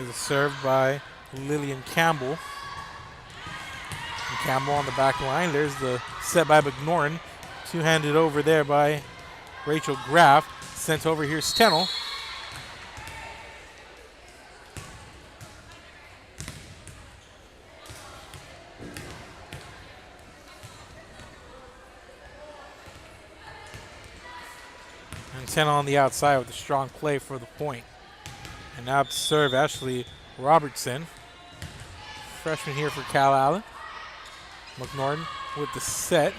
There's a serve by Lillian Campbell. And Campbell on the back line. There's the set by McNorton. Two-handed over there by Rachel Graff. Sent over, here's Tennell. And Tennell on the outside with a strong play for the point. And now to serve Ashley Robertson. Freshman here for Calallen. McNorton with the set.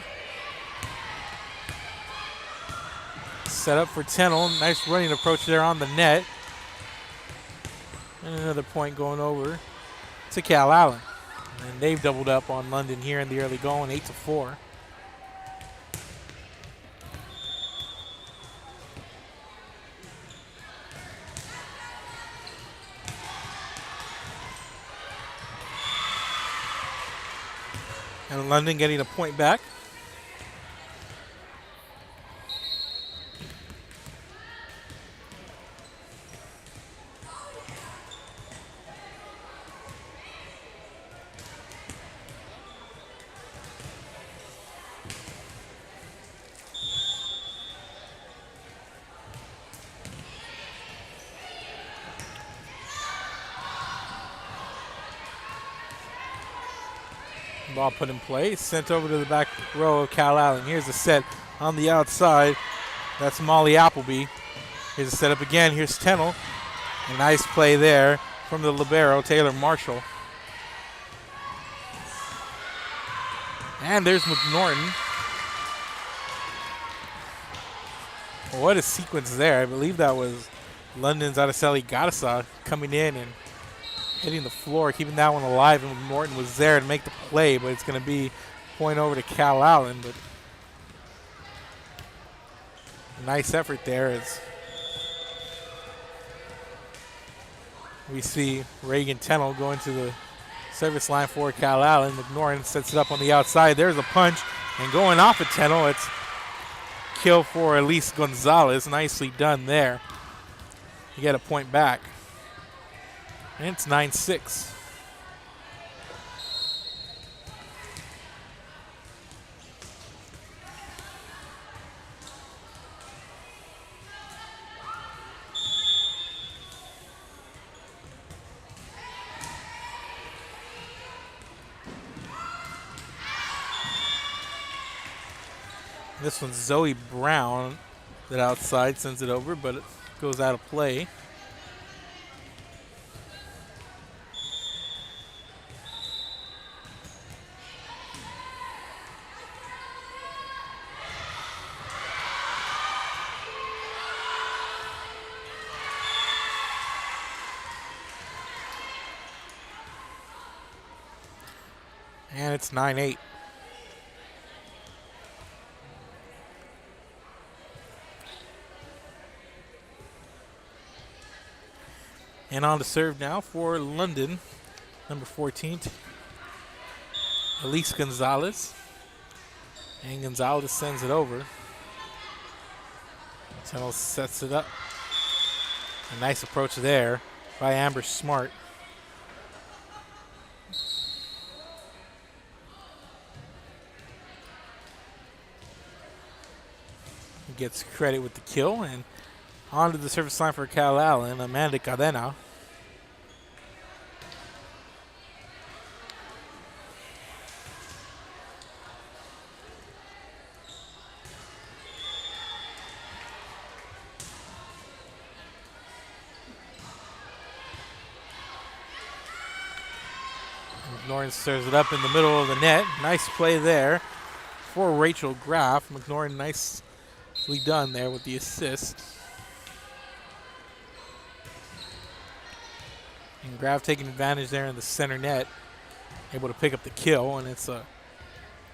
Set up for Tennell. Nice running approach there on the net. And another point going over to Calallen. And they've doubled up on London here in the early going, 8-4. And London getting a point back. Ball put in play, sent over to the back row of Calallen. Here's the set on the outside. That's Molly Appleby. Here's the setup again. Here's Tennell. A nice play there from the libero, Taylor Marshall. And there's McNorton. What a sequence there. I believe that was London's Araceli Garza coming in and hitting the floor, keeping that one alive, and Norton was there to make the play, but it's going to be point over to Calallen. But a nice effort there as we see Reagan Tennell going to the service line for Calallen. McNorton sets it up on the outside. There's a punch, and going off at Tennell, it's kill for Elise Gonzalez. Nicely done there. You get a point back. And it's 9-6. This one's Zoe Brown that outside sends it over, but it goes out of play. And it's 9-8. And on to serve now for London, number 14, Elise Gonzalez. And Gonzalez sends it over. Tennell sets it up. A nice approach there by Amber Smart. Gets credit with the kill, and onto the service line for Calallen, Amanda Cadena. McNorton serves it up in the middle of the net. Nice play there for Rachel Graff. McNorton nicely done there with the assist. And Graff taking advantage there in the center net. Able to pick up the kill, and it's a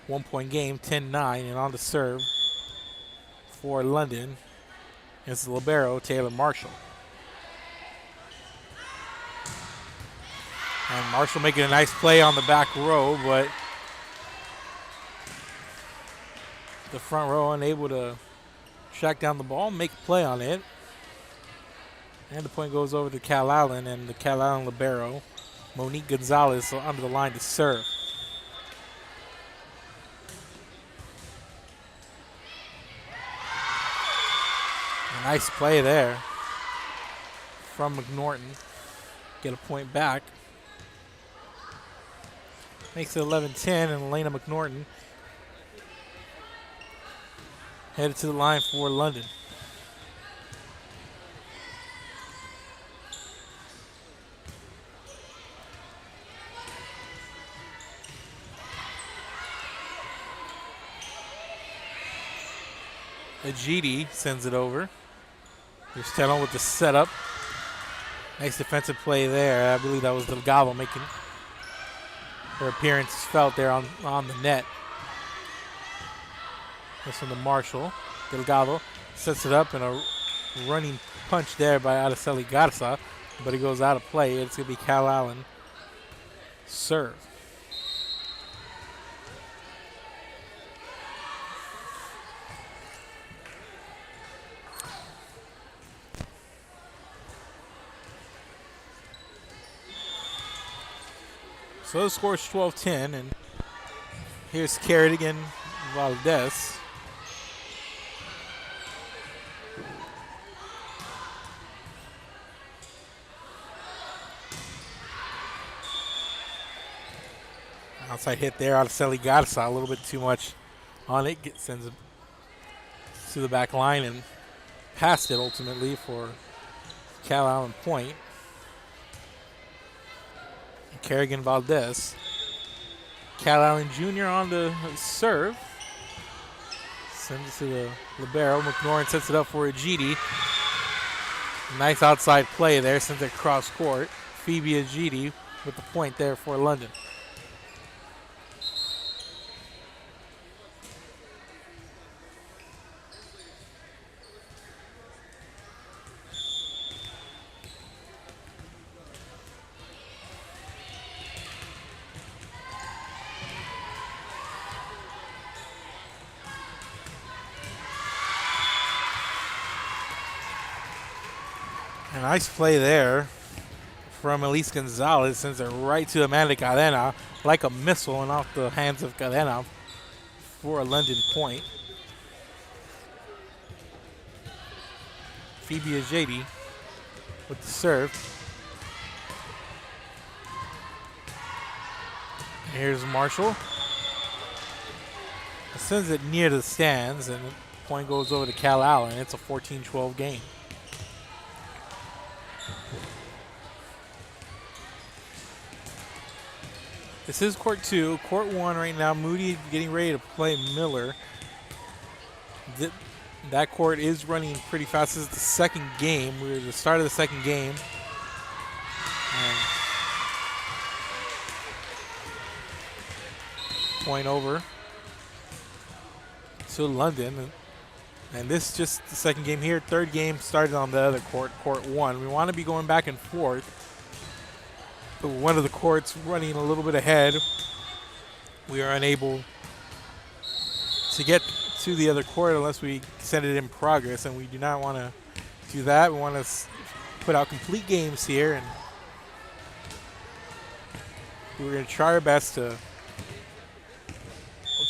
1-point game, 10-9, and on to serve for London is the libero, Taylor Marshall. And Marshall making a nice play on the back row, but the front row unable to track down the ball, make a play on it. And the point goes over to Calallen, and the Calallen libero, Monique Gonzalez, under the line to serve. A nice play there from McNorton. Get a point back. Makes it 11-10, and Elena McNorton headed to the line for London. Ajiti sends it over. Here's Teno with the setup. Nice defensive play there. I believe that was Delgado making her appearance felt there on the net. This from the Marshall. Delgado sets it up, and a running punch there by Araceli Garza, but it goes out of play. It's going to be Calallen serve. So the score is 12-10, and here's Carrigan Valdez. Outside hit there out of Araceli Garza, a little bit too much on it. Sends it to the back line and passed it ultimately for Calallen point. Kerrigan Valdez. Calallen Jr. on the serve. Sends it to the libero. McNorton sets it up for Ajiti. Nice outside play there. Sends it cross court. Phoebe Ajiti with the point there for London. A nice play there from Elise Gonzalez. Sends it right to Amanda Cadena like a missile and off the hands of Cadena for a London point. Phoebe Ajiti with the serve. Here's Marshall. Sends it near the stands, and the point goes over to Calallen. It's a 14-12 game. This is court 2. Court 1 right now, Moody getting ready to play Miller. That court is running pretty fast. This is the second game. We're at the start of the second game. And point over to London. And this is just the second game here. Third game started on the other court, court 1. We want to be going back and forth. But one of the courts running a little bit ahead. We are unable to get to the other court unless we send it in progress, and we do not want to do that. We want to put out complete games here, and we're going to try our best to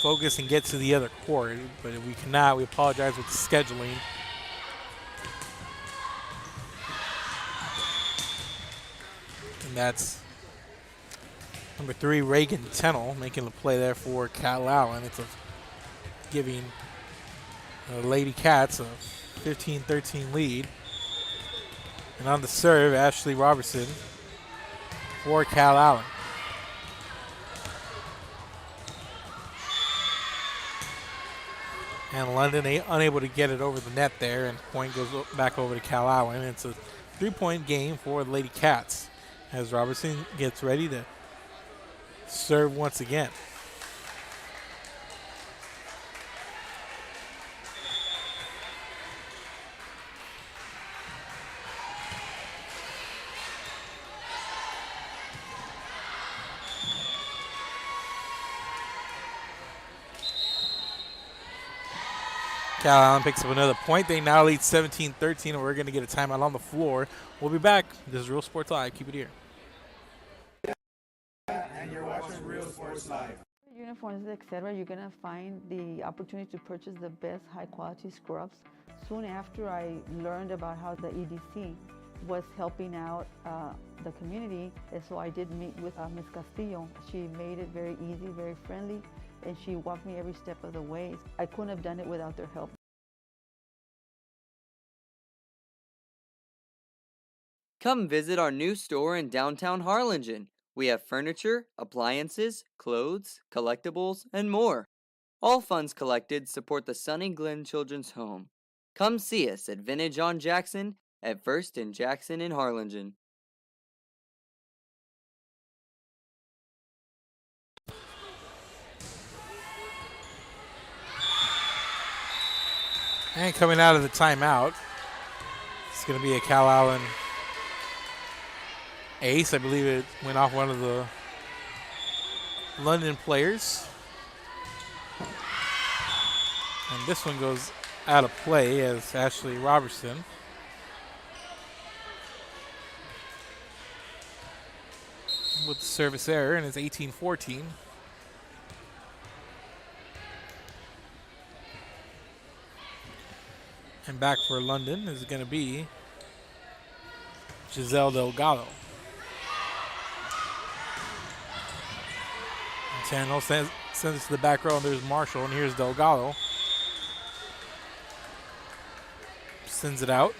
focus and get to the other court, but if we cannot, we apologize with the scheduling. And that's number 3, Reagan Tennell, making the play there for Calallen. It's giving the Lady Cats a 15-13 lead. And on the serve, Ashley Robertson for Calallen. And London unable to get it over the net there, and point goes back over to Calallen. It's a 3-point game for the Lady Cats as Robertson gets ready to serve once again. Calallen picks up another point. They now lead 17-13, and we're going to get a timeout on the floor. We'll be back. This is Real Sports Live. Keep it here. And you're watching Real Sports Live. Uniforms, etc., you're going to find the opportunity to purchase the best high-quality scrubs. Soon after I learned about how the EDC was helping out the community, and so I did meet with Ms. Castillo. She made it very easy, very friendly, and she walked me every step of the way. I couldn't have done it without their help. Come visit our new store in downtown Harlingen. We have furniture, appliances, clothes, collectibles, and more. All funds collected support the Sunny Glen Children's Home. Come see us at Vintage on Jackson at First and Jackson in Harlingen. And coming out of the timeout, it's going to be a Calallen ace. I believe it went off one of the London players. And this one goes out of play as Ashley Robertson with the service error, and it's 18-14. And back for London is going to be Giselle Delgado. And Tano sends it to the back row, and there's Marshall, and here's Delgado. Sends it out.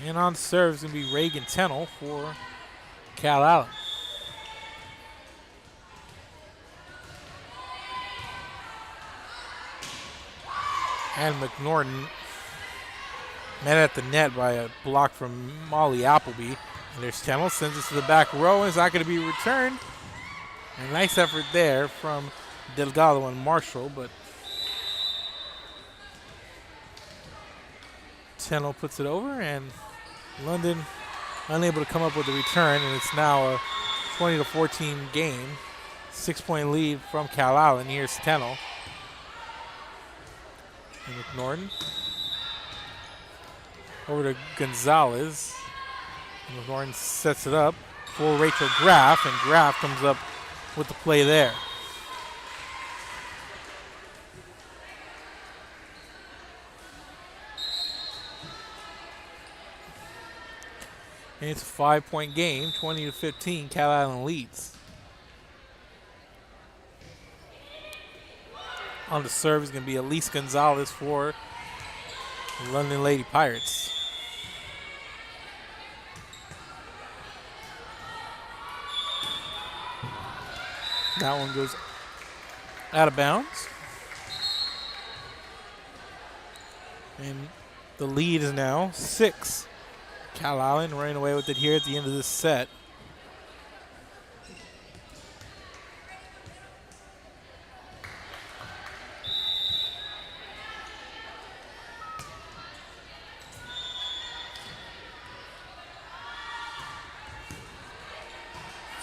And on serve is going to be Reagan Tennell for Calallen. And McNorton met at the net by a block from Molly Appleby. And there's Tennell, sends it to the back row. It's not going to be returned. A nice effort there from Delgado and Marshall, but Tennell puts it over, and London unable to come up with a return, and it's now a 20-14 game. 6-point lead from Calallen. Here's Tennell. And McNorton over to Gonzalez. And McNorton sets it up for Rachel Graff, and Graff comes up with the play there. And it's a 5-point game, 20-15. Calallen leads. On the serve is going to be Elise Gonzalez for the London Lady Pirates. That one goes out of bounds. And the lead is now 6. Calallen running away with it here at the end of this set.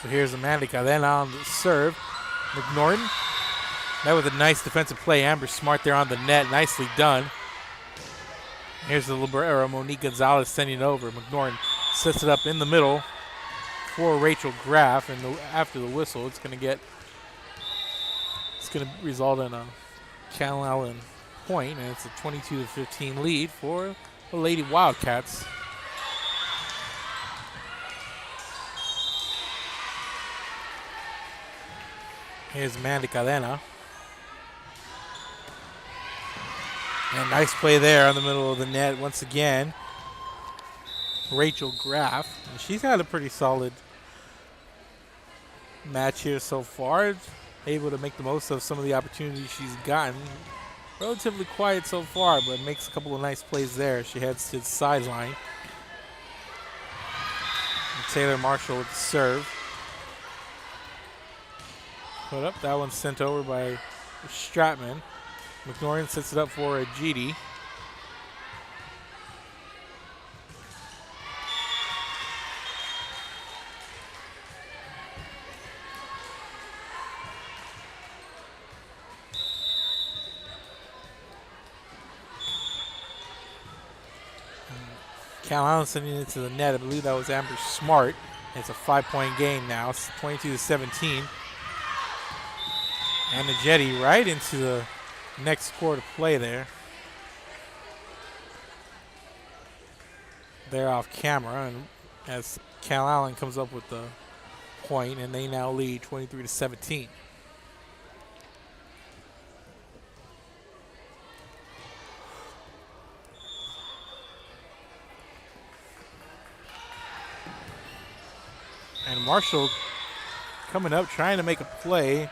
So here's Amanda Calallen on the serve. McNorton. That was a nice defensive play. Amber Smart there on the net. Nicely done. Here's the libero, Monique Gonzalez, sending it over. McNorton sets it up in the middle for Rachel Graff, and after the whistle, it's going to result in a Calallen point, and it's a 22-15 lead for the Lady Wildcats. Here's Amanda Cadena. And nice play there in the middle of the net once again. Rachel Graff. And she's had a pretty solid match here so far. Able to make the most of some of the opportunities she's gotten. Relatively quiet so far, but makes a couple of nice plays there. She heads to the sideline. And Taylor Marshall with the serve. Put up. That one's sent over by Stratman. McNorton sets it up for a GD. Calallen sending it to the net. I believe that was Amber Smart. It's a 5-point game now. It's 22-17. And the Jetty right into the next quarter play there. They're off camera, and as Calallen comes up with the point, and they now lead 23-17. And Marshall coming up, trying to make a play.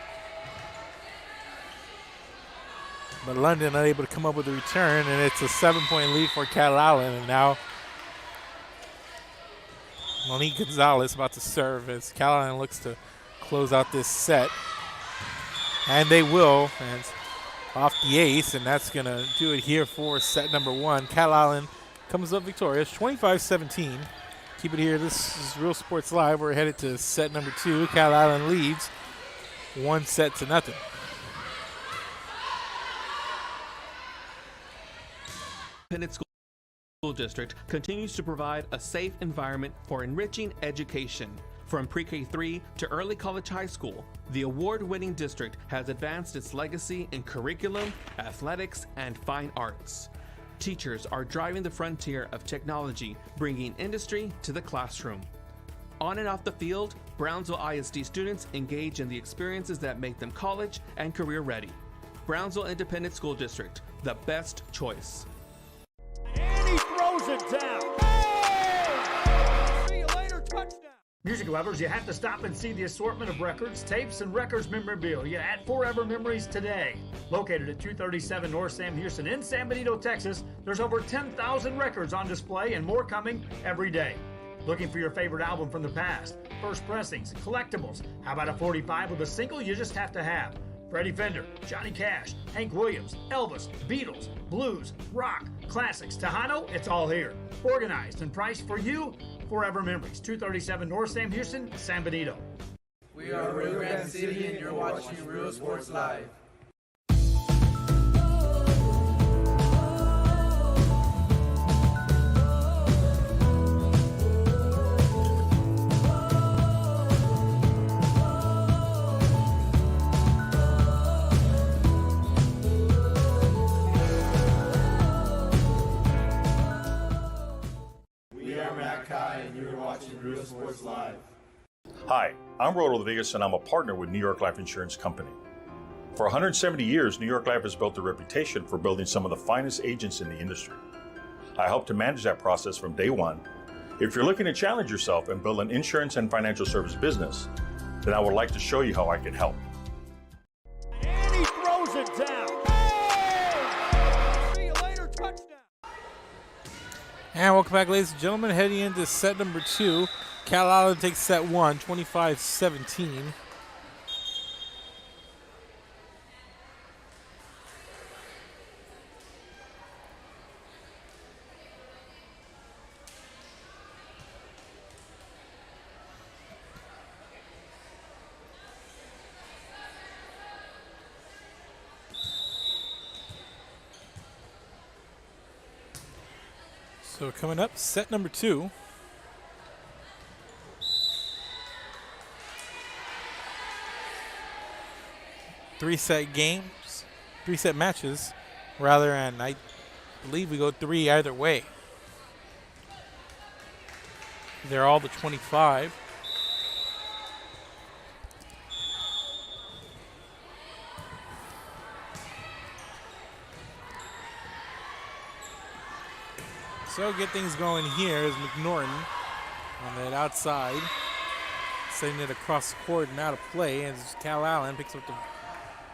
But London unable to come up with a return, and it's a 7-point lead for Calallen. And now Monique Gonzalez about to serve as Calallen looks to close out this set. And they will, and off the ace, and that's going to do it here for set number 1. Calallen comes up victorious, 25-17. Keep it here. This is Real Sports Live. We're headed to set number 2. Calallen leads 1-0. Independent School District continues to provide a safe environment for enriching education. From pre-K3 to early college high school, the award-winning district has advanced its legacy in curriculum, athletics, and fine arts. Teachers are driving the frontier of technology, bringing industry to the classroom. On and off the field, Brownsville ISD students engage in the experiences that make them college and career ready. Brownsville Independent School District, the best choice. And he throws it down. Oh! See you later, touchdown. Music lovers, you have to stop and see the assortment of records, tapes, and records memorabilia at Forever Memories today. Located at 237 North Sam Houston in San Benito, Texas, there's over 10,000 records on display and more coming every day. Looking for your favorite album from the past, first pressings, collectibles. How about a 45 with a single you just have to have? Freddie Fender, Johnny Cash, Hank Williams, Elvis, Beatles, blues, rock, classics, Tejano, it's all here. Organized and priced for you. Forever Memories, 237 North Sam Houston, San Benito. We are Rio Grande City and you're watching Real Sports Live. Real Sports Live. Hi, I'm Rodo Vegas and I'm a partner with New York Life Insurance Company. For 170 years, New York Life has built a reputation for building some of the finest agents in the industry. I help to manage that process from day one. If you're looking to challenge yourself and build an insurance and financial service business, then I would like to show you how I can help. And he throws it down. Oh! See you later, touchdown. And welcome back, ladies and gentlemen. Heading into set number 2. Calallen takes set 1, 25-17. So coming up, set number 2. Three-set games, 3-set matches, rather, and I believe we go 3 either way. They're all the 25. So get things going here is McNorton on that outside, sending it across the court and out of play as Calallen picks up the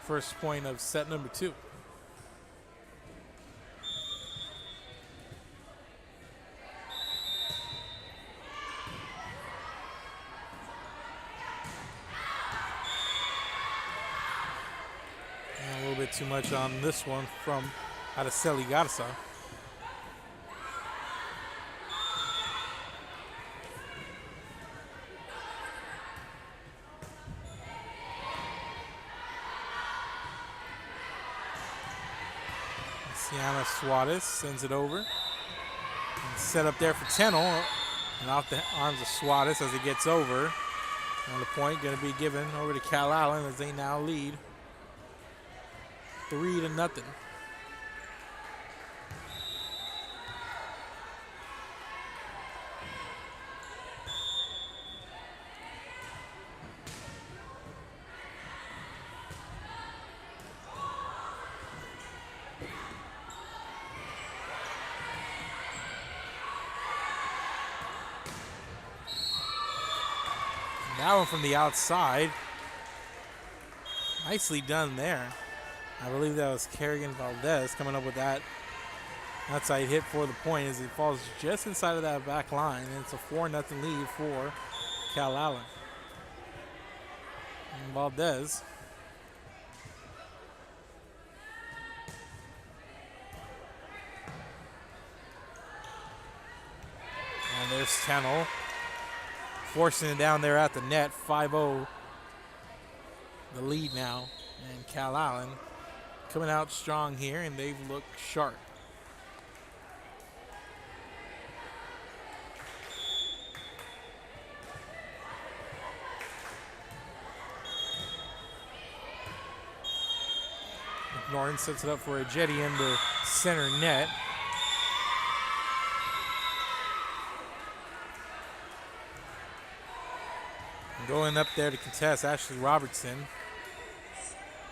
first point of set number 2. And a little bit too much on this one from Araceli Garza. Sienna Suarez sends it over. And Set up there for Tennell. And off the arms of Suarez as it gets over. And the point going to be given over to Calallen as they now lead 3-0. That one from the outside. Nicely done there. I believe that was Kerrigan Valdez coming up with that outside hit for the point as it falls just inside of that back line. And it's a 4-0 lead for Calallen. And Valdez. And there's Tennell. Forcing it down there at the net, 5-0 the lead now. And Calallen coming out strong here, and they've looked sharp. McNorton sets it up for a jetty in the center net. Going up there to contest Ashley Robertson,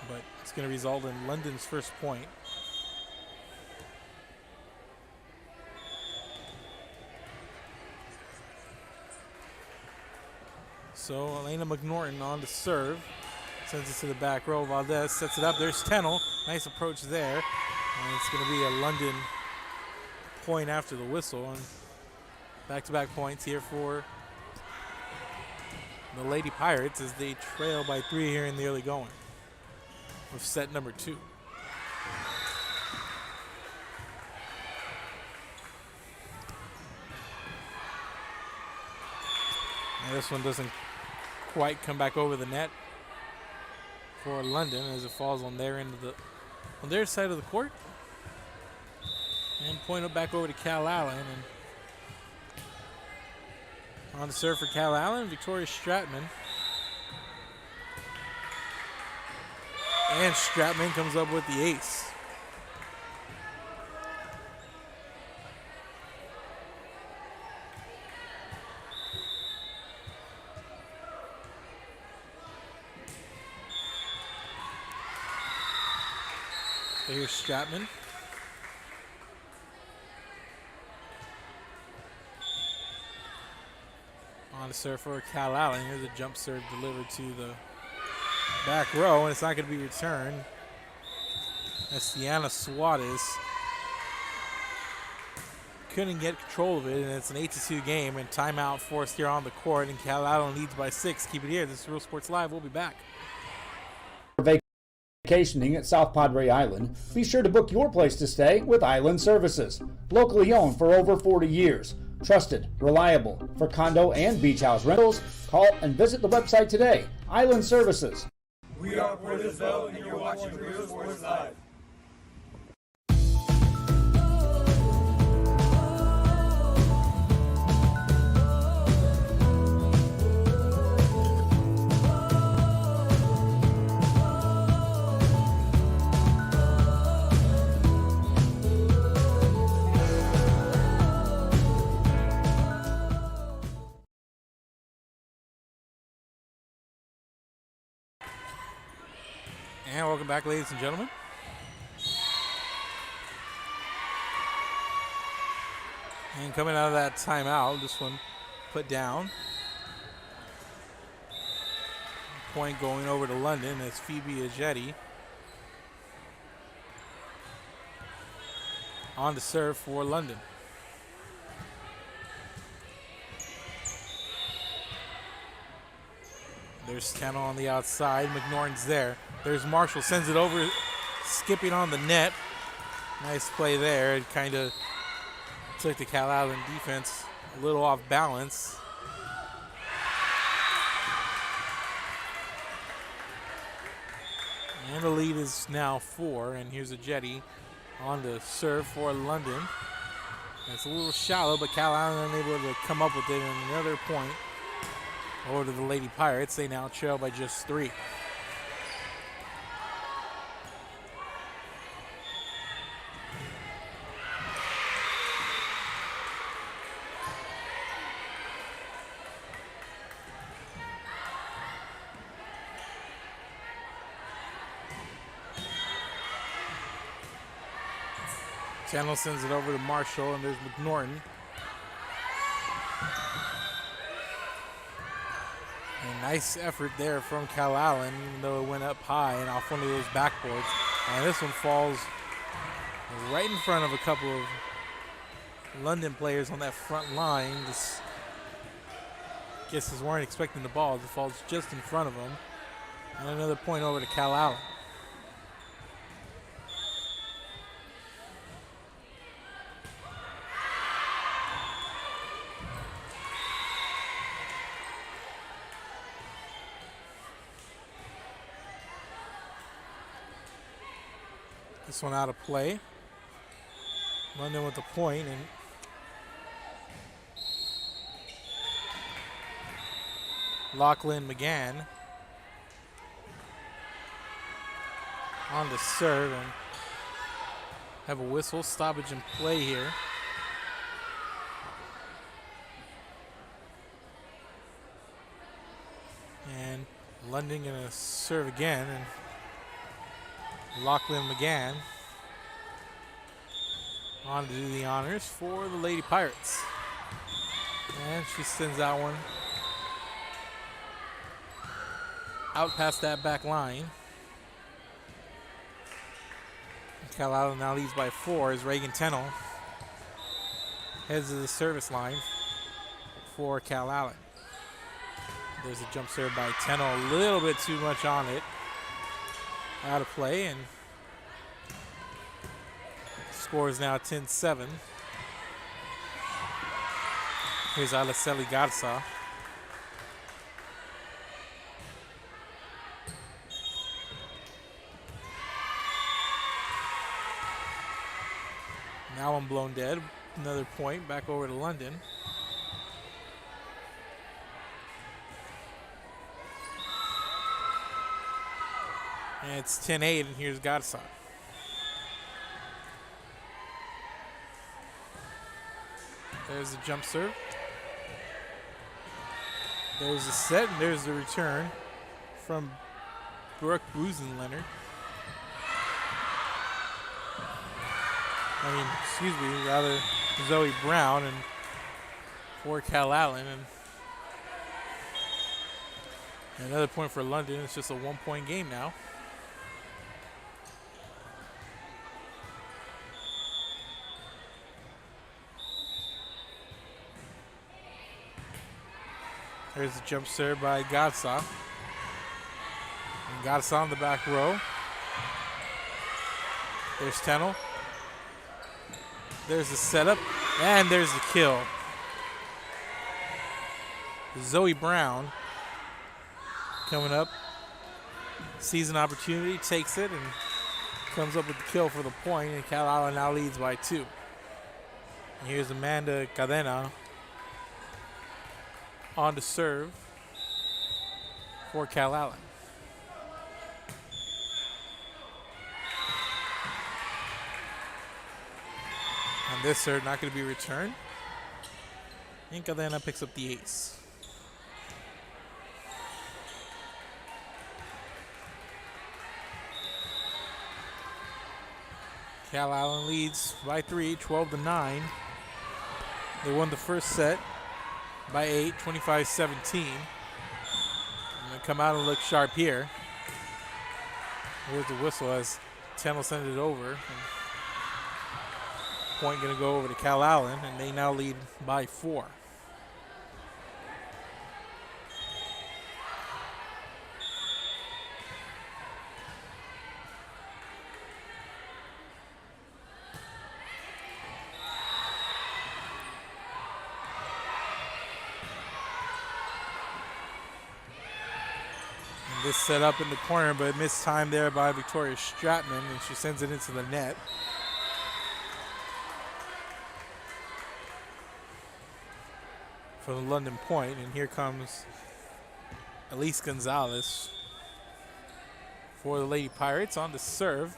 but it's going to result in London's first point. So Elena McNorton on to serve, sends it to the back row. Valdez sets it up. There's Tennell. Nice approach there, and it's going to be a London point after the whistle. And back-to-back points here for the Lady Pirates as they trail by 3 here in the early going with set number 2. And this one doesn't quite come back over the net for London as it falls on their end of on their side of the court. And point it back over to Calallen. And on the serve for Calallen, Victoria Stratman. And Stratman comes up with the ace. So here's Stratman. On the serve for Calallen. Here's a jump serve delivered to the back row, and it's not going to be returned. That's Deanna Suarez. Couldn't get control of it, and it's an 8-2 game, and timeout forced here on the court, and Calallen leads by 6. Keep it here. This is Real Sports Live. We'll be back. Vacationing at South Padre Island, be sure to book your place to stay with Island Services. Locally owned for over 40 years. Trusted, reliable for condo and beach house rentals. Call and visit the website today. Island Services. We are Portisville, and you're watching Real Sports Live. And welcome back, ladies and gentlemen. And coming out of that timeout, this one put down. Point going over to London as Phoebe Ajeti on to serve for London. There's Tennell on the outside. McNorton's there. There's Marshall. Sends it over, skipping on the net. Nice play there. It kind of took the Calallen defense a little off balance. And the lead is now 4. And here's a Jetty on the serve for London. It's a little shallow, but Calallen unable to come up with it, and another point over to the Lady Pirates. They now trail by just 3. Channel sends it over to Marshall, and there's McNorton. A nice effort there from Calallen, even though it went up high and off one of those backboards. And this one falls right in front of a couple of London players on that front line. Just guesses weren't expecting the ball. It falls just in front of them. And another point over to Calallen. This one out of play. London with the point, and Lachlan McGann on the serve, and have a whistle, stoppage in play here. And London gonna serve again, and Lachlan McGann on to do the honors for the Lady Pirates. And she sends that one out past that back line. Calallen now leads by 4 as Reagan Tennell heads to the service line for Calallen. There's a jump serve by Tennell, a little bit too much on it. Out of play, and score is now 10-7. Here's Aliceli Garza. Now I'm blown dead. Another point back over to London. And it's 10-8, and here's Garza. There's the jump serve. There's the set, and there's the return from Brooke Busenleonard. Rather Zoe Brown, and for Calallen. And another point for London. It's just a 1-point game now. There's the jump serve by Garza. And Garza on the back row. There's Tennell. There's the setup. And there's the kill. Zoe Brown coming up. Sees an opportunity, takes it, and comes up with the kill for the point. And Calallen now leads by 2. And here's Amanda Cadena on to serve for Calallen. And this serve not going to be returned. And Cadena picks up the ace. Calallen leads by 3, 12-9. They won the first set by 8, 25-17. And they come out and look sharp here. Here's the whistle as Tennell sent it over. And point going to go over to Calallen, and they now lead by 4. This set up in the corner, but missed time there by Victoria Stratman, and she sends it into the net. for the London point, and here comes Elise Gonzalez for the Lady Pirates on the serve.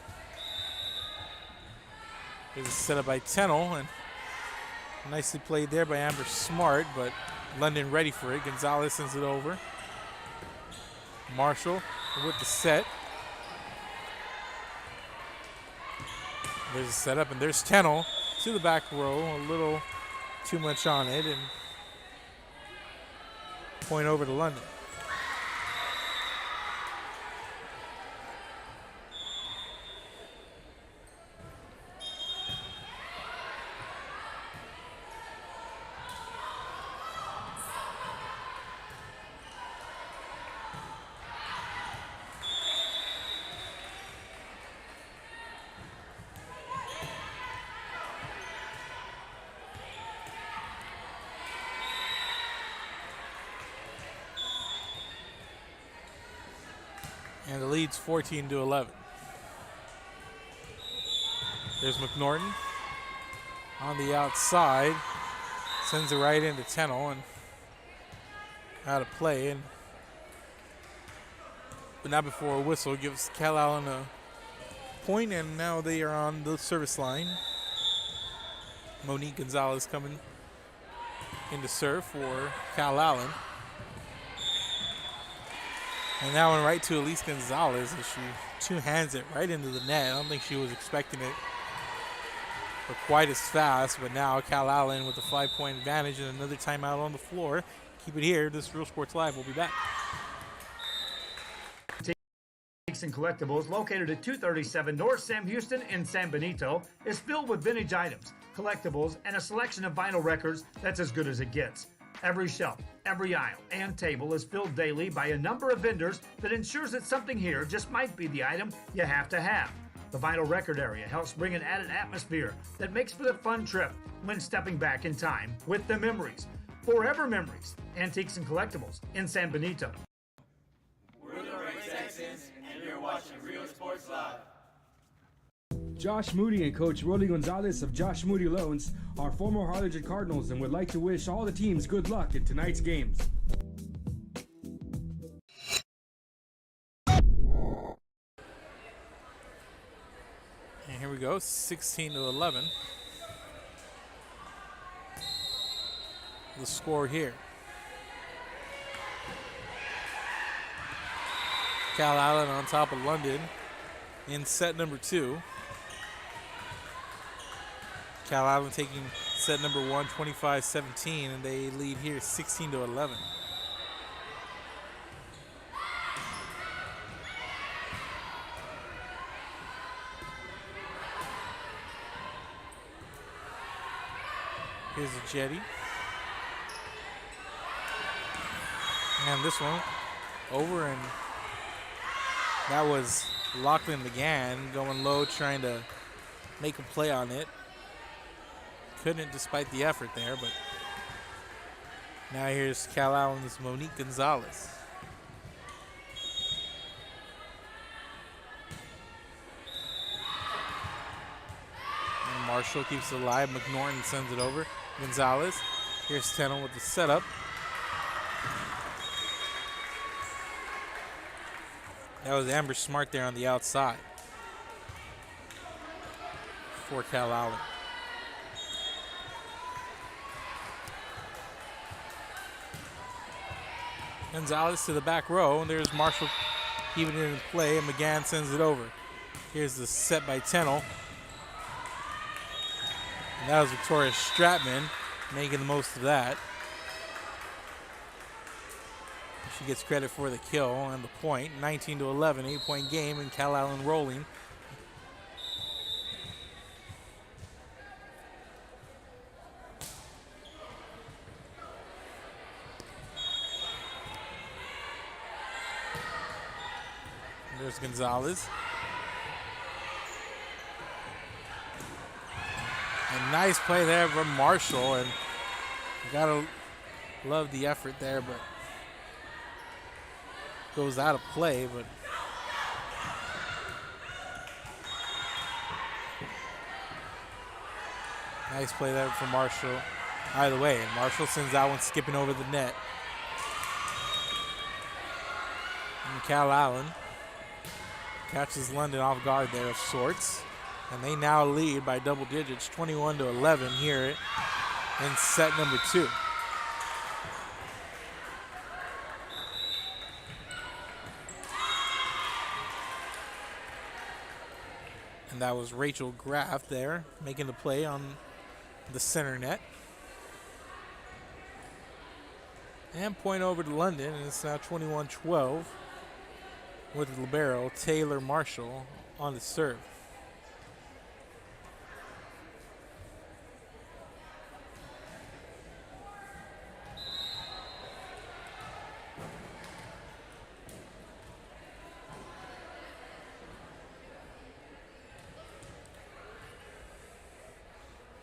Here's a setup by Tennell, and nicely played there by Amber Smart, but London ready for it. Gonzalez sends it over. Marshall with the set. There's a setup, and there's Tennell to the back row. A little too much on it, and point over to London. And the lead's 14-11. There's McNorton on the outside. Sends it right into Tennell and out of play. But not before a whistle gives Calallen a point, and now they are on the service line. Monique Gonzalez coming in to serve for Calallen. And that one right to Elise Gonzalez as she two-hands it right into the net. I don't think she was expecting it for quite as fast, but now Calallen with a 5-point advantage and another timeout on the floor. Keep it here. This is Real Sports Live. We'll be back. And Collectibles, located at 237 North Sam Houston in San Benito, is filled with vintage items, collectibles, and a selection of vinyl records that's as good as it gets. Every shelf, every aisle, and table is filled daily by a number of vendors that ensures that something here just might be the item you have to have. The vinyl record area helps bring an added atmosphere that makes for a fun trip when stepping back in time with the memories. Forever Memories, Antiques and Collectibles in San Benito. We're the Red Texans, and you're watching Real Sports Live. Josh Moody and Coach Rolly Gonzalez of Josh Moody Loans are former Harlingen Cardinals and would like to wish all the teams good luck in tonight's games. And here we go, 16-11. The score here. Calallen on top of London in set number 2. Calallen taking set number 1, 25-17, and they lead here 16-11. Here's a jetty. And this one over, and that was Lachlan McGann going low, trying to make a play on it. Couldn't despite the effort there, but now here's Calallen's Monique Gonzalez. And Marshall keeps it alive. McNorton sends it over. Gonzalez. Here's Tennell with the setup. That was Amber Smart there on the outside for Calallen. Gonzalez to the back row, and there's Marshall keeping it in play, and McGann sends it over. Here's the set by Tennell. And that was Victoria Stratman making the most of that. She gets credit for the kill and the point. 19-11, 8-point game, and Calallen rolling. There's Gonzalez. A nice play there from Marshall, and you gotta love the effort there, but goes out of play. But nice play there from Marshall. either way. And Marshall sends that one skipping over the net. And Calallen catches London off guard there of sorts. And they now lead by double digits, 21-11 here in set number 2. And that was Rachel Graff there making the play on the center net. And point over to London, and it's now 21-12 with the libero Taylor Marshall on the serve.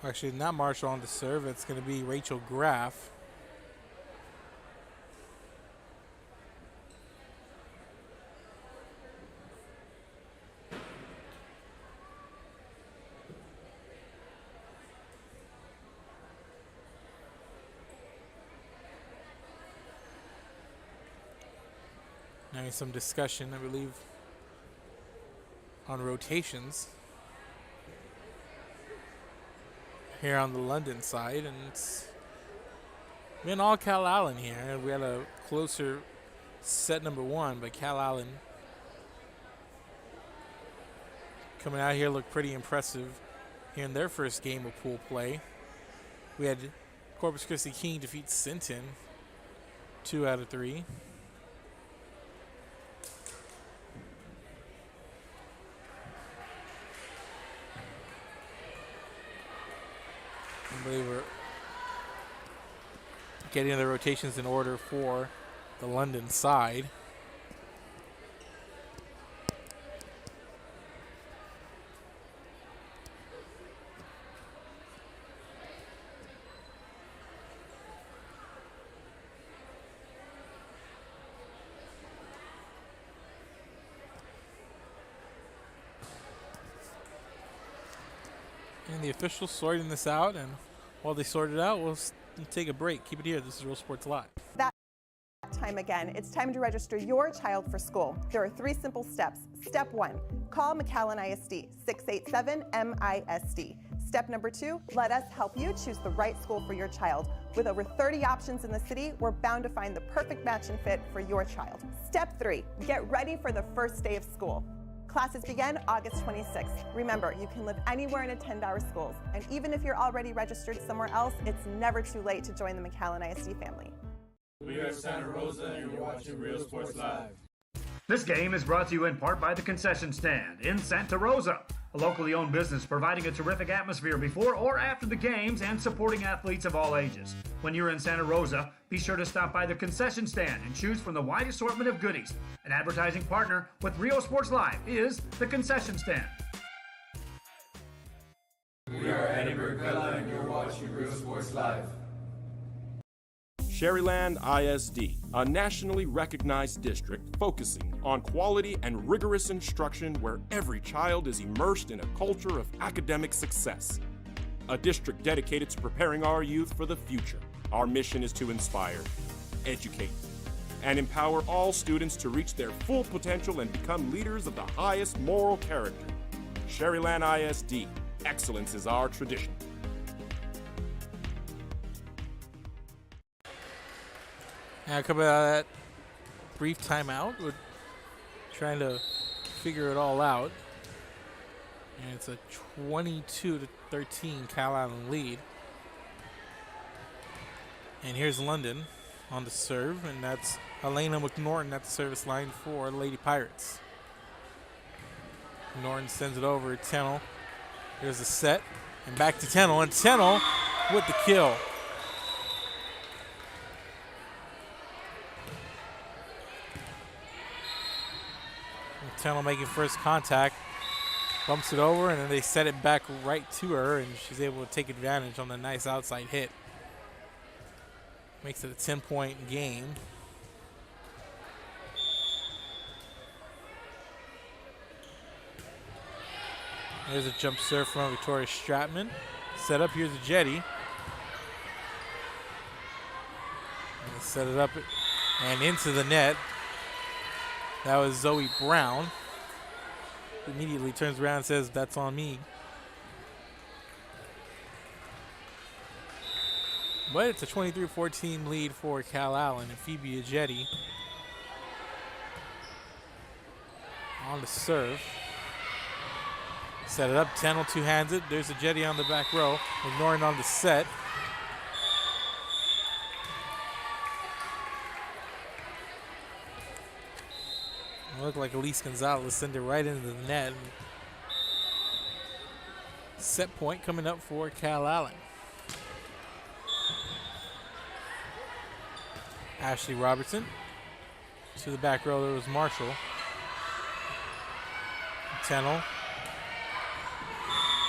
Actually, not Marshall on the serve. It's going to be Rachel Graff. Now some discussion, I believe, on rotations here on the London side, and it's been all Calallen here. We had a closer set number 1, but Calallen coming out here looked pretty impressive here in their first game of pool play. We had Corpus Christi King defeat Sinton 2 out of 3. I believe we're getting the rotations in order for the London side. And the officials sorting this out, and while they sort it out, we'll take a break. Keep it here. This is Real Sports Live. That time again. It's time to register your child for school. There are 3 simple steps. Step 1, call McAllen ISD, 687-MISD. Step number 2, let us help you choose the right school for your child. With over 30 options in the city, we're bound to find the perfect match and fit for your child. Step 3, get ready for the first day of school. Classes begin August 26th. Remember, you can live anywhere and attend our schools. And even if you're already registered somewhere else, it's never too late to join the McAllen ISD family. We are Santa Rosa, and you're watching Real Sports Live. This game is brought to you in part by the Concession Stand in Santa Rosa, a locally owned business providing a terrific atmosphere before or after the games and supporting athletes of all ages. When you're in Santa Rosa, be sure to stop by the Concession Stand and choose from the wide assortment of goodies. An advertising partner with Real Sports Live is the Concession Stand. We are Edinburgh Villa, and you're watching Real Sports Live. Sherryland ISD, a nationally recognized district focusing on quality and rigorous instruction where every child is immersed in a culture of academic success. A district dedicated to preparing our youth for the future. Our mission is to inspire, educate, and empower all students to reach their full potential and become leaders of the highest moral character. Sherryland ISD, excellence is our tradition. Now coming out of that brief timeout, we're trying to figure it all out. And it's a 22-13 Calallen lead. And here's London on the serve, and that's Elena McNorton at the service line for Lady Pirates. Norton sends it over to Tennell. Here's the set, and back to Tennell, and Tennell with the kill. Tennell making first contact, bumps it over, and then they set it back right to her, and she's able to take advantage on the nice outside hit. Makes it a 10-point game. There's a jump serve from Victoria Stratman. Set up, here's a jetty. Set it up and into the net. That was Zoe Brown. Immediately turns around and says, "That's on me." But it's a 23-14 lead for Calallen, and Phoebe Ajetti on the serve. Set it up, Tennell two-hands it. There's Ajetti on the back row, ignoring on the set. It looked like Elise Gonzalez sent it right into the net. Set point coming up for Calallen. Ashley Robertson. To the back row, there was Marshall. Tennell.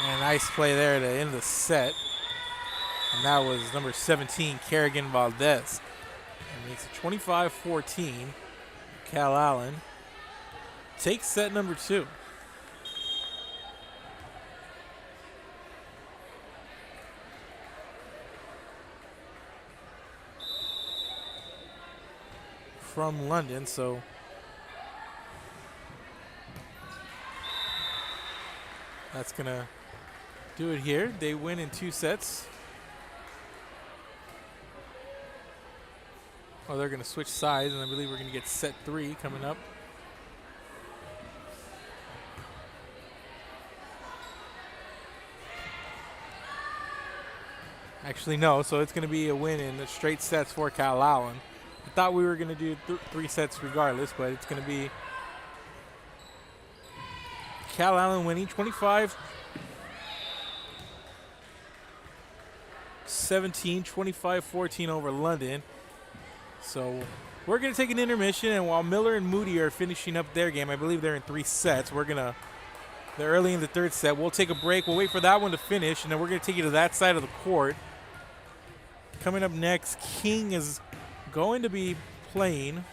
And a nice play there to end the set. And that was number 17, Kerrigan Valdez. It makes it 25-14. Calallen takes set number 2. From London, so that's gonna do it here. They win in 2 sets. Oh, they're gonna switch sides, and I believe we're gonna get set 3 coming up. Actually, no, so it's gonna be a win in the straight sets for Calallen. I thought we were going to do 3 sets regardless, but it's going to be Calallen winning 25-17, 25-14 over London. So we're going to take an intermission, and while Miller and Moody are finishing up their game, I believe they're in 3 sets. They're early in the 3rd set. We'll take a break. We'll wait for that one to finish, and then we're going to take you to that side of the court. Coming up next, King is going to be playing.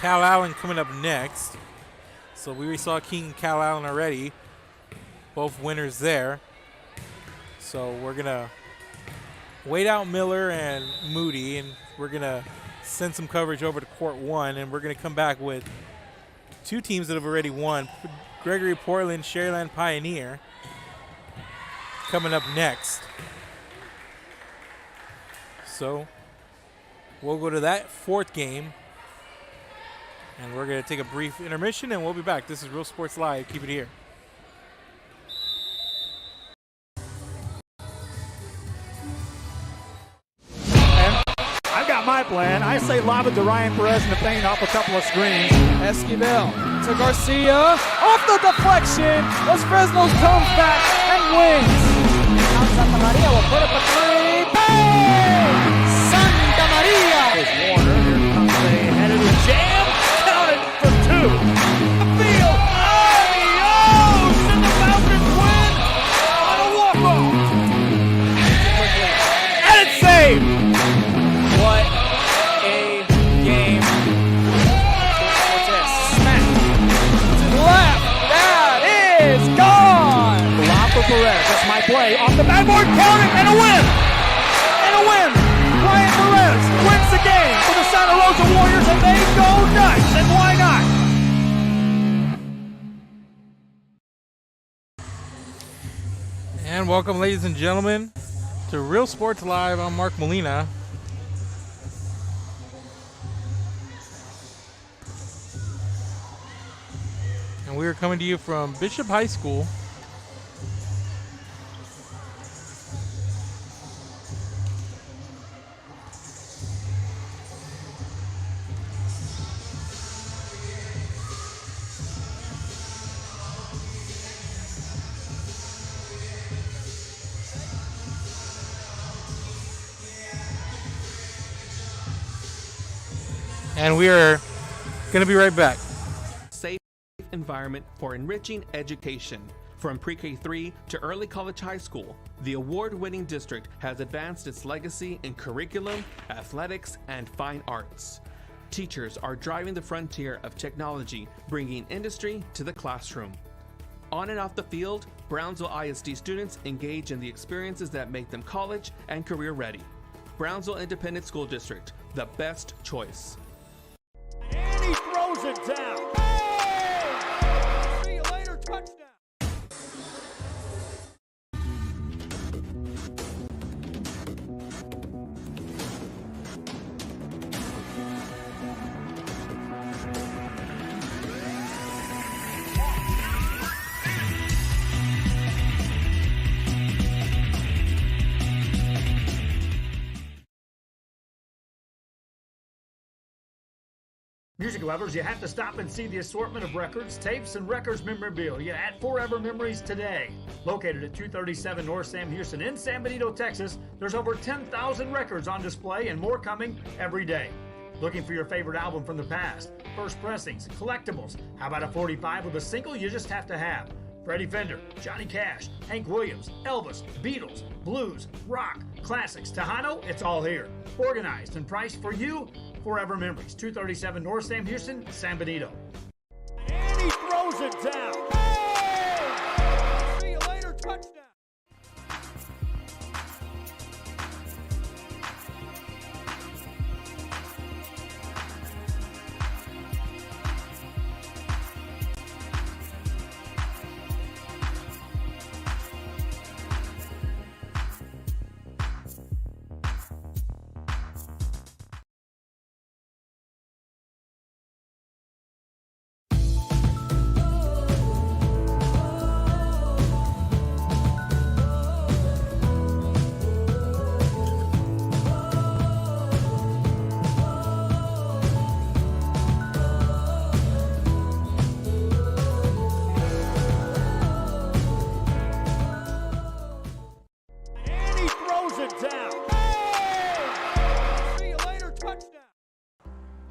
Calallen coming up next. So we already saw King and Calallen already. Both winners there. So we're going to wait out Miller and Moody, and we're going to send some coverage over to court 1, and we're going to come back with 2 teams that have already won. Gregory Portland, Sharyland Pioneer coming up next. So we'll go to that 4th game, and we're going to take a brief intermission, and we'll be back. This is Real Sports Live. Keep it here. I've got my plan. I say lob it to Ryan Perez in the paint off a couple of screens. Esquivel to Garcia. Off the deflection. Los Fresnos comes back and wins. Santa Maria will put up a 3. Bang! Santa Maria. There's Warner. Here comes a headed jam. Counted for 2. Field. Adios! And the Falcons win on a walk-off. And it's saved. What a game. Cortez smacked to the left. That is gone. Lob for Perez. That's my play. Off the backboard. Count it. And a win. And a win. Ryan Perez wins the game for the Santa Rosa Warriors, and they go nuts. And why not? And welcome, ladies and gentlemen, to Real Sports Live. I'm Mark Molina. And we are coming to you from Bishop High School. And we are going to be right back. Safe environment for enriching education. From pre-K3 to early college high school, the award-winning district has advanced its legacy in curriculum, athletics, and fine arts. Teachers are driving the frontier of technology, bringing industry to the classroom. On and off the field, Brownsville ISD students engage in the experiences that make them college and career ready. Brownsville Independent School District, the best choice. And he throws it down. Oh! See you later, touchdown. Music lovers, you have to stop and see the assortment of records, tapes, and records memorabilia at Forever Memories today. Located at 237 North Sam Houston in San Benito, Texas, there's over 10,000 records on display and more coming every day. Looking for your favorite album from the past, first pressings, collectibles. How about a 45 with a single you just have to have? Freddie Fender, Johnny Cash, Hank Williams, Elvis, Beatles, blues, rock, classics, Tejano, it's all here. Organized and priced for you. Forever Memories, 237 North Sam Houston, San Benito. And he throws it down. Oh! See you later, touchdown.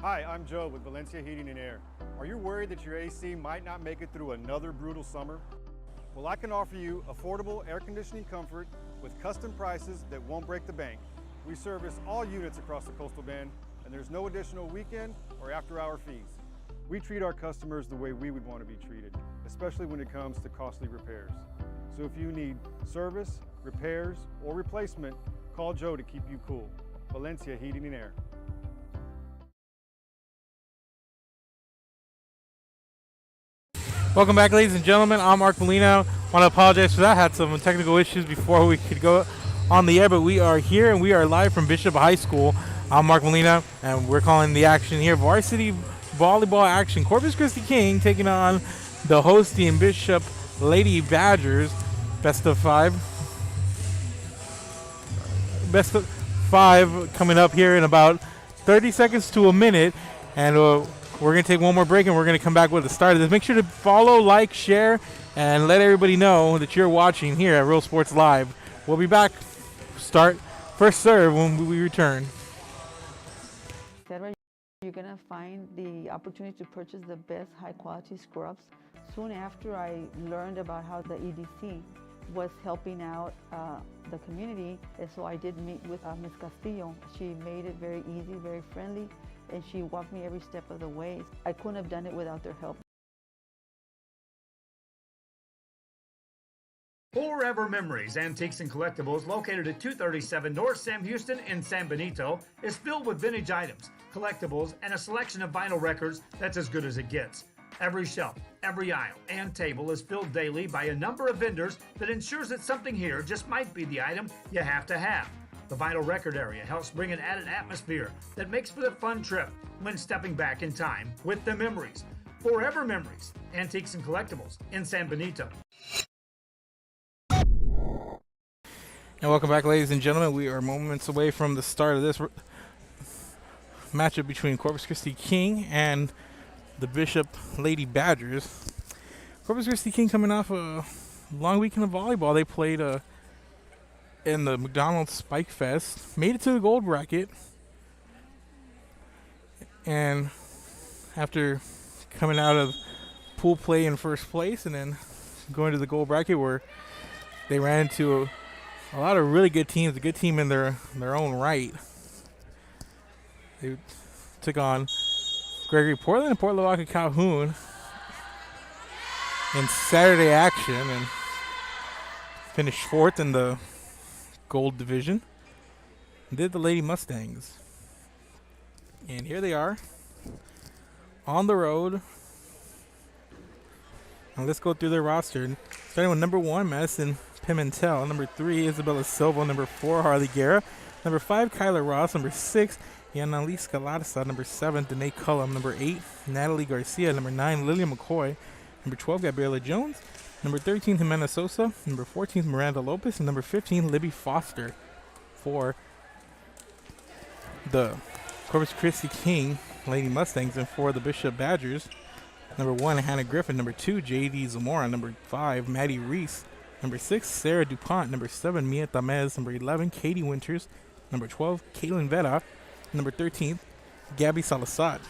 Hi, I'm Joe with Valencia Heating and Air. Are you worried that your AC might not make it through another brutal summer? Well, I can offer you affordable air conditioning comfort with custom prices that won't break the bank. We service all units across the Coastal Bend, and there's no additional weekend or after-hour fees. We treat our customers the way we would want to be treated, especially when it comes to costly repairs. So if you need service, repairs, or replacement, call Joe to keep you cool. Valencia Heating and Air. Welcome back, ladies and gentlemen. I'm Mark Molina. Want to apologize for that. I had some technical issues before we could go on the air, but we are here and we are live from Bishop High School. I'm Mark Molina, and we're calling the action here varsity volleyball action. Corpus Christi King taking on the hosting Bishop Lady Badgers. Best of five coming up here in about 30 seconds to a minute, and we're going to take one more break, and we're going to come back with the start of this. Make sure to follow, like, share, and let everybody know that you're watching here at Real Sports Live. We'll be back. Start first serve when we return. You're going to find the opportunity to purchase the best high-quality scrubs. Soon after I learned about how the EDC was helping out the community, and so I did meet with Ms. Castillo. She made it very easy, very friendly, and she walked me every step of the way. I couldn't have done it without their help. Forever Memories, Antiques and Collectibles, located at 237 North Sam Houston in San Benito, is filled with vintage items, collectibles, and a selection of vinyl records that's as good as it gets. Every shelf, every aisle, and table is filled daily by a number of vendors that ensures that something here just might be the item you have to have. The vinyl record area helps bring an added atmosphere that makes for the fun trip when stepping back in time with the memories. Forever Memories, Antiques and Collectibles in San Benito. And welcome back, ladies and gentlemen. We are moments away from the start of this matchup between Corpus Christi King and the Bishop Lady Badgers. Corpus Christi King coming off a long weekend of volleyball. They played in the McDonald's Spike Fest, made it to the gold bracket, and after coming out of pool play in first place and then going to the gold bracket where they ran into a lot of really good teams, a good team in their own right. They took on Gregory Portland and Port Lavaca Calhoun in Saturday action, and Finished 4th in the gold division. Did the Lady Mustangs. And here they are on the road. Now let's go through their roster. Starting with number 1, Madison Pimentel. Number 3, Isabella Silva. Number 4, Harley Guerra. Number 5, Kyla Ross. Number 6, Yanalise Galadasa. Number 7, Danae Cullum. Number 8, Natalie Garcia. Number 9, Lillian McCoy. Number 12, Gabriela Jones. Number 13, Jimena Sosa. Number 14, Miranda Lopez. And number 15, Libby Foster for the Corpus Christi King Lady Mustangs. And for the Bishop Badgers, number 1, Hannah Griffin. Number 2, J.D. Zamora. Number 5, Maddie Reese. Number 6, Sarah DuPont. Number 7, Mia Tamez. Number 11, Katie Winters. Number 12, Caitlin Vera. Number 13, Gabby Salazar.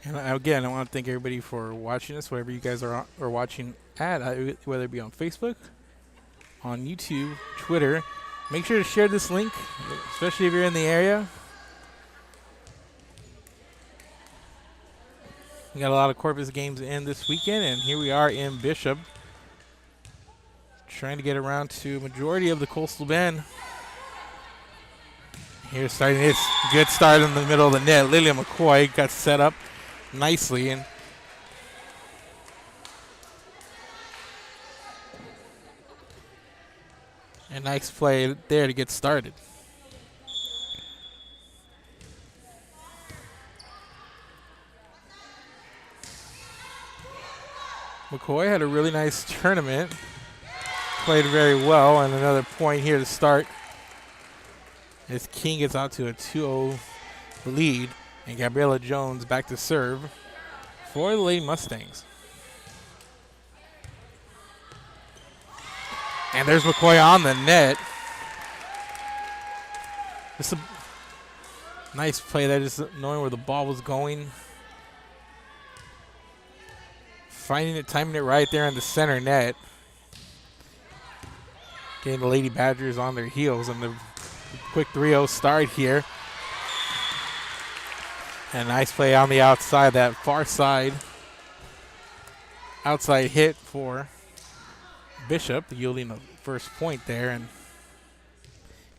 And again, I want to thank everybody for watching us, wherever you guys are watching at, whether it be on Facebook, on YouTube, Twitter. Make sure to share this link, especially if you're in the area. We got a lot of Corpus games in this weekend, and here we are in Bishop, trying to get around to majority of the Coastal Bend. Here's starting this good start in the middle of the net. Lillian McCoy got set up nicely, and a nice play there to get started. McCoy had a really nice tournament, played very well, and another point here to start as King gets out to a 2-0 lead, and Gabriela Jones back to serve for the Lady Mustangs. And there's McCoy on the net. Just a nice play there, just knowing where the ball was going. Finding it, timing it right there in the center net. Getting the Lady Badgers on their heels, and the quick 3-0 start here. And a nice play on the outside, that far side. Outside hit for Bishop, yielding the first point there. And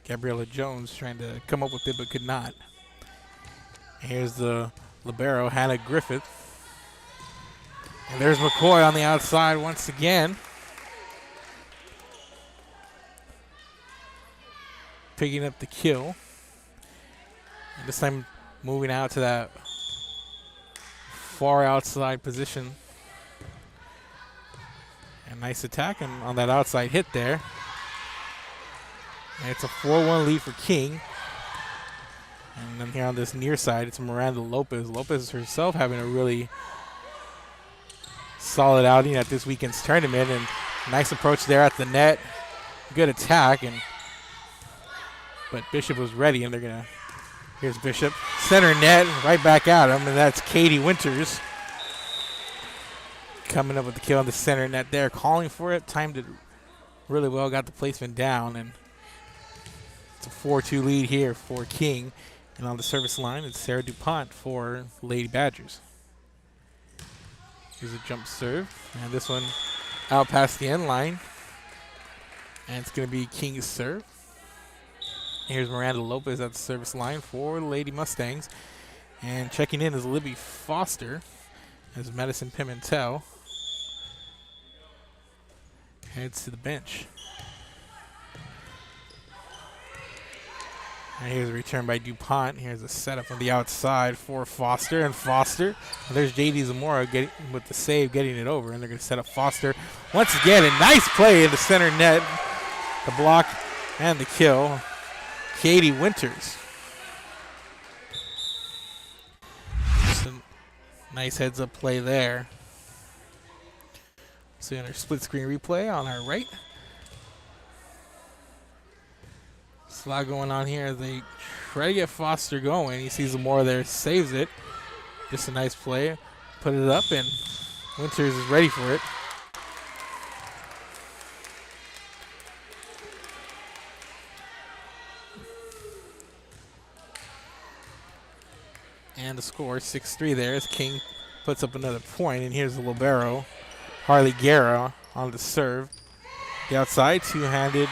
Gabriela Jones trying to come up with it but could not. Here's the libero, Hannah Griffith. And there's McCoy on the outside once again. Picking up the kill. And this time moving out to that far outside position. And nice attack and on that outside hit there. And it's a 4-1 lead for King. And then here on this near side, it's Miranda Lopez. Lopez herself having a really solid outing at this weekend's tournament, and nice approach there at the net. Good attack, but Bishop was ready, and they're gonna. Here's Bishop, center net, right back at him, and that's Katie Winters coming up with the kill on the center net there, calling for it, timed it really well, got the placement down, and it's a 4-2 lead here for King. And on the service line, it's Sarah DuPont for Lady Badgers. Here's a jump serve, and this one out past the end line. And it's going to be King's serve. Here's Miranda Lopez at the service line for the Lady Mustangs. And checking in is Libby Foster as Madison Pimentel heads to the bench. And here's a return by DuPont. Here's a setup on the outside for Foster. And Foster, there's J.D. Zamora getting with the save, getting it over. And they're going to set up Foster once again. A nice play in the center net. The block and the kill. Katie Winters. Just a nice heads-up play there. Seeing our split-screen replay on our right. There's a lot going on here. They try to get Foster going. He sees Zamora there, saves it. Just a nice play. Put it up, and Winters is ready for it. the score, 6-3 there as King puts up another point. And here's the libero, Harley Guerra on the serve. The outside, two-handed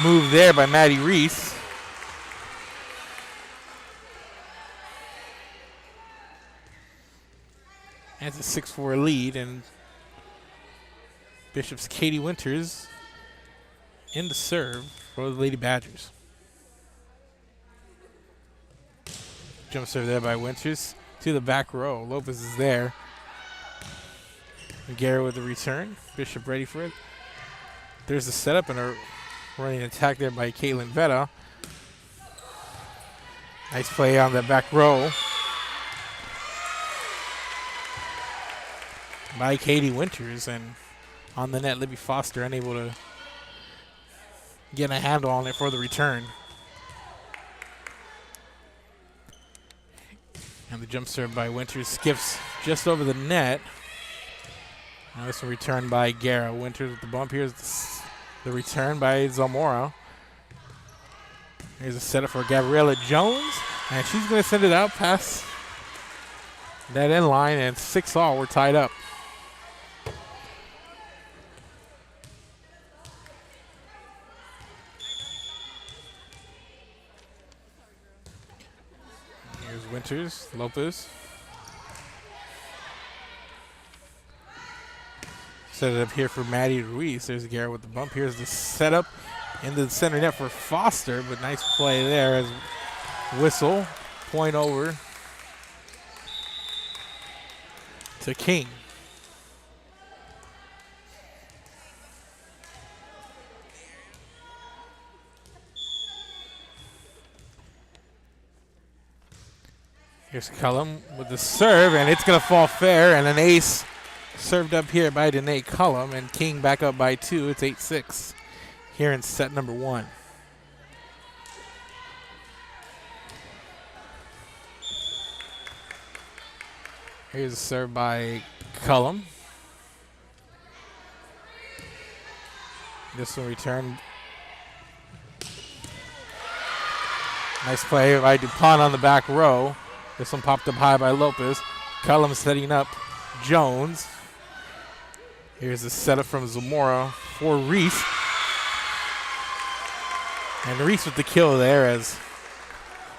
move there by Maddie Reese. Has a 6-4 lead, and Bishop's Katie Winters in the serve for the Lady Badgers. Jump serve there by Winters to the back row. Lopez is there. Guerra with the return. Bishop ready for it. There's the setup and a running attack there by Caitlin Vetta. Nice play on the back row by Katie Winters, and on the net, Libby Foster unable to get a handle on it for the return. And the jump serve by Winters skips just over the net. Now this one returned by Guerra. Winters with the bump. Here's the return by Zamora. Here's a setup for Gabriella Jones, and she's going to send it out past that end line, and 6-all. We're tied up. Here's Winters, Lopez. Set it up here for Maddie Ruiz. There's Garrett with the bump. Here's the setup into the center net for Foster, but nice play there as whistle, point over to King. Here's Cullum with the serve, and it's going to fall fair, and an ace served up here by Danae Cullum, and King back up by 2. It's 8-6 here in set number 1. Here's a serve by Cullum. This one returned. Nice play by DuPont on the back row. This one popped up high by Lopez. Cullum setting up Jones. Here's the setup from Zamora for Reese. And Reese with the kill there as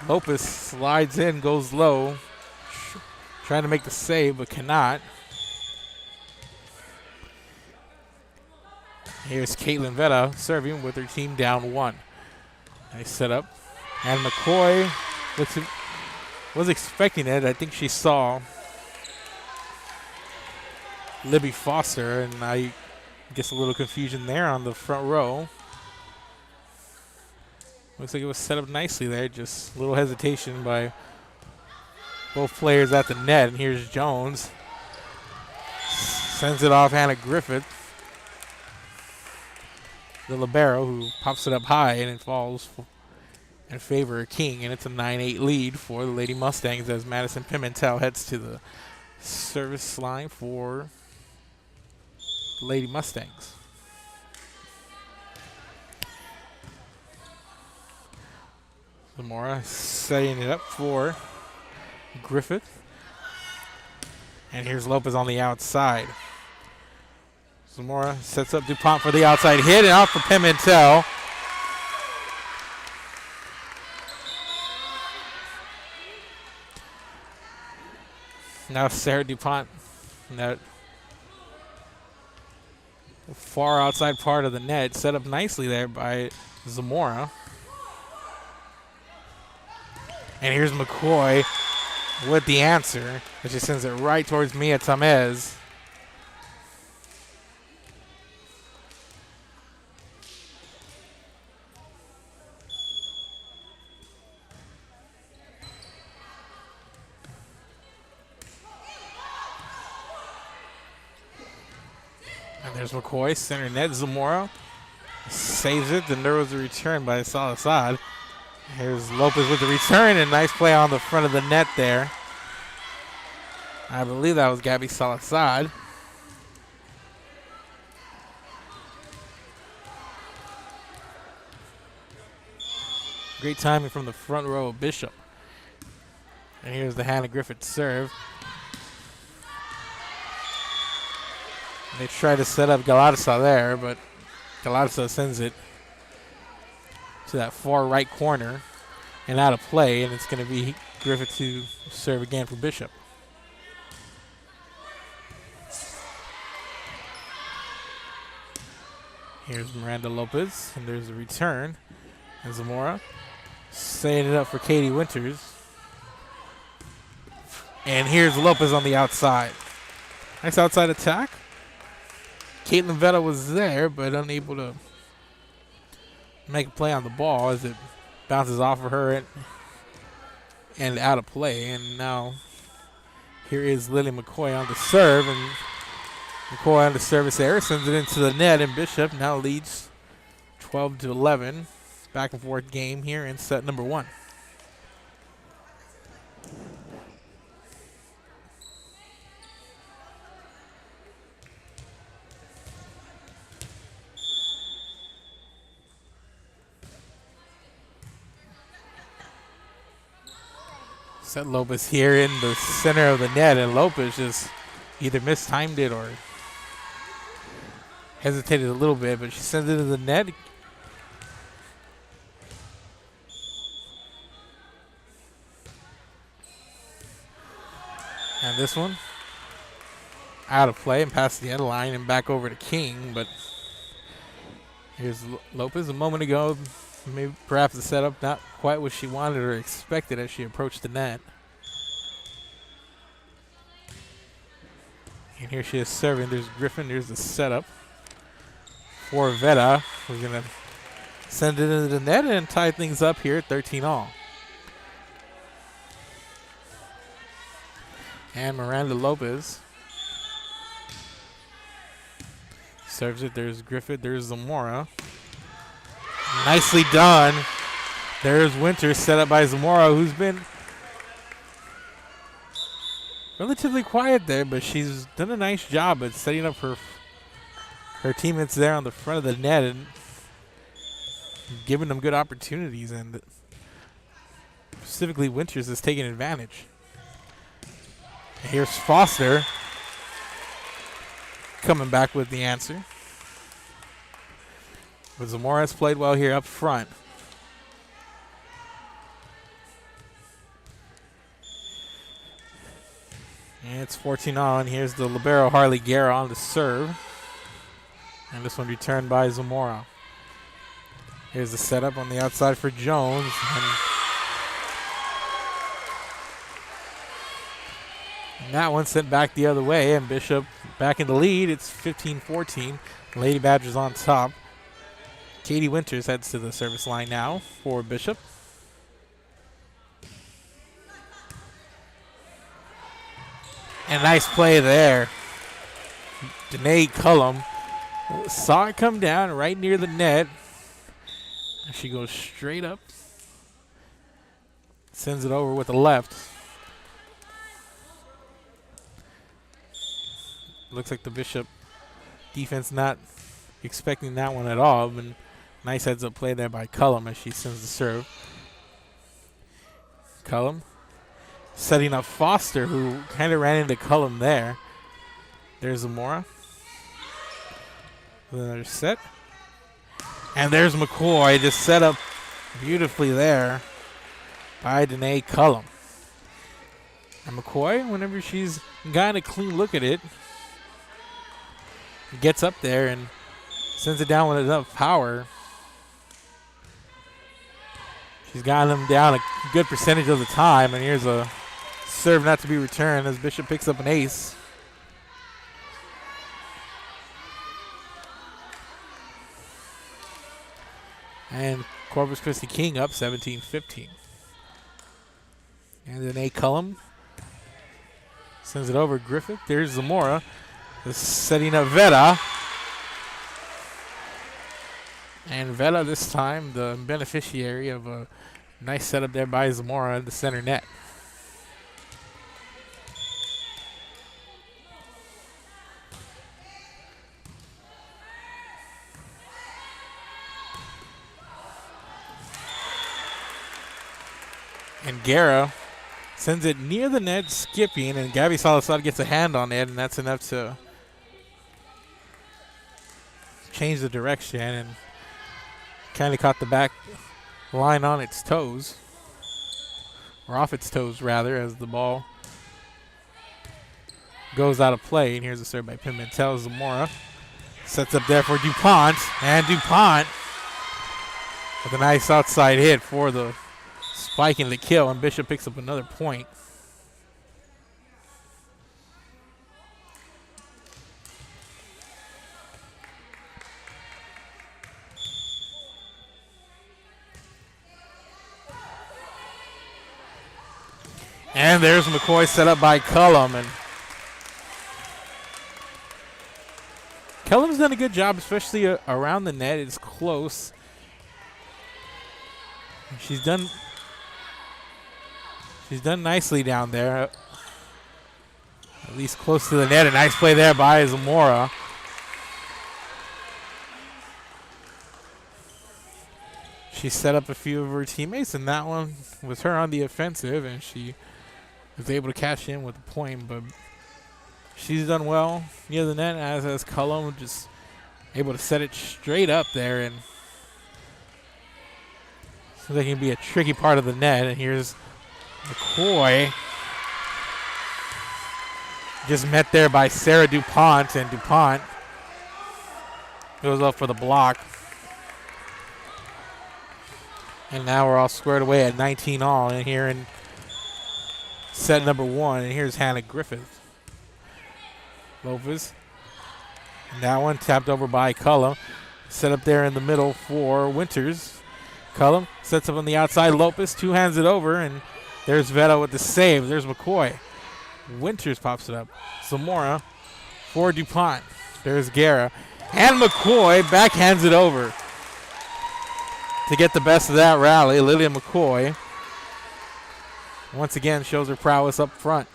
Lopez slides in, goes low. Trying to make the save, but cannot. Here's Caitlin Vetta serving with her team down 1. Nice setup. And McCoy was expecting it. I think she saw Libby Foster, and I guess a little confusion there on the front row. Looks like it was set up nicely there. Just a little hesitation by both players at the net. And here's Jones. Sends it off Hannah Griffith, the libero, who pops it up high, and it falls in favor of King. And it's a 9-8 lead for the Lady Mustangs as Madison Pimentel heads to the service line for the Lady Mustangs. Zamora setting it up for Griffith. And here's Lopez on the outside. Zamora sets up DuPont for the outside hit, and out for Pimentel. Now Sarah DuPont in that far outside part of the net, set up nicely there by Zamora. And here's McCoy with the answer, which just sends it right towards Mia Tamez. And there's McCoy, center net. Zamora saves it. Then there was a return by Salazar. Here's Lopez with the return, and nice play on the front of the net there. I believe that was Gabby Salazar. Great timing from the front row of Bishop. And here's the Hannah Griffith serve. They try to set up Galatasaray there, but Galatasaray sends it to that far right corner and out of play, and it's going to be Griffith to serve again for Bishop. Here's Miranda Lopez, and there's a return. And Zamora setting it up for Katie Winters. And here's Lopez on the outside. Nice outside attack. Caitlin Vetta was there, but unable to make a play on the ball as it bounces off of her and out of play. And now here is Lily McCoy on the serve, and McCoy on the service error sends it into the net, and Bishop now leads 12-11. Back and forth game here in set number 1. Set Lopez here in the center of the net, and Lopez just either mistimed it or hesitated a little bit, but she sends it to the net. And this one out of play and past the end line and back over to King, but here's Lopez a moment ago. Maybe perhaps the setup not quite what she wanted or expected as she approached the net. And here she is serving. There's Griffin. There's the setup for Vetta. We're going to send it into the net and tie things up here at 13-all. And Miranda Lopez serves it. There's Griffith. There's Zamora. Nicely done. There's Winters, set up by Zamora, who's been relatively quiet there, but she's done a nice job at setting up her teammates there on the front of the net and giving them good opportunities. And specifically, Winters is taking advantage. And here's Foster coming back with the answer. But Zamora has played well here up front. And it's 14-all, and here's the libero Harley Guerra on the serve. And this one returned by Zamora. Here's the setup on the outside for Jones. And that one sent back the other way, and Bishop back in the lead. It's 15-14. Lady Badgers on top. Katie Winters heads to the service line now for Bishop. And nice play there. Danae Cullum saw it come down right near the net. And she goes straight up. Sends it over with the left. Looks like the Bishop defense not expecting that one at all. But nice heads-up play there by Cullum as she sends the serve. Cullum setting up Foster, who kind of ran into Cullum there. There's Zamora. Another set. And there's McCoy, just set up beautifully there by Danae Cullum. And McCoy, whenever she's gotten a clean look at it, gets up there and sends it down with enough power. She's gotten them down a good percentage of the time, and here's a serve not to be returned as Bishop picks up an ace. And Corpus Christi King up 17-15. And then A. Cullum sends it over Griffith. There's Zamora. Setting up Vetta. And Vetta this time the beneficiary of a nice setup there by Zamora in the center net. And Guerra Sends it near the net, skipping, and Gabby Salazar gets a hand on it, and that's enough to change the direction, and kind of caught the back line on its toes, or off its toes rather, as the ball goes out of play. And here's a serve by Pimentel. Zamora sets up there for DuPont, and DuPont with a nice outside hit for the spike and the kill, and Bishop picks up another point. And there's McCoy set up by Cullum, and Cullum's done a good job, especially around the net. It's close. She's done nicely down there, at least close to the net. A nice play there by Zamora. She set up a few of her teammates, and that one was her on the offensive, and she was able to cash in with a point. But she's done well near the net, as has Cullum, just able to set it straight up there, and so they can be a tricky part of the net. And here's McCoy, just met there by Sarah DuPont, and DuPont goes up for the block. And now we're all squared away at 19 all in here in set number 1. And here's Hannah Griffith. Lopez. And that one tapped over by Cullum. Set up there in the middle for Winters. Cullum sets up on the outside. Lopez two-hands it over, and there's Vetta with the save. There's McCoy. Winters pops it up. Zamora for DuPont. There's Guerra. And McCoy backhands it over to get the best of that rally. Lillian McCoy once again shows her prowess up front.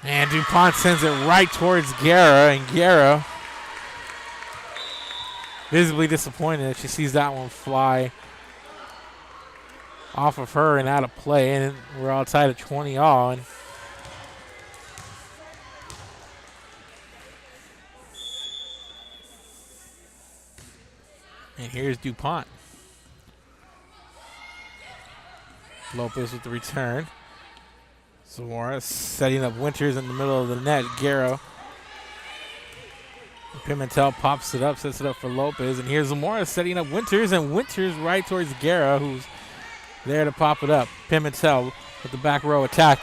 And DuPont sends it right towards Guerra, and Guerra visibly disappointed that she sees that one fly off of her and out of play, and we're all tied at 20 all. And here's DuPont. Lopez with the return. Zamora setting up Winters in the middle of the net. Guerra. Pimentel pops it up, sets it up for Lopez, and here's Zamora setting up Winters, and Winters right towards Guerra, who's there to pop it up. Pimentel with the back row attack.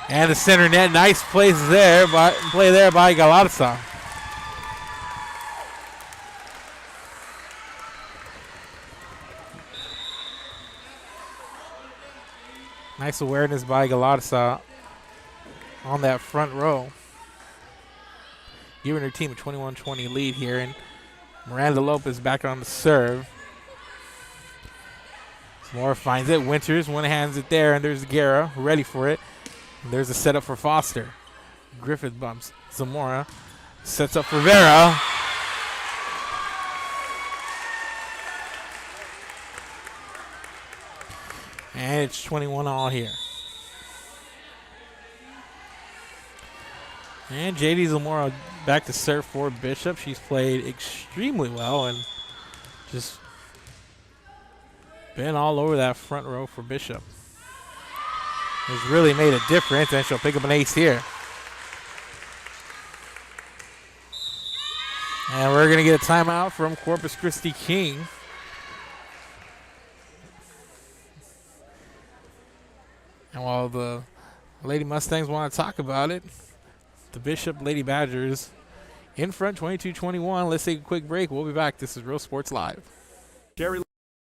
And the center net. Nice play there by Galarza. Nice awareness by Galarza on that front row, giving her team a 21-20 lead here. And Miranda Lopez back on the serve. Moore finds it. Winters one-hands it there, and there's Guerra ready for it. And there's a setup for Foster. Griffith bumps Zamora. Sets up for Vera. And it's 21 all here. And JD Zamora back to serve for Bishop. She's played extremely well and just been all over that front row for Bishop. Has really made a difference, and she'll pick up an ace here. And we're going to get a timeout from Corpus Christi King. And while the Lady Mustangs want to talk about it, the Bishop Lady Badgers in front 22-21. Let's take a quick break. We'll be back. This is Real Sports Live. Cherryland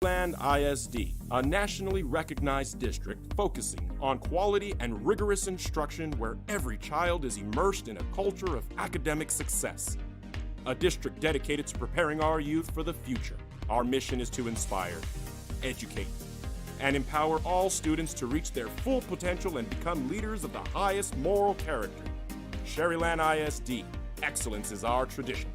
ISD, a nationally recognized district focusing on quality and rigorous instruction where every child is immersed in a culture of academic success. A district dedicated to preparing our youth for the future. Our mission is to inspire, educate, and empower all students to reach their full potential and become leaders of the highest moral character. Sherryland ISD. Excellence is our tradition.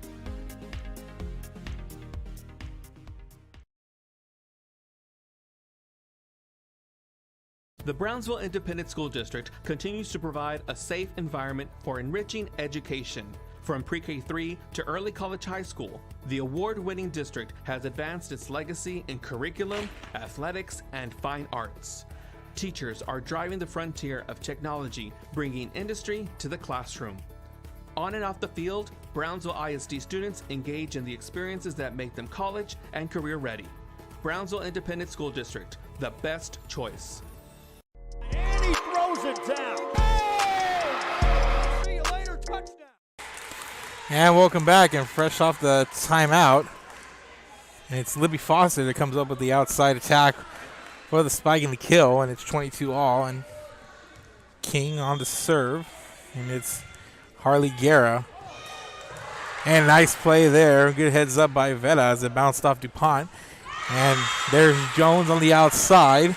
The Brownsville Independent School District continues to provide a safe environment for enriching education. From pre-K3 to early college high school, the award-winning district has advanced its legacy in curriculum, athletics, and fine arts. Teachers are driving the frontier of technology, bringing industry to the classroom. On and off the field, Brownsville ISD students engage in the experiences that make them college and career ready. Brownsville Independent School District, the best choice. And he throws it down. Oh! See you later, touchdown. And welcome back, and fresh off the timeout. And it's Libby Foster that comes up with the outside attack for the spike and the kill, and it's 22 all. And King on the serve, and it's Harley Guerra. And nice play there. Good heads up by Veta as it bounced off DuPont. And there's Jones on the outside.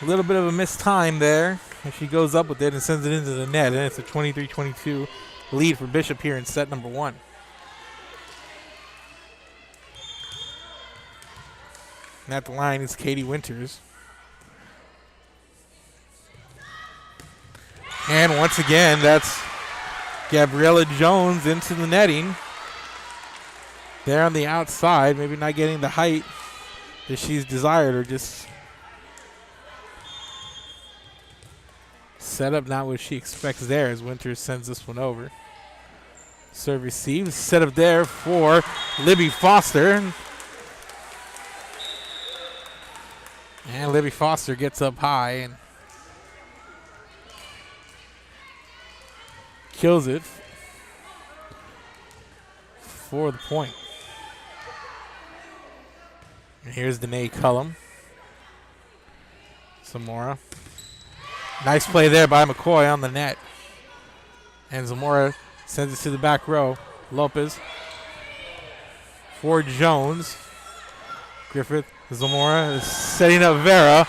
A little bit of a missed time there. And she goes up with it and sends it into the net. And it's a 23-22 lead for Bishop here in set number 1. And at the line is Katie Winters. And once again, that's Gabriella Jones into the netting. There on the outside, maybe not getting the height that she's desired, or just set up not what she expects there as Winters sends this one over. Serve receives, set up there for Libby Foster. And Libby Foster gets up high and kills it for the point. And here's Danae Cullum. Zamora. Nice play there by McCoy on the net. And Zamora sends it to the back row. Lopez for Jones. Griffith. Zamora is setting up Vera.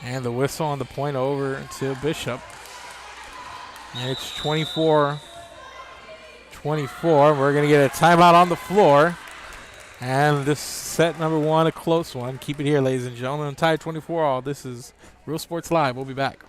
And the whistle on the point over to Bishop. And it's 24-24. We're going to get a timeout on the floor. And this set number 1, a close one. Keep it here, ladies and gentlemen. Tied 24 all. This is Real Sports Live. We'll be back.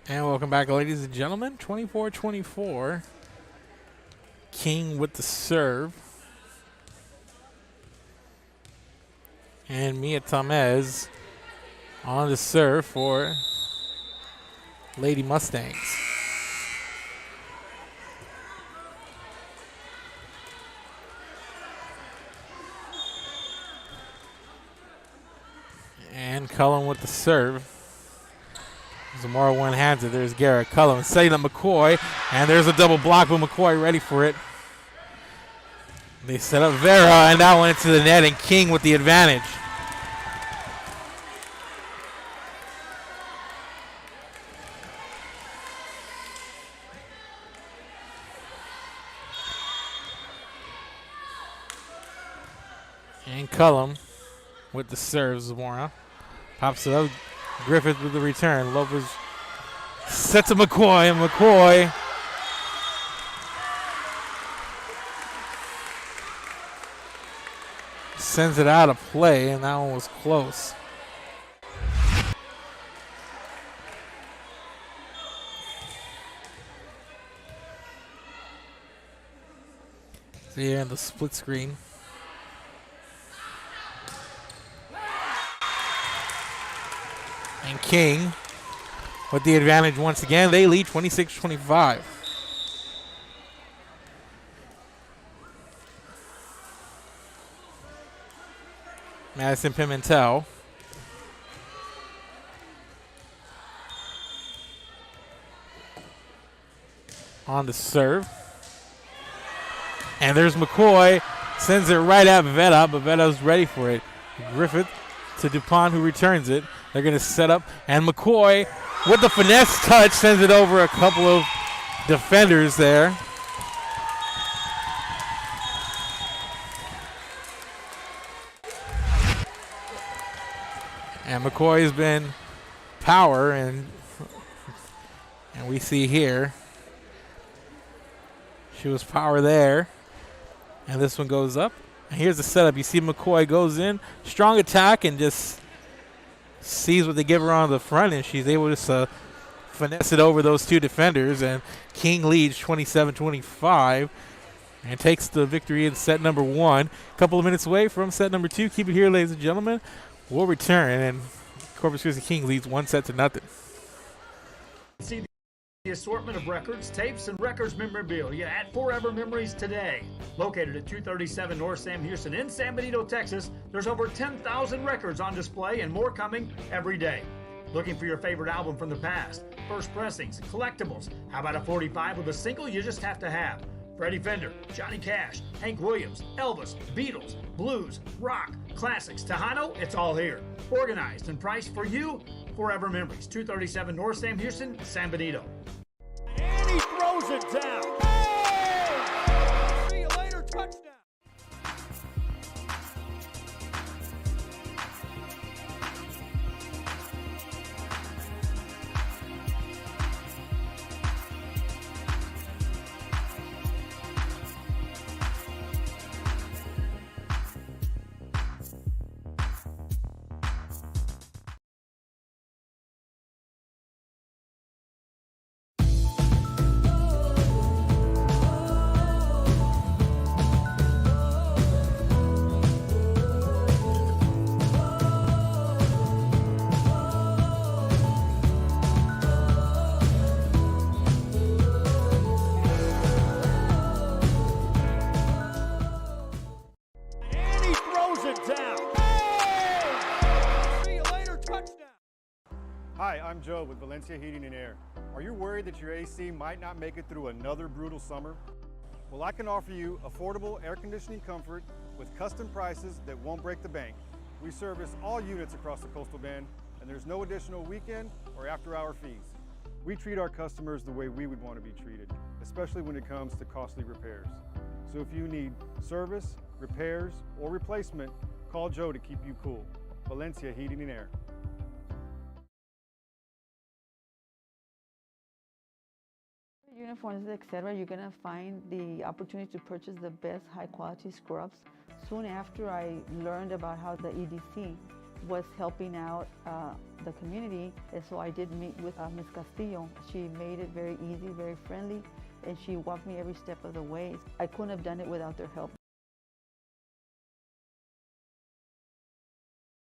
And welcome back, ladies and gentlemen. 24-24. King with the serve. And Mia Tamez on the serve for Lady Mustangs. And Cullen with the serve. Zamora one-handed. There's Garrett Cullum setting up McCoy, and there's a double block with McCoy ready for it. They set up Vera, and that went into the net, and King with the advantage. And Cullum with the serve. Zamora pops it up. Griffith with the return. Lopez sets to McCoy, and McCoy sends it out of play, and that one was close. So here in the split screen. And King with the advantage once again. They lead 26-25. Madison Pimentel. on the serve. And there's McCoy. Sends it right at Veta, but Veta's ready for it. Griffith to DuPont, who returns it. They're going to set up. And McCoy, with the finesse touch, sends it over a couple of defenders there. And McCoy has been power, and we see here she was power there, and this one goes up. And here's the setup. You see McCoy goes in, strong attack, and just sees what they give her on the front, and she's able to finesse it over those two defenders, and King leads 27-25 and takes the victory in set number 1. A couple of minutes away from set number 2. Keep it here, ladies and gentlemen. We'll return, and Corpus Christi King leads 1-0. See the assortment of records, tapes, and records memorabilia at Forever Memories today. Located at 237 North Sam Houston in San Benito, Texas, there's over 10,000 records on display and more coming every day. Looking for your favorite album from the past, first pressings, collectibles. How about a 45 with a single you just have to have? Freddie Fender, Johnny Cash, Hank Williams, Elvis, Beatles, blues, rock, classics, Tejano, it's all here. Organized and priced for you. Forever Memories, 237 North Sam Houston, San Benito. And he throws it down. Hey! See you later, touchdown. Hi, I'm Joe with Valencia Heating and Air. Are you worried that your AC might not make it through another brutal summer? Well, I can offer you affordable air conditioning comfort with custom prices that won't break the bank. We service all units across the Coastal Bend, and there's no additional weekend or after-hour fees. We treat our customers the way we would want to be treated, especially when it comes to costly repairs. So if you need service, repairs, or replacement, call Joe to keep you cool. Valencia Heating and Air. Uniforms, etc., you're gonna find the opportunity to purchase the best high-quality scrubs. Soon after I learned about how the EDC was helping out the community, and so I did meet with Ms. Castillo. She made it very easy, very friendly, and she walked me every step of the way. I couldn't have done it without their help.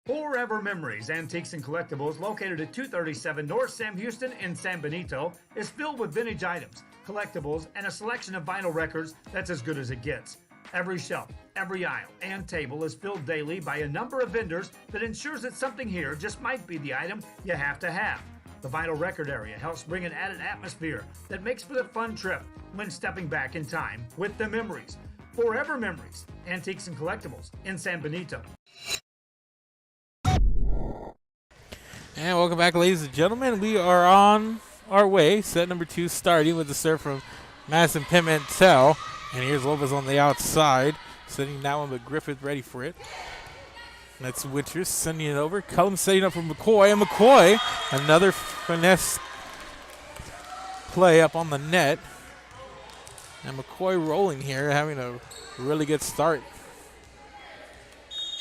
Forever Memories, Antiques and Collectibles, located at 237 North Sam Houston in San Benito, is filled with vintage items, collectibles, and a selection of vinyl records that's as good as it gets. Every shelf, every aisle, and table is filled daily by a number of vendors that ensures that something here just might be the item you have to have. The vinyl record area helps bring an added atmosphere that makes for the fun trip when stepping back in time with the memories. Forever Memories, Antiques and Collectibles in San Benito. And welcome back, ladies and gentlemen. We are on our way. Set number 2 starting with the serve from Madison Pimentel. And here's Lopez on the outside. Setting that one, but Griffith ready for it. That's Winters sending it over. Cullum setting up for McCoy. And McCoy, another finesse play up on the net. And McCoy rolling here, having a really good start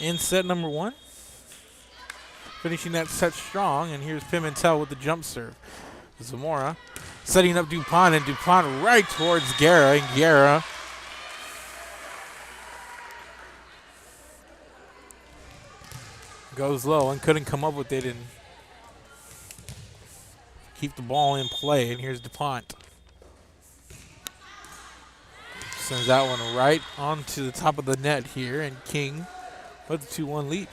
in set number 1. Finishing that set strong, and here's Pimentel with the jump serve. Zamora setting up DuPont, and DuPont right towards Guerra, and Guerra goes low and couldn't come up with it and keep the ball in play, and here's DuPont. Sends that one right onto the top of the net here, and King with the 2-1 lead.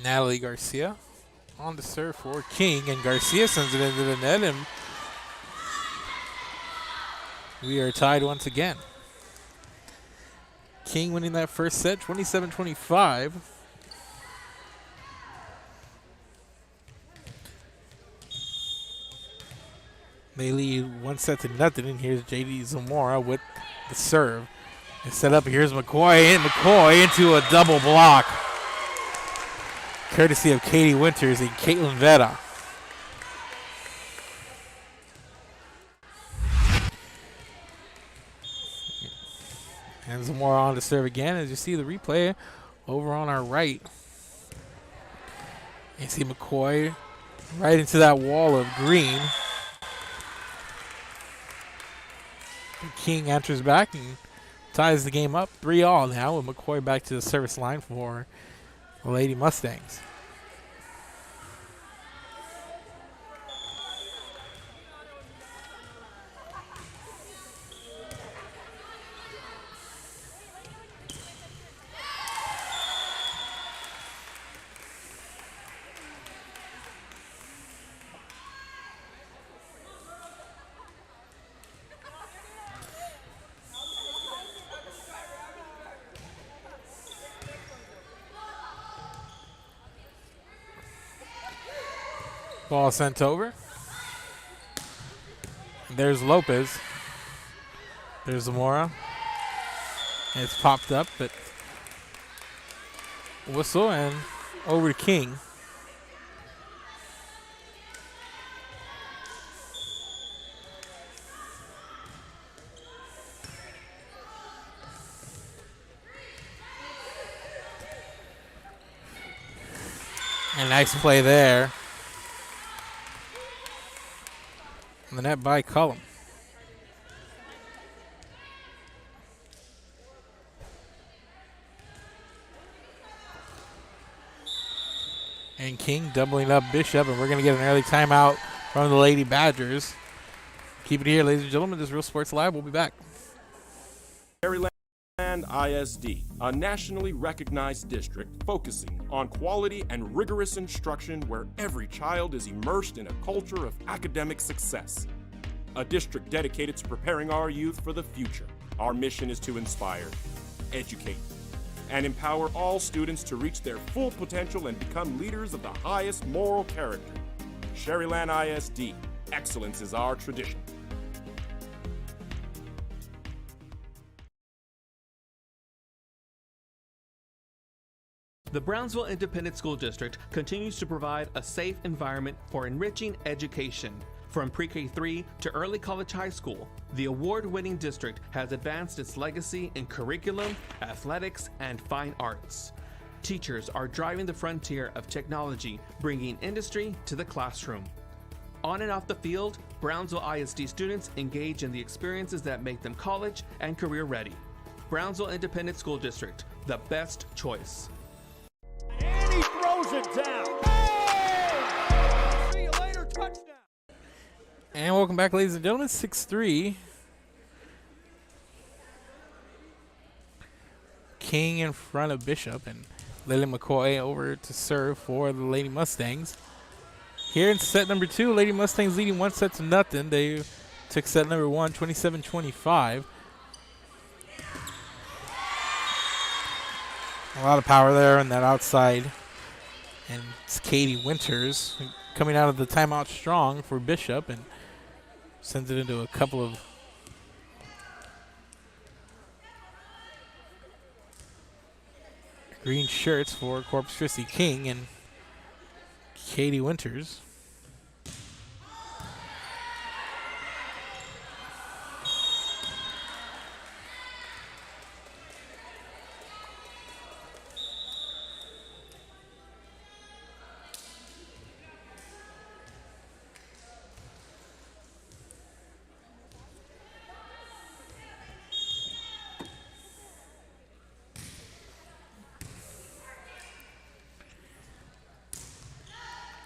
Natalie Garcia on the serve for King, and Garcia sends it into the net, and we are tied once again. King winning that first set, 27-25. They lead 1-0, and here's JD Zamora with the serve. They set up, here's McCoy, and McCoy into a double block. Courtesy of Katie Winters and Caitlin Vetta. And Zamora on to serve again. As you see the replay over on our right. You see McCoy right into that wall of green. King enters back and ties the game up 3-3 now, with McCoy back to the service line for the Lady Mustangs. Ball sent over. There's Lopez. There's Zamora. And it's popped up, but whistle and over to King. And nice play there. The net by Cullum. And King doubling up Bishop, and we're going to get an early timeout from the Lady Badgers. Keep it here, ladies and gentlemen. This is Real Sports Live. We'll be back. Maryland ISD, a nationally recognized district focusing on quality and rigorous instruction where every child is immersed in a culture of academic success. A district dedicated to preparing our youth for the future. Our mission is to inspire, educate, and empower all students to reach their full potential and become leaders of the highest moral character. Sherryland ISD, excellence is our tradition. The Brownsville Independent School District continues to provide a safe environment for enriching education. From pre-K3 to early college high school, the award-winning district has advanced its legacy in curriculum, athletics, and fine arts. Teachers are driving the frontier of technology, bringing industry to the classroom. On and off the field, Brownsville ISD students engage in the experiences that make them college and career ready. Brownsville Independent School District, the best choice. And he throws it down. Oh! See you later, touchdown. And welcome back, ladies and gentlemen. 6-3. King in front of Bishop, and Lily McCoy over to serve for the Lady Mustangs. Here in set number 2, Lady Mustangs leading 1-0. They took set number 1, 27-25. A lot of power there on that outside. And it's Katie Winters coming out of the timeout strong for Bishop and sends it into a couple of green shirts for Corpus Christi. King and Katie Winters.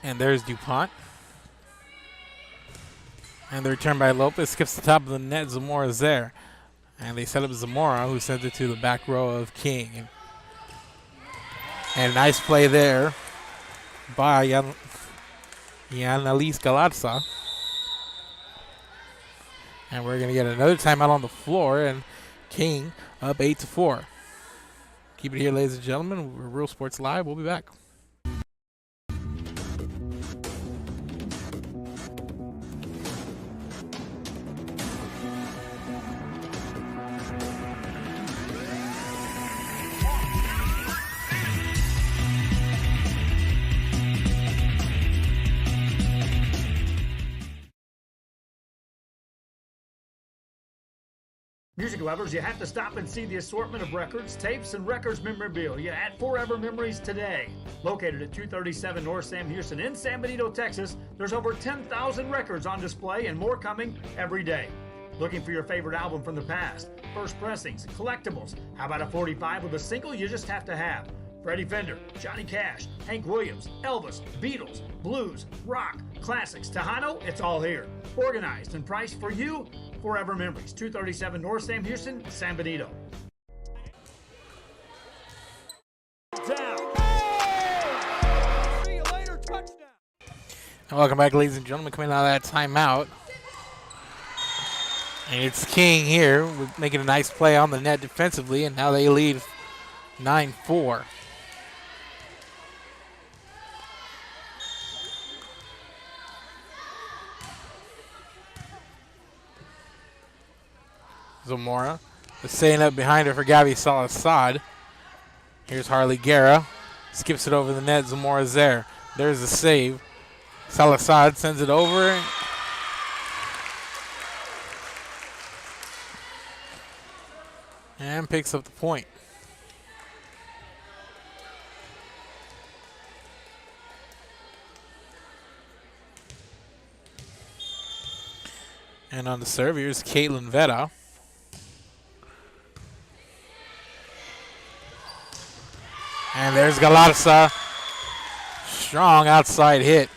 And there's DuPont. And the return by Lopez skips the top of the net. Zamora's there. And they set up Zamora, who sends it to the back row of King. And a nice play there by Yanalise Galatza. And we're going to get another timeout on the floor, and King up 8-4. Keep it here, ladies and gentlemen. We're Real Sports Live. We'll be back. Music lovers, you have to stop and see the assortment of records, tapes, and records memorabilia at Forever Memories today. Located at 237 North Sam Houston in San Benito, Texas, there's over 10,000 records on display and more coming every day. Looking for your favorite album from the past, first pressings, collectibles. How about a 45 with a single you just have to have? Freddie Fender, Johnny Cash, Hank Williams, Elvis, Beatles, blues, rock, classics, Tejano, it's all here. Organized and priced for you. Forever Memories, 237 North Sam Houston, San Benito. Down. Hey! See you later, touchdown. And welcome back, ladies and gentlemen. Coming out of that timeout. And it's King here with making a nice play on the net defensively, and now they lead 9-4. Zamora is staying up behind her for Gabby Salasad. Here's Harley Guerra. Skips it over the net. Zamora's there. There's the save. Salasad sends it over. And picks up the point. And on the serve, here's Caitlin Vetta. And there's Galarza. Strong outside hit.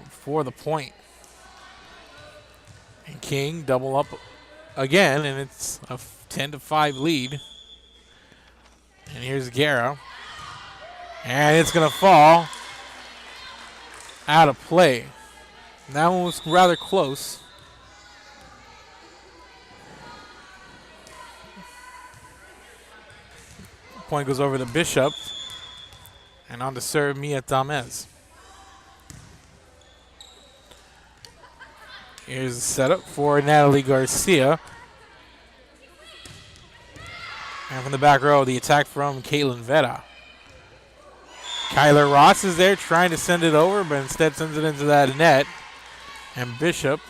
For the point. And King double up again, and it's a 10-5 lead. And here's Guerra. And it's going to fall out of play. That one was rather close. Point goes over to Bishop. And on to serve Mia Tamez. Here's the setup for Natalie Garcia. And from the back row, the attack from Caitlin Vetta. Kyler Ross is there trying to send it over, but instead sends it into that net. And Bishop,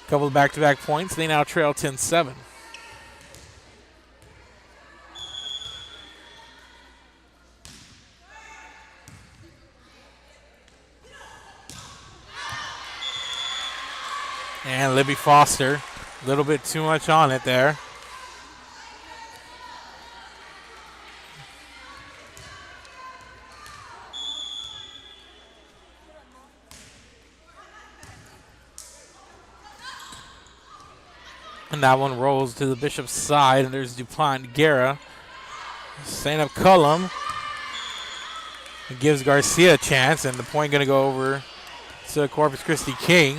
a couple of back-to-back points. They now trail 10-7. And Libby Foster, a little bit too much on it there. And that one rolls to the Bishop's side, and there's DuPont Guerra. Setting up Cullum. It gives Garcia a chance, and the point going to go over to Corpus Christi King.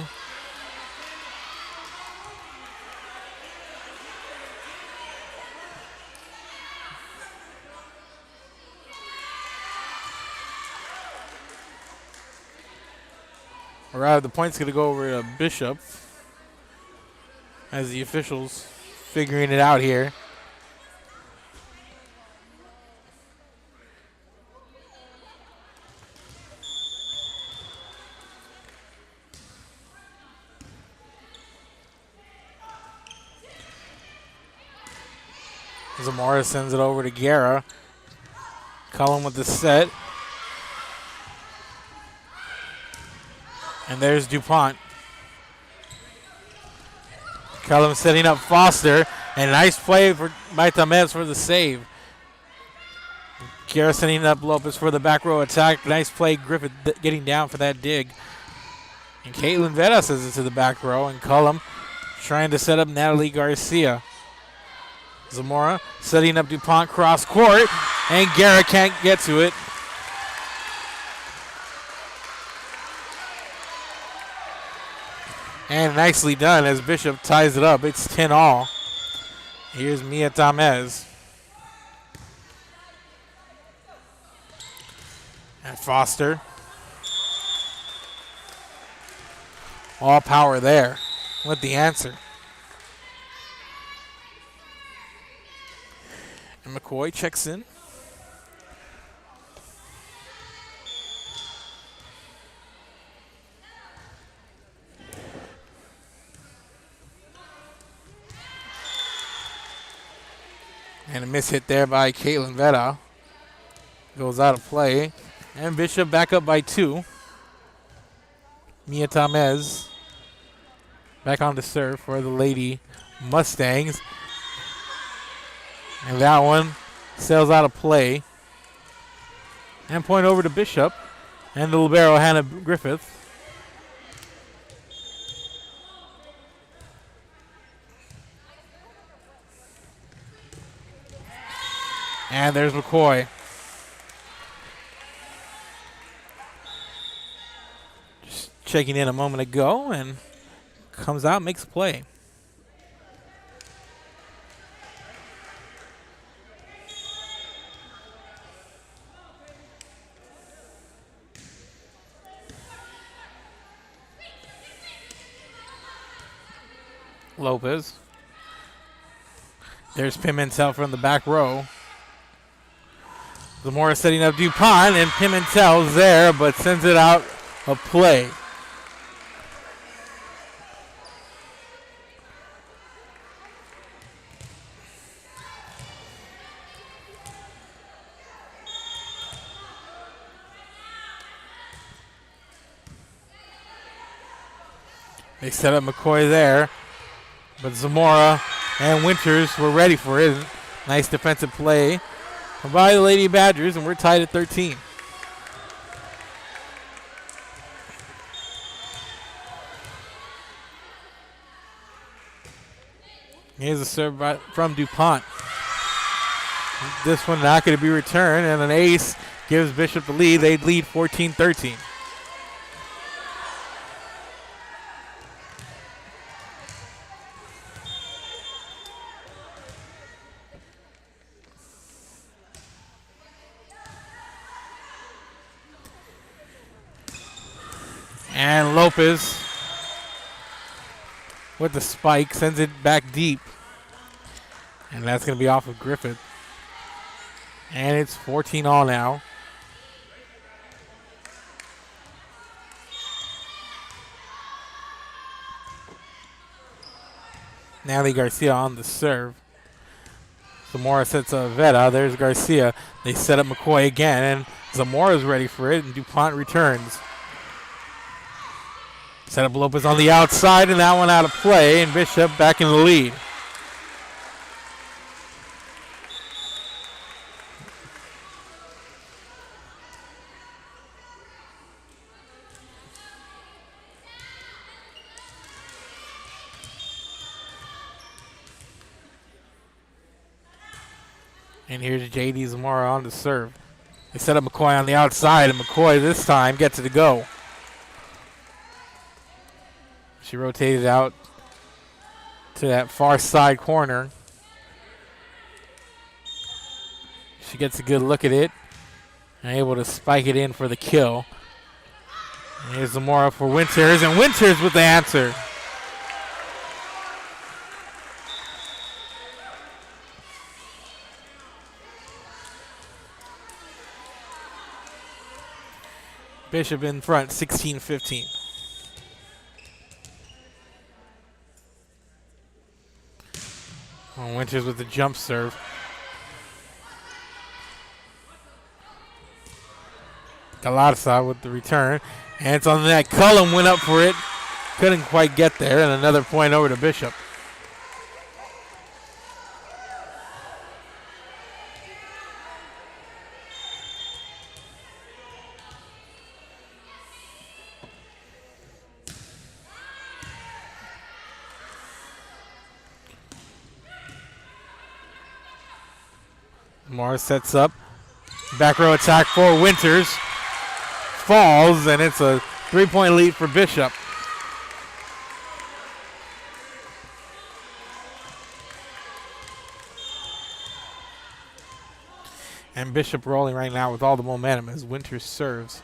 Or rather, the point's going to go over to Bishop as the officials figuring it out here. Zamora sends it over to Guerra. Cullen with the set. And there's DuPont. Cullum setting up Foster. And a nice play by Tamez for the save. Guerra setting up Lopez for the back row attack. Nice play. Griffith getting down for that dig. And Caitlin Vetta sends it to the back row. And Cullum trying to set up Natalie Garcia. Zamora setting up DuPont cross court. And Guerra can't get to it. And nicely done as Bishop ties it up. It's 10-all. Here's Mia Tamez. And Foster. All power there with the answer. And McCoy checks in. And a miss hit there by Caitlin Vetta. Goes out of play. And Bishop back up by 2. Mia Tamez back on to serve for the Lady Mustangs. And that one sails out of play. And point over to Bishop. And the libero, Hannah Griffith. And there's McCoy. Just checking in a moment ago and comes out, makes a play. Lopez. There's Pimentel from the back row. Zamora setting up DuPont, and Pimentel's there, but sends it out of play. They set up McCoy there, but Zamora and Winters were ready for it. Nice defensive play by the Lady Badgers, and we're tied at 13. Here's a serve from DuPont. This one not going to be returned, and an ace gives Bishop the lead. They lead 14-13. And Lopez with the spike sends it back deep. And that's going to be off of Griffith. And it's 14-all now. Natalie Garcia on the serve. Zamora sets up Vetta. There's Garcia. They set up McCoy again, and Zamora's ready for it, and DuPont returns. Set up Lopez on the outside, and that one out of play, and Bishop back in the lead. And here's J.D. Zamora on to serve. They set up McCoy on the outside, and McCoy this time gets it to go. She rotated out to that far side corner. She gets a good look at it and able to spike it in for the kill. And here's Zamora for Winters, and Winters with the answer. Bishop in front, 16-15. Winters with the jump serve. Galarza with the return. And it's on the net. Cullum went up for it. Couldn't quite get there. And another point over to Bishop. Morris sets up Back row attack for Winters. Falls, and it's a 3-point lead for Bishop. And Bishop rolling right now with all the momentum as Winters serves.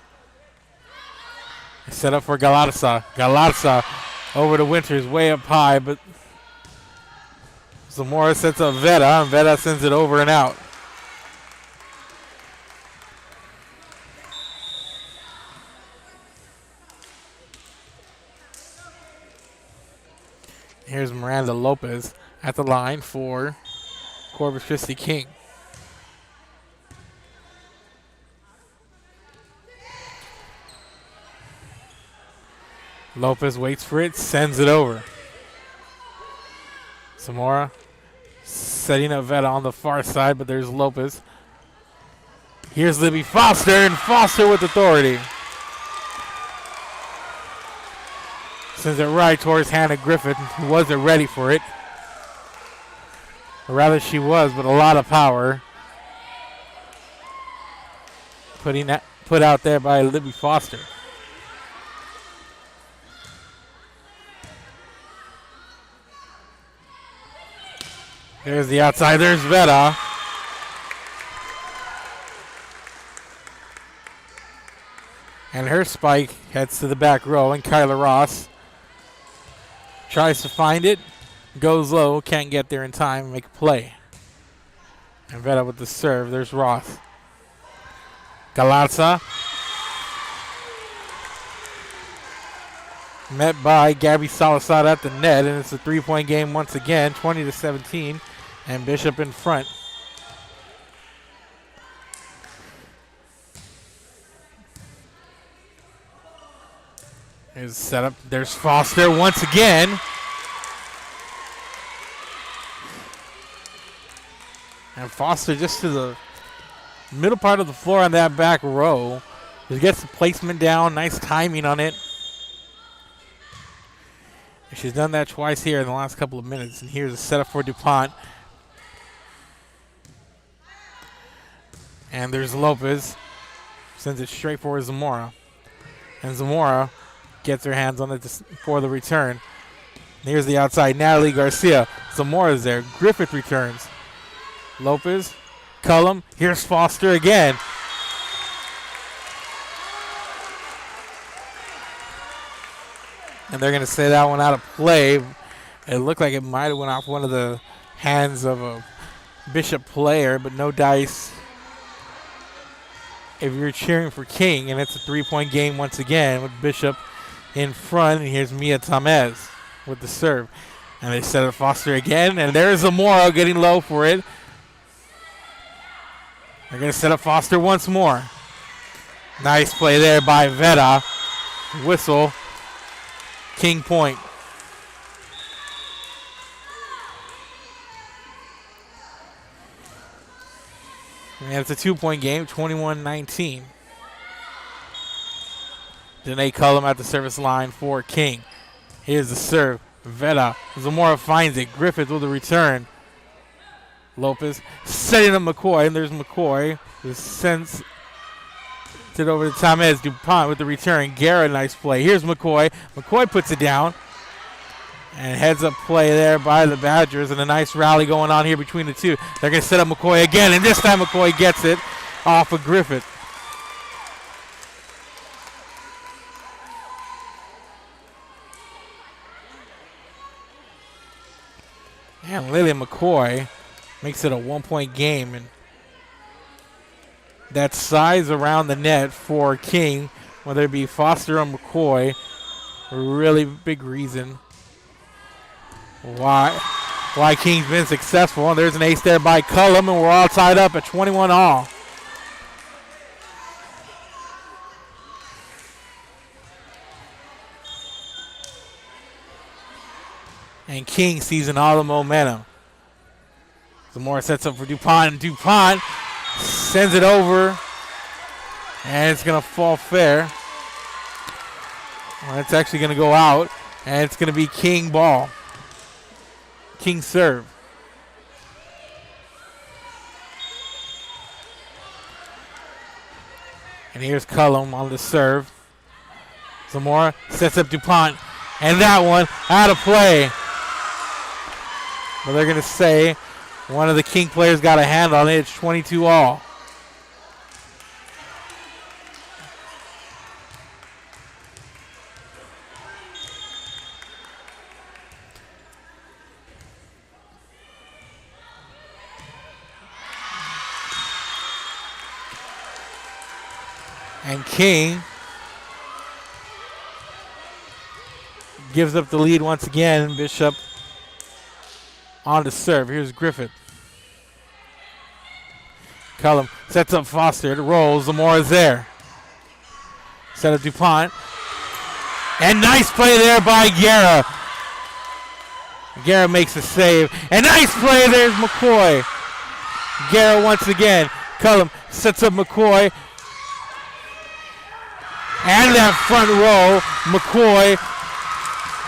Set up for Galatasa. Galatasa over to Winters, way up high, but Zamora sets up Veta, and Veta sends it over and out. Here's Miranda Lopez at the line for Corpus Christi King. Lopez waits for it, sends it over. Zamora setting up Veta on the far side, but there's Lopez. Here's Libby Foster, and Foster with authority. Sends it right towards Hannah Griffith, who wasn't ready for it. Or rather, she was, but a lot of power. Put out there by Libby Foster. There's the outside. There's Veta. And her spike heads to the back row, and Kyla Ross tries to find it, goes low, can't get there in time, make a play. And Veta with the serve. There's Ross. Galatza. Met by Gabby Salazar at the net, and it's a 3-point game once again, 20-17, and Bishop in front. Here's the setup. There's Foster once again. And Foster just to the middle part of the floor on that back row. Just gets the placement down. Nice timing on it. She's done that twice here in the last couple of minutes. And here's a setup for DuPont. And there's Lopez. Sends it straight for Zamora. And Zamora gets her hands on it for the return. And here's the outside. Natalie Garcia. Zamora's there. Griffith returns. Lopez. Cullum. Here's Foster again. And they're going to say that one out of play. It looked like it might have went off one of the hands of a Bishop player, but no dice if you're cheering for King. And it's a 3-point game once again with Bishop in front. And here's Mia Tamez with the serve. And they set up Foster again. And there's Zamora getting low for it. They're going to set up Foster once more. Nice play there by Veta. Whistle. King point. And it's a 2-point game, 21-19. Danae Cullum at the service line for King. Here's the serve. Veta. Zamora finds it. Griffith with the return. Lopez setting up McCoy, and there's McCoy. Who sends it over to Tamez. DuPont with the return. Garrett, nice play. Here's McCoy. McCoy puts it down. And heads up play there by the Badgers, and a nice rally going on here between the two. They're going to set up McCoy again, and this time McCoy gets it off of Griffith. And Lillian McCoy makes it a 1-point game, and that size around the net for King, whether it be Foster or McCoy, a really big reason why King's been successful. And there's an ace there by Cullum, and we're all tied up at 21 all. And King seizing all the momentum. Zamora sets up for DuPont, and DuPont sends it over, and it's going to fall fair. Well, it's actually going to go out, and it's going to be King ball. King serve. And here's Cullum on the serve. Zamora sets up DuPont. And that one out of play. But they're going to say one of the King players got a hand on it. It's 22 all. And King gives up the lead once again. Bishop on to serve. Here's Griffith. Cullum sets up Foster. It rolls. Zamora's there. Set up DuPont. And nice play there by Guerra. Guerra makes a save. And nice play. There's McCoy. Guerra once again. Cullum sets up McCoy. And that front row, McCoy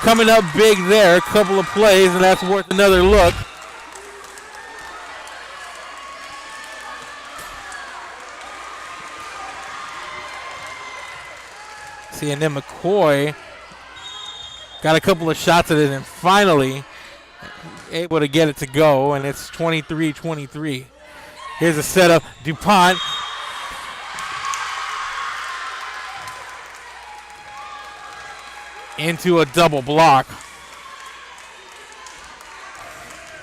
coming up big there. A couple of plays, and that's worth another look. See, and then McCoy got a couple of shots at it and finally able to get it to go, and it's 23-23. Here's a setup. DuPont. Into a double block.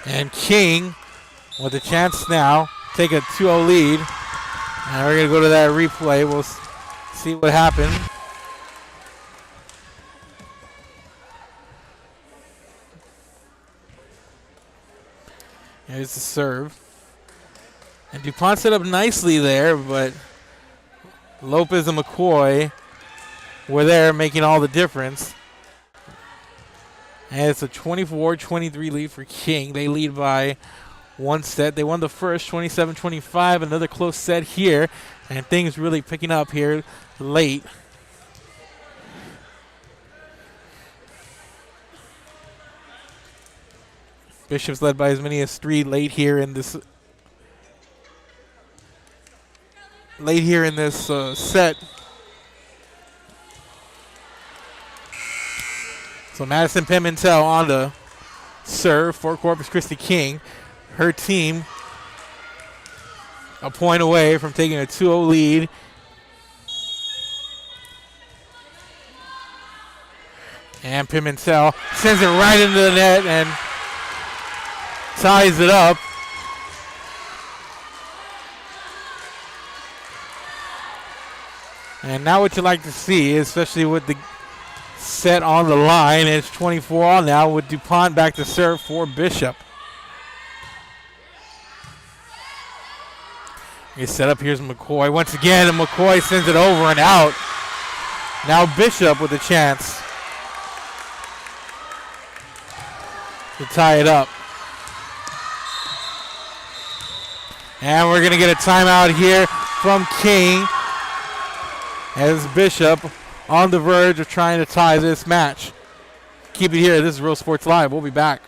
And King with a chance now. Take a 2-0 lead. And we're going to go to that replay. We'll see what happened. Here's the serve. And DuPont set up nicely there, but Lopez and McCoy were there making all the difference. And it's a 24-23 lead for King. They lead by one set. They won the first 27-25. Another close set here. And things really picking up here late. Bishop's led by as many as 3 late here in this set. So Madison Pimentel on the serve for Corpus Christi King. Her team a point away from taking a 2-0 lead. And Pimentel sends it right into the net and ties it up. And now what you like to see, especially with the set on the line, it's 24 all now with DuPont back to serve for Bishop. You set up, here's McCoy once again, and McCoy sends it over and out. Now Bishop with a chance to tie it up. And we're going to get a timeout here from King as Bishop on the verge of trying to tie this match. Keep it here. This is Real Sports Live. We'll be back.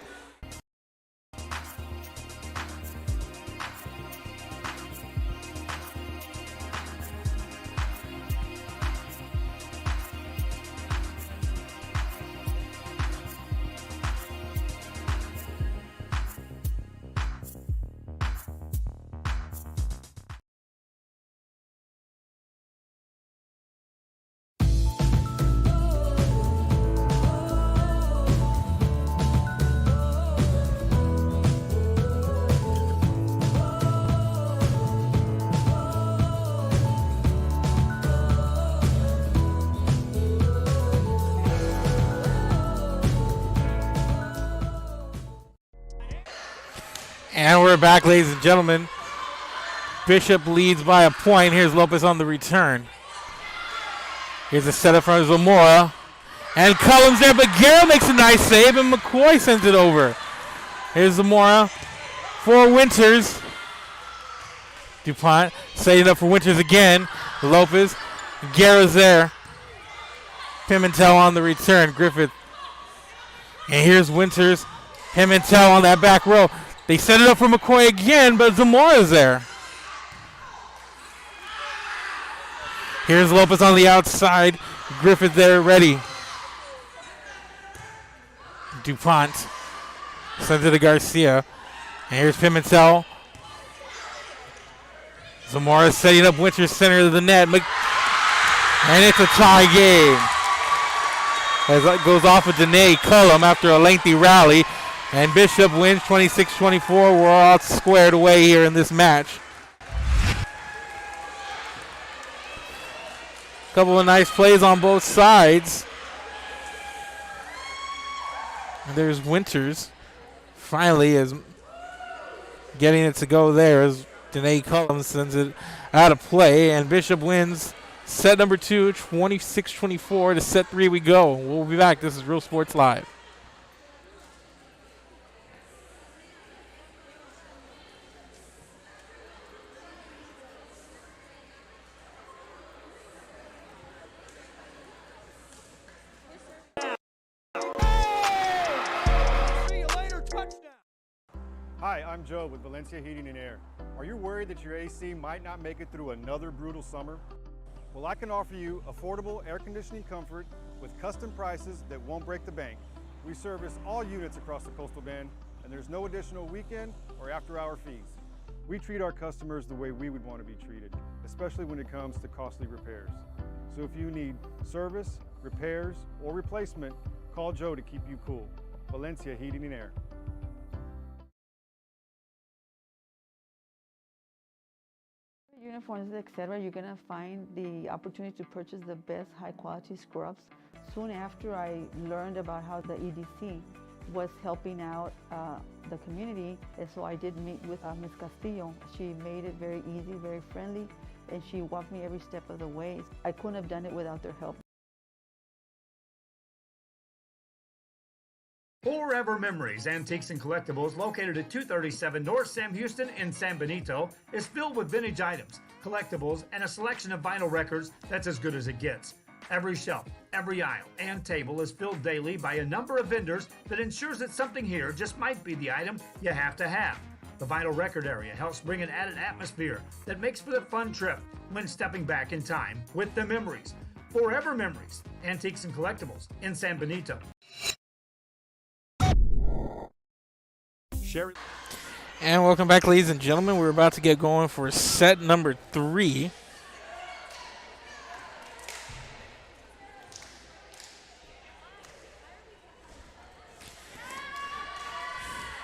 And we're back, ladies and gentlemen. Bishop leads by a point. Here's Lopez on the return. Here's a setup from Zamora. And Cullum's there, but Guerra makes a nice save, and McCoy sends it over. Here's Zamora for Winters. DuPont setting up for Winters again. Lopez. Guerra's there. Pimentel on the return. Griffith. And here's Winters. Pimentel on that back row. They set it up for McCoy again, but Zamora's there. Here's Lopez on the outside. Griffith there ready. DuPont sends it to Garcia. And here's Pimentel. Zamora setting up Winters center of the net. And it's a tie game. As it goes off of Danae Cullum after a lengthy rally. And Bishop wins 26-24. We're all squared away here in this match. Couple of nice plays on both sides. And there's Winters. Finally is getting it to go there as Danae Cullum sends it out of play. And Bishop wins set number 2, 26-24. To set 3 we go. We'll be back. This is Real Sports Live. Hi, I'm Joe with Valencia Heating and Air. Are you worried that your AC might not make it through another brutal summer? Well, I can offer you affordable air conditioning comfort with custom prices that won't break the bank. We service all units across the Coastal Bend, and there's no additional weekend or after-hour fees. We treat our customers the way we would want to be treated, especially when it comes to costly repairs. So if you need service, repairs, or replacement, call Joe to keep you cool. Valencia Heating and Air. Uniforms, etc., you're going to find the opportunity to purchase the best high-quality scrubs. Soon after I learned about how the EDC was helping out the community, and so I did meet with Ms. Castillo. She made it very easy, very friendly, and she walked me every step of the way. I couldn't have done it without their help. Forever Memories, Antiques and Collectibles, located at 237 North Sam Houston in San Benito, is filled with vintage items, collectibles, and a selection of vinyl records that's as good as it gets. Every shelf, every aisle, and table is filled daily by a number of vendors that ensures that something here just might be the item you have to have. The vinyl record area helps bring an added atmosphere that makes for the fun trip when stepping back in time with the memories. Forever Memories, Antiques and Collectibles in San Benito. And welcome back, ladies and gentlemen. We're about to get going for set number 3.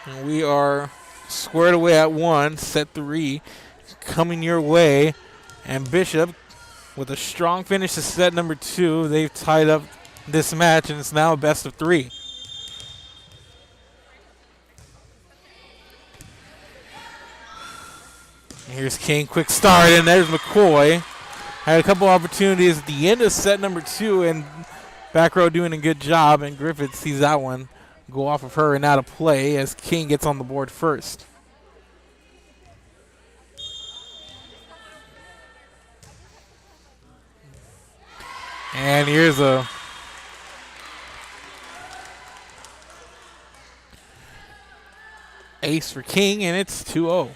And we are squared away at 1, set 3 coming your way. And Bishop with a strong finish to set number 2. They've tied up this match, and it's now a best of 3. Here's King, quick start, and there's McCoy. Had a couple opportunities at the end of set number 2, and back row doing a good job, and Griffith sees that one go off of her and out of play as King gets on the board first. And here's a ace for King, and it's 2-0.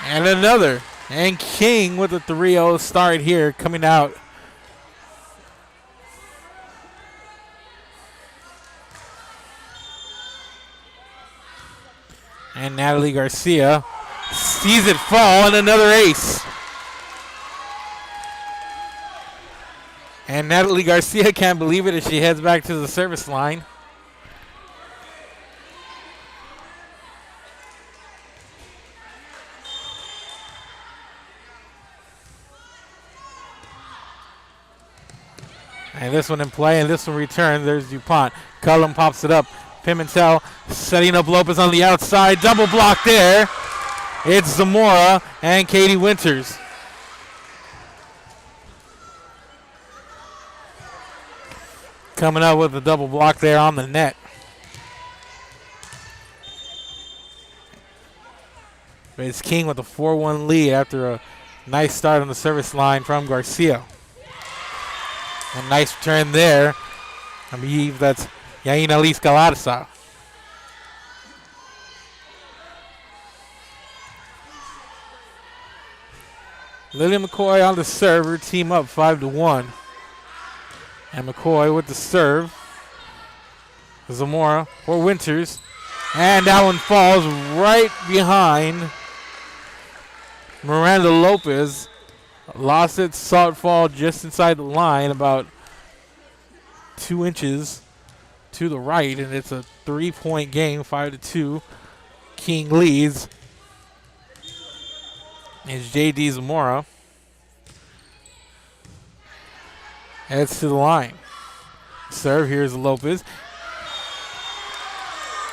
And another. And King with a 3-0 start here coming out. And Natalie Garcia sees it fall, and another ace. And Natalie Garcia can't believe it as she heads back to the service line. And this one in play, and this one returns. There's DuPont. Cullum pops it up. Pimentel setting up Lopez on the outside. Double block there. It's Zamora and Katie Winters. Coming up with a double block there on the net. But it's King with a 4-1 lead after a nice start on the service line from Garcia. A nice return there. I believe that's Yaina Liz Galarza. Lily McCoy on the server, team up 5-1. And McCoy with the serve. Zamora for Winters. And that one falls right behind Miranda Lopez. Lost it, saw it fall just inside the line, about 2 inches to the right, and it's a 3-point game, 5-2. King leads. It's J.D. Zamora. Heads to the line. Serve, here's Lopez.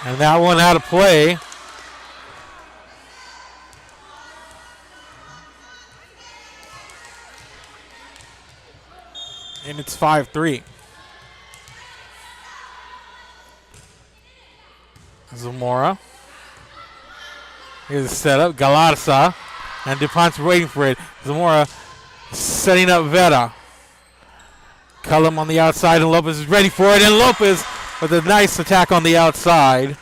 And that one out of play. And it's 5-3. Zamora. Here's the setup. Galarza. And DuPont's waiting for it. Zamora setting up Vera. Cullum on the outside, and Lopez is ready for it. And Lopez with a nice attack on the outside.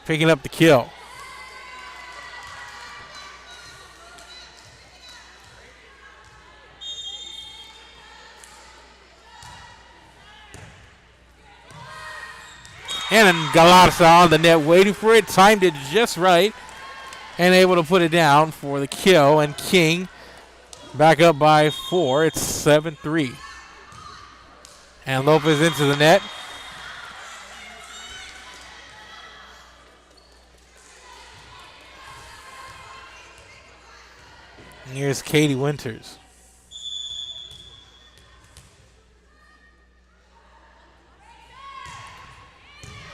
Picking up the kill. And then Galarza on the net waiting for it. Timed it just right. And able to put it down for the kill. And King back up by 4. It's 7-3. And Lopez into the net. And here's Katie Winters.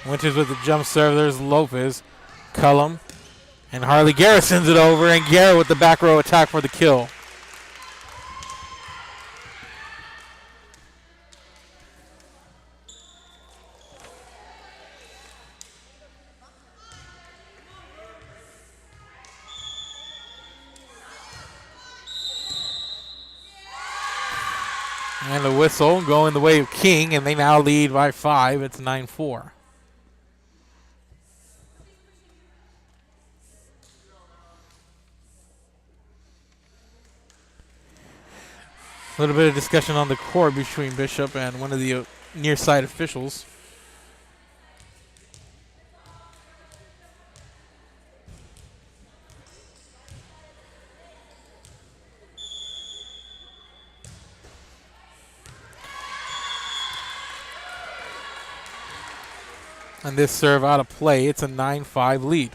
Winters with the jump serve. There's Lopez. Cullum. And Harley Garrett sends it over. And Garrett with the back row attack for the kill. And the whistle going the way of King. And they now lead by 5. It's 9-4. A little bit of discussion on the court between Bishop and one of the near side officials. And this serve out of play. It's a 9-5 lead.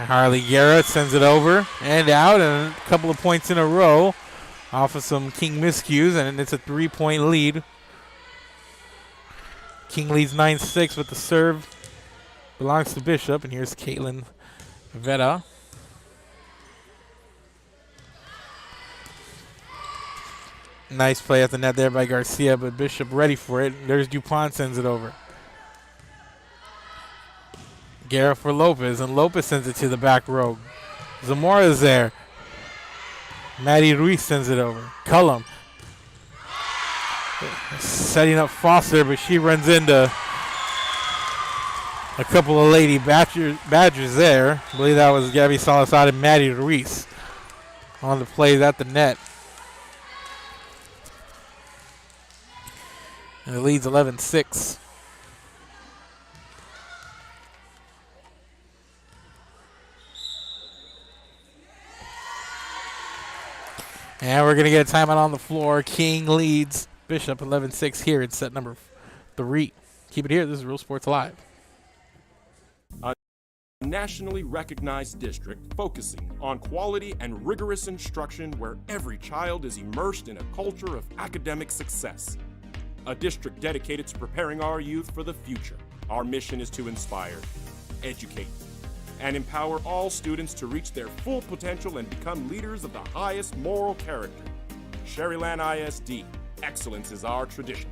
Harley Garrett sends it over and out, and a couple of points in a row off of some King miscues, and it's a 3-point lead. King leads 9-6, but the serve belongs to Bishop, and here's Caitlin Vetta. Nice play at the net there by Garcia, but Bishop ready for it. There's DuPont, sends it over. Garrett for Lopez, and Lopez sends it to the back row. Zamora is there. Maddie Ruiz sends it over. Cullum setting up Foster, but she runs into a couple of Lady Badgers there. I believe that was Gabby Salazar and Maddie Ruiz on the play at the net. And it leads 11-6. And we're going to get a timeout on the floor. King leads Bishop 11-6 here in set number 3. Keep it here. This is Real Sports Live. A nationally recognized district focusing on quality and rigorous instruction where every child is immersed in a culture of academic success. A district dedicated to preparing our youth for the future. Our mission is to inspire, educate, and empower all students to reach their full potential and become leaders of the highest moral character. Sherryland ISD, excellence is our tradition.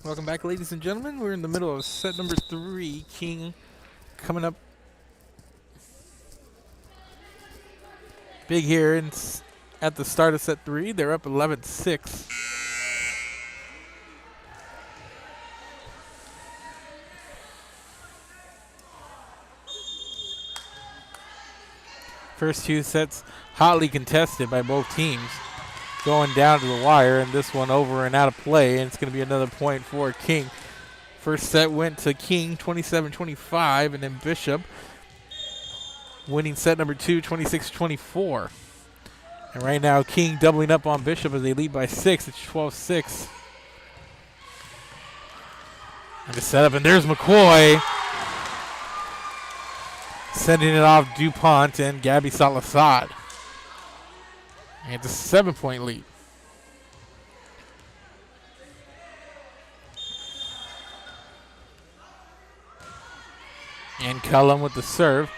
Welcome back, ladies and gentlemen. We're in the middle of set number 3. King coming up big here at the start of set 3. They're up 11-6. First 2 sets hotly contested by both teams, going down to the wire, and this one over and out of play, and it's going to be another point for King. First set went to King, 27-25, and then Bishop winning set number 2, 26-24. And right now, King doubling up on Bishop as they lead by 6. It's 12-6. And the setup, and there's McCoy sending it off DuPont and Gabby Salazar. And it's a 7-point lead. And Calallen with the serve.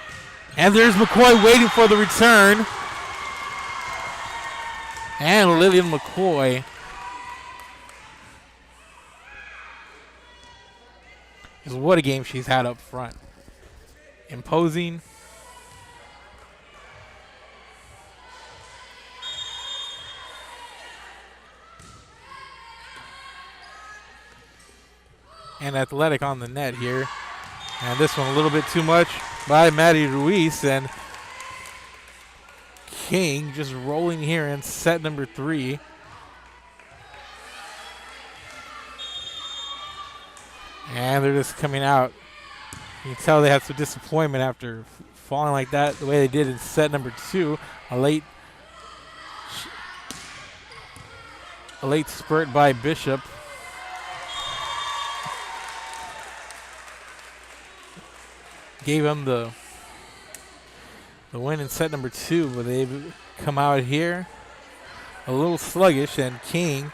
And there's McCoy waiting for the return. And Lillian McCoy is what a game she's had up front. Imposing. And athletic on the net here. And this one a little bit too much by Maddie Ruiz. And King just rolling here in set number 3. And they're just coming out. You can tell they had some disappointment after falling like that the way they did in set number 2. A late spurt by Bishop. Gave him the win in set number 2, but they've come out here a little sluggish, and King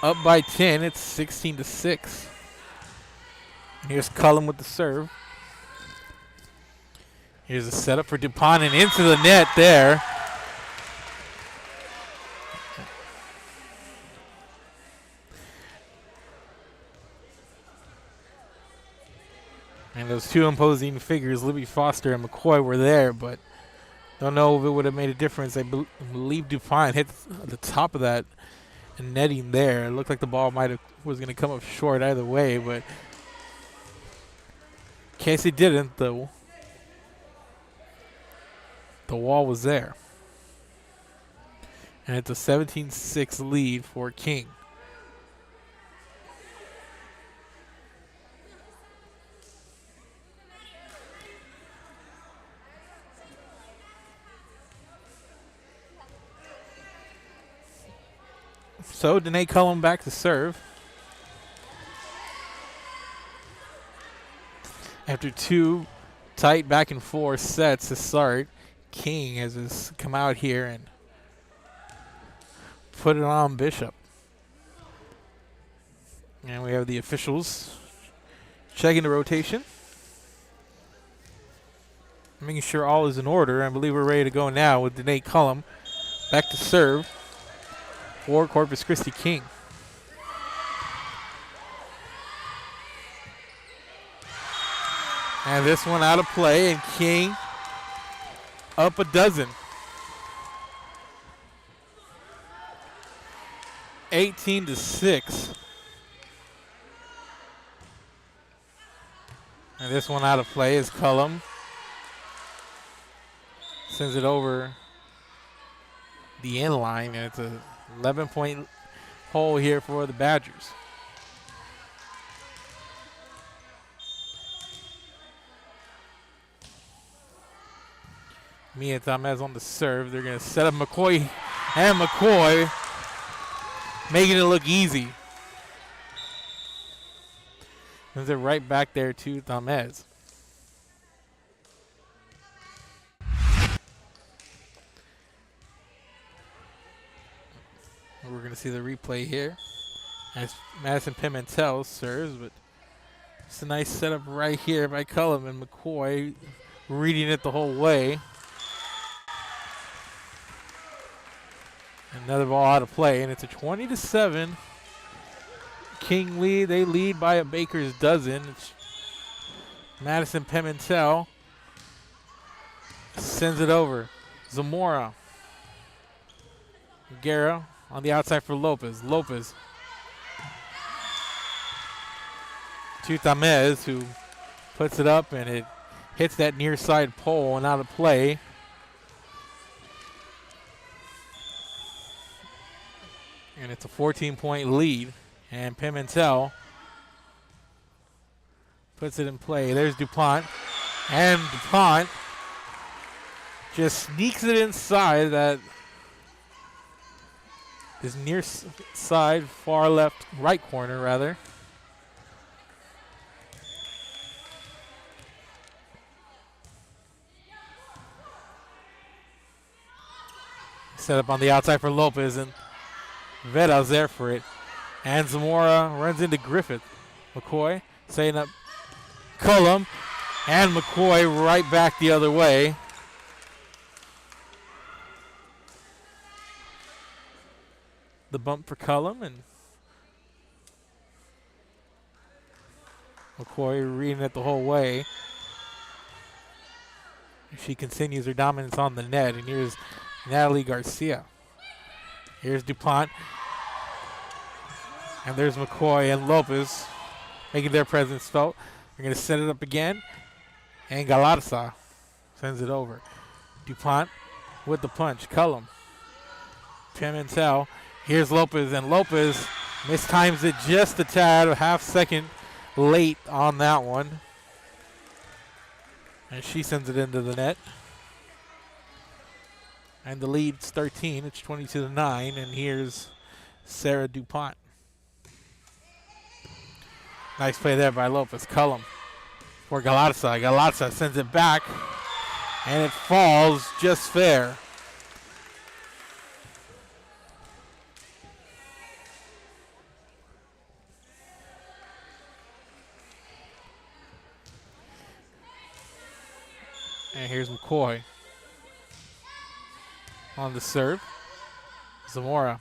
up by 10. It's 16-6. Here's Cullen with the serve. Here's a setup for DuPont and into the net there. And those two imposing figures, Libby Foster and McCoy, were there, but don't know if it would have made a difference. I believe DuPont hit the top of that netting there. It looked like the ball was going to come up short either way, but in case it didn't, though, the wall was there. And it's a 17-6 lead for King. So Danae Cullum back to serve. After 2 tight back and forth sets to start, King has come out here and put it on Bishop. And we have the officials checking the rotation, making sure all is in order. I believe we're ready to go now with Danae Cullum back to serve for Corpus Christi King. And this one out of play, and King up a dozen. 18-6. And this one out of play is Cullum. Sends it over the end line, and it's a 11-point hole here for the Badgers. Mia Tamez on the serve. They're going to set up McCoy, and McCoy making it look easy. And they're right back there to Tamez. We're going to see the replay here as Madison Pimentel serves, but it's a nice setup right here by Cullum, and McCoy reading it the whole way. Another ball out of play, and it's a 20-7 King lead. They lead by a baker's dozen. It's Madison Pimentel sends it over. Zamora. Guerra on the outside for Lopez. Lopez to Tamez, who puts it up, and it hits that near side pole and out of play. And it's a 14-point lead, and Pimentel puts it in play. There's DuPont, and DuPont just sneaks it inside that is near side, far left, right corner rather. Set up on the outside for Lopez, and Veda's there for it. And Zamora runs into Griffith. McCoy setting up Cullum, and McCoy right back the other way. The bump for Cullum, and McCoy reading it the whole way. She continues her dominance on the net, and here's Natalie Garcia. Here's DuPont, and there's McCoy and Lopez making their presence felt. They're going to set it up again, and Galarza sends it over. DuPont with the punch. Cullum. Pimentel. Here's Lopez, and Lopez mistimes it just a tad, a half second late on that one. And she sends it into the net. And the lead's 13. It's 22-9, and here's Sarah DuPont. Nice play there by Lopez. Cullum for Galarza. Galarza sends it back, and it falls just fair. And here's McCoy on the serve. Zamora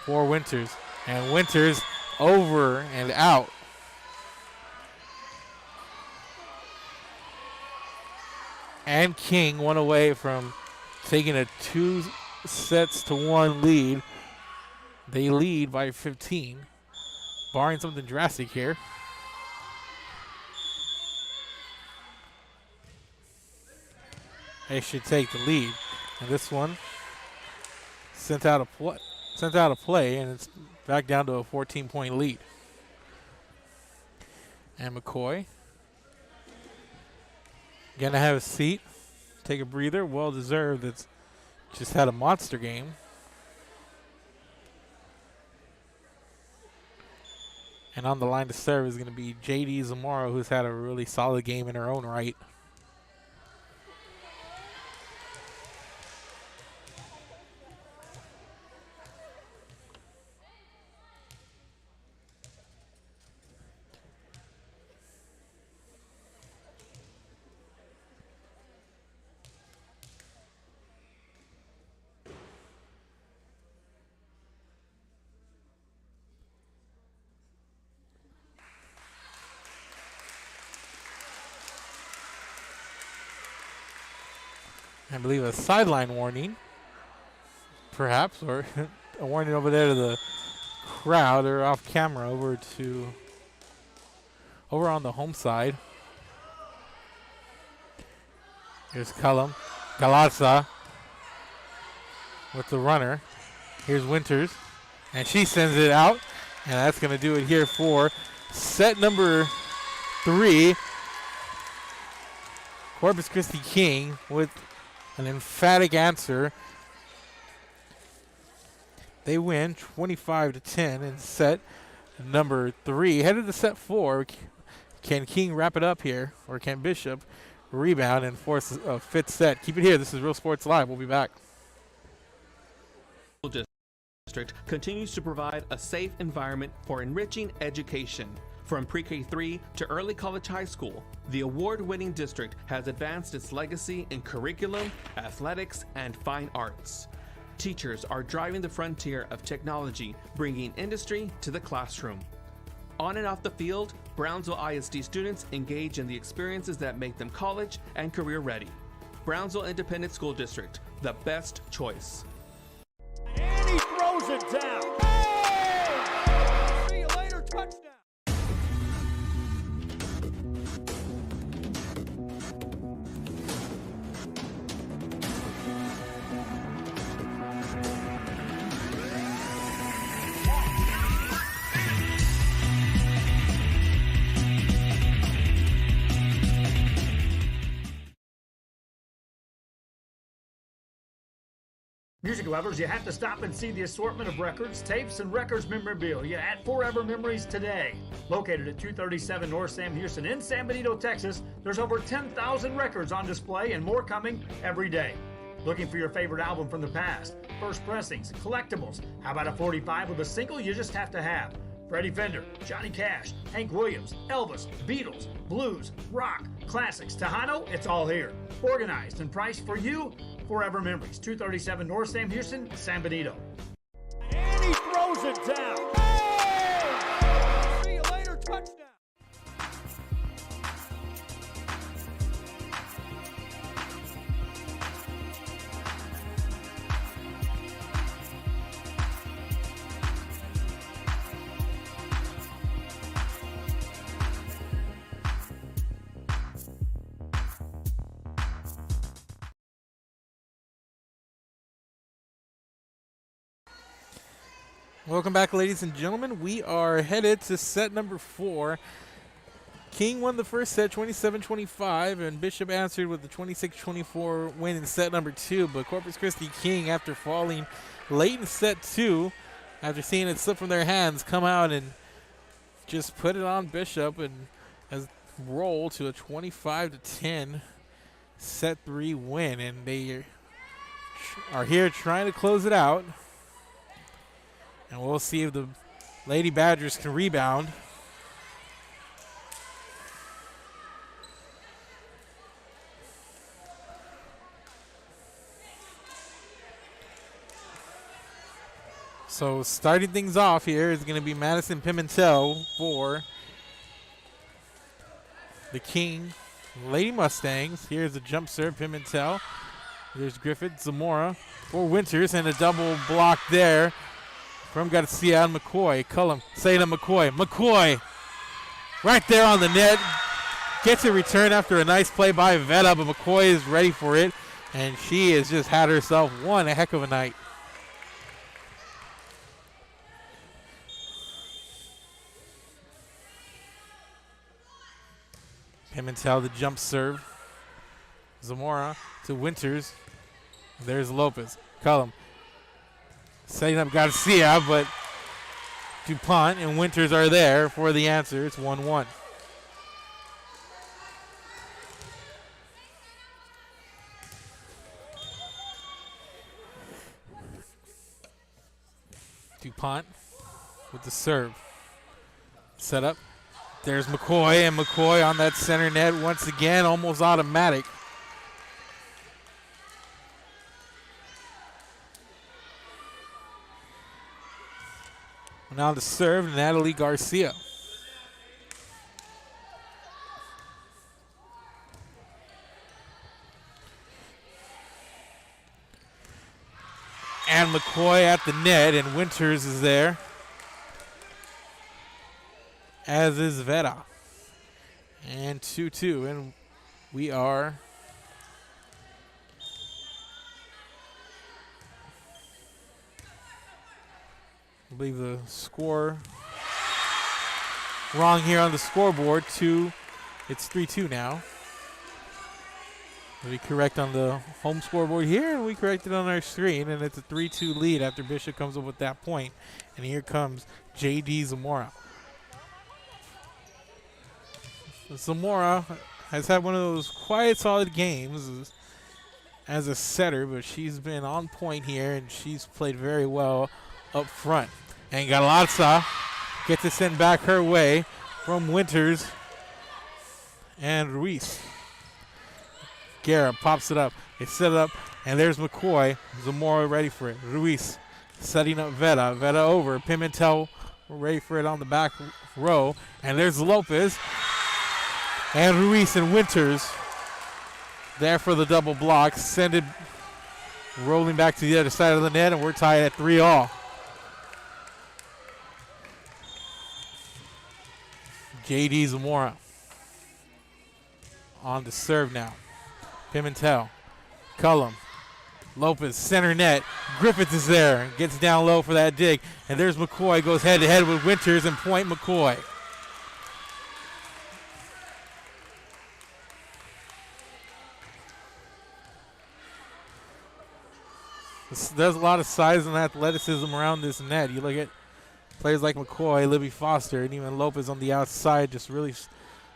for Winters. And Winters over and out. And King one away from taking a 2-1 lead. They lead by 15. Barring something drastic here. They should take the lead. And this one sent out of play, and it's back down to a 14-point lead. And McCoy gonna have a seat, take a breather, well deserved. It's just had a monster game. And on the line to serve is gonna be JD Zamora, who's had a really solid game in her own right. I believe a sideline warning, perhaps, or a warning over there to the crowd. They're off camera over on the home side. Here's Cullum. Galarza with the runner. Here's Winters, and she sends it out, and that's going to do it here for set number 3. Corpus Christi King with an emphatic answer. They win 25-10 in set number 3. Headed to set 4. Can King wrap it up here, or can Bishop rebound and force a 5th set? Keep it here. This is Real Sports Live. We'll be back. District continues to provide a safe environment for enriching education. From pre-K3 to early college high school, the award-winning district has advanced its legacy in curriculum, athletics, and fine arts. teachers are driving the frontier of technology, bringing industry to the classroom. On and off the field, Brownsville ISD students engage in the experiences that make them college and career ready. Brownsville Independent School District, the best choice. And he throws it down. Oh! See you later, touchdown. Music lovers, you have to stop and see the assortment of records, tapes, and records memorabilia at Forever Memories today. Located at 237 North Sam Houston in San Benito, Texas, there's over 10,000 records on display and more coming every day. Looking for your favorite album from the past, first pressings, collectibles? How about a 45 with a single you just have to have? Freddie Fender, Johnny Cash, Hank Williams, Elvis, Beatles, blues, rock, classics, Tejano, it's all here. Organized and priced for you. Forever Memories, 237 North Sam Houston, San Benito. And he throws it down. Oh! See you later, touchdown. Welcome back, ladies and gentlemen. We are headed to set number 4. King won the first set 27-25, and Bishop answered with the 26-24 win in set number 2. But Corpus Christi King, after falling late in set 2, after seeing it slip from their hands, come out and just put it on Bishop and has roll to a 25-10 set 3 win. And they are here trying to close it out. And we'll see if the Lady Badgers can rebound. So starting things off here is going to be Madison Pimentel for the King Lady Mustangs. Here's a jump serve, Pimentel. There's Griffith, Zamora for Winters, and a double block there from Garcia and McCoy. Cullum, Seda McCoy. McCoy right there on the net. Gets a return after a nice play by Veta, but McCoy is ready for it. And she has just had herself one heck of a night. Pimentel, the jump serve. Zamora to Winters. There's Lopez. Cullum. Setting up Garcia, but DuPont and Winters are there for the answer. It's 1-1. DuPont with the serve. Set up. There's McCoy, and McCoy on that center net once again, almost automatic. Now to serve, Natalie Garcia. And McCoy at the net, and Winters is there, as is Veta. And 2-2, and we are I believe the score wrong here on the scoreboard. It's 3-2 now. We correct on the home scoreboard here, and we correct it on our screen, and it's a 3-2 lead after Bishop comes up with that point. And here comes J.D. Zamora. Zamora has had one of those quiet, solid games as a setter, but she's been on point here, and she's played very well up front. And Galarza gets to send back her way from Winters and Ruiz. Guerra pops it up. They set it up And there's McCoy. Zamora ready for it. Ruiz setting up Veta. Veta over. Pimentel ready for it on the back row. And there's Lopez. And Ruiz and Winters there for the double block. Send it rolling back to the other side of the net, and we're tied at 3-all. J.D. Zamora on to serve now. Pimentel. Cullum. Lopez, center net. Griffith is there. Gets down low for that dig. And there's McCoy. Goes head-to-head with Winters and point McCoy. There's a lot of size and athleticism around this net. You look at players like McCoy, Libby Foster, and even Lopez on the outside, just really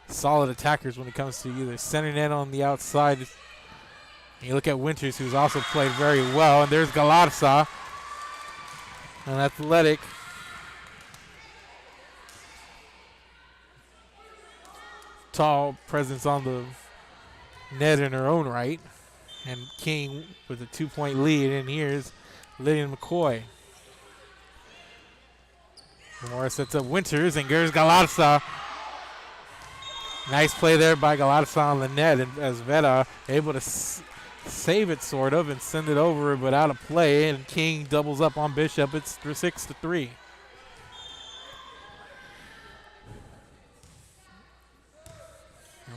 solid attackers when it comes to either center net on the outside. And you look at Winters, who's also played very well. And there's Galarza, an athletic. Tall presence on the net in her own right. And King with a 2-point lead. And here's Lydian McCoy. Zamora sets up Winters, and here's Galarza. Nice play there by Galarza on the net, and as Veta able to save it sort of and send it over, but out of play. And King doubles up on Bishop. It's 6-3. It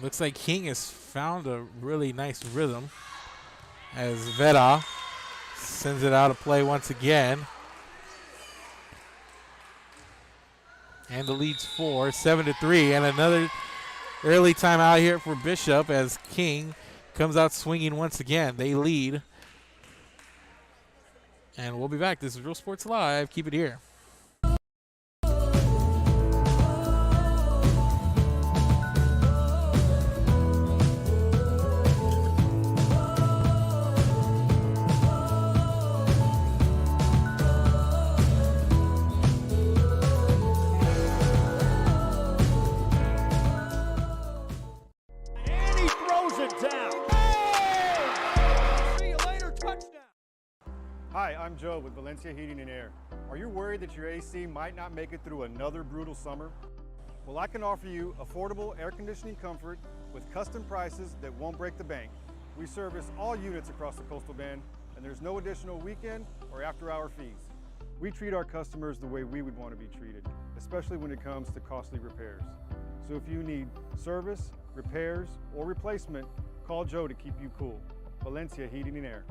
looks like King has found a really nice rhythm as Veta sends it out of play once again. And the lead's 7-3, and another early timeout here for Bishop as King comes out swinging once again. They lead. And we'll be back. This is Real Sports Live. Keep it here. Hi, I'm Joe with Valencia Heating and Air. Are you worried that your AC might not make it through another brutal summer? Well, I can offer you affordable air conditioning comfort with custom prices that won't break the bank. We service all units across the Coastal Bend, and there's no additional weekend or after-hour fees. We treat our customers the way we would want to be treated, especially when it comes to costly repairs. So if you need service, repairs, or replacement, call Joe to keep you cool. Valencia Heating and Air.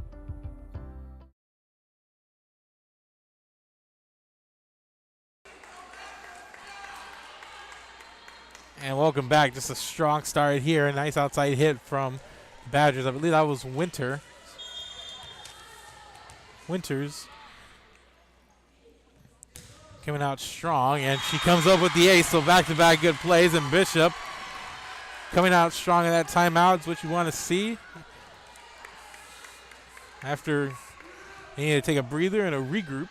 And welcome back. Just a strong start here. A nice outside hit from Badgers. I believe that was Winters. Coming out strong, and she comes up with the ace. So back-to-back good plays, and Bishop coming out strong in that timeout is what you want to see. After they need to take a breather and a regroup.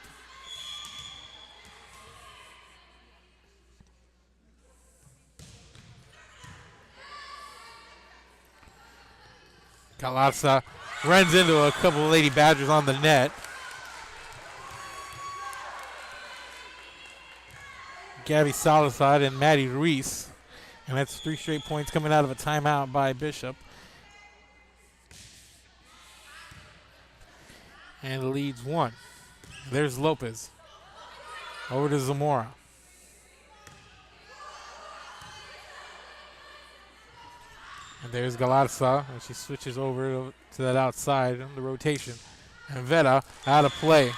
Galarza runs into a couple of Lady Badgers on the net. Gabby Salazar and Maddie Ruiz. And that's 3 straight points coming out of a timeout by Bishop. And the lead's 1. There's Lopez. Over to Zamora. And there's Galarza, and she switches over to that outside on the rotation. And Veta out of play.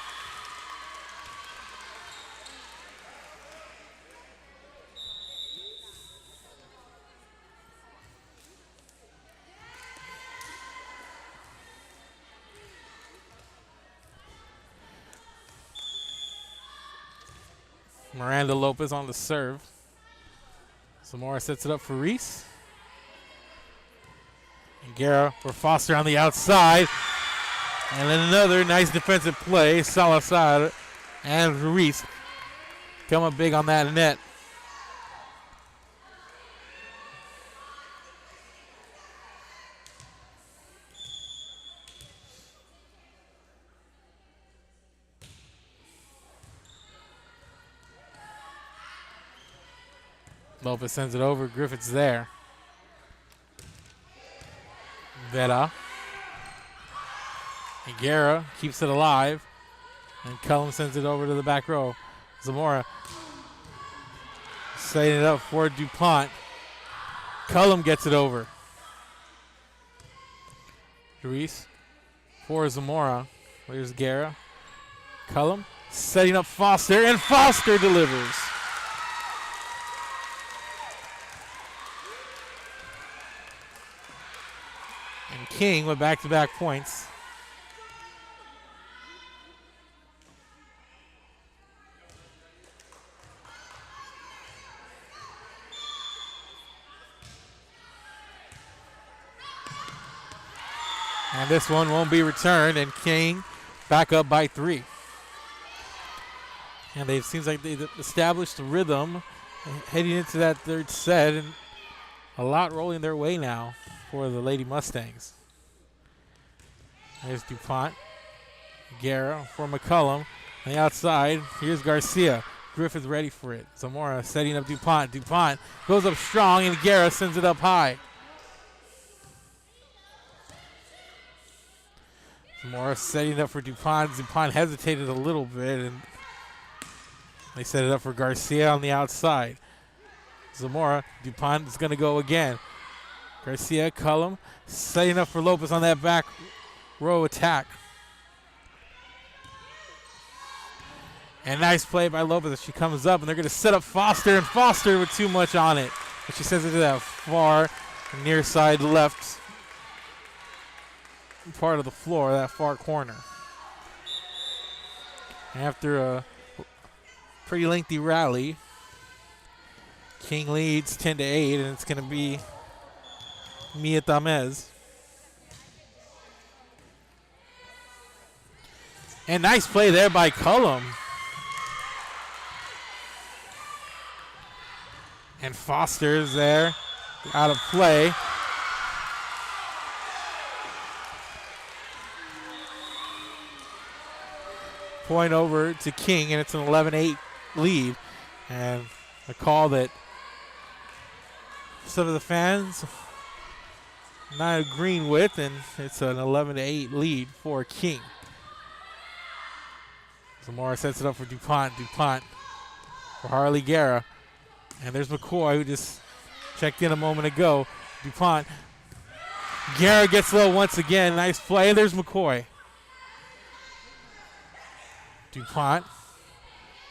Miranda Lopez on the serve. Zamora sets it up for Reese. And Guerra for Foster on the outside. And then another nice defensive play. Salazar and Ruiz come up big on that net. Lopez sends it over. Griffith's there. Veta. And Guerra keeps it alive. And Cullum sends it over to the back row. Zamora setting it up for DuPont. Cullum gets it over. Ruiz for Zamora. There's Guerra. Cullum setting up Foster, and Foster delivers. And King with back-to-back points. And this one won't be returned, and King back up by 3. And it seems like they've established a rhythm heading into that third set, and a lot rolling their way now for the Lady Mustangs. There's DuPont. Guerra for McCullum. On the outside, here's Garcia. Griffith ready for it. Zamora setting up DuPont. DuPont goes up strong, and Guerra sends it up high. Zamora setting it up for DuPont. DuPont hesitated a little bit, and they set it up for Garcia on the outside. Zamora, DuPont is going to go again. Garcia, Cullum, setting up for Lopez on that back row attack. And nice play by Lopez as she comes up, and they're going to set up Foster, and Foster with too much on it. But she sends it to that far near side left part of the floor, that far corner. After a pretty lengthy rally, King leads 10-8, and it's going to be Mia Tamez. And nice play there by Cullum. And Foster's there, out of play. Point over to King, and it's an 11-8 lead. And a call that some of the fans not agreeing with, and it's an 11-8 lead for King. Zamora sets it up for DuPont. DuPont for Harley Guerra. And there's McCoy, who just checked in a moment ago. DuPont. Guerra gets low once again. Nice play. And there's McCoy. DuPont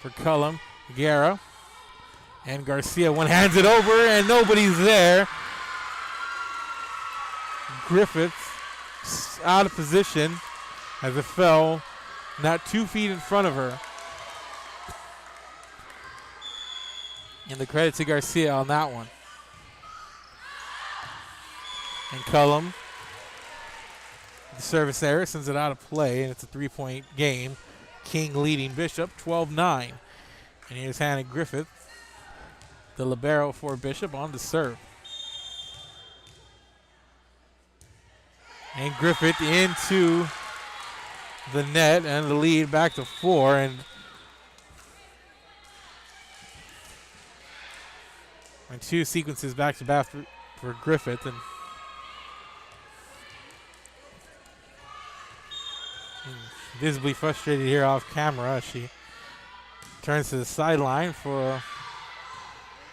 for Cullum. Guerra. And Garcia one hands it over, and nobody's there. Griffith out of position as it fell not 2 feet in front of her. And the credit to Garcia on that one. And Cullum, the service error, sends it out of play, and it's a 3-point game. King leading Bishop 12-9. And here's Hannah Griffith, the libero for Bishop, on the serve. And Griffith into the net, and the lead back to 4. And two sequences back to back for Griffith. And visibly frustrated here off camera. She turns to the sideline for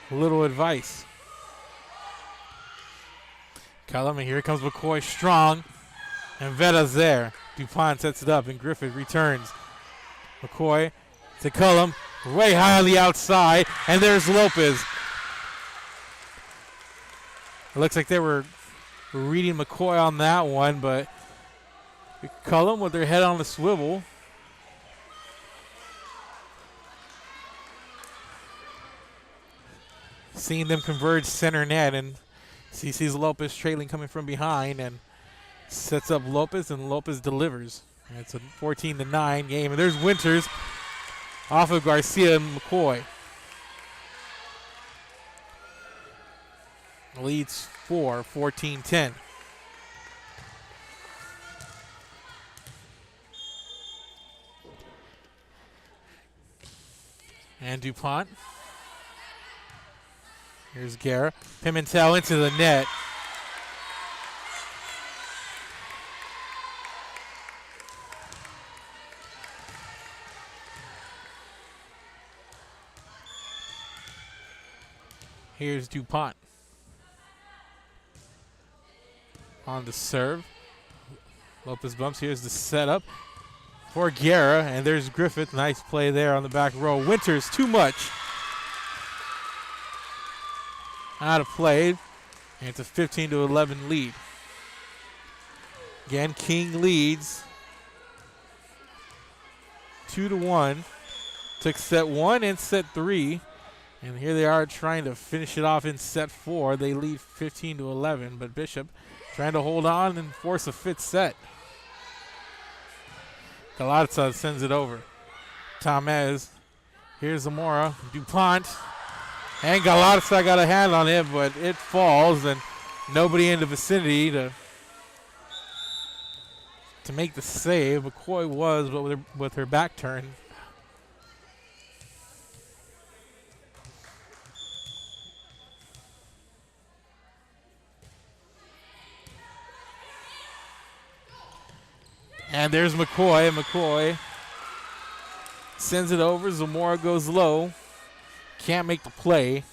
a little advice. Cullum, and here comes McCoy strong. And Vetta's there. DuPont sets it up, and Griffith returns. McCoy to Cullum, way high on the outside, and there's Lopez. It looks like they were reading McCoy on that one, but Cullum with their head on the swivel. Seeing them converge center net, and sees Lopez trailing coming from behind, and sets up Lopez, and Lopez delivers. And it's a 14-9 game, and there's Winters off of Garcia and McCoy. Leads 14-10. And DuPont Here's Guerra. Pimentel into the net. Here's DuPont. On the serve. Lopez bumps. Here's the setup for Guerra. And there's Griffith. Nice play there on the back row. Winters, too much. Out of play. And it's a 15-11 lead. Again, King leads 2-1. Took set 1 and set 3. And here they are trying to finish it off in set 4. They lead 15-11, but Bishop trying to hold on and force a 5th set. Galatza sends it over. Tamez. Here's Zamora. DuPont. And Galatza got a hand on it, but it falls, and nobody in the vicinity to make the save. McCoy was, but with her back turned. And there's McCoy. McCoy sends it over. Zamora goes low. Can't make the play.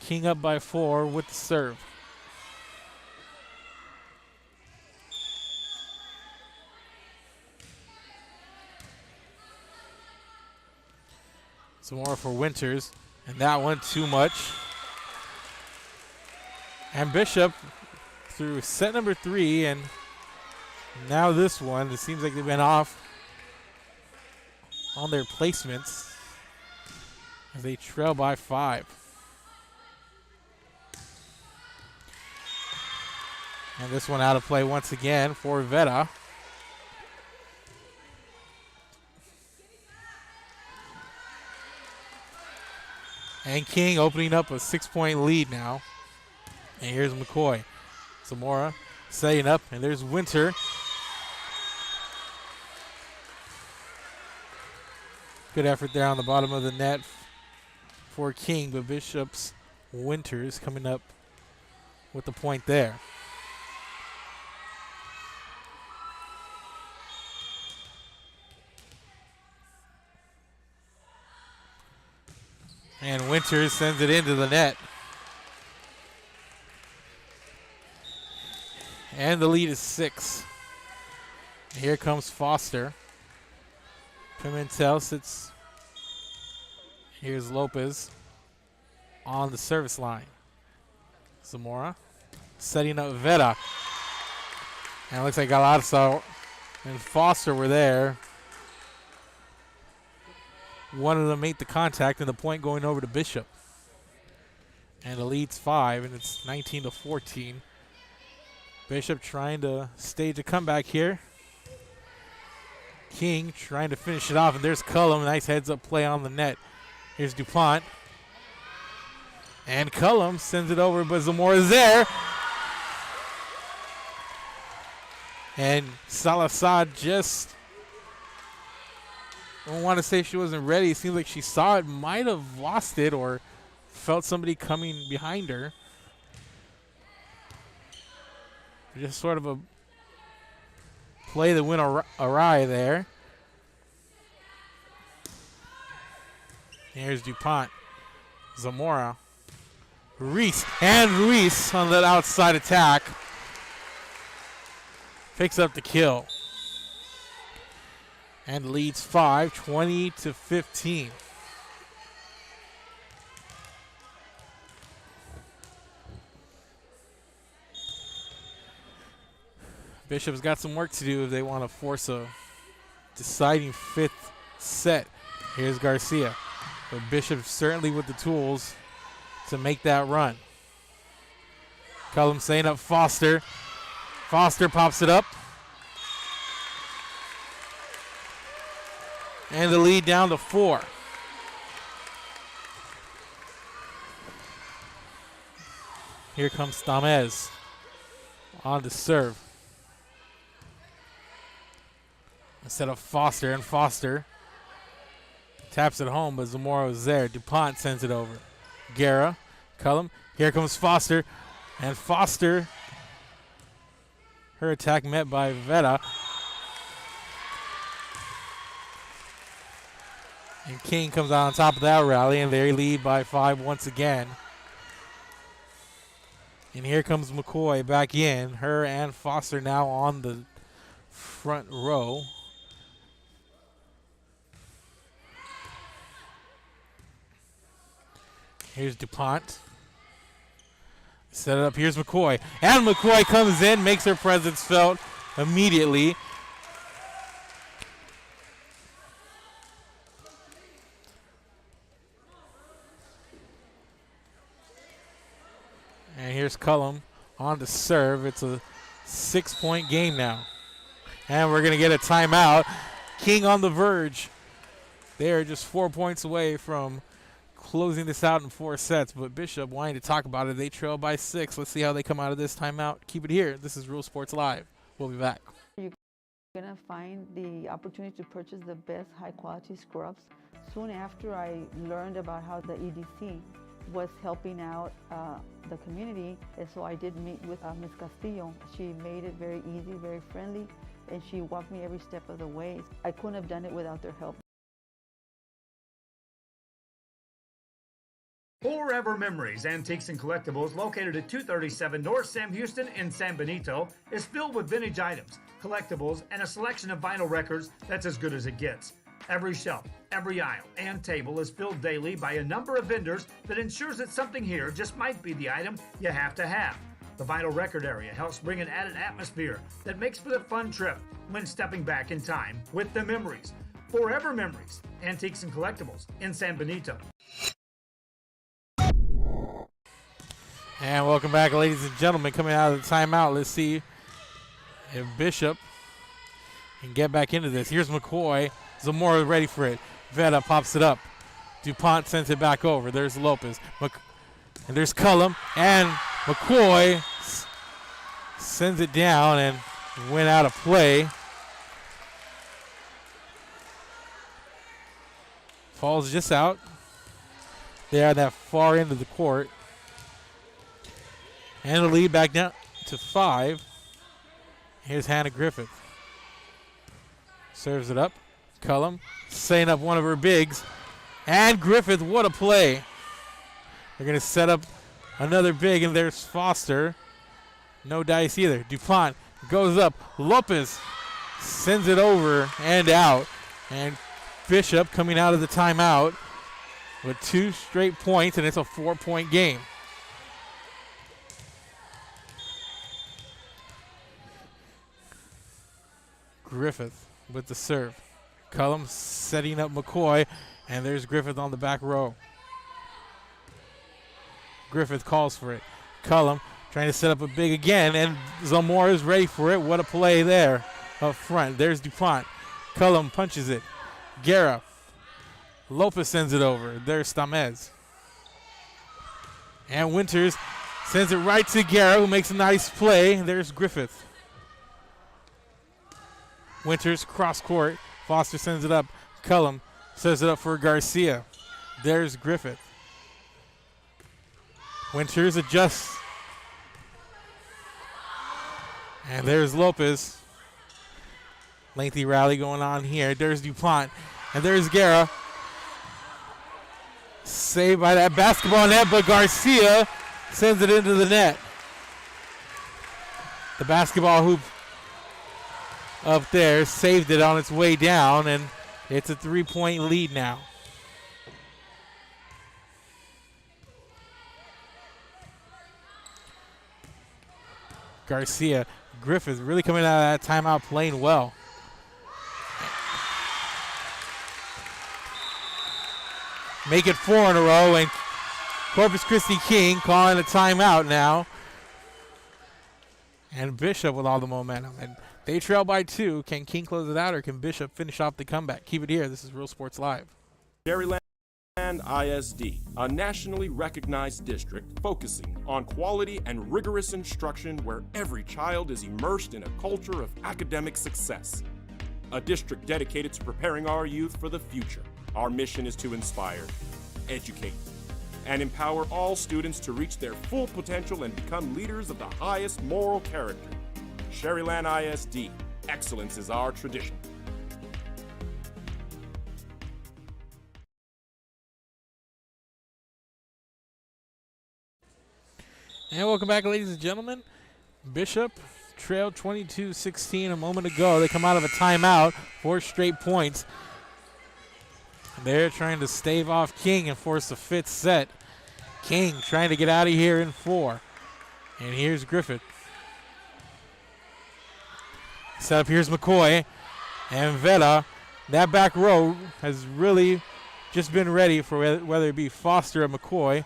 King up by 4 with the serve. Zamora for Winters. And that one too much. And Bishop through set number 3 and now this one, it seems like they've been off on their placements as they trail by 5. And this one out of play once again for Veta. And King opening up a 6-point lead now. And here's McCoy. Zamora setting up, and there's Winter. Good effort there on the bottom of the net for King, but Bishop's Winters coming up with the point there. And Winters sends it into the net. And the lead is 6. Here comes Foster. Pimentel sits. Here's Lopez on the service line. Zamora setting up Veta. And it looks like Galarza and Foster were there. One of them made the contact, and the point going over to Bishop. And the lead's 5, and it's 19-14. Bishop trying to stage a comeback here. King trying to finish it off, and there's Cullum. Nice heads-up play on the net. Here's DuPont. And Cullum sends it over, but Zamora's there. And Salazar just, I don't want to say she wasn't ready. It seems like she saw it, might have lost it, or felt somebody coming behind her. Just sort of a play that went awry there. Here's DuPont. Zamora. Ruiz. And Ruiz on that outside attack. Picks up the kill. And leads 5, 20-15. Bishop's got some work to do if they want to force a deciding 5th set. Here's Garcia. But Bishop certainly with the tools to make that run. Cullum saying up Foster. Foster pops it up. And the lead down to 4. Here comes Tamez on to serve. Instead of Foster, and Foster taps it home, but Zamora was there. DuPont sends it over. Guerra Cullum. Here comes Foster. And Foster, her attack met by Veta. And King comes out on top of that rally, and they lead by 5 once again. And here comes McCoy back in. Her and Foster now on the front row. Here's DuPont. Set it up. Here's McCoy. And McCoy comes in, makes her presence felt immediately. And here's Cullum on the serve. It's a 6-point game now. And we're going to get a timeout. King on the verge. They are just 4 points away from closing this out in 4 sets. But Bishop wanting to talk about it. They trail by 6. Let's see how they come out of this timeout. Keep it here. This is Real Sports Live. We'll be back. You're going to find the opportunity to purchase the best high-quality scrubs. Soon after I learned about how the EDC was helping out the community, and so I did meet with Ms. Castillo. She made it very easy, very friendly, and she walked me every step of the way. I couldn't have done it without their help. Forever Memories, Antiques and Collectibles, located at 237 North Sam Houston in San Benito, is filled with vintage items, collectibles, and a selection of vinyl records that's as good as it gets. Every shelf, every aisle, and table is filled daily by a number of vendors that ensures that something here just might be the item you have to have. The vinyl record area helps bring an added atmosphere that makes for the fun trip when stepping back in time with the memories. Forever Memories, Antiques and Collectibles in San Benito. And welcome back, ladies and gentlemen. Coming out of the timeout, let's see if Bishop can get back into this. Here's McCoy. Zamora ready for it. Veta pops it up. DuPont sends it back over. There's Lopez. And there's Cullum. And McCoy sends it down and went out of play. Falls just out. They are that far into the court. And the lead back down to 5. Here's Hannah Griffith. Serves it up. Cullum setting up one of her bigs. And Griffith, what a play. They're going to set up another big, and there's Foster. No dice either. DuPont goes up. Lopez sends it over and out. And Bishop coming out of the timeout with 2 straight points, and it's a 4-point game. Griffith with the serve. Cullum setting up McCoy, and there's Griffith on the back row. Griffith calls for it. Cullum trying to set up a big again, and Zamora is ready for it. What a play there up front. There's DuPont. Cullum punches it. Guerra. Lopez sends it over. There's Stamez. And Winters sends it right to Guerra, who makes a nice play. There's Griffith. Winters cross court. Foster sends it up. Cullum sets it up for Garcia. There's Griffith. Winters adjusts. And there's Lopez. Lengthy rally going on here. There's DuPont. And there's Guerra. Saved by that basketball net, but Garcia sends it into the net. The basketball hoop up there saved it on its way down, and it's a 3-point lead now. Garcia, Griffith really coming out of that timeout playing well. Make it 4 in a row, and Corpus Christi King calling a timeout now. And Bishop with all the momentum. And they trail by 2. Can King close it out, or can Bishop finish off the comeback? Keep it here. This is Real Sports Live. Maryland ISD, a nationally recognized district focusing on quality and rigorous instruction where every child is immersed in a culture of academic success. A district dedicated to preparing our youth for the future. Our mission is to inspire, educate, and empower all students to reach their full potential and become leaders of the highest moral character. Sherryland ISD, excellence is our tradition. And welcome back, ladies and gentlemen. Bishop trailed 22-16 a moment ago. They come out of a timeout, 4 straight points. They're trying to stave off King and force a 5th set. King trying to get out of here in 4. And here's Griffith. Set up, here's McCoy. And Veta. That back row has really just been ready for whether it be Foster or McCoy.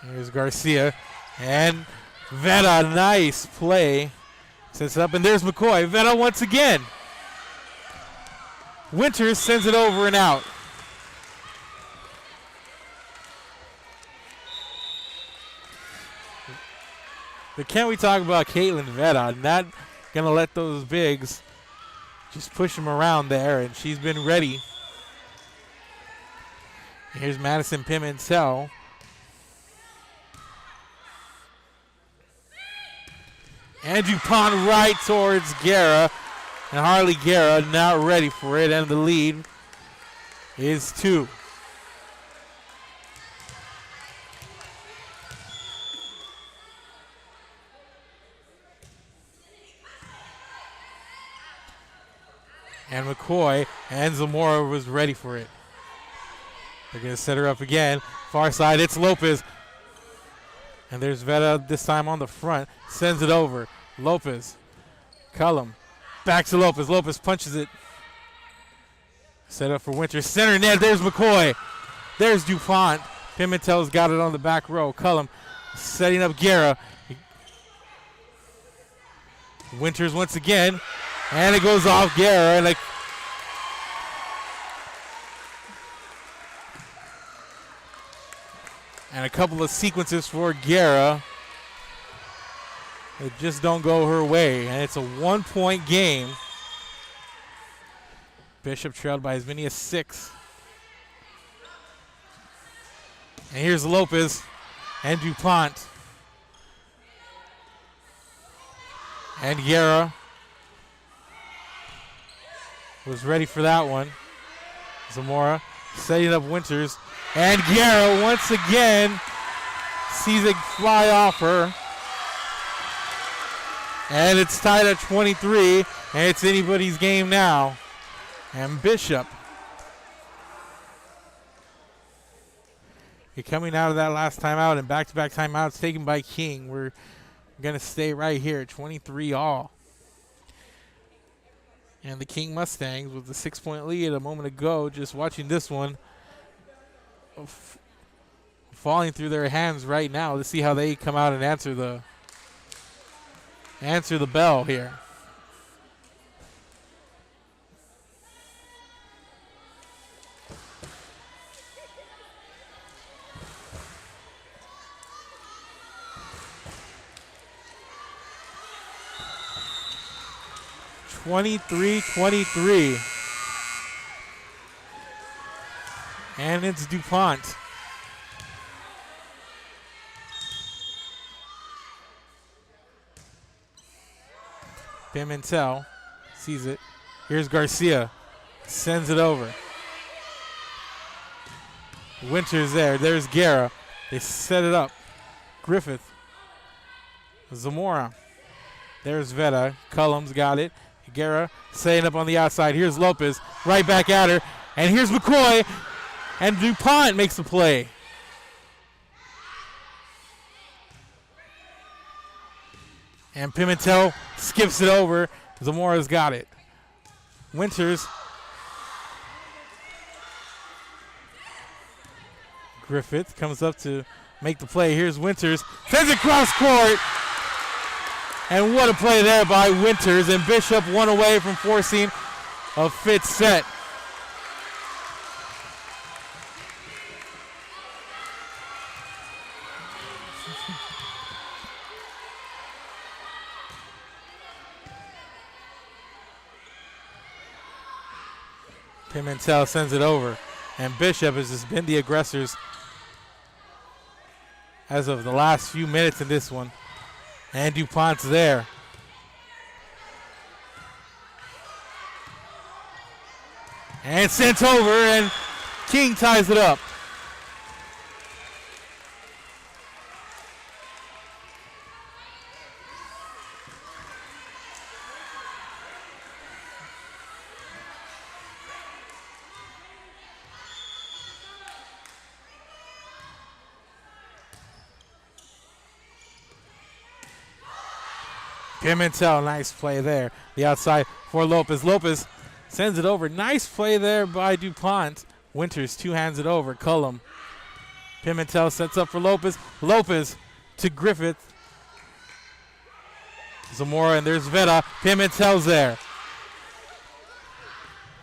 Here's Garcia. And Veta, nice play. Sets it up, and there's McCoy. Veta once again. Winters sends it over and out. But can we talk about Caitlin Veta? Not going to let those bigs just push him around there, and she's been ready. Here's Madison Pimentel. And DuPont right towards Guerra. And Harley Guerra not ready for it. And the lead is 2. And McCoy and Zamora was ready for it. They're going to set her up again. Far side, it's Lopez. And there's Veta this time on the front. Sends it over. Lopez. Cullum. Back to Lopez. Lopez punches it. Set up for Winters. Center net. There's McCoy. There's DuPont. Pimentel's got it on the back row. Cullum setting up Guerra. Winters once again. And it goes off Guerra. And a couple of sequences for Guerra that just don't go her way. And it's a 1-point game. Bishop trailed by as many as 6. And here's Lopez and DuPont. And Guerra was ready for that one. Zamora setting up Winters. And Guerra once again sees it fly off her. And it's tied at 23. And it's anybody's game now. And Bishop, you're coming out of that last timeout, and back-to-back timeouts taken by King. We're going to stay right here at 23 all. And the King Mustangs with the 6-point lead a moment ago, just watching this one falling through their hands right now. Let's see how they come out and answer the bell here. (23-23). And it's DuPont. Pimentel sees it. Here's Garcia. Sends it over. Winters there. There's Guerra. They set it up. Griffith. Zamora. There's Veta. Cullum's got it. Guerra setting up on the outside. Here's Lopez. Right back at her. And here's McCoy. And DuPont makes the play. And Pimentel skips it over. Zamora's got it. Winters. Griffith comes up to make the play. Here's Winters. Sends it cross court. And what a play there by Winters. And Bishop one away from forcing a 5th set. Pimentel sends it over. And Bishop has just been the aggressors as of the last few minutes in this one. And DuPont's there. And sent over, and King ties it up. Pimentel, nice play there. The outside for Lopez. Lopez sends it over. Nice play there by DuPont. Winters two-hands it over. Cullum. Pimentel sets up for Lopez. Lopez to Griffith. Zamora, and there's Veta. Pimentel's there.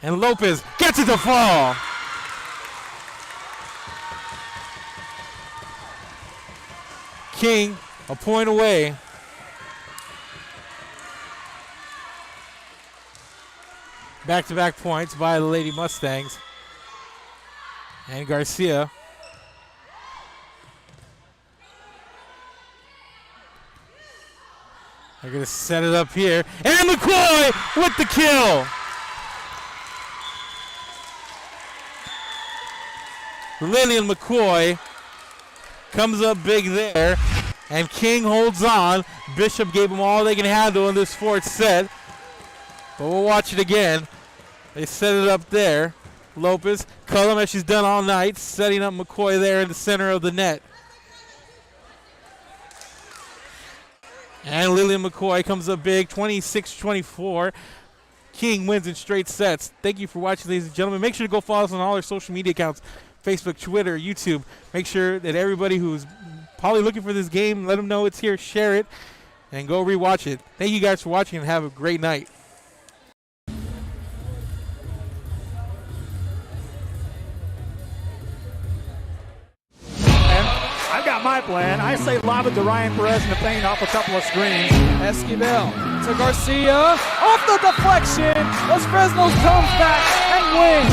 And Lopez gets it to fall. King, a point away. Back-to-back points by the Lady Mustangs. And Garcia. They're going to set it up here. And McCoy with the kill. Lillian McCoy comes up big there. And King holds on. Bishop gave them all they can handle in this fourth set. But we'll watch it again. They set it up there. Lopez, Cullum, as she's done all night, setting up McCoy there in the center of the net. And Lillian McCoy comes up big, 26-24. King wins in straight sets. Thank you for watching, ladies and gentlemen. Make sure to go follow us on all our social media accounts, Facebook, Twitter, YouTube. Make sure that everybody who's probably looking for this game, let them know it's here, share it, and go rewatch it. Thank you guys for watching, and have a great night. My plan. I say lob it to Ryan Perez in the paint off a couple of screens. Esquivel to Garcia. Off the deflection. Los Fresnos comes back and wins.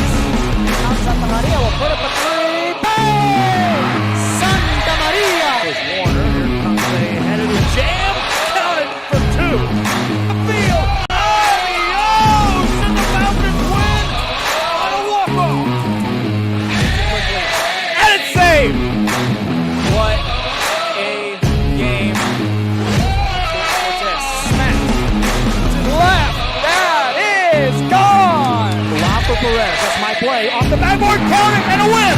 Now Santa Maria will put up a three. Bang! Santa Maria! There's Warner. Here comes a headed jam. Counted for two. Field. Adios! And the Falcons win on a walk-off. And it's saved. What a game. Smack to the left. That is gone. Lob for Perez. That's my play. Off the backboard. Count it. And a win.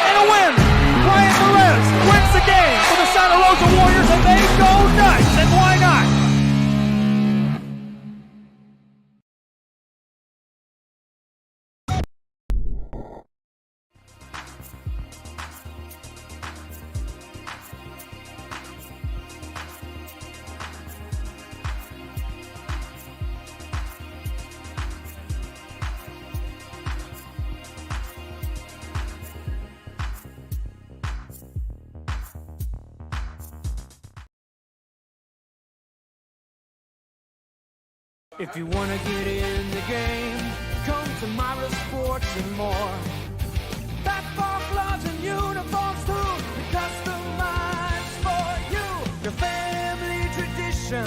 And a win. Ryan Perez wins the game for the Santa Rosa Warriors, and they go nuts. And why not? If you want to get in the game, come to Myra Sports and more. Basketball gloves and uniforms too, customized for you. Your family tradition,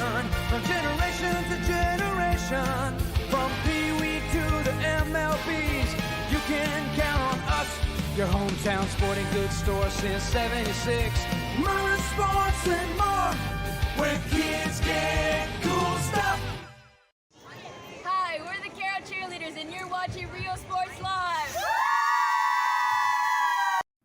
from generation to generation. From Pee Wee to the MLBs, you can count on us. Your hometown sporting goods store since '76. Myra Sports and more, where kids get cool stuff. Hi, we're the Carol Cheerleaders, and you're watching Rio Sports Live.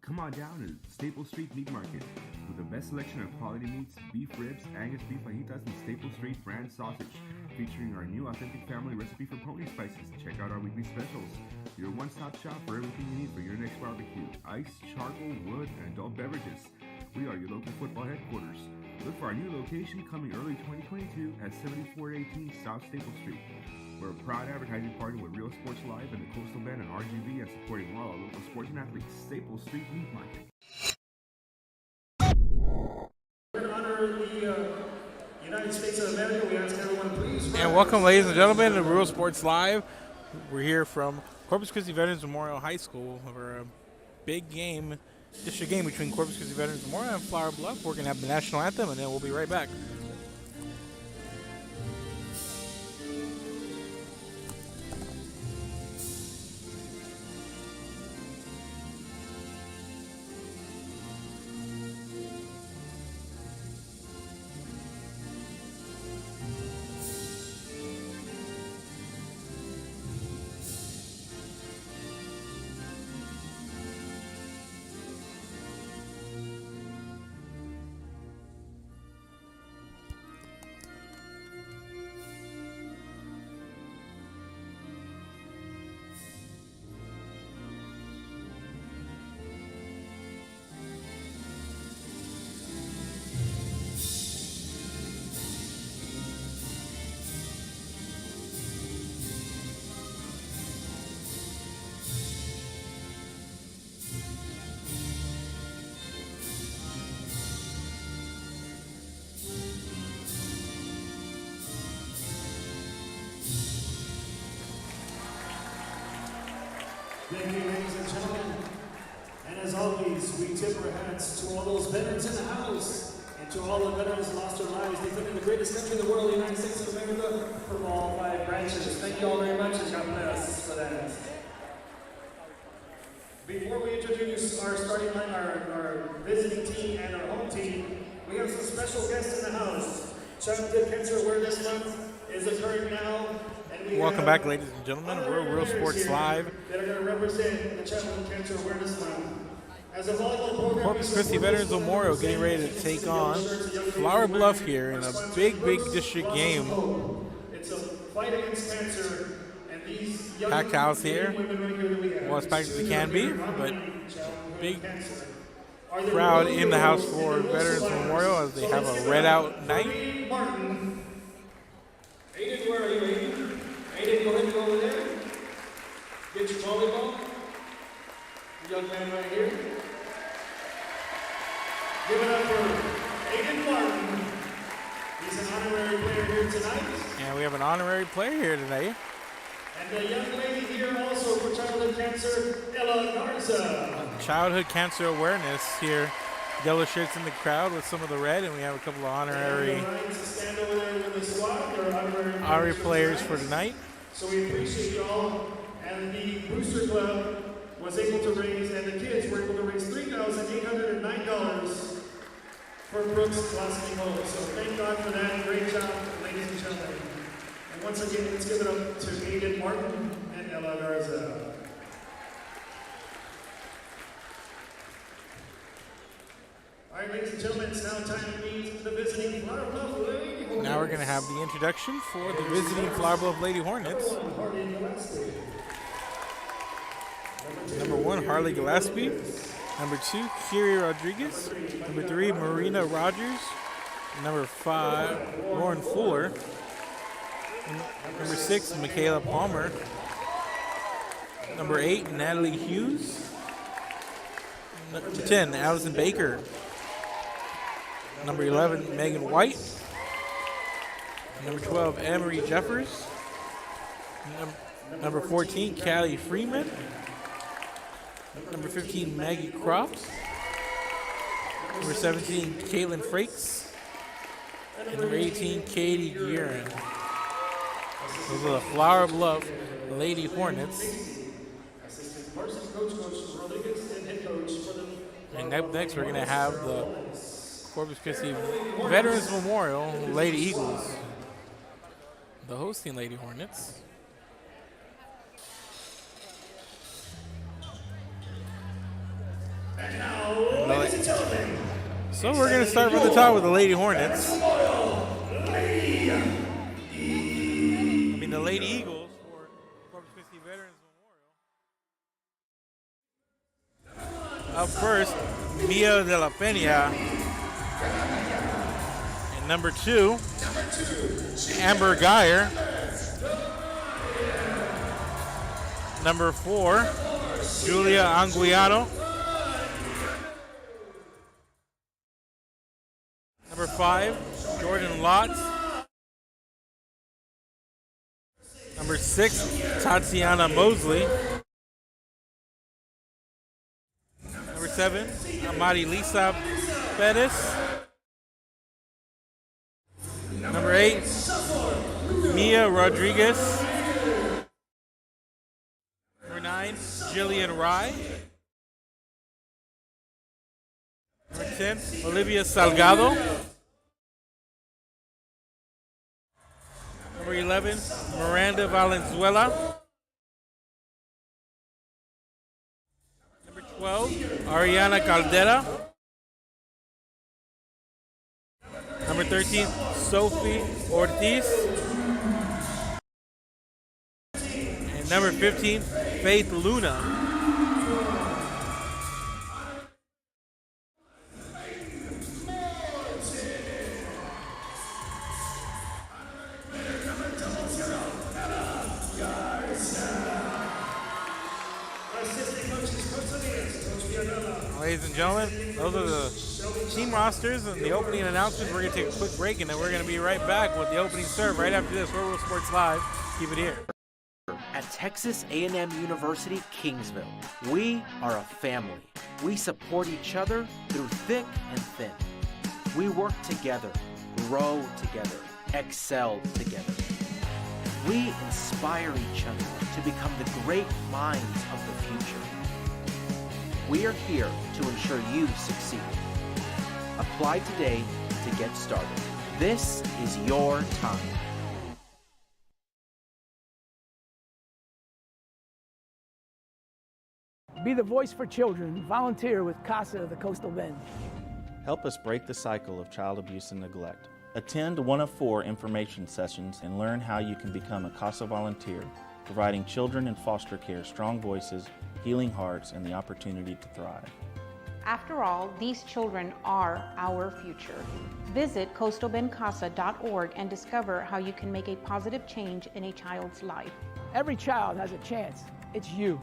Come on down to Staple Street Meat Market with the best selection of quality meats, beef ribs, Angus beef fajitas, and Staple Street brand sausage, featuring our new authentic family recipe for pony spices. Check out our weekly specials. Your one-stop shop for everything you need for your next barbecue: ice, charcoal, wood, and adult beverages. We are your local football headquarters. Look for our new location coming early 2022 at 7418 South Staple Street. We're a proud advertising partner with Real Sports Live and the Coastal Band and RGV, and supporting all our local sports and athletes. Staple Street Meat Market. Under the United States of America, we ask everyone please. And welcome, ladies and gentlemen, to Real Sports Live. We're here from Corpus Christi Veterans Memorial High School for a big game, district game between Corpus Christi Veterans Memorial and Flower Bluff. We're going to have the national anthem, and then we'll be right back. Thank you, ladies and gentlemen. And as always, we tip our hats to all those veterans in the house and to all the veterans who lost their lives defending the greatest country in the world, the United States of America, from all 5 branches. Thank you all very much, and God bless for that. Before we introduce our starting line, our visiting team and our home team, we have some special guests in the house. Childhood Cancer Awareness Month is occurring now. Welcome back, ladies and gentlemen. We're Real Sports Live. That are going to represent the Childhood Cancer Awareness Month. As a volleyball program, Corpus Christi Veterans Memorial getting ready to take on Flower Bluff here in a big district game. It's a fight against cancer, and these young packed house here. Well, as packed as it can be, but big crowd in the house for Veterans Memorial as they have a red out night. Aiden, where are you, Aiden? Aiden, go ahead and go over there. Get your volleyball. The young man right here. Give it up for Aiden Martin. He's an honorary player here tonight. And we have an honorary player here today. And a young lady here also for childhood cancer, Ella Garza. Childhood cancer awareness here. Yellow shirts in the crowd with some of the red, and we have a couple of honorary players for tonight. So we appreciate y'all. And the Booster Club was able to raise, and the kids were able to raise $3,809 for Brooks Klasky Hall. So thank God for that. Great job, ladies and gentlemen. And once again, let's give it up to Aiden Martin and Ella Garza. All right, ladies and gentlemen, it's now time to meet the visiting Flower Bluff Lady Hornets. Now we're going to have the introduction for the visiting Flower Bluff Lady Hornets. Number 1, Harley Gillespie. Number 2, Kiri Rodriguez. Number 3, Marina Rogers. Number 5, Lauren Fuller. Number 6, Michaela Palmer. Number 8, Natalie Hughes. Number 10, Allison Baker. Number 11, Megan White. Number 12, Emery Jeffers. Number 14, Callie Freeman. Number 15, Maggie Crofts. Number 17, Caitlin Frakes. And number 18, Katie Guerin. Those are the Flower Bluff Lady Hornets. And up next, we're going to have the Corpus Christi Veterans Memorial Lady Eagles, the hosting Lady Hornets. And now, ladies and gentlemen. So we're going to start from the top with the Lady Hornets. The Lady Eagles for Corpus Christi Veterans Memorial. Up first, Mia de la Peña. And number 2, Amber Geyer. Number 4, Julia Anguiano. Number 5, Jordan Lott. Number 6, Tatiana Mosley. 7, Marilisa Perez. Number 8, Mia Rodriguez. Number 9, Jillian Rye. Number 10, Olivia Salgado. Number 11, Miranda Valenzuela. Number 12, Ariana Caldera. Number 13, Sophie Ortiz. And number 15, Faith Luna. Ladies and gentlemen, those are the team rosters and the opening announcements. We're going to take a quick break, and then we're going to be right back with the opening serve right after this. We're Real Sports Live. Keep it here. At Texas A&M University, Kingsville, we are a family. We support each other through thick and thin. We work together, grow together, excel together. We inspire each other to become the great minds of the future. We are here to ensure you succeed. Apply today to get started. This is your time. Be the voice for children. Volunteer with CASA of the Coastal Bend. Help us break the cycle of child abuse and neglect. Attend one of 4 information sessions and learn how you can become a CASA volunteer, providing children in foster care strong voices, healing hearts, and the opportunity to thrive. After all, these children are our future. Visit coastalbendcasa.org and discover how you can make a positive change in a child's life. Every child has a chance. It's you.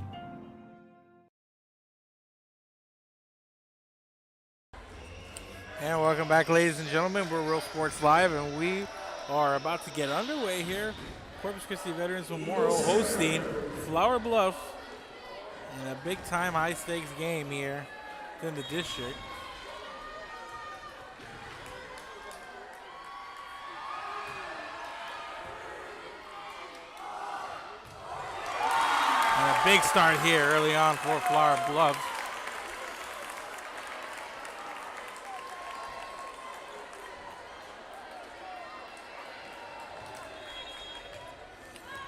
And welcome back, ladies and gentlemen. We're Real Sports Live, and we are about to get underway here. Corpus Christi Veterans Memorial hosting Flower Bluff in a big-time, high-stakes game here in the district. And a big start here early on for Flower Bluff.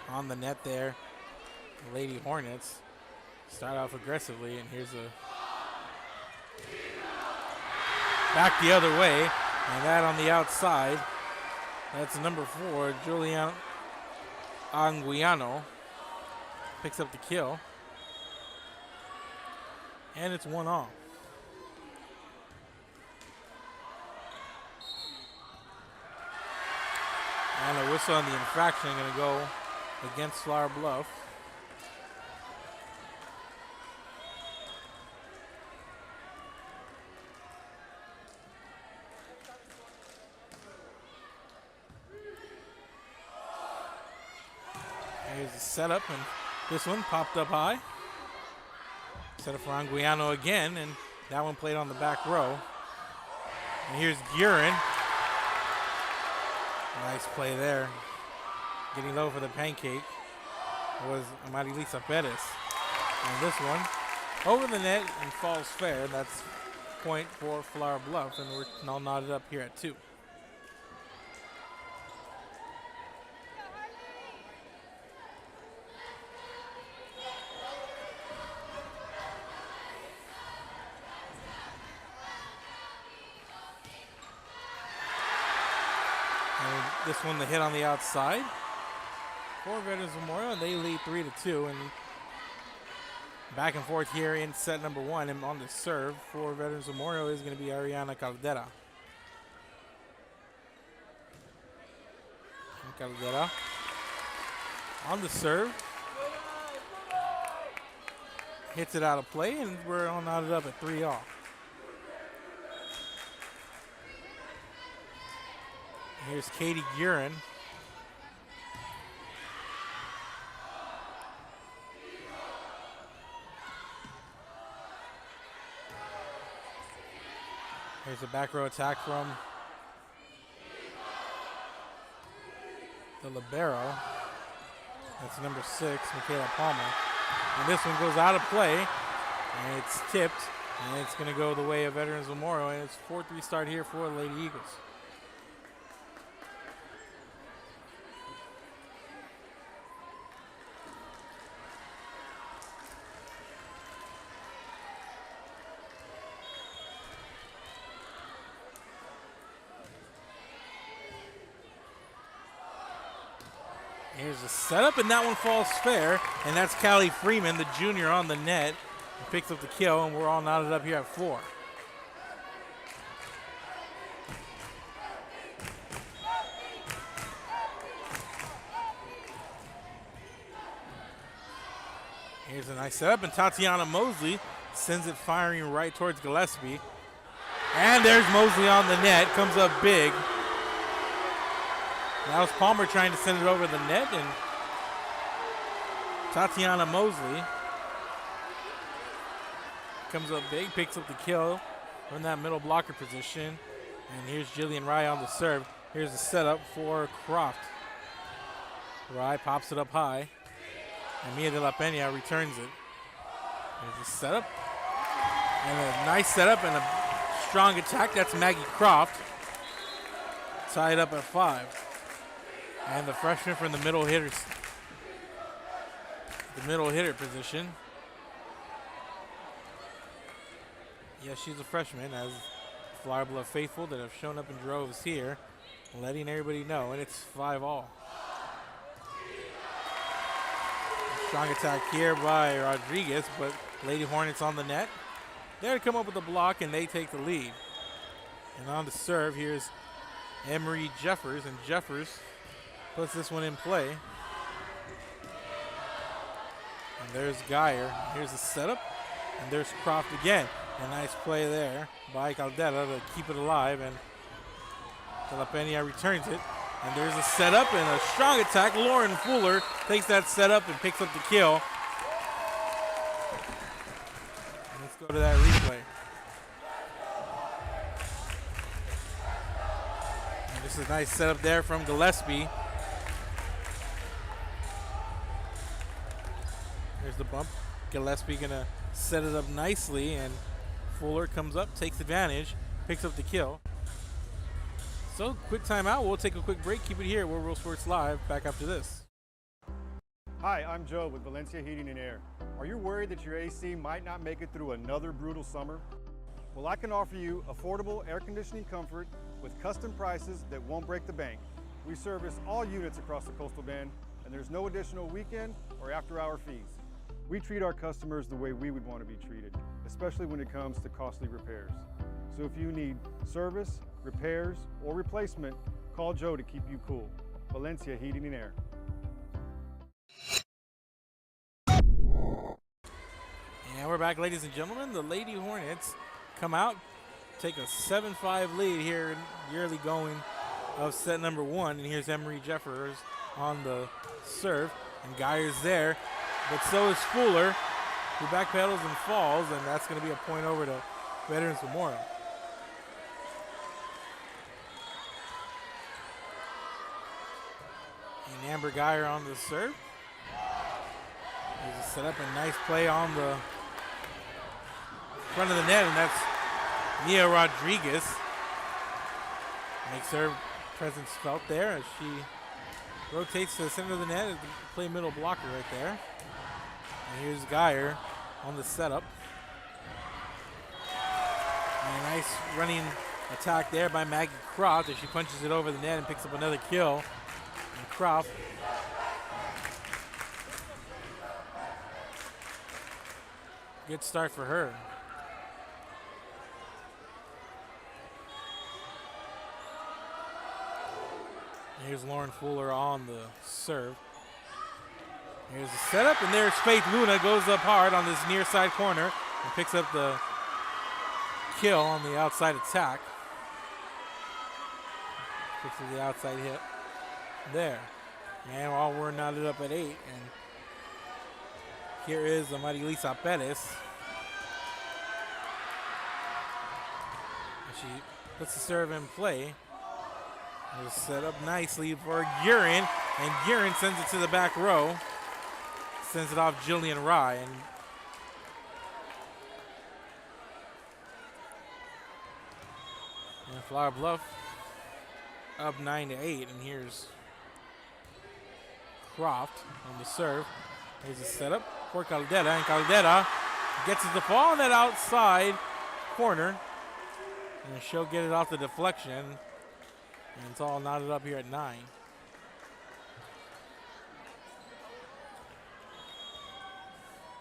On the net there, the Lady Hornets start off aggressively, and here's a back the other way, and that on the outside. That's number 4, Julian Anguiano, picks up the kill, and it's 1-all. And a whistle on the infraction going to go against Flower Bluff. Here's the setup, and this one popped up high. Set up for Anguiano again, and that one played on the back row. And here's Gurin. Nice play there. Getting low for the pancake was Marilisa Perez. And this one over the net and falls fair. That's point for Flower Bluff, and we're now knotted up here at 2. And this one, the hit on the outside for Veterans Memorial, and they lead 3-2. And back and forth here in set number 1, and on the serve for Veterans Memorial is going to be Ariana Caldera. And Caldera on the serve. Hits it out of play, and we're all knotted up at 3-all. Here's Katie Gurin. There's a back row attack from the libero. That's number 6, Michaela Palmer. And this one goes out of play, and it's tipped, and it's going to go the way of Veterans Memorial, and it's 4-3 start here for Lady Eagles. Here's a setup, and that one falls fair, and that's Callie Freeman, the junior, on the net. He picks up the kill, and we're all knotted up here at 4. Here's a nice setup, and Tatiana Mosley sends it firing right towards Gillespie. And there's Mosley on the net, comes up big. That was Palmer trying to send it over the net, and Tatiana Mosley comes up big, picks up the kill from that middle blocker position. And here's Jillian Rye on the serve. Here's the setup for Croft. Rye pops it up high, and Mia de la Peña returns it. There's a setup, and a nice setup and a strong attack. That's Maggie Croft, tied up at 5. And the freshman from the middle hitter position. Yeah, she's a freshman, as Flowerblood faithful that have shown up in droves here, letting everybody know, and it's 5-all. Strong attack here by Rodriguez, but Lady Hornets on the net. There to come up with a block, and they take the lead. And on the serve, here's Emery Jeffers, and Jeffers puts this one in play. And there's Geyer. Here's the setup. And there's Croft again. A nice play there by Caldera to keep it alive. And De La Peña returns it. And there's a setup and a strong attack. Lauren Fuller takes that setup and picks up the kill. And let's go to that replay. And this is a nice setup there from Gillespie. There's the bump. Gillespie gonna set it up nicely, and Fuller comes up, takes advantage, picks up the kill. So quick timeout. We'll take a quick break. Keep it here at World Real Sports Live. Back after this. Hi, I'm Joe with Valencia Heating and Air. Are you worried that your AC might not make it through another brutal summer? Well, I can offer you affordable air conditioning comfort with custom prices that won't break the bank. We service all units across the Coastal Bend, and there's no additional weekend or after-hour fees. We treat our customers the way we would want to be treated, especially when it comes to costly repairs. So if you need service, repairs, or replacement, call Joe to keep you cool. Valencia Heating and Air. And we're back, ladies and gentlemen. The Lady Hornets come out, take a 7-5 lead here in the early going of set number 1. And here's Emery Jeffers on the serve, and Geyer's there. But so is Fuller, who backpedals and falls, and that's going to be a point over to Veterans Memorial. And Amber Geyer on the serve. There's a setup and nice play on the front of the net, and that's Mia Rodriguez. Makes her presence felt there as she rotates to the center of the net, play middle blocker right there. And here's Geyer on the setup. And a nice running attack there by Maggie Croft as she punches it over the net and picks up another kill. And Croft good start for her. And here's Lauren Fuller on the serve. Here's the setup, and there's Faith Luna, goes up hard on this near side corner and picks up the kill on the outside attack. Picks up the outside hit there. And while we're knotted up at 8, and here is Marilisa Perez. She puts the serve in play. It's set up nicely for Guerin, and Guerin sends it to the back row. Sends it off Jillian Rye. And Flower Bluff up 9-8, and here's Croft on the serve. Here's a setup for Caldera, and Caldera gets it to fall on that outside corner. And she'll get it off the deflection. And it's all knotted up here at 9.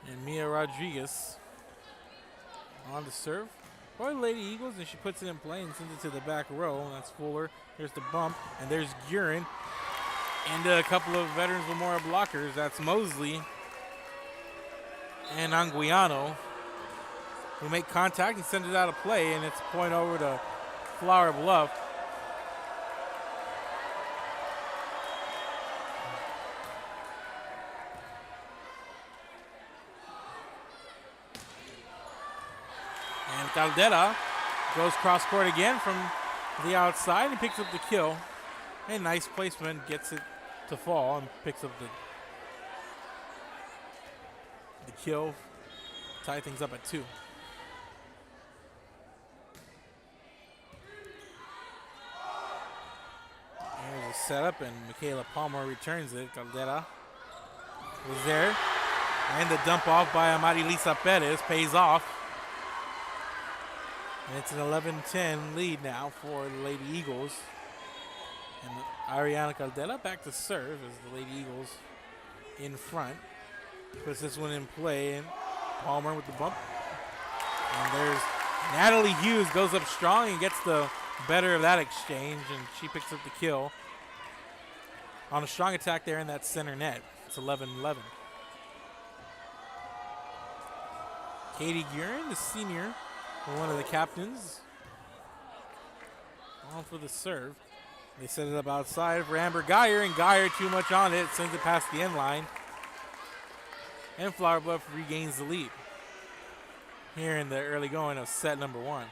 And Mia Rodriguez on the serve for the Lady Eagles, and she puts it in play and sends it to the back row. And that's Fuller. Here's the bump, and there's Guerin. And a couple of Veterans Memorial blockers. That's Mosley and Anguiano, who make contact and send it out of play, and it's a point over to Flower Bluff. And Caldera goes cross court again from the outside and picks up the kill. A nice placement, gets it to fall and picks up the kill, tie things up at 2. Here's a setup, and Michaela Palmer returns it. Caldera was there, and the dump off by Marilisa Perez pays off. And it's an 11-10 lead now for the Lady Eagles. And Ariana Caldera back to serve as the Lady Eagles in front. Puts this one in play, and Palmer with the bump. And there's Natalie Hughes goes up strong and gets the better of that exchange, and she picks up the kill on a strong attack there in that center net. It's 11-11. Katie Guerin, the senior, one of the captains, on for the serve. They set it up outside for Amber Geyer, and Geyer too much on it, sends it past the end line. And Flower Bluff regains the lead here in the early going of set number 1.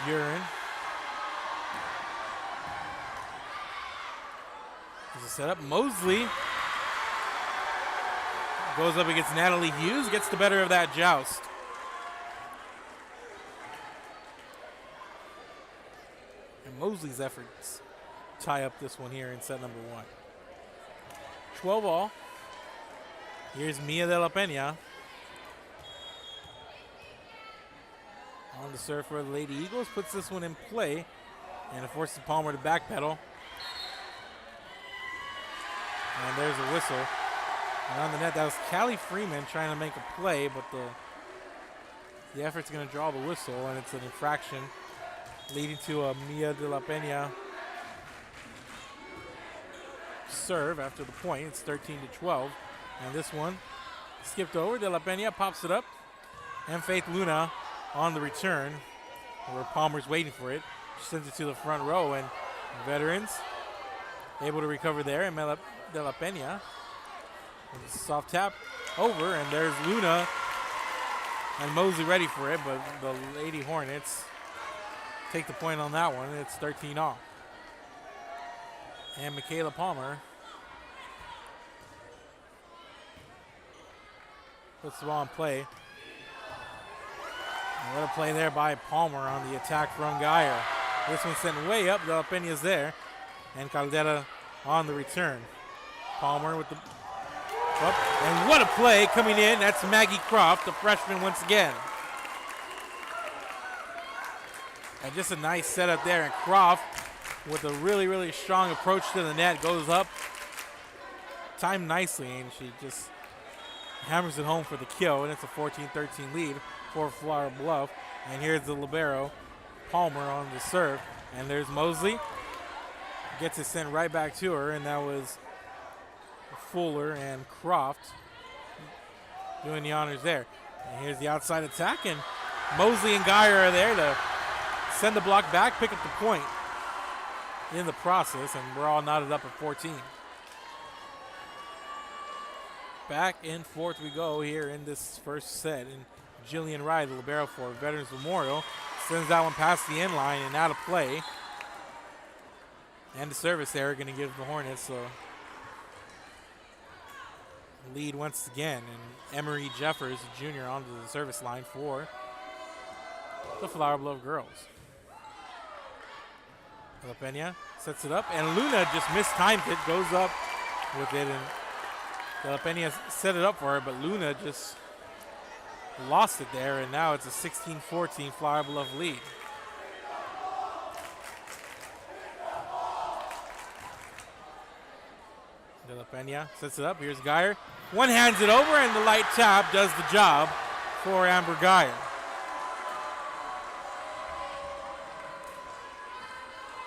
Guerin. There's a setup. Mosley goes up against Natalie Hughes, gets the better of that joust. And Mosley's efforts tie up this one here in set number 1. 12-all. Here's Mia de la Peña on the serve for the Lady Eagles. Puts this one in play, and it forces Palmer to backpedal. And there's a whistle. And on the net, that was Callie Freeman trying to make a play, but the effort's going to draw the whistle, and it's an infraction leading to a Mia de la Peña serve after the point. It's 13-12. And this one skipped over. De la Peña pops it up. And Faith Luna on the return, where Palmer's waiting for it. She sends it to the front row, and Veterans able to recover there. And De la Peña with a soft tap over, and there's Luna and Mosley ready for it, but the Lady Hornets take the point on that one. It's 13-all. And Michaela Palmer puts the ball in play. And what a play there by Palmer on the attack from Geyer. This one's sent way up. De la Peña's there. And Caldera on the return. Palmer with the up. And what a play coming in. That's Maggie Croft, the freshman once again. And just a nice setup there. And Croft with a really, really strong approach to the net. Goes up. Timed nicely. And she just hammers it home for the kill. And it's a 14-13 lead for Flower Bluff. And here's the libero, Palmer on the serve. And there's Mosley. Gets it sent right back to her. And that was Fuller and Croft doing the honors there. And here's the outside attack, and Mosley and Geyer are there to send the block back, pick up the point in the process, and we're all knotted up at 14. Back and forth we go here in this first set, and Jillian Wright, the libero for Veterans Memorial, sends that one past the end line and out of play. And the service there going to give the Hornets a lead once again. And Emery Jeffers, junior, onto the service line for the Flower Bluff girls. La Pena sets it up, and Luna just mistimed it, goes up with it, and De La Pena set it up for her, but Luna just lost it there, and now it's a 16-14 Flower Bluff lead. De La Pena sets it up. Here's Geyer. One hands it over, and the light tap does the job for Amber Geyer.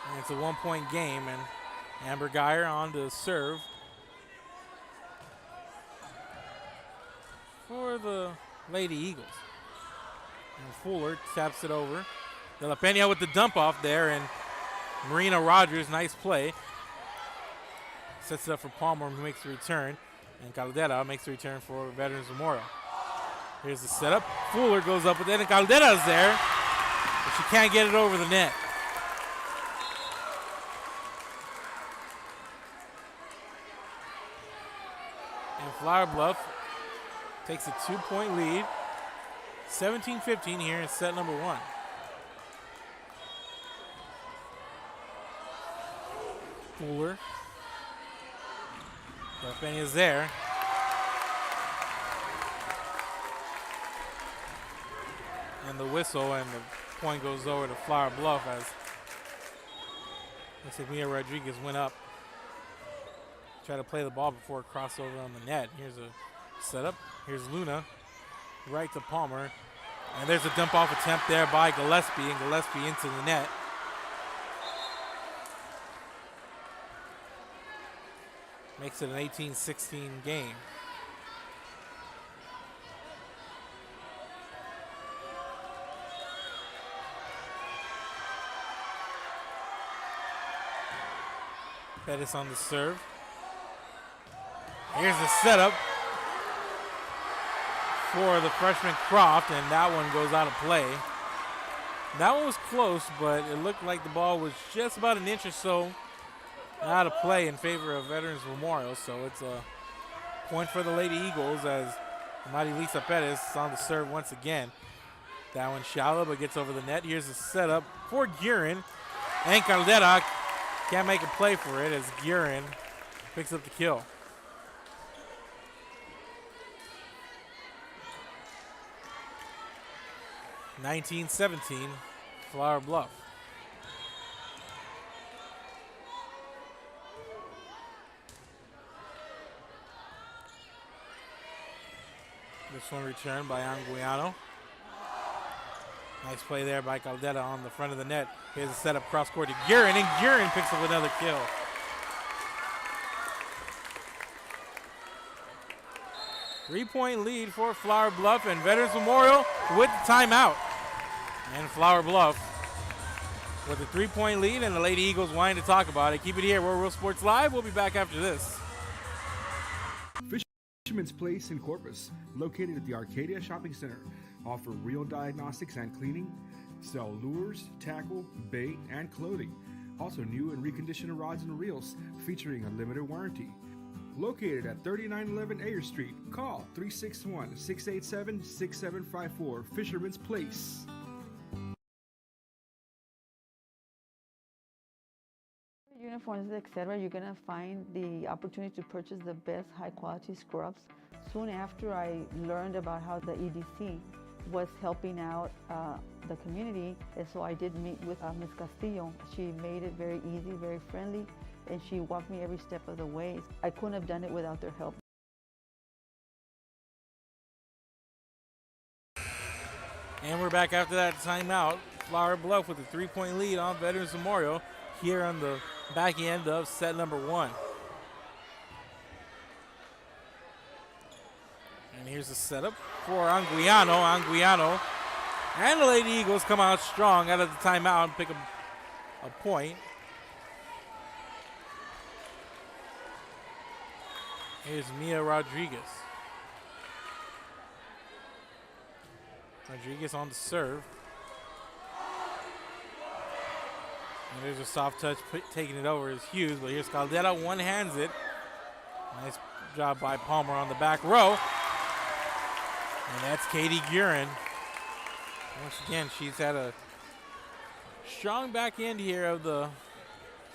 And it's a 1-point game, and Amber Geyer on to serve for the Lady Eagles. And Fuller taps it over. De La Pena with the dump off there, and Marina Rogers, nice play. Sets it up for Palmer, who makes the return. And Caldera makes the return for Veterans Memorial. Here's the setup. Fuller goes up with it, and Caldera's there, but she can't get it over the net. And Flower Bluff takes a 2-point lead. 17-15 here in set number 1. Fuller. Delphine is there. And the whistle, and the point goes over to Flower Bluff as looks like Mia Rodriguez went up. Try to play the ball before it crossed over on the net. Here's a setup. Here's Luna. Right to Palmer. And there's a dump off attempt there by Gillespie, and Gillespie into the net. Makes it an 18-16 game. Pettis on the serve. Here's the setup for the freshman Croft, and that one goes out of play. That one was close, but it looked like the ball was just about an inch or so out of play in favor of Veterans Memorial, so it's a point for the Lady Eagles as Marilisa Pettis on the serve once again. That one shallow, but gets over the net. Here's the setup for Guerin, and Caldera can't make a play for it as Guerin picks up the kill. (19-17) Flower Bluff. This one returned by Anguiano. Nice play there by Caldera on the front of the net. Here's a setup cross court to Guerin, and Guerin picks up another kill. Three-point lead for Flower Bluff, and Veterans Memorial with the timeout. And Flower Bluff with a 3-point lead, and the Lady Eagles wanting to talk about it. Keep it here. We're Real Sports Live. We'll be back after this. Fisherman's Place in Corpus, located at the Arcadia Shopping Center, offer real diagnostics and cleaning, sell lures, tackle, bait, and clothing. Also new and reconditioned rods and reels featuring a limited warranty. Located at 3911 Ayer Street, call 361-687-6754, Fisherman's Place. Uniforms, etc., you're going to find the opportunity to purchase the best high-quality scrubs. Soon after I learned about how the EDC was helping out the community, and so I did meet with Ms. Castillo. She made it very easy, very friendly, and she walked me every step of the way. I couldn't have done it without their help. And we're back after that timeout. Flower Bluff with a 3-point lead on Veterans Memorial here on the back end of set number 1. And here's the setup for Anguiano. Anguiano and the Lady Eagles come out strong out of the timeout and pick a point. Here's Mia Rodriguez. Rodriguez on the serve. And there's a soft touch, taking it over is Hughes, but here's Caldera, one-hands it. Nice job by Palmer on the back row. And that's Katie Guerin. Once again, she's had a strong back end here of the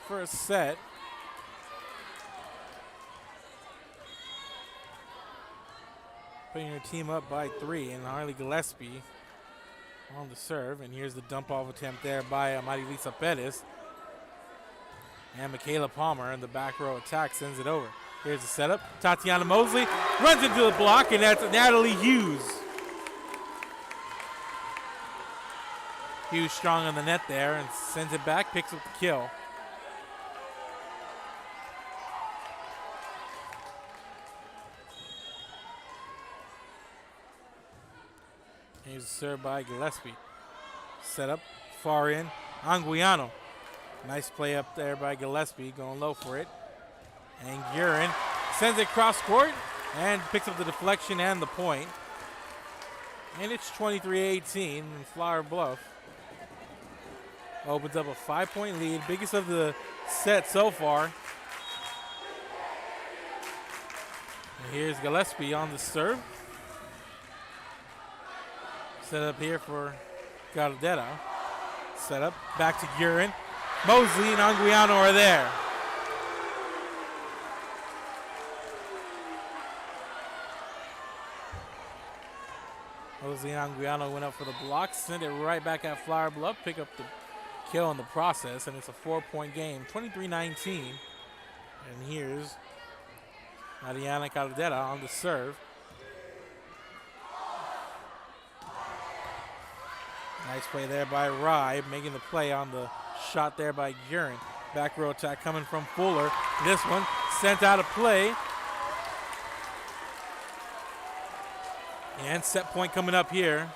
first set. Putting her team up by 3, and Harley Gillespie on the serve. And here's the dump-off attempt there by Marilisa Perez. And Michaela Palmer in the back row attack sends it over. Here's the setup. Tatiana Mosley runs into the block, and that's Natalie Hughes. Hughes strong on the net there and sends it back, picks up the kill. Here's a serve by Gillespie. Set up, far in, Anguiano. Nice play up there by Gillespie, going low for it. And Guerin sends it cross court and picks up the deflection and the point. And it's 23-18 in Flower Bluff. Opens up a 5-point lead, biggest of the set so far. And here's Gillespie on the serve. Set up here for Caldera. Set up, back to Guerin. Mosley and Anguiano are there. Mosley and Anguiano went up for the block, sent it right back at Flower Bluff, pick up the kill in the process, and it's a 4-point game, 23-19. And here's Mariana Caldera on the serve. Nice play there by Rye, making the play on the shot there by Guerin. Back row attack coming from Fuller. This one sent out of play. And set point coming up here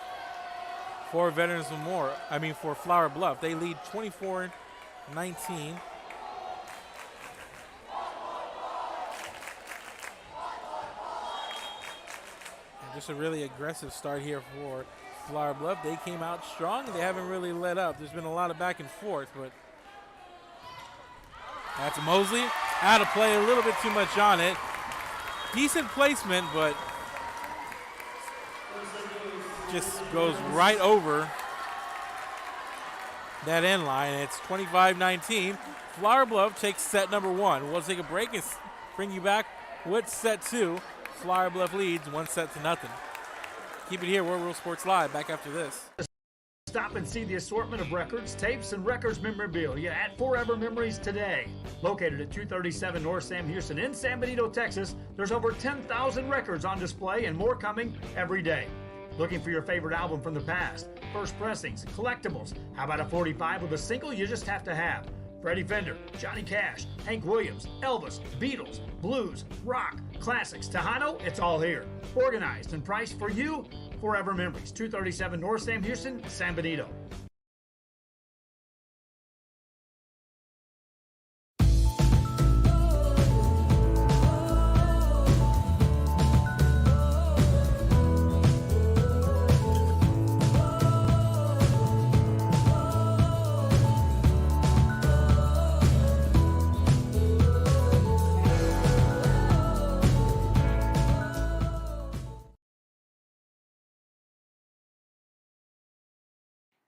for Veterans Memorial. For Flower Bluff. They lead 24-19. And just a really aggressive start here for Flower Bluff. They came out strong. They haven't really let up. There's been a lot of back and forth, but that's Mosley. Out of play, a little bit too much on it. Decent placement, but just goes right over that end line. It's 25-19. Flower Bluff takes set number 1. We'll take a break and bring you back with set 2. Flower Bluff leads 1-0. Keep it here, World Rule Sports Live. Back after this. Stop and see the assortment of records, tapes, and records memorabilia at Forever Memories today. Located at 237 North Sam Houston in San Benito, Texas, there's over 10,000 records on display and more coming every day. Looking for your favorite album from the past, first pressings, collectibles. How about a 45 with a single you just have to have? Freddie Fender, Johnny Cash, Hank Williams, Elvis, Beatles, blues, rock, classics, Tejano, it's all here. Organized and priced for you. Forever Memories, 237 North Sam Houston, San Benito.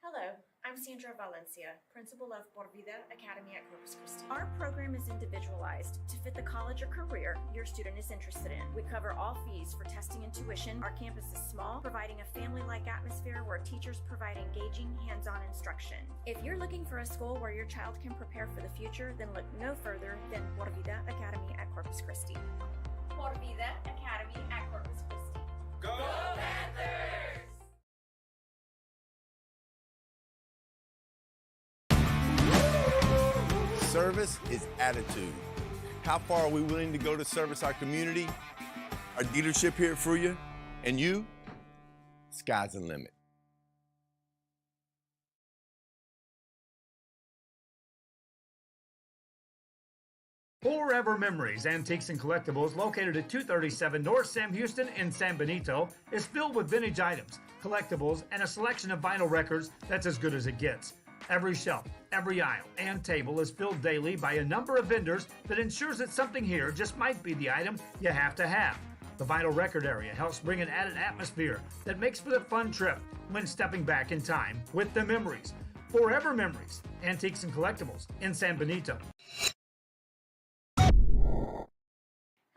Hello, I'm Sandra Valencia, principal of Por Vida Academy at Corpus Christi. Our program is individualized to fit the college or career your student is interested in. We cover all fees for testing and tuition. Our campus is small, providing a family-like atmosphere where teachers provide engaging, hands-on instruction. If you're looking for a school where your child can prepare for the future, then look no further than Por Vida Academy at Corpus Christi. Por Vida Academy at Corpus Christi. Go Panthers! Service is attitude. How far are we willing to go to service our community, our dealership here at Fruya, and you? Sky's the limit. Forever Memories, Antiques and Collectibles, located at 237 North Sam Houston in San Benito, is filled with vintage items, collectibles, and a selection of vinyl records that's as good as it gets. Every shelf, every aisle, and table is filled daily by a number of vendors that ensures that something here just might be the item you have to have. The vinyl record area helps bring an added atmosphere that makes for the fun trip when stepping back in time with the memories. Forever Memories, Antiques and Collectibles in San Benito.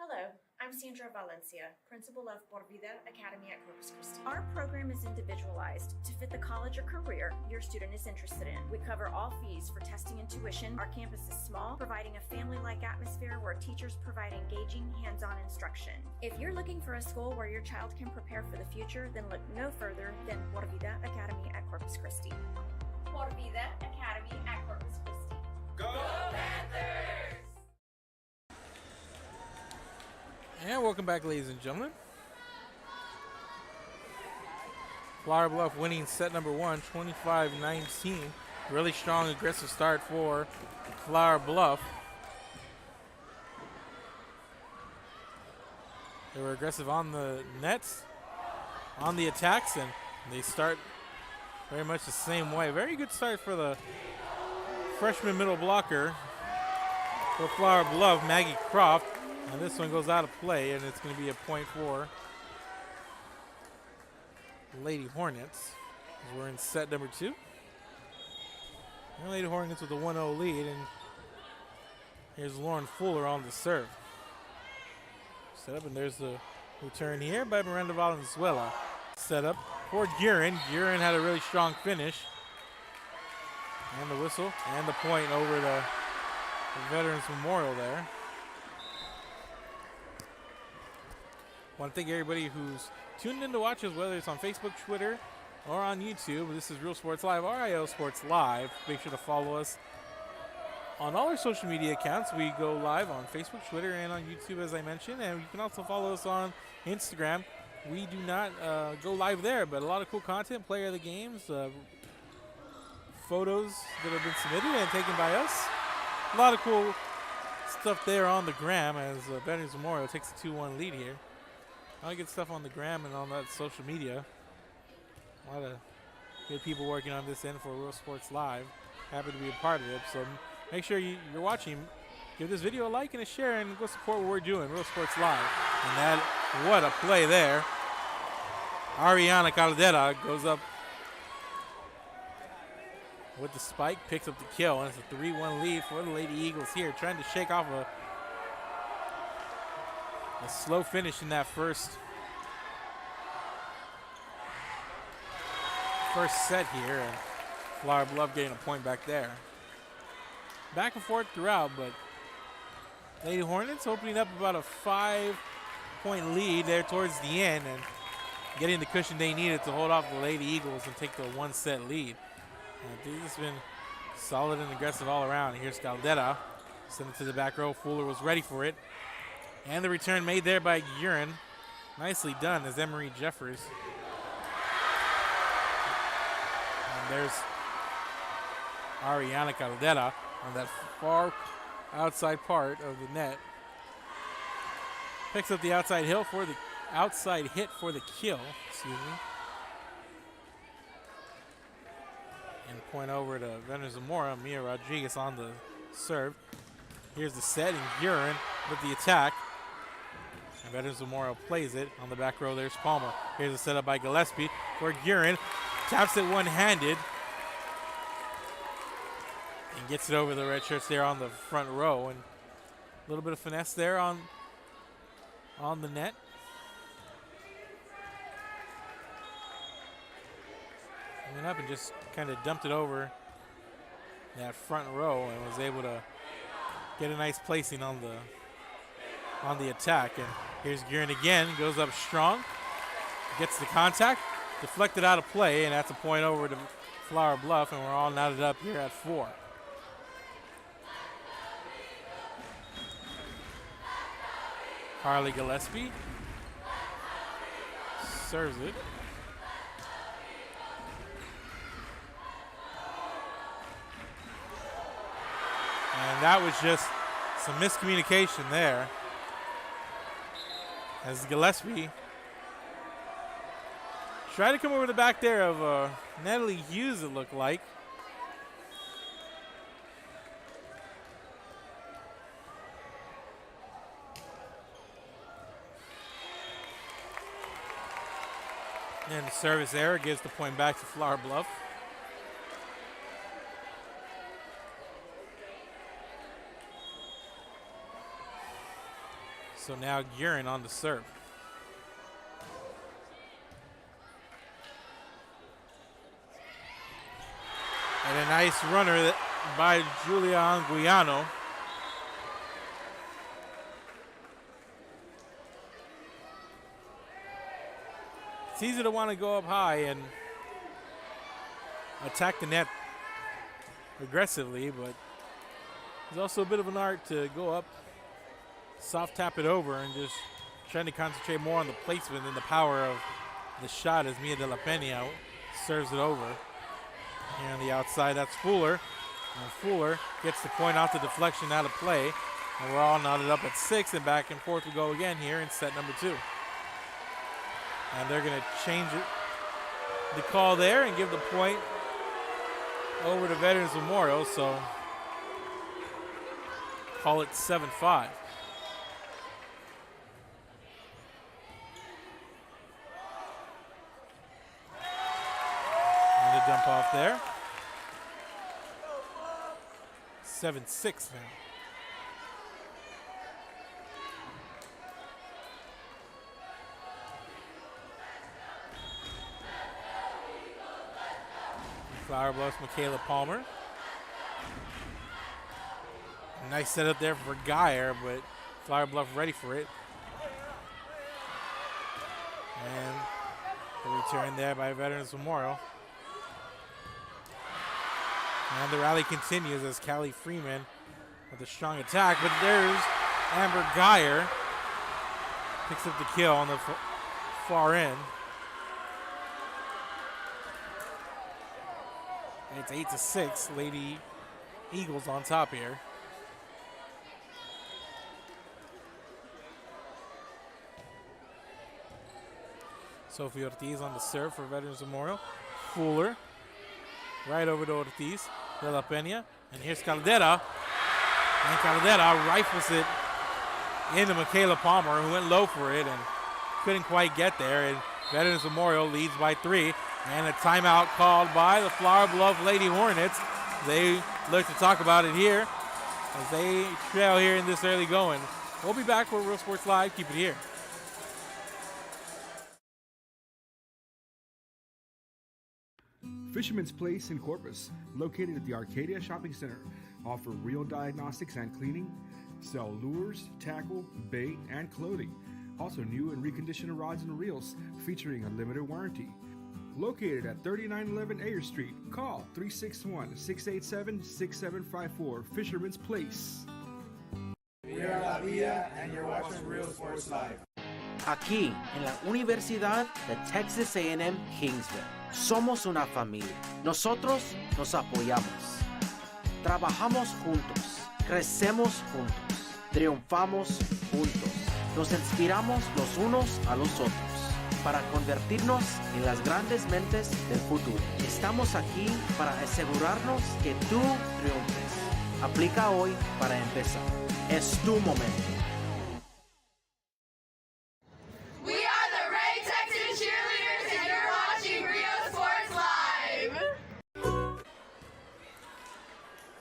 Hello, I'm Sandra Valencia, principal of Por Vida Academy at Corpus Christi. Our program is individualized to fit the college or career your student is interested in. We cover all fees for testing and tuition. Our campus is small, providing a family-like atmosphere where teachers provide engaging, hands-on instruction. If you're looking for a school where your child can prepare for the future, then look no further than Por Vida Academy at Corpus Christi. Por Vida Academy at Corpus Christi. Go Panthers! And welcome back, ladies and gentlemen. Flower Bluff winning set number 1, 25-19. Really strong, aggressive start for Flower Bluff. They were aggressive on the nets, on the attacks, and they start very much the same way. Very good start for the freshman middle blocker for Flower Bluff, Maggie Croft. And this one goes out of play, and it's going to be a point for Lady Hornets. We're in set number 2. And Lady Hornets with a 1-0 lead, and here's Lauren Fuller on the serve. Set up, and there's the return here by Miranda Valenzuela. Set up for Guerin. Guerin had a really strong finish. And the whistle, and the point over the Veterans Memorial there. I want to thank everybody who's tuned in to watch us, whether it's on Facebook, Twitter, or on YouTube. This is Real Sports Live, RIO Sports Live. Make sure to follow us on all our social media accounts. We go live on Facebook, Twitter, and on YouTube, as I mentioned. And you can also follow us on Instagram. We do not go live there, but a lot of cool content, player of the games, photos that have been submitted and taken by us. A lot of cool stuff there on the gram as Veterans Memorial takes a 2-1 lead here. A lot of good stuff on the gram and on that social media. A lot of good people working on this end for Real Sports Live. Happy to be a part of it. So make sure you're watching. Give this video a like and a share and go support what we're doing, Real Sports Live. And that, what a play there. Ariana Caldera goes up with the spike, picks up the kill, and it's a 3-1 lead for the Lady Eagles here, trying to shake off a slow finish in that first set here, and Flower Bluff getting a point back there. Back and forth throughout, but Lady Hornets opening up about a 5-point lead there towards the end and getting the cushion they needed to hold off the Lady Eagles and take the 1-set lead. And this has been solid and aggressive all around. Here's Caldera, send it to the back row. Fuller was ready for it. And the return made there by Guerin. Nicely done as Emery Jeffers. And there's Ariana Caldera on that far outside part of the net. Picks up the outside hit for the kill. Excuse me. And point over to Veterans Zamora. Mia Rodriguez on the serve. Here's the set, and Guerin with the attack. And Veterans Memorial plays it on the back row. There's Palmer. Here's a setup by Gillespie for Guerin. Taps it one-handed. And gets it over the red shirts there on the front row. And a little bit of finesse there on the net. And went up and just kind of dumped it over that front row and was able to get a nice placing on the attack. And here's Guerin again, goes up strong, gets the contact, deflected out of play, and that's a point over to Flower Bluff, and we're all knotted up here at 4. Harley Gillespie serves it. And that was just Some miscommunication there as Gillespie tried to come over the back there of Natalie Hughes, it looked like. And the service error gives the point back to Flower Bluff. So now Guerin on the serve. And a nice runner by Julia Anguiano. It's easy to want to go up high and attack the net aggressively, but there's also a bit of an art to go up, soft tap it over, and just trying to concentrate more on the placement than the power of the shot as Mia de la Peña serves it over. Here on the outside, that's Fuller. And Fuller gets the point out the deflection out of play. And we're all knotted up at 6, and back and forth we go again here in set number 2. And they're going to change the call there and give the point over to Veterans Memorial, so call it 7-5. And a dump off there. 7-6 now. Flower Bluff's Michaela Palmer. A nice setup there for Geyer, but Flower Bluff ready for it. And the return there by Veterans Memorial. And the rally continues as Callie Freeman with a strong attack, but there's Amber Geyer. Picks up the kill on the far end. And it's 8-6. Lady Eagles on top here. Sophie Ortiz on the serve for Veterans Memorial. Fuller right over to Ortiz. De La Peña. And here's Caldera. And Caldera rifles it into Michaela Palmer, who went low for it and couldn't quite get there. And Veterans Memorial leads by 3. And a timeout called by the Flower Bluff Lady Hornets. They look to talk about it here as they trail here in this early going. We'll be back for Real Sports Live. Keep it here. Fisherman's Place in Corpus, located at the Arcadia Shopping Center, offer reel diagnostics and cleaning, sell lures, tackle, bait, and clothing. Also new and reconditioned rods and reels featuring a limited warranty. Located at 3911 Ayer Street, call 361-687-6754, Fisherman's Place. We are LaVega and you're watching Real Sports Live. Aquí, en la Universidad de Texas A&M Kingsville, somos una familia. Nosotros nos apoyamos. Trabajamos juntos. Crecemos juntos. Triunfamos juntos. Nos inspiramos los unos a los otros para convertirnos en las grandes mentes del futuro. Estamos aquí para asegurarnos que tú triunfes. Aplica hoy para empezar. Es tu momento. We are the Ray Texas Cheerleaders, and you're watching Real Sports Live.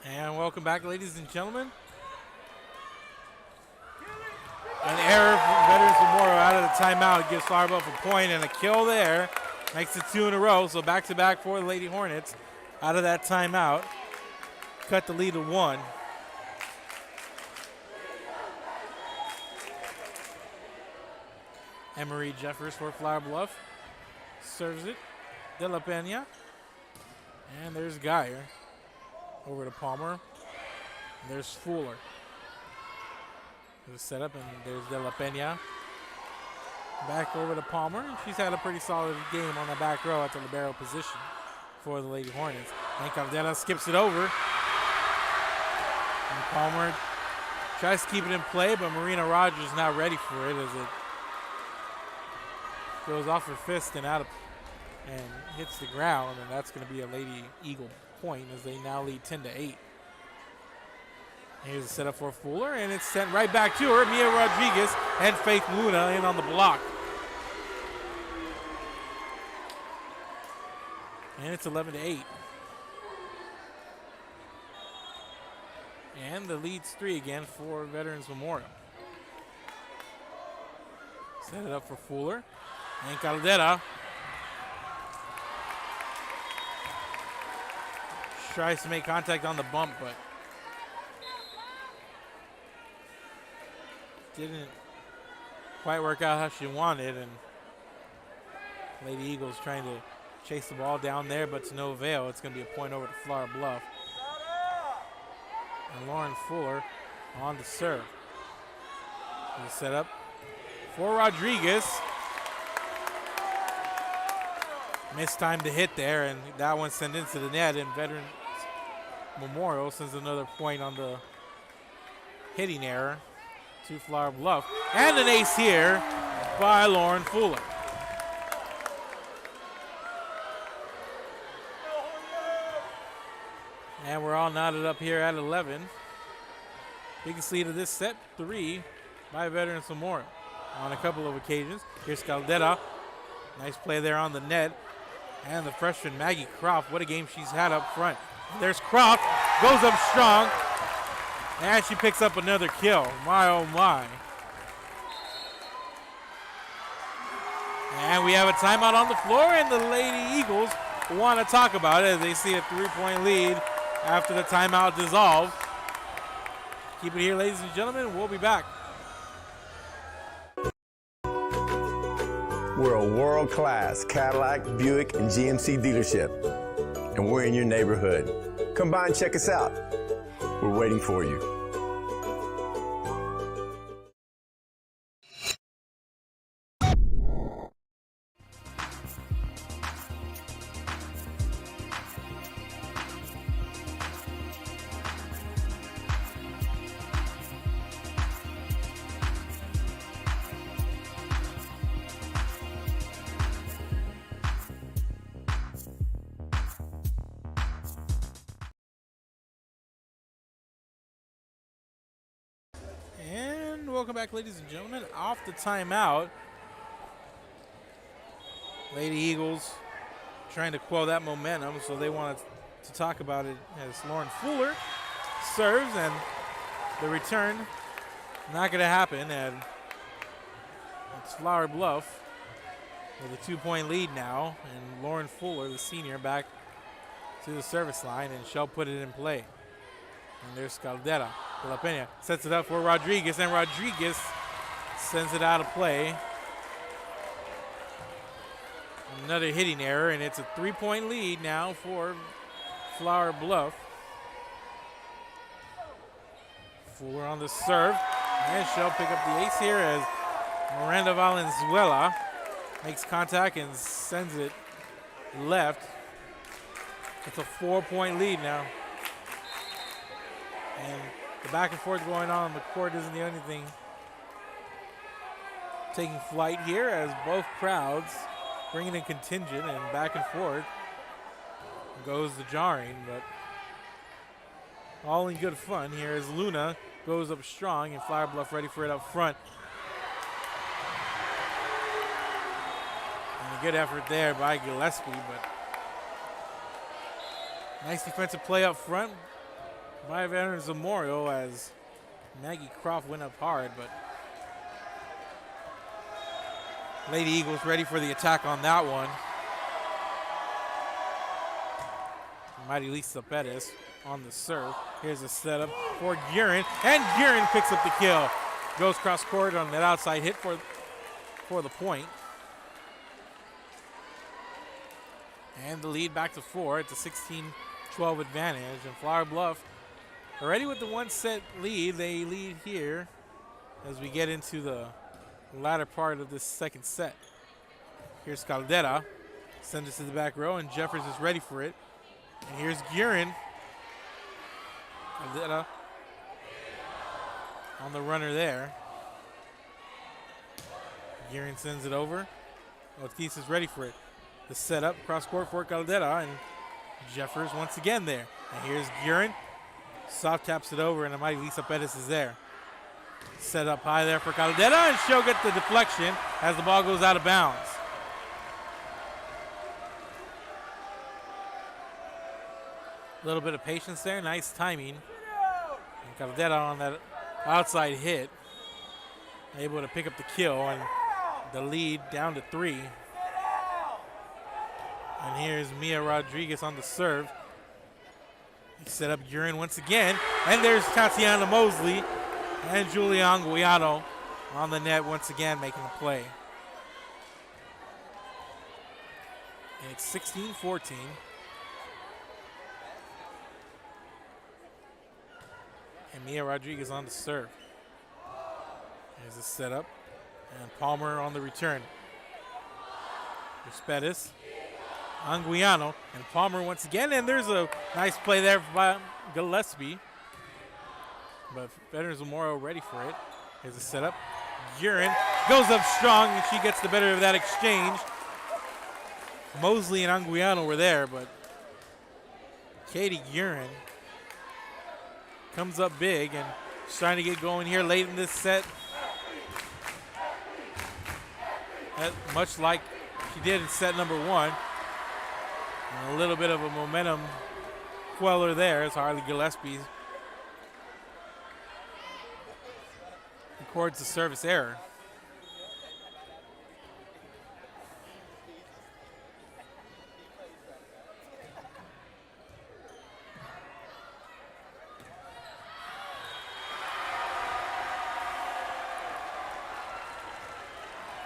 And welcome back, ladies and gentlemen. An error from Veterans Memorial out of the timeout gives Flower Bluff a point, and a kill there. Makes it 2 in a row, so back-to-back for the Lady Hornets out of that timeout. Cut the lead to 1. Emery Jeffers for Flower Bluff. Serves it. De La Peña. And there's Geyer. Over to Palmer. And there's Fuller. There's a setup, and there's De La Peña. Back over to Palmer. She's had a pretty solid game on the back row at the libero position for the Lady Hornets. And Caldera skips it over. And Palmer Tries to keep it in play, but Marina Rogers not ready for it as it goes off her fist and and hits the ground, and that's going to be a Lady Eagle point as they now lead 10-8. Here's a setup for Fuller, and it's sent right back to her. Mia Rodriguez and Faith Luna in on the block. And it's 11-8. And the lead's 3 again for Veterans Memorial. Set it up for Fuller. And Caldera tries to make contact on the bump, but didn't quite work out how she wanted. And Lady Eagles trying to chase the ball down there, but to no avail. It's going to be a point over to Flower Bluff. And Lauren Fuller on the serve. The setup for Rodriguez. Missed time to hit there, and that one sent into the net, and Veterans Memorial sends another point on the hitting error to Flower Bluff. And an ace here by Lauren Fuller. And we're all knotted up here at 11. Biggest lead of this set, 3 by Veterans Memorial on a couple of occasions. Here's Caldera. Nice play there on the net. And the freshman Maggie Croft, what a game she's had up front. There's Croft, goes up strong, and she picks up another kill. My, oh my. And we have a timeout on the floor, and the Lady Eagles want to talk about it as they see a 3-point lead after the timeout dissolved. Keep it here, ladies and gentlemen. We'll be back. We're a world-class Cadillac, Buick, and GMC dealership, and we're in your neighborhood. Come by and check us out. We're waiting for you. Welcome back, ladies and gentlemen. Off the timeout, Lady Eagles trying to quell that momentum, so they wanted to talk about it as Lauren Fuller serves, and the return not going to happen, and it's Flower Bluff with a 2-point lead now, and Lauren Fuller, the senior, back to the service line, and she'll put it in play. And there's Caldera. De La Pena sets it up for Rodriguez, and Rodriguez sends it out of play. Another hitting error, and it's a 3-point lead now for Flower Bluff. Fuller on the serve, and she'll pick up the ace here as Miranda Valenzuela makes contact and sends it left. It's a 4-point lead now. And the back and forth going on the court isn't the only thing taking flight here, as both crowds bringing in contingent, and back and forth goes the jarring, but all in good fun here as Luna goes up strong and Flower Bluff ready for it up front. And a good effort there by Gillespie, but nice defensive play up front by Veterans Memorial as Maggie Croft went up hard, but Lady Eagles ready for the attack on that one. Mighty Lisa Perez on the serve. Here's a setup for Guerin, and Guerin picks up the kill. Goes cross court on that outside hit for the point. And the lead back to 4. It's a 16-12 advantage, and Flower Bluff already with the 1-set lead. They lead here as we get into the latter part of this second set. Here's Caldera. Sends it to the back row, and Jeffers is ready for it. And here's Guerin. Caldera on the runner there. Guerin sends it over. Ortiz is ready for it. The setup cross court for Caldera, and Jeffers once again there. And here's Guerin. Soft taps it over, and Amari Lisa Perez is there. Set up high there for Caldera, and she'll get the deflection as the ball goes out of bounds. A little bit of patience there, nice timing. And Caldera on that outside hit, able to pick up the kill, and the lead down to 3. And here's Mia Rodriguez on the serve. He set up Guerin once again, and there's Tatiana Mosley and Julia Anguiano on the net once again making a play. And it's 16-14. And Mia Rodriguez on the serve. There's a setup, and Palmer on the return. There's Pettis, Anguiano, and Palmer once again, and there's a nice play there by Gillespie. But Veterans Memorial ready for it. Here's a setup. Guerin goes up strong, and she gets the better of that exchange. Mosley and Anguiano were there, but Katie Guerin comes up big and she's trying to get going here late in this set. Much like she did in set number 1. And a little bit of a momentum queller there as Harley Gillespie records the service error.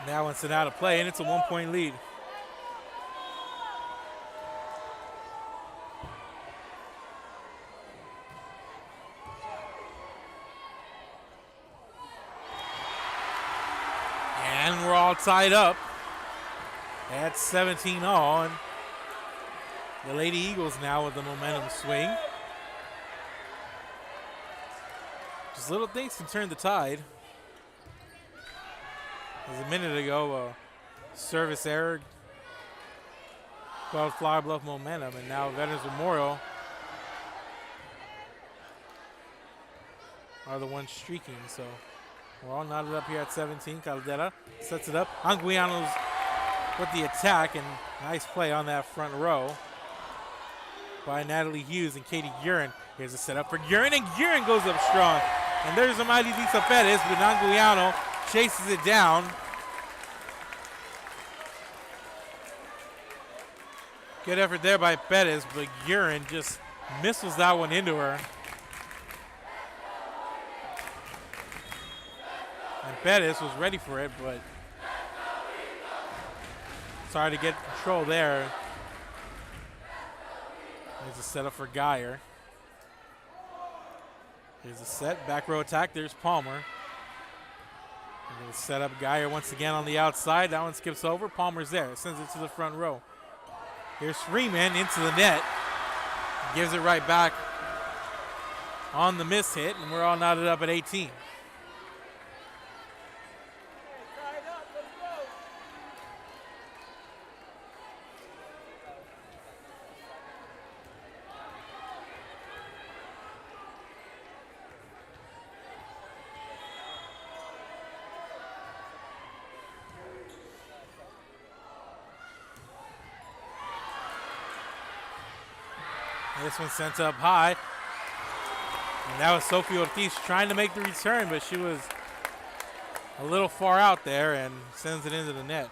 Now it's out of play, and it's a 1-point lead. And we're all tied up at 17 all. And the Lady Eagles now with the momentum swing. Just little things can turn the tide. As a minute ago, a service error called Flower Bluff momentum, and now Veterans Memorial are the ones streaking. So we're all knotted up here at 17. Caldera sets it up. Anguiano's with the attack, and nice play on that front row by Natalie Hughes and Katie Guerin. Here's a setup for Guerin, and Guerin goes up strong. And there's Amadi Lisa Perez, but Anguiano chases it down. Good effort there by Perez, but Guerin just missiles that one into her. And Perez was ready for it, but it's hard to get control there. There's a setup for Geyer. Here's a set, back row attack, there's Palmer. And going to set up Geyer once again on the outside. That one skips over, Palmer's there, sends it to the front row. Here's Freeman into the net. Gives it right back on the miss hit, and we're all knotted up at 18. This one sent up high. And that was Sophie Ortiz trying to make the return, but she was a little far out there and sends it into the net.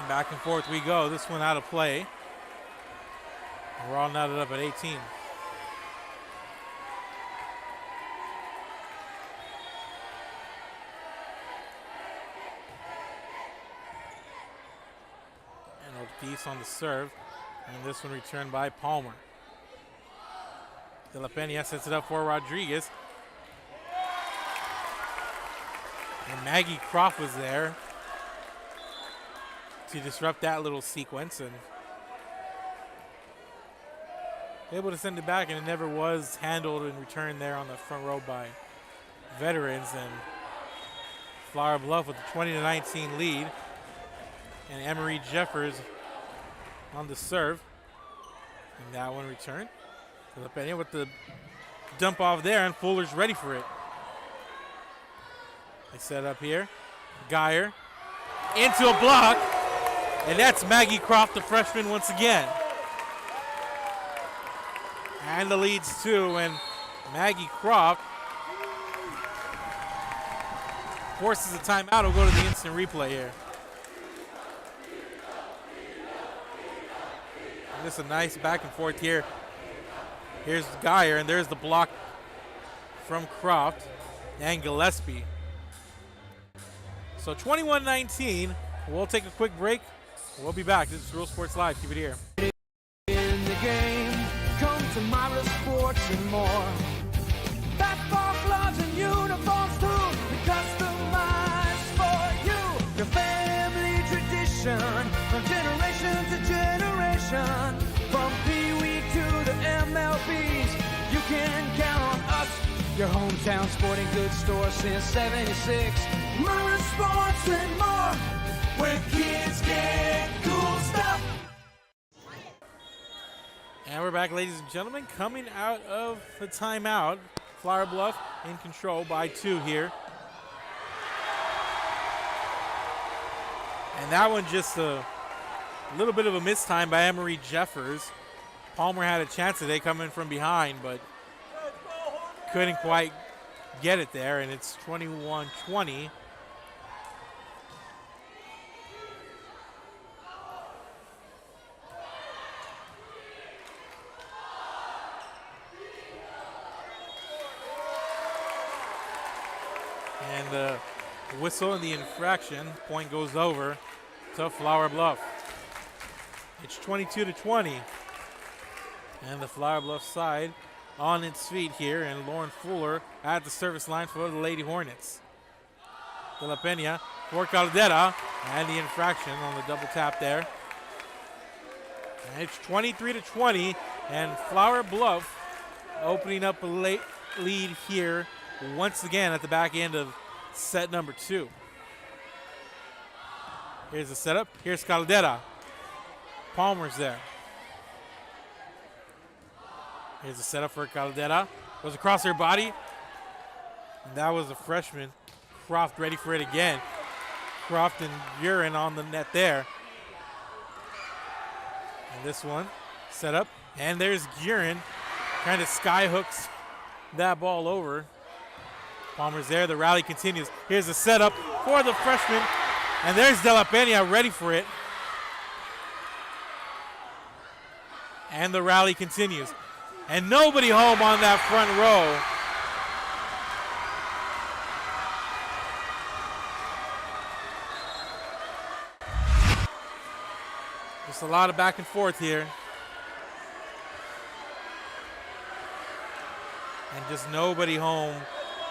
Back and forth we go. This one out of play. We're all knotted up at 18. And Ortiz on the serve. And this one returned by Palmer. De La Pena sets it up for Rodriguez. And Maggie Croft was there to disrupt that little sequence and able to send it back, and it never was handled and returned there on the front row by veterans. And Flower Bluff with a 20-19 lead. And Emery Jeffers on the serve. And that one returned. De La Pena with the dump off there, and Fuller's ready for it. They set up here. Geyer into a block. And that's Maggie Croft, the freshman, once again. And the lead's 2, and Maggie Croft forces a timeout. Will go to the instant replay here. And just a nice back and forth here. Here's Geyer, and there's the block from Croft and Gillespie. So 21-19. We'll take a quick break. We'll be back. This is Real Sports Live. Keep it here. In the game, come to Myra Sports and more. Basketball gloves and uniforms too, customized for you. Your family tradition, from generation to generation. From Pee Wee to the MLBs, you can count on us. Your hometown sporting goods store since '76. Myra Sports and more, where kids get cool stuff. And we're back, ladies and gentlemen, coming out of the timeout. Flower Bluff in control by 2 here. And that one just a little bit of a mistime by Emery Jeffers. Palmer had a chance today coming from behind, but couldn't quite get it there, and it's 21-20. And the whistle and the infraction, point goes over to Flower Bluff. It's 22-20. And the Flower Bluff side on its feet here, and Lauren Fuller at the service line for the Lady Hornets. De La Pena for Caldera, and the infraction on the double tap there. And it's 23-20, and Flower Bluff opening up a late lead here once again at the back end of set number 2. Here's the setup. Here's Caldera. Palmer's there. Here's the setup for Caldera. Goes across her body. And that was a freshman. Croft ready for it again. Croft and Urin on the net there. And this one set up. And there's Urin. Kind of sky hooks that ball over. Palmer's there. The rally continues. Here's the setup for the freshman. And there's De La Pena ready for it. And the rally continues. And nobody home on that front row. Just a lot of back and forth here. And just nobody home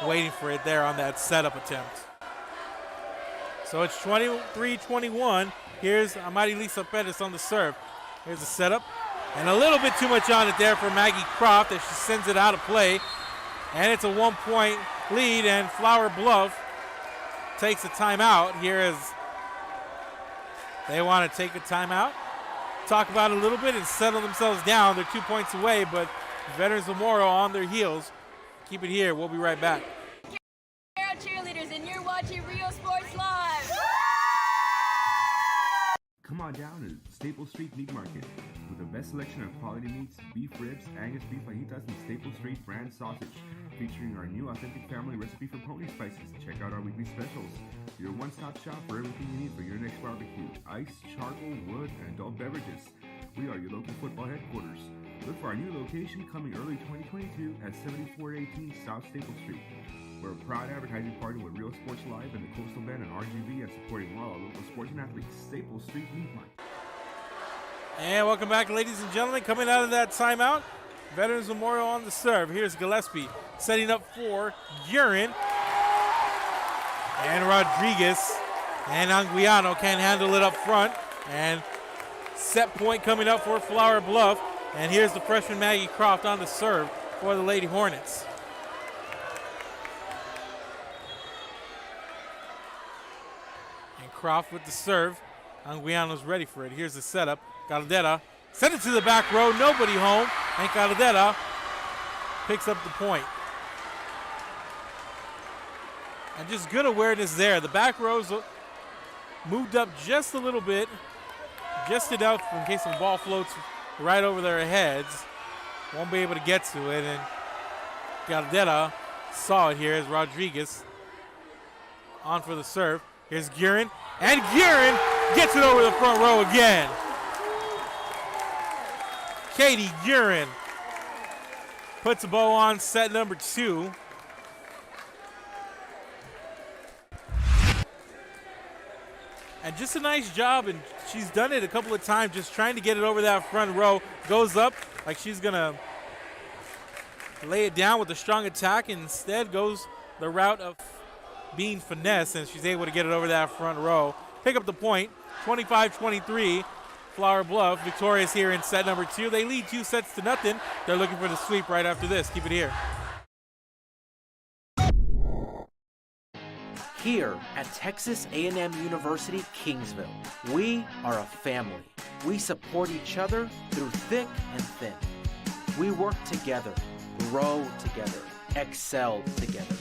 waiting for it there on that setup attempt. So it's 23-21. Here's Amari Lisa Pettis on the serve. Here's the setup. And a little bit too much on it there for Maggie Croft as she sends it out of play. And it's a 1-point lead, and Flower Bluff takes a timeout here as they want to take a timeout, talk about it a little bit, and settle themselves down. They're 2 points away, but Veterans Memorial on their heels. Keep it here. We'll be right back. Cheerleaders, and you're watching Real Sports Live. Come on down to Staples Street Meat Market with the best selection of quality meats, beef ribs, Angus beef fajitas, and Staples Street brand sausage, featuring our new authentic family recipe for pony spices. Check out our weekly specials. Your one-stop shop for everything you need for your next barbecue: ice, charcoal, wood, and adult beverages. We are your local football headquarters. Look for our new location coming early 2022 at 7418 South Staples Street. We're a proud advertising partner with Real Sports Live and the Coastal Band and RGV, and supporting all our local sports and athletes. Staples Street Meat Market. And welcome back, ladies and gentlemen. Coming out of that timeout, Veterans Memorial on the serve. Here's Gillespie setting up for Guerin. And Rodriguez and Anguiano can't handle it up front. And set point coming up for Flower Bluff. And here's the freshman Maggie Croft on the serve for the Lady Hornets. And Croft with the serve. Anguiano's ready for it. Here's the setup. Caldera sent it to the back row. Nobody home. And Caldera picks up the point. And just good awareness there. The back rows moved up just a little bit. Just enough in case the ball floats right over their heads. Won't be able to get to it. And Caldera saw it here as Rodriguez on for the serve. Here's Guerin. And Guerin gets it over the front row again. Katie Guerin puts a bow on set number 2. And just a nice job, and she's done it a couple of times, just trying to get it over that front row. Goes up like she's going to lay it down with a strong attack, and instead goes the route of being finesse, and she's able to get it over that front row. Pick up the point, 25-23. Flower Bluff victorious here in set number 2. They lead 2-0. They're looking for the sweep right after this. Keep it here. Here at Texas A&M University, Kingsville, we are a family. We support each other through thick and thin. We work together, grow together, excel together.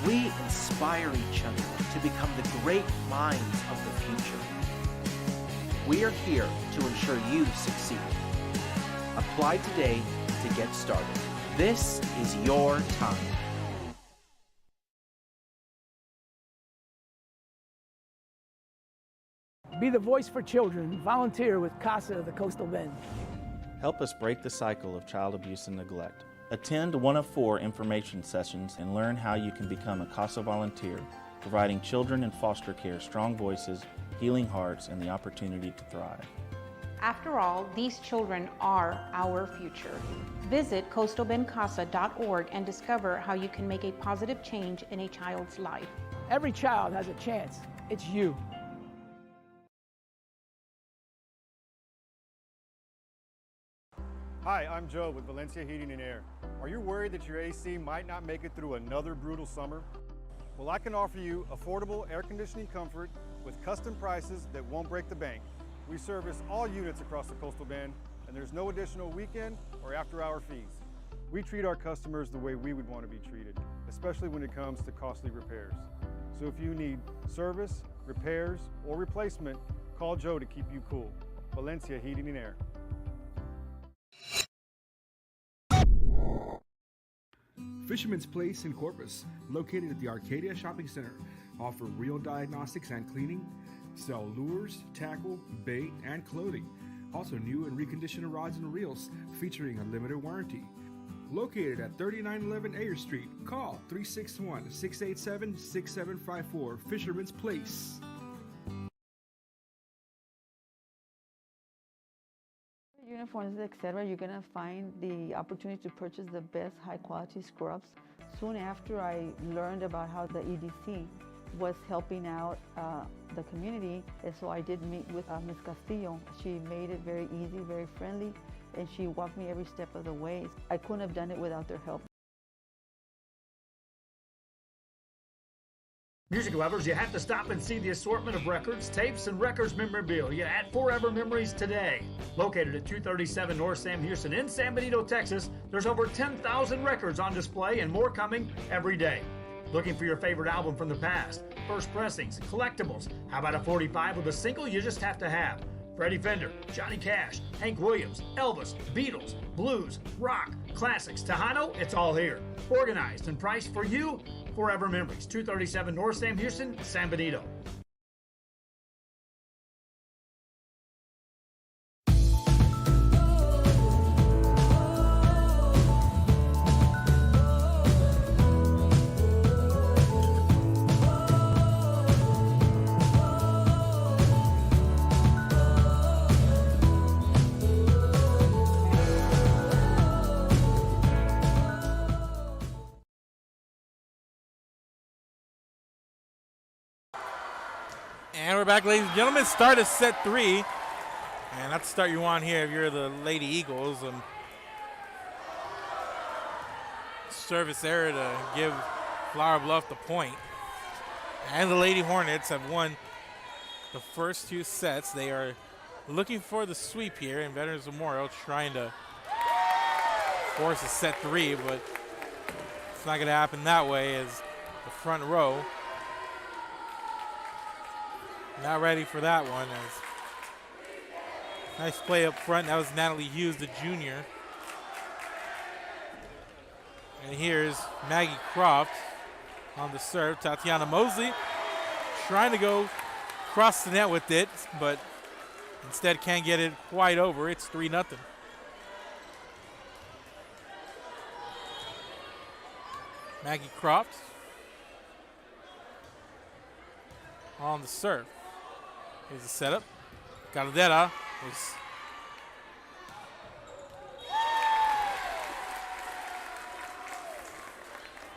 We inspire each other to become the great minds of the future. We are here to ensure you succeed. Apply today to get started. This is your time. Be the voice for children. Volunteer with CASA of the Coastal Bend. Help us break the cycle of child abuse and neglect. Attend one of 4 information sessions and learn how you can become a CASA volunteer, providing children in foster care strong voices, healing hearts, and the opportunity to thrive. After all, these children are our future. Visit coastalbendcasa.org and discover how you can make a positive change in a child's life. Every child has a chance. It's you. Hi, I'm Joe with Valencia Heating and Air. Are you worried that your AC might not make it through another brutal summer? Well, I can offer you affordable air conditioning comfort with custom prices that won't break the bank. We service all units across the Coastal Bend, and there's no additional weekend or after-hour fees. We treat our customers the way we would want to be treated, especially when it comes to costly repairs. So if you need service, repairs, or replacement, call Joe to keep you cool. Valencia Heating and Air. Fisherman's Place in Corpus, located at the Arcadia Shopping Center, offer reel diagnostics and cleaning, sell lures, tackle, bait, and clothing. Also new and reconditioned rods and reels featuring a limited warranty. Located at 3911 Ayer Street, call 361-687-6754, Fisherman's Place. Uniforms, etc., you're going to find the opportunity to purchase the best high-quality scrubs. Soon after I learned about how the EDC was helping out the community, and so I did meet with Ms. Castillo. She made it very easy, very friendly, and she walked me every step of the way. I couldn't have done it without their help. Music lovers, you have to stop and see the assortment of records, tapes, and records memorabilia at Forever Memories today. Located at 237 North Sam Houston in San Benito, Texas, there's over 10,000 records on display and more coming every day. Looking for your favorite album from the past, first pressings, collectibles. How about a 45 with a single you just have to have? Freddie Fender, Johnny Cash, Hank Williams, Elvis, Beatles, blues, rock, classics, Tejano, it's all here. Organized and priced for you. Forever Memories, 237 North Sam Houston, San Benito. back, ladies and gentlemen. Start of set 3. And that's the start you want here if you're the Lady Eagles. Service error to give Flower Bluff the point. And the Lady Hornets have won the first 2 sets. They are looking for the sweep here, and Veterans Memorial trying to force a set 3, but it's not going to happen that way as the front row not ready for that one. Nice play up front. That was Natalie Hughes, the junior. And here's Maggie Croft on the serve. Tatiana Mosley trying to go cross the net with it, but instead can't get it quite over. It's 3-0. Maggie Croft on the serve. Here's the setup. Caldera is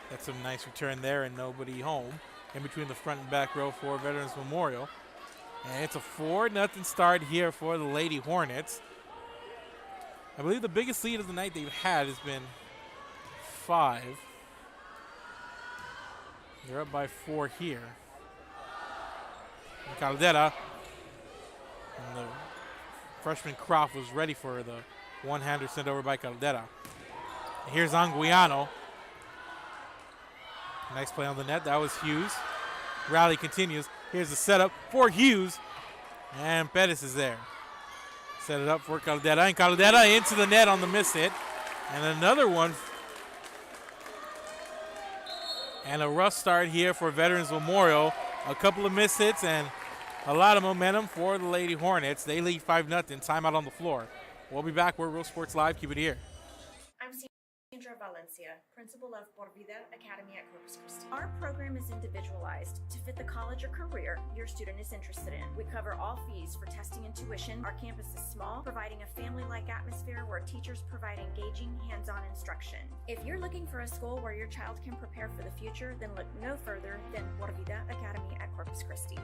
that's a nice return there and nobody home in between the front and back row for Veterans Memorial. And it's a 4-0 start here for the Lady Hornets. I believe the biggest lead of the night they've had has been 5. They're up by 4 here. And Caldera, and the freshman Croft was ready for the one-hander sent over by Caldera. And here's Anguiano. Nice play on the net. That was Hughes. Rally continues. Here's the setup for Hughes. And Pettis is there. Set it up for Caldera. And Caldera into the net on the miss hit. And another one. And a rough start here for Veterans Memorial. A couple of miss hits and a lot of momentum for the Lady Hornets. They lead 5-0. Timeout on the floor. We'll be back. We're Real Sports Live. Keep it here. I'm Sandra Valencia, principal of Por Vida Academy at Corpus Christi. Our program is individualized to fit the college or career your student is interested in. We cover all fees for testing and tuition. Our campus is small, providing a family-like atmosphere where teachers provide engaging, hands-on instruction. If you're looking for a school where your child can prepare for the future, then look no further than Por Vida Academy at Corpus Christi.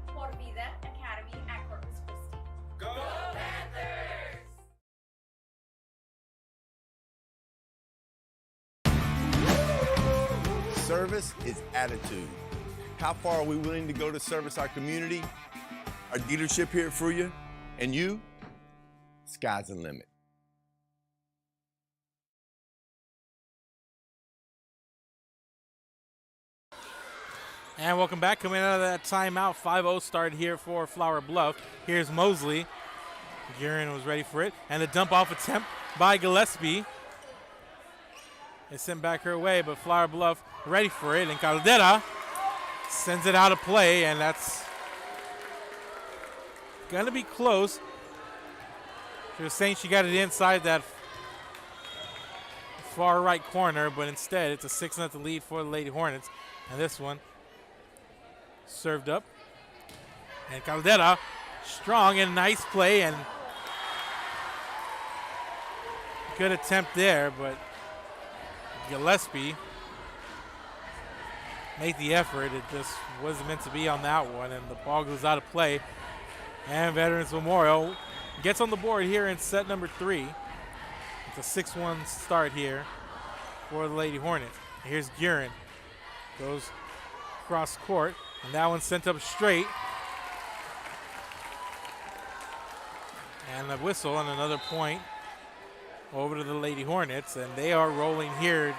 Por Vida Academy at Corpus Christi. Go Panthers! Service is attitude. How far are we willing to go to service our community, our dealership here at Fruya, and you? Sky's the limit. And welcome back. Coming out of that timeout, 5-0 start here for Flower Bluff. Here's Mosley. Guerin was ready for it. And a dump off attempt by Gillespie. It's sent back her way, but Flower Bluff ready for it. And Caldera sends it out of play, and that's going to be close. She was saying she got it inside that far right corner, but instead it's a 6-0 lead for the Lady Hornets. And this one served up. And Caldera, strong and nice play, and good attempt there, but Gillespie made the effort. It just wasn't meant to be on that one, and the ball goes out of play. And Veterans Memorial gets on the board here in set number 3. It's a 6-1 start here for the Lady Hornets. And here's Guerin. Goes cross court, and that one sent up straight. And a whistle and another point over to the Lady Hornets, and they are rolling here.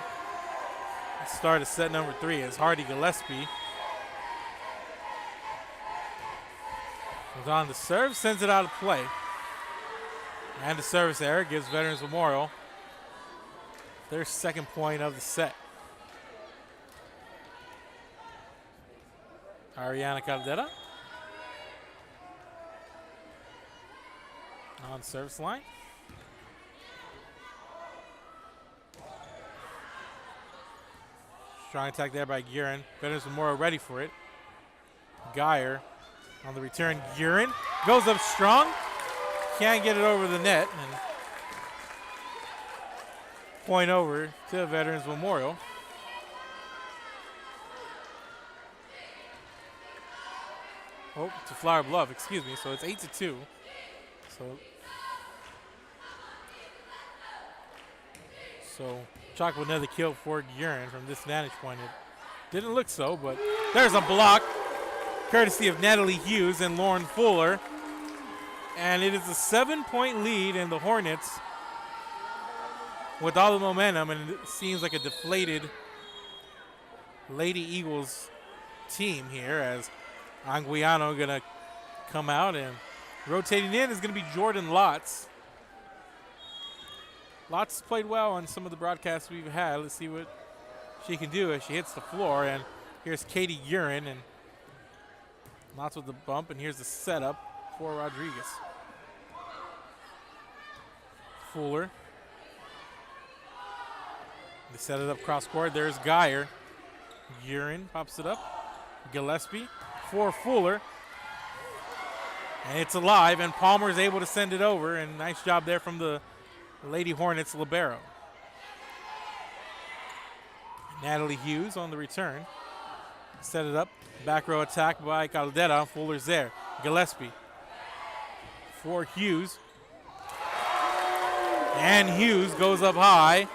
Start of set number 3 as Hardy Gillespie was on the serve, sends it out of play. And the service error gives Veterans Memorial their second point of the set. Ariana Caldera on service line. Strong attack there by Guerin. Veterans Memorial ready for it. Geyer on the return. Guerin goes up strong. Can't get it over the net. And point over to Veterans Memorial. Oh, to Flower Bluff, excuse me. So it's 8-2. So Chalk with another kill for Guerin from this vantage point. It didn't look so, but there's a block courtesy of Natalie Hughes and Lauren Fuller. And it is a 7-point lead in the Hornets with all the momentum, and it seems like a deflated Lady Eagles team here as Anguiano going to come out, and rotating in is going to be Jordan Lotz. Lotz played well on some of the broadcasts we've had. Let's see what she can do as she hits the floor. And here's Katie Guerin, and Lotz with the bump, and here's the setup for Rodriguez. Fuller. They set it up cross court. There's Geyer. Guerin pops it up. Gillespie for Fuller. And it's alive, and Palmer's able to send it over, and nice job there from the Lady Hornets libero. Natalie Hughes on the return. Set it up. Back row attack by Caldera. Fuller's there. Gillespie for Hughes. And Hughes goes up high.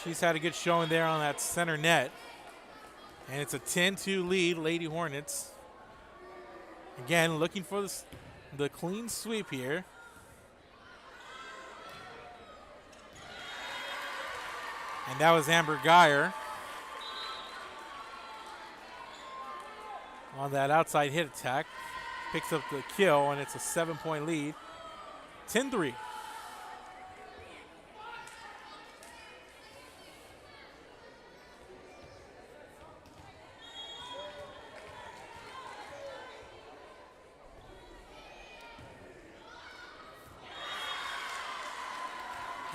She's had a good showing there on that center net. And it's a 10-2 lead, Lady Hornets. Again, looking for the clean sweep here. And that was Amber Geyer on that outside hit attack. Picks up the kill, and it's a 7-point lead. 10-3.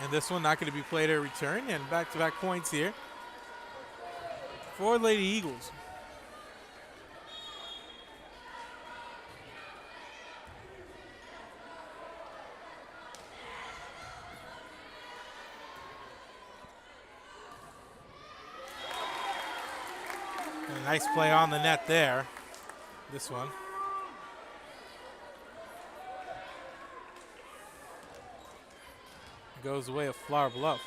And this one not going to be played at return, and back-to-back points here for Lady Eagles. And a nice play on the net there, this one. Goes the way of Flower Bluff.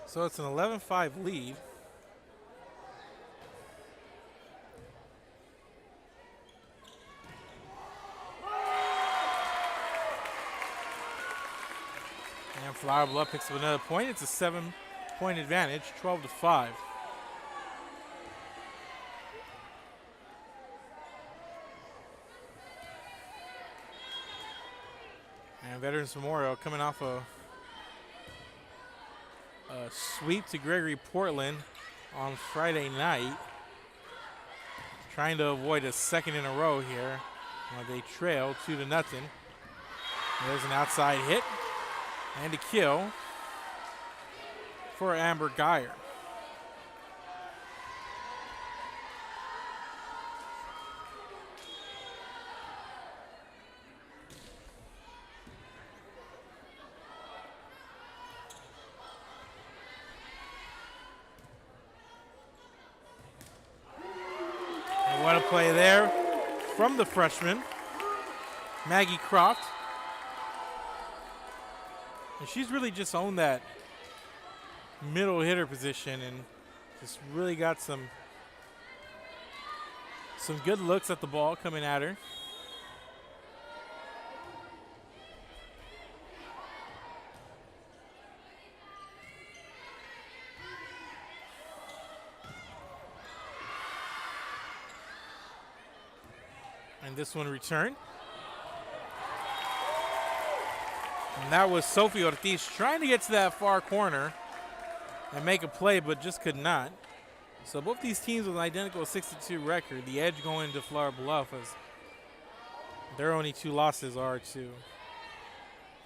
So it's an 11-5 lead. Flower Bluff picks up another point. It's a 7-point advantage, 12-5. And Veterans Memorial coming off a sweep to Gregory Portland on Friday night. Trying to avoid a second in a row here. They trail 2-0. There's an outside hit. And a kill for Amber Geyer. And what a play there from the freshman, Maggie Croft. And she's really just owned that middle hitter position and just really got some good looks at the ball coming at her. And this one returned. And that was Sophie Ortiz trying to get to that far corner and make a play, but just could not. So both these teams with an identical 6-2 record. The edge going to Flower Bluff as their only 2 losses are to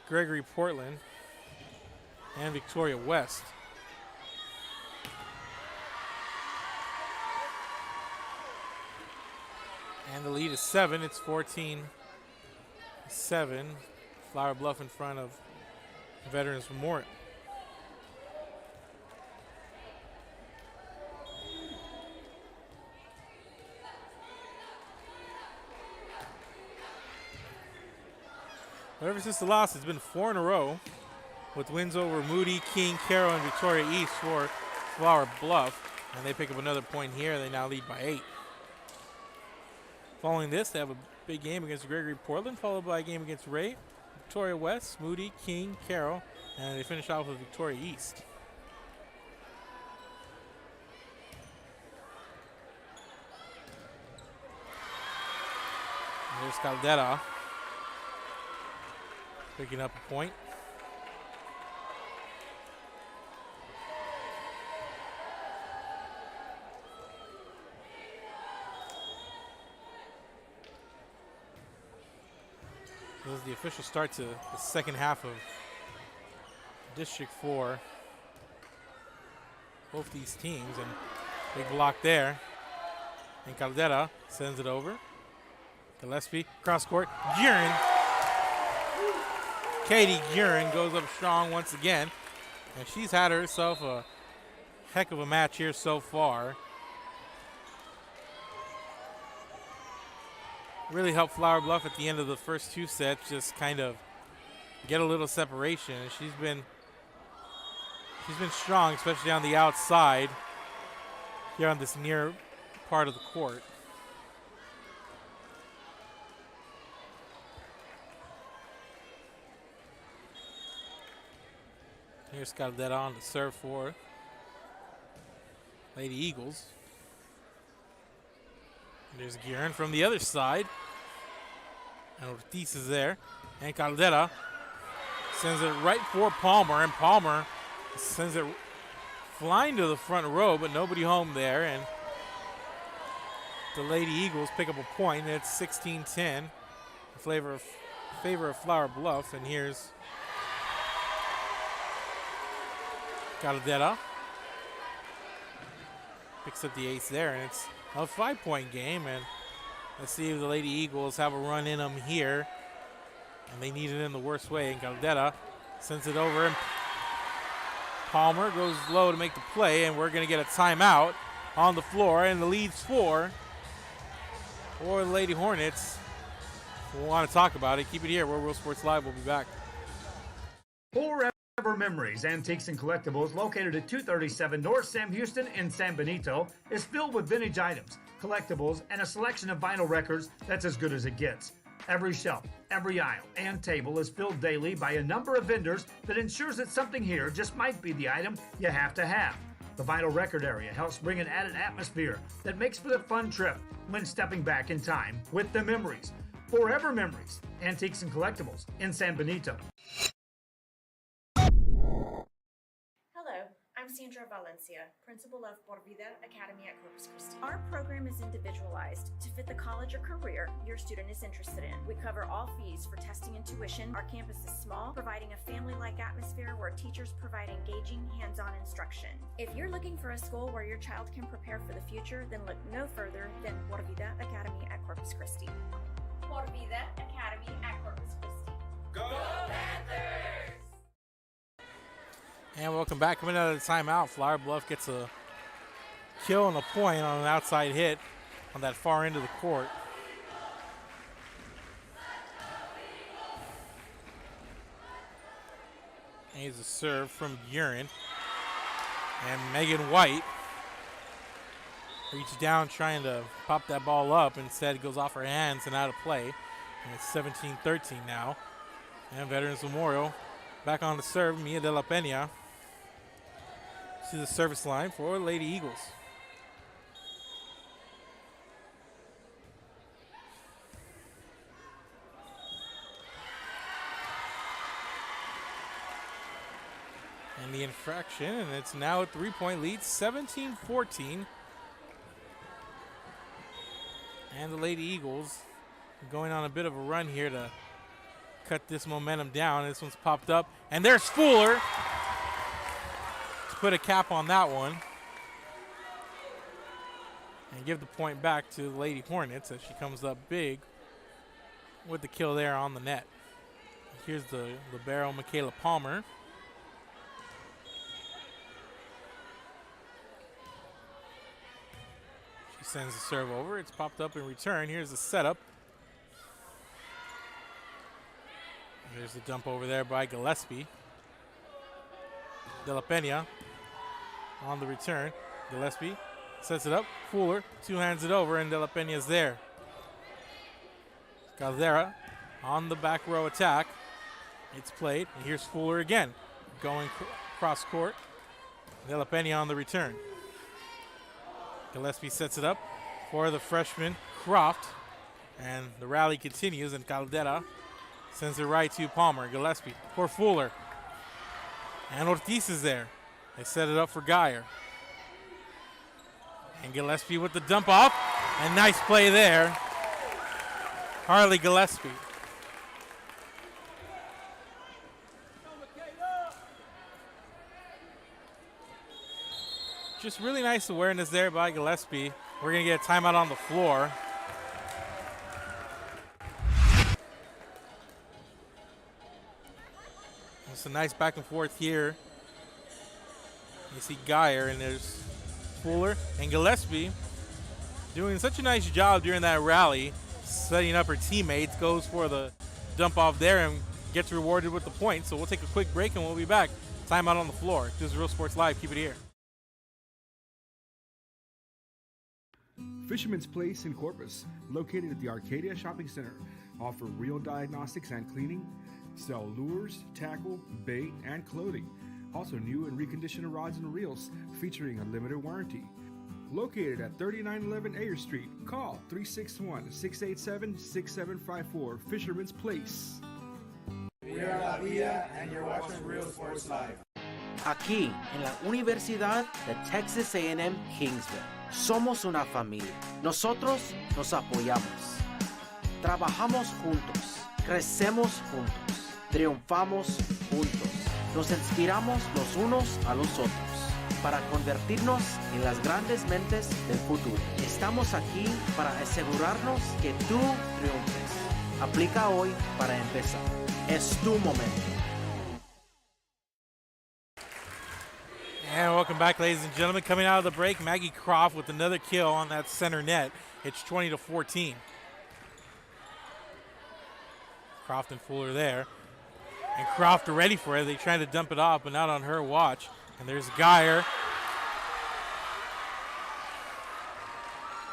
Gregory Portland and Victoria West. And the lead is 7. It's 14-7. Flower Bluff in front of Veterans Memorial. But ever since the loss, it's been 4 in a row with wins over Moody, King, Carroll, and Victoria East for Flower Bluff. And they pick up another point here. They now lead by 8. Following this, they have a big game against Gregory Portland, followed by a game against Ray, Victoria West, Moody, King, Carroll, and they finish off with Victoria East. And there's Caldera picking up a point. This is the official start to the second half of District 4. Both these teams, and big block there. And Caldera sends it over. Gillespie, cross court. Guerin. Katie Guerin goes up strong once again. And she's had herself a heck of a match here so far. Really helped Flower Bluff at the end of the first 2 sets just kind of get a little separation. And she's been strong, especially on the outside here on this near part of the court. Here's Caldera on the serve for Lady Eagles. And there's Guerin from the other side. And Ortiz is there. And Caldera sends it right for Palmer. And Palmer sends it flying to the front row, but nobody home there. And the Lady Eagles pick up a point. And it's 16-10 in favor of Flower Bluff. And here's Caldera. Picks up the ace there, and it's a 5-point game. And let's see if the Lady Eagles have a run in them here. And they need it in the worst way. And Caldera sends it over, and Palmer goes low to make the play, and we're going to get a timeout on the floor. And the lead's 4 for the Lady Hornets. We'll want to talk about it. Keep it here. We're Real Sports Live. We'll be back. Forever Memories, Antiques and Collectibles, located at 237 North Sam Houston in San Benito, is filled with vintage items, collectibles, and a selection of vinyl records that's as good as it gets. Every shelf, every aisle, and table is filled daily by a number of vendors that ensures that something here just might be the item you have to have. The vinyl record area helps bring an added atmosphere that makes for the fun trip when stepping back in time with the memories. Forever Memories, Antiques and Collectibles in San Benito. Hello, I'm Sandra Valencia, principal of Por Vida Academy at Corpus Christi. Our program is individualized to fit the college or career your student is interested in. We cover all fees for testing and tuition. Our campus is small, providing a family-like atmosphere where teachers provide engaging, hands-on instruction. If you're looking for a school where your child can prepare for the future, then look no further than Por Vida Academy at Corpus Christi. Por Vida Academy at Corpus Christi. Go Panthers! And welcome back. Coming out of the timeout, Flower Bluff gets a kill and a point on an outside hit on that far end of the court. And here's a serve from Guerin. And Megan White reaches down trying to pop that ball up. Instead, it goes off her hands and out of play. And it's 17-13 now. And Veterans Memorial back on the serve, Mia de la Peña. To the service line for Lady Eagles. And the infraction, and it's now a 3-point lead, 17-14 And the Lady Eagles going on a bit of a run here to cut this momentum down. This one's popped up. And there's Fuller to put a cap on that one. And give the point back to the Lady Hornets as she comes up big with the kill there on the net. Here's the libero, Michaela Palmer. She sends the serve over. It's popped up in return. Here's the setup. There's the dump over there by Gillespie. De La Pena on the return. Gillespie sets it up. Fuller two-hands it over, and De La Pena's there. Caldera on the back row attack. It's played, and here's Fuller again. Going cross court. De La Pena on the return. Gillespie sets it up for the freshman Croft, and the rally continues, and Caldera sends it right to Palmer. Gillespie for Fuller. And Ortiz is there. They set it up for Geyer. And Gillespie with the dump off. And nice play there. Harley Gillespie. Just really nice awareness there by Gillespie. We're going to get a timeout on the floor. It's a nice back and forth here. You see Geyer, and there's Fuller and Gillespie doing such a nice job during that rally, setting up her teammates, goes for the dump off there and gets rewarded with the point. So we'll take a quick break and we'll be back. Timeout on the floor. This is Real Sports Live. Keep it here. Fisherman's Place in Corpus, located at the Arcadia Shopping Center, offer reel diagnostics and cleaning, sell lures, tackle, bait, and clothing. Also new and reconditioned rods and reels featuring a limited warranty. Located at 3911 Ayer Street, call 361-687-6754, Fisherman's Place. We are LaVega and you're watching Real Sports Live. Aquí, en la Universidad de Texas A&M Kingsville, somos una familia. Nosotros nos apoyamos. Trabajamos juntos. Crecemos juntos. Triunfamos juntos. Nos inspiramos los unos a los otros para convertirnos en las grandes mentes del futuro. Estamos aquí para asegurarnos que tú triunfes. Aplica hoy para empezar. Es tu momento. And welcome back, ladies and gentlemen. Coming out of the break, Maggie Croft with another kill on that center net. It's 20-14. Croft and Fuller there. And Croft are ready for it. They trying to dump it off, but not on her watch. And there's Geyer.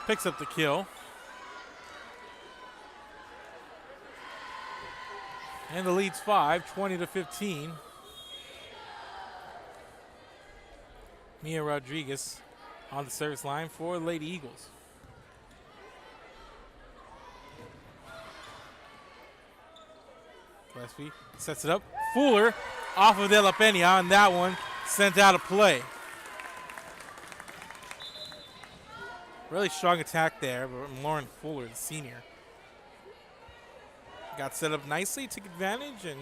Picks up the kill. And the lead's 5, 20-15. Mia Rodriguez on the service line for Lady Eagles. Gillespie sets it up. Fuller off of De La Pena, and that one sent out of play. Really strong attack there, but Lauren Fuller, the senior, got set up nicely, took advantage, and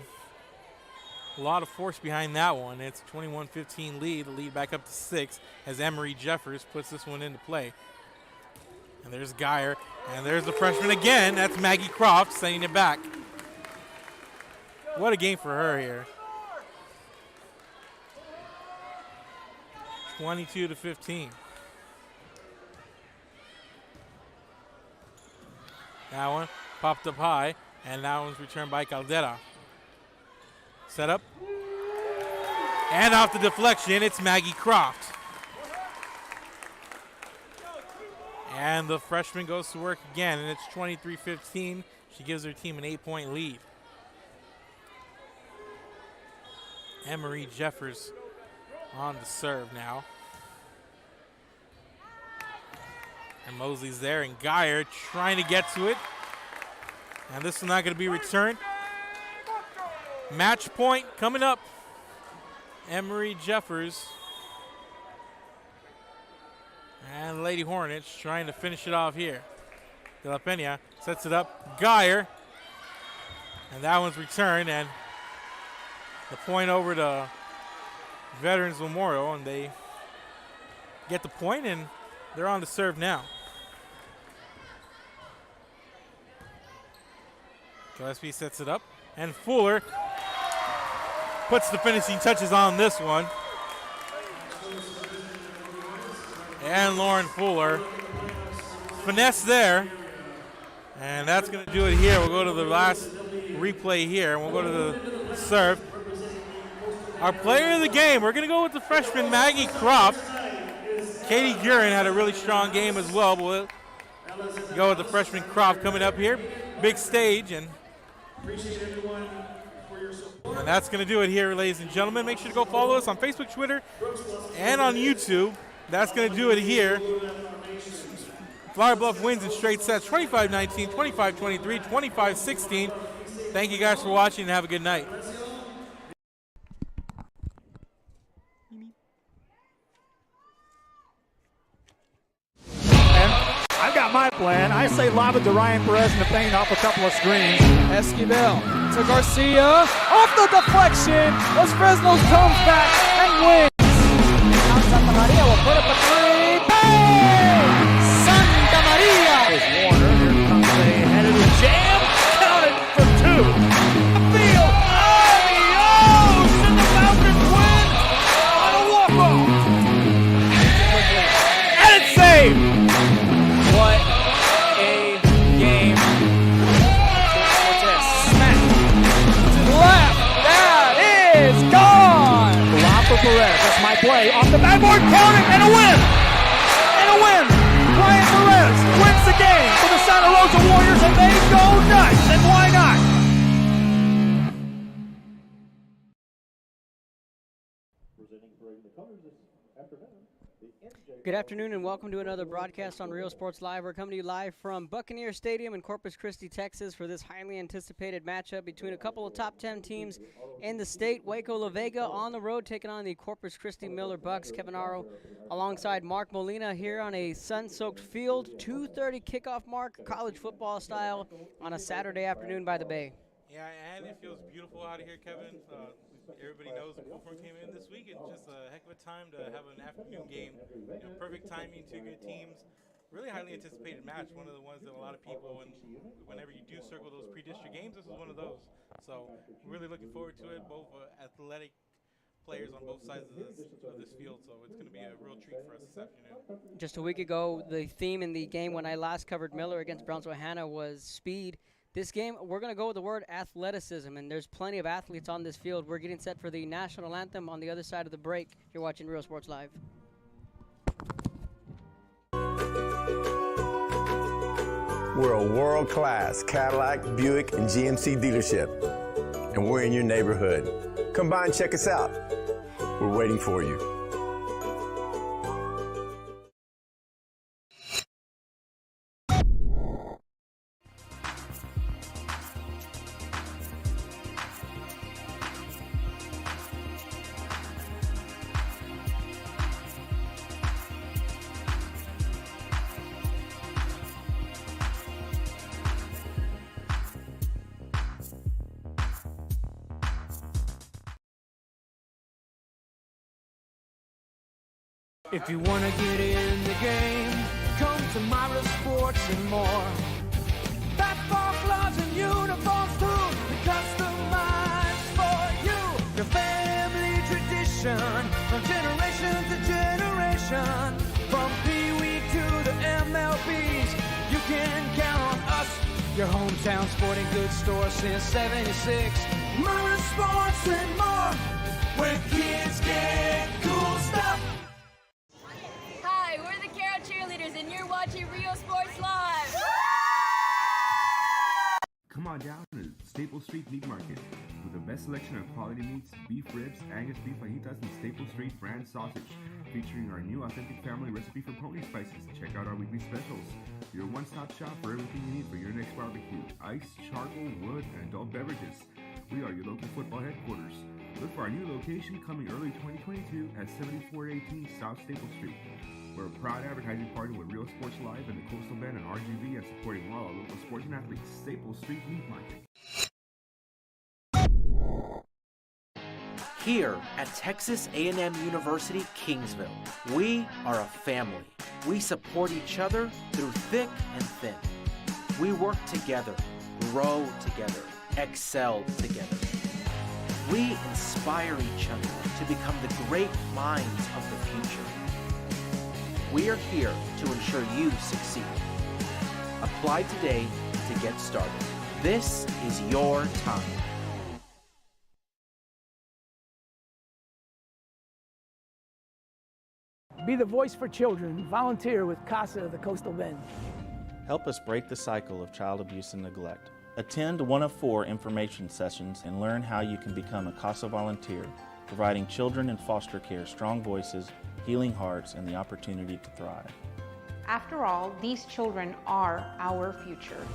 a lot of force behind that one. It's a 21-15 lead. The lead back up to 6 as Emery Jeffers puts this one into play. And there's Geyer, and there's the freshman again. That's Maggie Croft sending it back. What a game for her here. 22-15. That one popped up high, and that one's returned by Caldera. Set up. And off the deflection, it's Maggie Croft. And the freshman goes to work again, and it's 23-15. She gives her team an 8-point lead. Emery Jeffers on the serve now. And Mosley's there, and Geyer trying to get to it. And this is not going to be returned. Match point coming up. Emery Jeffers. And Lady Hornets trying to finish it off here. De La Pena sets it up. Geyer. And that one's returned. And the point over to Veterans Memorial. And they get the point, and they're on to serve now. Gillespie sets it up. And Fuller puts the finishing touches on this one. And Lauren Fuller. Finesse there. And that's going to do it here. We'll go to the last replay here. And we'll go to the serve. Our player of the game, we're going to go with the freshman Maggie Croft. Katie Gurin had a really strong game as well. But we'll go with the freshman Croft coming up here. Big stage. And that's going to do it here, ladies and gentlemen. Make sure to go follow us on Facebook, Twitter, and on YouTube. That's going to do it here. Flower Bluff wins in straight sets, 25-19, 25-23, 25-16. Thank you guys for watching, and have a good night. I've got my plan. I say lob it to Ryan Perez in the paint off a couple of screens. Esquivel to Garcia. Off the deflection. Los Fresnos comes back and wins. Santa Maria will put up a three. Bang! Santa Maria! There's Warner. Here comes a headed jam. Counted for two. Field. Adios! And the Falcons win on a walk-off. And it's saved. What a game. Smack to the left. That is gone. Lob for Perez. That's my play. Off the backboard. Counting and a win. And a win. Ryan Perez wins the game for the Santa Rosa Warriors, and they go nuts. And why not? Good afternoon and welcome to another broadcast on Real Sports Live. We're coming to you live from Buccaneer Stadium in Corpus Christi, Texas for this highly anticipated matchup between a couple of top 10 teams in the state. Waco LaVega on the road taking on the Corpus Christi Miller Bucks. Kevin Aro alongside Mark Molina here on a sun-soaked field. 2:30 kickoff mark, college football style on a Saturday afternoon by the Bay. Yeah, and it feels beautiful out here, Kevin. Everybody knows the cold front came in this week. It's just a heck of a time to have an afternoon game. Perfect timing, two good teams. Really highly anticipated match. One of the ones that a lot of people, whenever you do circle those pre-district games, this is one of those. So really looking forward to it. Both athletic players on both sides of this field. So it's going to be a real treat for us this afternoon. Just a week ago, the theme in the game when I last covered Miller against Brownsville-Hanna was speed. This game, we're going to go with the word athleticism, and there's plenty of athletes on this field. We're getting set for the national anthem on the other side of the break. You're watching Real Sports Live. We're a world-class Cadillac, Buick, and GMC dealership, and we're in your neighborhood. Come by and check us out. We're waiting for you. If you want to get in the game, come to Myra Sports and more. Basketball gloves and uniforms too, customized for you. Your family tradition, from generation to generation. From Pee Wee to the MLBs, you can count on us. Your hometown sporting goods store since '76. Myra Sports and more, where kids get cool stuff. Hi, we're the Carroll Cheerleaders, and you're watching Real Sports Live. Come on down to Staple Street Meat Market with the best selection of quality meats, beef ribs, Angus beef fajitas, and Staple Street brand sausage, featuring our new authentic family recipe for pony spices. Check out our weekly specials. Your one-stop shop for everything you need for your next barbecue: ice, charcoal, wood, and adult beverages. We are your local football headquarters. Look for our new location coming early 2022 at 7418 South Staple Street. We're a proud advertising partner with Real Sports Live and the Coastal Bend and RGV and supporting all our local sports and athletes. Staples Street Meat Market. Here at Texas A&M University, Kingsville, we are a family. We support each other through thick and thin. We work together, grow together, excel together. We inspire each other to become the great minds of the future. We are here to ensure you succeed. Apply today to get started. This is your time. Be the voice for children. Volunteer with CASA of the Coastal Bend. Help us break the cycle of child abuse and neglect. Attend one of 4 information sessions and learn how you can become a CASA volunteer, providing children in foster care strong voices, healing hearts, and the opportunity to thrive. After all, these children are our future.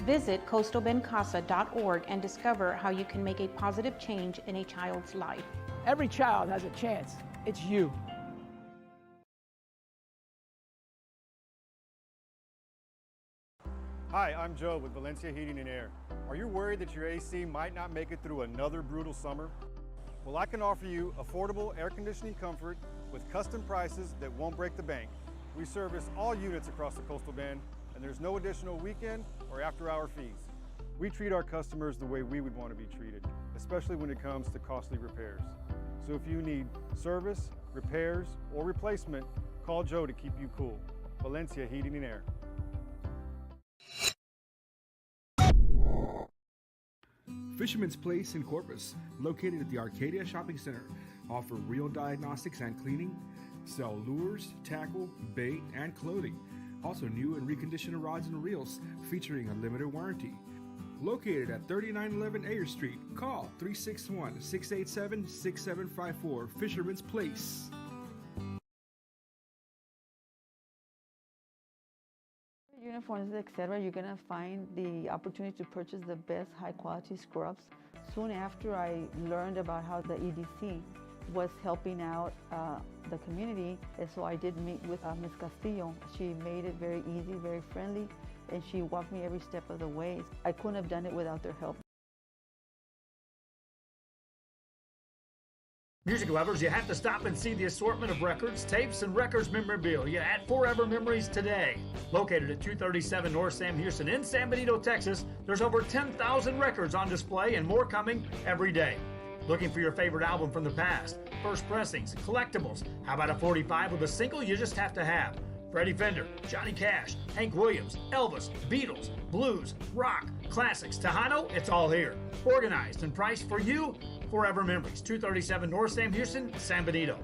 Visit coastalbendcasa.org and discover how you can make a positive change in a child's life. Every child has a chance. It's you. Hi, I'm Joe with Valencia Heating and Air. Are you worried that your AC might not make it through another brutal summer? Well, I can offer you affordable air conditioning comfort with custom prices that won't break the bank. We service all units across the Coastal Bend, and there's no additional weekend or after-hour fees. We treat our customers the way we would want to be treated, especially when it comes to costly repairs. So if you need service, repairs, or replacement, call Joe to keep you cool. Valencia Heating and Air. Fisherman's Place in Corpus, located at the Arcadia Shopping Center, offer real diagnostics and cleaning, sell lures, tackle, bait, and clothing. Also new and reconditioned rods and reels featuring a limited warranty. Located at 3911 Ayer Street, call 361-687-6754, Fisherman's Place. Uniforms, etc., you're going to find the opportunity to purchase the best high-quality scrubs. Soon after I learned about how the EDC was helping out the community, and so I did meet with Ms. Castillo. She made it very easy, very friendly, and she walked me every step of the way. I couldn't have done it without their help. Music lovers, you have to stop and see the assortment of records, tapes, and records memorabilia at Forever Memories today. Located at 237 North Sam Houston in San Benito, Texas, there's over 10,000 records on display and more coming every day. Looking for your favorite album from the past, first pressings, collectibles. How about a 45 with a single you just have to have? Freddie Fender, Johnny Cash, Hank Williams, Elvis, Beatles, blues, rock, classics, Tejano, it's all here. Organized and priced for you. Forever Memories, 237 North Sam Houston, San Benito.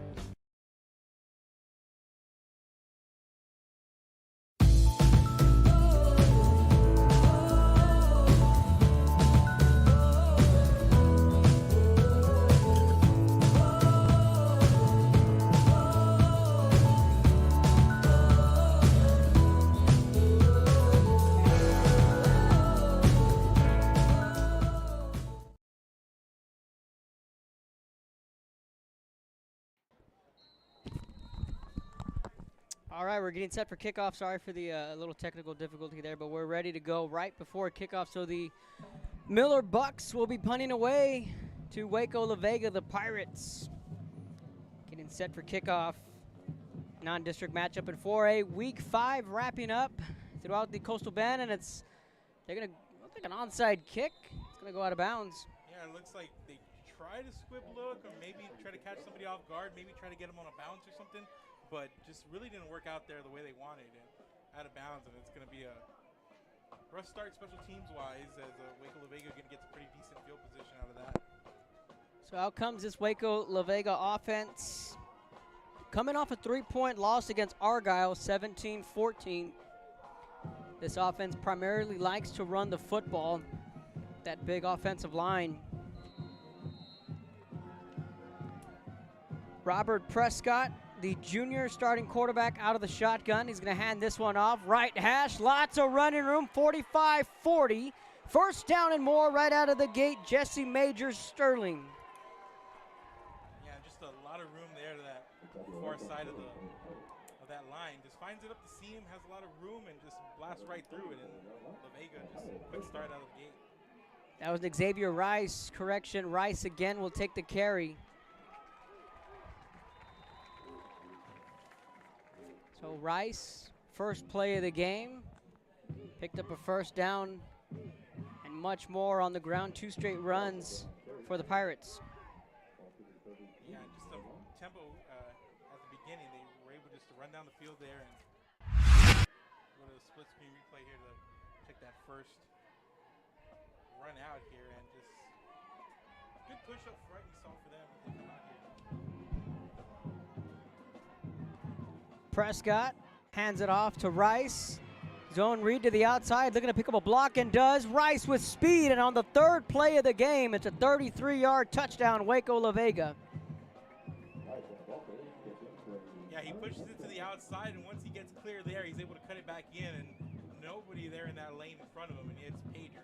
All right, we're getting set for kickoff. Sorry for the little technical difficulty there, but we're ready to go right before kickoff. So the Miller Bucks will be punting away to Waco LaVega, the Pirates. Getting set for kickoff. Non-district matchup in 4A. Week 5 wrapping up throughout the Coastal Bend, and they're going to look like an onside kick. It's going to go out of bounds. Yeah, it looks like they try to squib look or maybe try to catch somebody off guard, maybe try to get them on a bounce or something. But just really didn't work out there the way they wanted, and out of bounds, and it's going to be a rough start special teams-wise, as Waco LaVega going to get some pretty decent field position out of that. So out comes this Waco LaVega offense. Coming off a 3-point loss against Argyle, 17-14. This offense primarily likes to run the football, that big offensive line. Robert Prescott, the junior starting quarterback, out of the shotgun. He's going to hand this one off. Right hash, lots of running room, 45-40. First down and more right out of the gate, Jesse Majors Sterling. Yeah, just a lot of room there to that far side of that line. Just finds it up the seam, has a lot of room, and just blasts right through it. And LaVega just a quick start out of the gate. That was Xavier Rice. Correction, Rice again will take the carry. So Rice, first play of the game, picked up a first down and much more on the ground. 2 straight runs for the Pirates. Yeah, just the tempo at the beginning. They were able just to run down the field there and go to the split screen replay here to take that first run out here, and just good push up front you saw for them as they come out here. Prescott hands it off to Rice. Zone read to the outside, looking to pick up a block, and does. Rice with speed, and on the 3rd play of the game, it's a 33-yard touchdown, Waco LaVega. Yeah, he pushes it to the outside, and once he gets clear there, he's able to cut it back in, and nobody there in that lane in front of him, and it's Pager.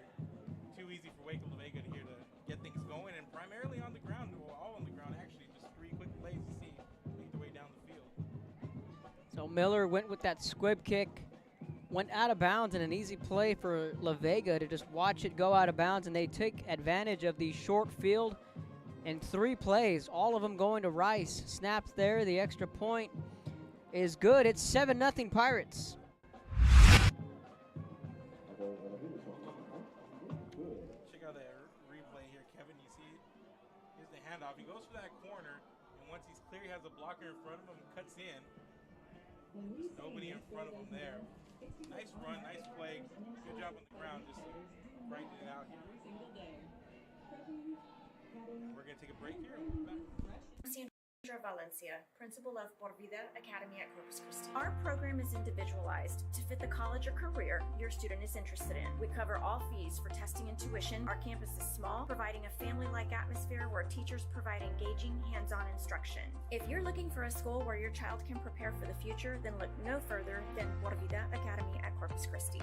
Too easy for Waco LaVega here to get things going, and primarily on the ground, well, all on the ground actually, just 3 quick plays you see make their way down the field. So Miller went with that squib kick, went out of bounds, and an easy play for LaVega to just watch it go out of bounds, and they take advantage of the short field in 3 plays, all of them going to Rice. Snaps there, the extra point is good. It's 7-0 Pirates. Check out that replay here, Kevin. You see, here's the handoff. He goes for that corner, and once he's clear, he has a blocker in front of him, cuts in. There's nobody in front of him there. Nice run, nice play. Good job on the ground, just brightening it out here. We're going to take a break here and we'll be back. Valencia, principal of Por Vida Academy at Corpus Christi. Our program is individualized to fit the college or career your student is interested in. We cover all fees for testing and tuition. Our campus is small, providing a family-like atmosphere where teachers provide engaging, hands-on instruction. If you're looking for a school where your child can prepare for the future, then look no further than Por Vida Academy at Corpus Christi.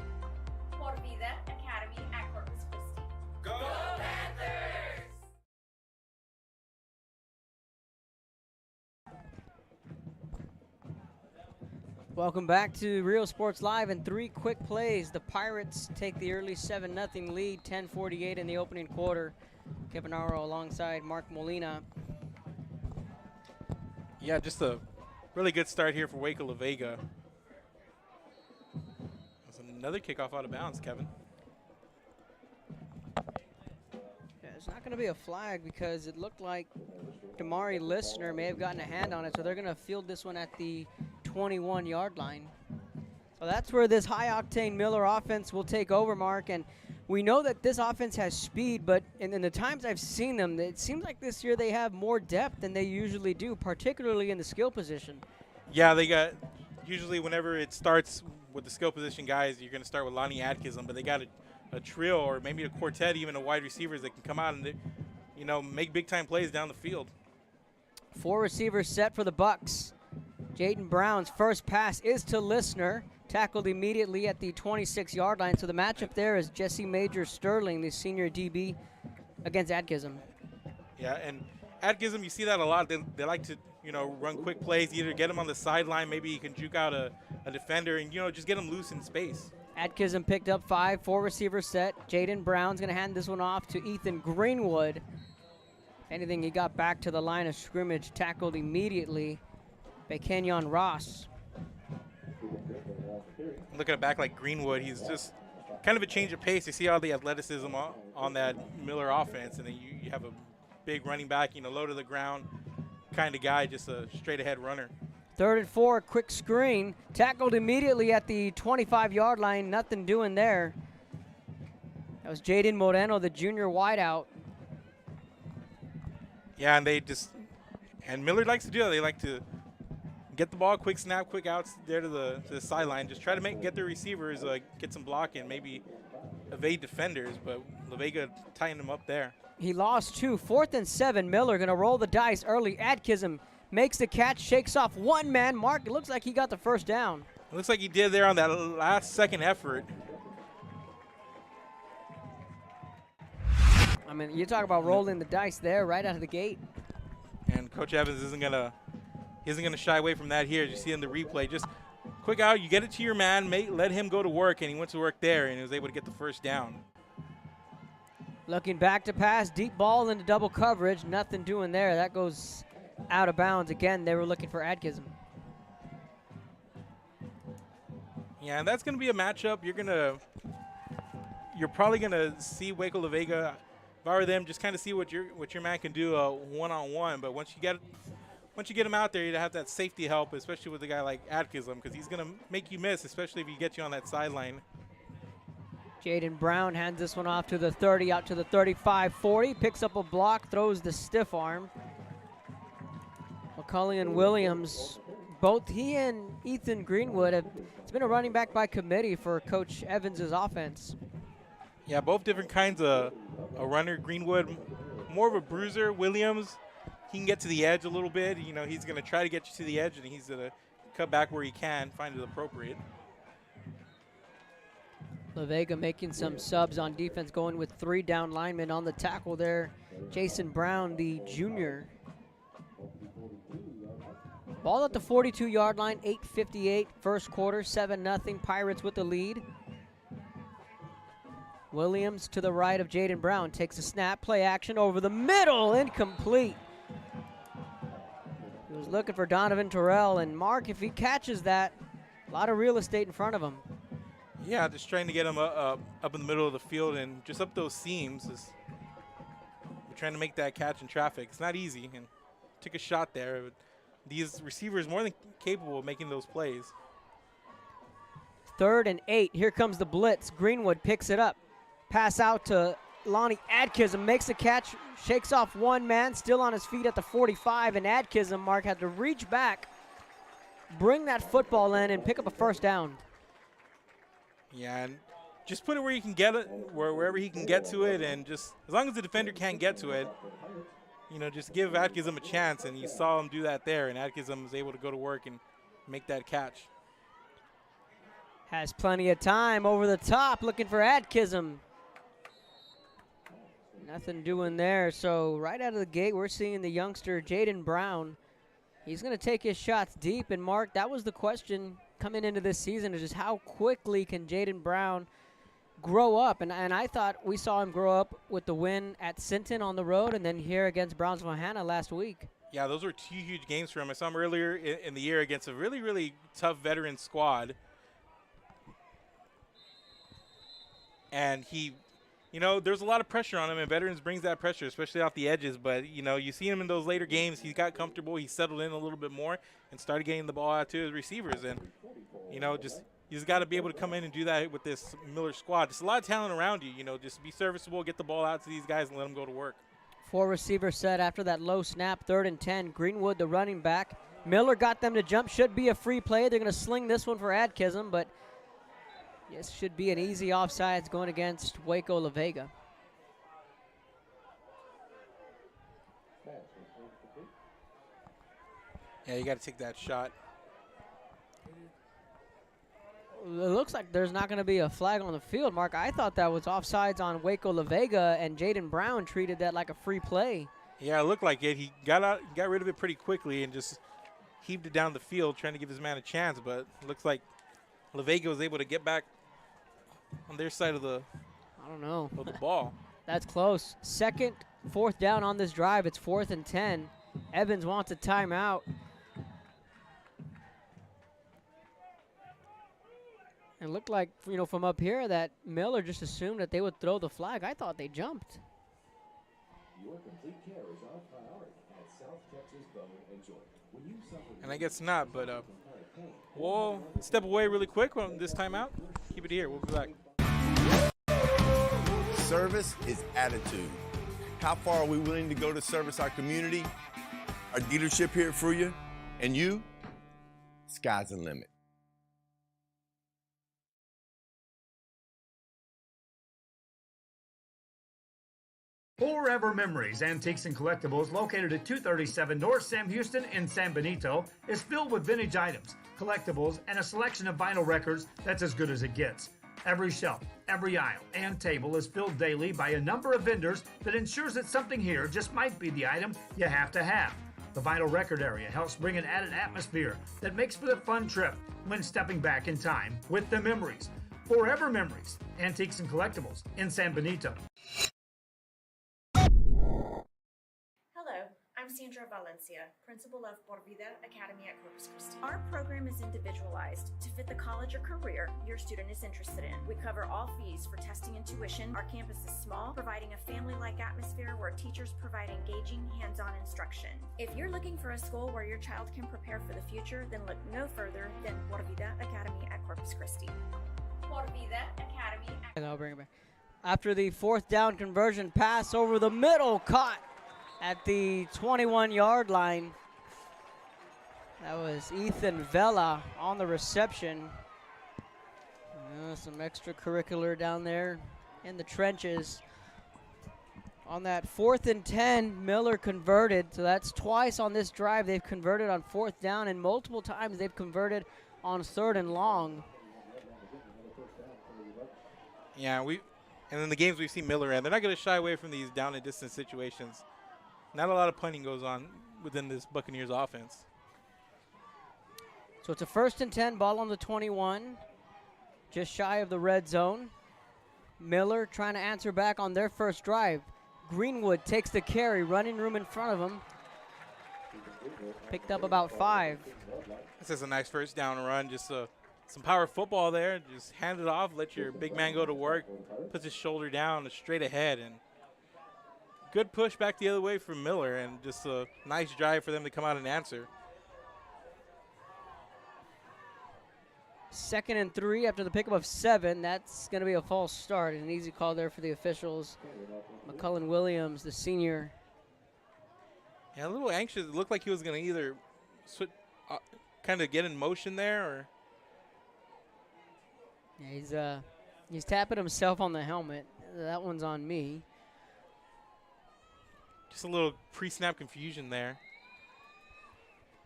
Por Vida Academy at Corpus Christi. Go Panthers! Welcome back to Real Sports Live. In 3 quick plays, the Pirates take the early 7-0 lead, 10:48 in the opening quarter. Kevin Arrow alongside Mark Molina. Yeah, just a really good start here for Waco LaVega. That's another kickoff out of bounds, Kevin. Yeah, it's not going to be a flag because it looked like Damari Listener may have gotten a hand on it, so they're going to field this one at the 21-yard line. So that's where this high-octane Miller offense will take over, Mark. And we know that this offense has speed, but in the times I've seen them, it seems like this year they have more depth than they usually do, particularly in the skill position. Yeah, they got usually whenever it starts with the skill position guys, you're going to start with Lonnie Atkinson, but they got a trio or maybe a quartet, even of wide receivers that can come out and make big-time plays down the field. 4 receivers set for the Bucks. Jaden Brown's first pass is to Listener, tackled immediately at the 26-yard line. So the matchup there is Jesse Major-Sterling, the senior DB, against Atkinson. Yeah, and Atkinson, you see that a lot. They like to, run quick plays, either get him on the sideline, maybe you can juke out a defender and, just get him loose in space. Atkinson picked up 5, 4 receivers set. Jaden Brown's going to hand this one off to Ethan Greenwood. If anything, he got back to the line of scrimmage, tackled immediately by Kenyon Ross. Looking at a back like Greenwood, he's just kind of a change of pace. You see all the athleticism on that Miller offense, and then you have a big running back, low to the ground kind of guy, just a straight-ahead runner. 3rd and 4, quick screen. Tackled immediately at the 25-yard line. Nothing doing there. That was Jaden Moreno, the junior wideout. Yeah, and Miller likes to do that. They like to get the ball, quick snap, quick outs there to the sideline. Just try to get their receivers, get some blocking, maybe evade defenders, but LaVega tying them up there. He lost 2. 4th and 7. Miller going to roll the dice early. Atkinson makes the catch, shakes off one man. Mark, it looks like he got the first down. It looks like he did there on that last second effort. I mean, you talk about rolling the dice there right out of the gate. And Coach Evans isn't gonna shy away from that here. You see in the replay, just quick out, you get it to your man, let him go to work, and he went to work there, and he was able to get the first down. Looking back to pass, deep ball into double coverage. Nothing doing there. That goes out of bounds. Again, they were looking for Adkism. Yeah, and that's going to be a matchup. You're probably going to see Waco LaVega. If I were them, just kind of see what your man can do one-on-one. But once you get him out there, you'd have that safety help, especially with a guy like Adkism, because he's going to make you miss, especially if he gets you on that sideline. Jaden Brown hands this one off to the 30, out to the 35-40. Picks up a block, throws the stiff arm. McCulley and Williams, both he and Ethan Greenwood, it's been a running back by committee for Coach Evans' offense. Yeah, both different kinds of a runner. Greenwood, more of a bruiser. Williams, he can get to the edge a little bit. You know, he's going to try to get you to the edge, and he's going to cut back where he can, find it appropriate. LaVega making some subs on defense, going with 3 down linemen on the tackle there. Jason Brown, the junior. Ball at the 42-yard line, 8:58, first quarter, 7-0, Pirates with the lead. Williams to the right of Jaden Brown, takes a snap, play action over the middle, incomplete. He was looking for Donovan Terrell, and Mark, if he catches that, a lot of real estate in front of him. Yeah, just trying to get him up in the middle of the field and just up those seams. We're trying to make that catch in traffic. It's not easy, and took a shot there. But these receivers more than capable of making those plays. 3rd and 8. Here comes the blitz. Greenwood picks it up. Pass out to Lonnie Adkism, makes a catch, shakes off one man, still on his feet at the 45, and Adkism, Mark, had to reach back, bring that football in, and pick up a first down. Yeah, and just put it where you can get it, wherever he can get to it, and just as long as the defender can't get to it, you know, just give Adkism a chance, and you saw him do that there, and Adkism was able to go to work and make that catch. Has plenty of time over the top, looking for Adkism. Nothing doing there, so right out of the gate, we're seeing the youngster, Jaden Brown. He's going to take his shots deep, and Mark, that was the question coming into this season, is just how quickly can Jaden Brown grow up, and I thought we saw him grow up with the win at Sinton on the road, and then here against Brownsville Hannah last week. Yeah, those were 2 huge games for him. I saw him earlier in the year against a really, really tough veteran squad. And he, you know, there's a lot of pressure on him, and veterans brings that pressure, especially off the edges. But, you know, you see him in those later games, he got comfortable, he settled in a little bit more and started getting the ball out to his receivers. And, you know, you just got to be able to come in and do that with this Miller squad. Just a lot of talent around you, you know, just be serviceable, get the ball out to these guys and let them go to work. 4 receiver set after that low snap, 3rd and 10. Greenwood, the running back. Miller got them to jump, should be a free play. They're going to sling this one for Adkism, but this should be an easy offsides going against Waco LaVega. Yeah, you got to take that shot. It looks like there's not going to be a flag on the field, Mark. I thought that was offsides on Waco LaVega, and Jaden Brown treated that like a free play. Yeah, it looked like it. He got rid of it pretty quickly and just heaved it down the field, trying to give his man a chance. But it looks like LaVega was able to get back on their side of the ball. That's close. 2nd, 4th down on this drive. It's 4th and 10. Evans wants a timeout. It looked like, you know, from up here that Miller just assumed that they would throw the flag. I thought they jumped. Your complete care is our priority at South Texas Bone and Joint. When you suffer, and I guess not, but we'll step away really quick on this timeout. Keep it here. We'll be back. Service is attitude. How far are we willing to go to service our community, our dealership here for you, and you? Sky's the limit. Forever Memories, Antiques and Collectibles, located at 237 North Sam Houston in San Benito, is filled with vintage items, collectibles, and a selection of vinyl records that's as good as it gets. Every shelf, every aisle, and table is filled daily by a number of vendors that ensures that something here just might be the item you have to have. The vinyl record area helps bring an added atmosphere that makes for a fun trip when stepping back in time with the memories. Forever Memories, Antiques and Collectibles in San Benito. Hello, I'm Sandra Valencia, principal of Por Vida Academy at Corpus Christi. Our program is individualized to fit the college or career your student is interested in. We cover all fees for testing and tuition. Our campus is small, providing a family-like atmosphere where teachers provide engaging, hands-on instruction. If you're looking for a school where your child can prepare for the future, then look no further than Por Vida Academy at Corpus Christi. Por Vida Academy. And I'll bring it back. After the fourth down conversion pass over the middle, caught at the 21-yard line. That was Ethan Vela on the reception. Some extracurricular down there in the trenches. On that 4th and 10, Miller converted. So that's twice on this drive they've converted on 4th down, and multiple times they've converted on 3rd and long. Yeah, and in the games we've seen Miller in, they're not going to shy away from these down and distance situations. Not a lot of punting goes on within this Buccaneers offense. So it's a 1st and 10, ball on the 21, just shy of the red zone. Miller trying to answer back on their first drive. Greenwood takes the carry, running room in front of him. Picked up about 5. This is a nice first down run, just some power football there. Just hand it off, let your big man go to work, puts his shoulder down straight ahead, and good push back the other way from Miller, and just a nice drive for them to come out and answer. 2nd and 3 after the pickup of 7. That's going to be a false start. An easy call there for the officials. McCullen Williams, the senior. Yeah, a little anxious. It looked like he was going to either kind of get in motion there, or yeah, he's tapping himself on the helmet. That one's on me. Just a little pre-snap confusion there.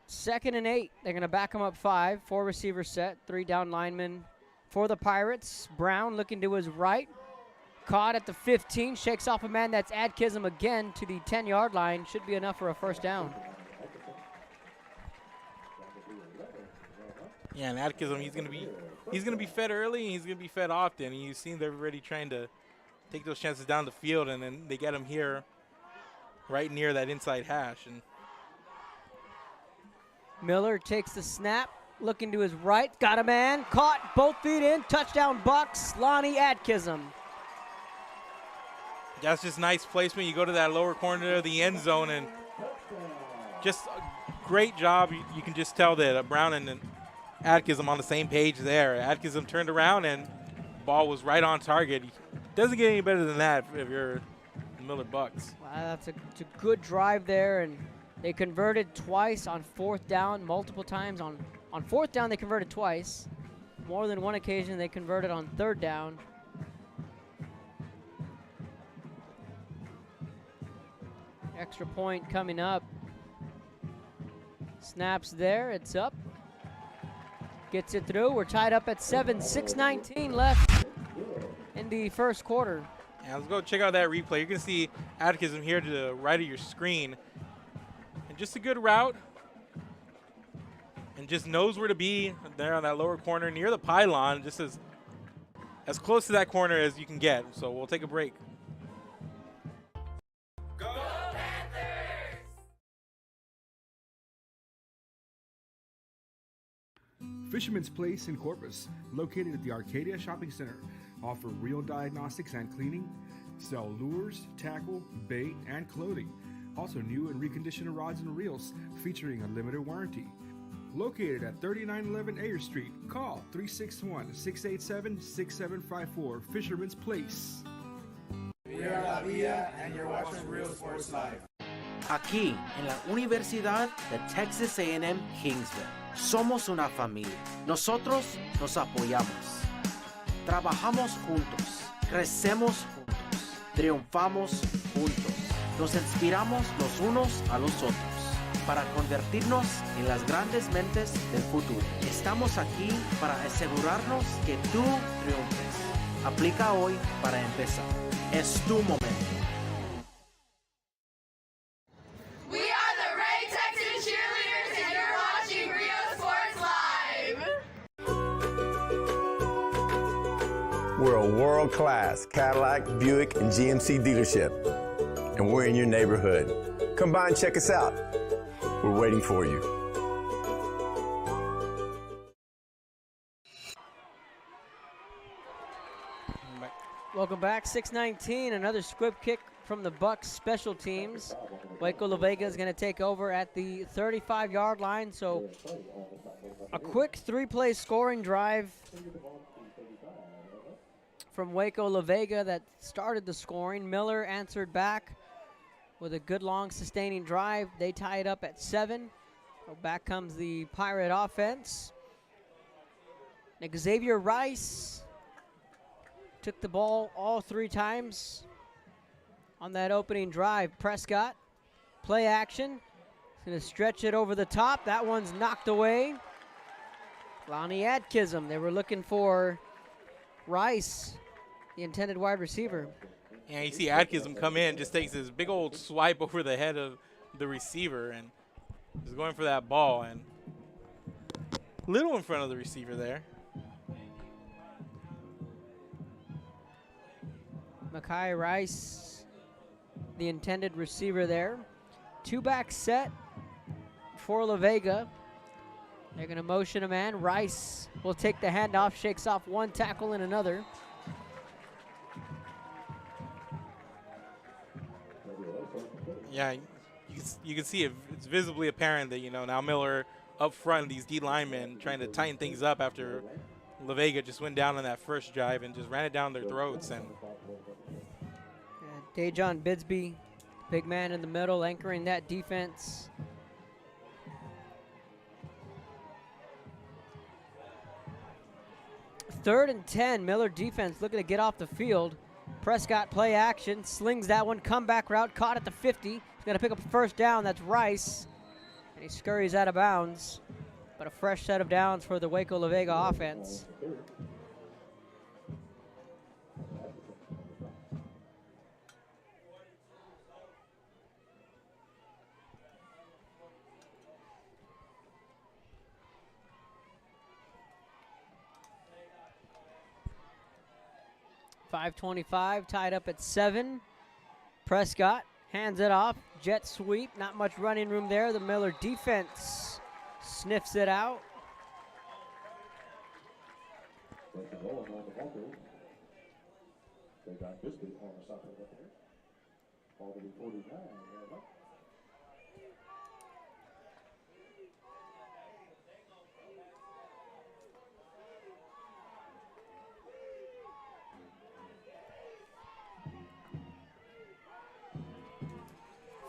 2nd and 8. They're going to back him up 5. 4 receiver set. 3 down linemen for the Pirates. Brown looking to his right. Caught at the 15. Shakes off a man. That's Adkism again to the 10-yard line. Should be enough for a first down. Yeah, and Adkism, he's gonna be fed early, and he's gonna be fed often. And you've seen they're already trying to take those chances down the field, and then they get him here, right near that inside hash. And Miller takes the snap, looking to his right, got a man, caught, both feet in, touchdown Bucks, Lonnie Adkism. That's just nice placement. You go to that lower corner of the end zone, and just a great job. You can just tell that Brown and Adkism on the same page there. Adkism turned around, and ball was right on target. Doesn't get any better than that if you're the Miller Bucks. Wow, that's a good drive there, and they converted twice on 4th down, multiple times. On 4th down, they converted twice. More than one occasion, they converted on 3rd down. Extra point coming up. Snaps there, it's up. Gets it through, we're tied up at 7, 6:19 left in the first quarter. Yeah, let's go check out that replay. You're gonna see Adkism here to the right of your screen. And just a good route. And just knows where to be there on that lower corner near the pylon, just as close to that corner as you can get. So we'll take a break. Fisherman's Place in Corpus, located at the Arcadia Shopping Center, offer real diagnostics and cleaning, sell lures, tackle, bait, and clothing. Also new and reconditioned rods and reels featuring a limited warranty. Located at 3911 Ayer Street, call 361-687-6754, Fisherman's Place. We are LaVega and you're watching Real Sports Live. Aquí, en la Universidad de Texas A&M Kingsville, somos una familia. Nosotros nos apoyamos. Trabajamos juntos. Crecemos juntos. Triunfamos juntos. Nos inspiramos los unos a los otros para convertirnos en las grandes mentes del futuro. Estamos aquí para asegurarnos que tú triunfes. Aplica hoy para empezar. Es tu momento. We are the Ray Texas world-class Cadillac, Buick, and GMC dealership. And we're in your neighborhood. Come by and check us out. We're waiting for you. Welcome back. 6:19, another squib kick from the Bucks special teams. Waco LaVega is going to take over at the 35-yard line. So a quick three-play scoring drive from Waco LaVega that started the scoring. Miller answered back with a good long sustaining drive. They tie it up at 7. So back comes the Pirate offense. Xavier Rice took the ball all 3 times on that opening drive. Prescott, play action. He's going to stretch it over the top. That one's knocked away. Lonnie Adkism, they were looking for Rice, the intended wide receiver. And you see Adkism come in, just takes this big old swipe over the head of the receiver and is going for that ball. And little in front of the receiver there. Makai Rice, the intended receiver there. 2-back set for LaVega. They're going to motion a man. Rice will take the handoff, shakes off one tackle and another. Yeah, you can see it's visibly apparent that, now Miller up front, these D linemen trying to tighten things up after LaVega just went down on that first drive and just ran it down their throats. And Dejon Bidsby, big man in the middle, anchoring that defense. Third and 10, Miller defense looking to get off the field. Prescott play action, slings that one, comeback route, caught at the 50. He's going to pick up a first down, that's Rice. And he scurries out of bounds. But a fresh set of downs for the Waco LaVega offense. .525 tied up at 7. Prescott hands it off. Jet sweep. Not much running room there. The Miller defense sniffs it out.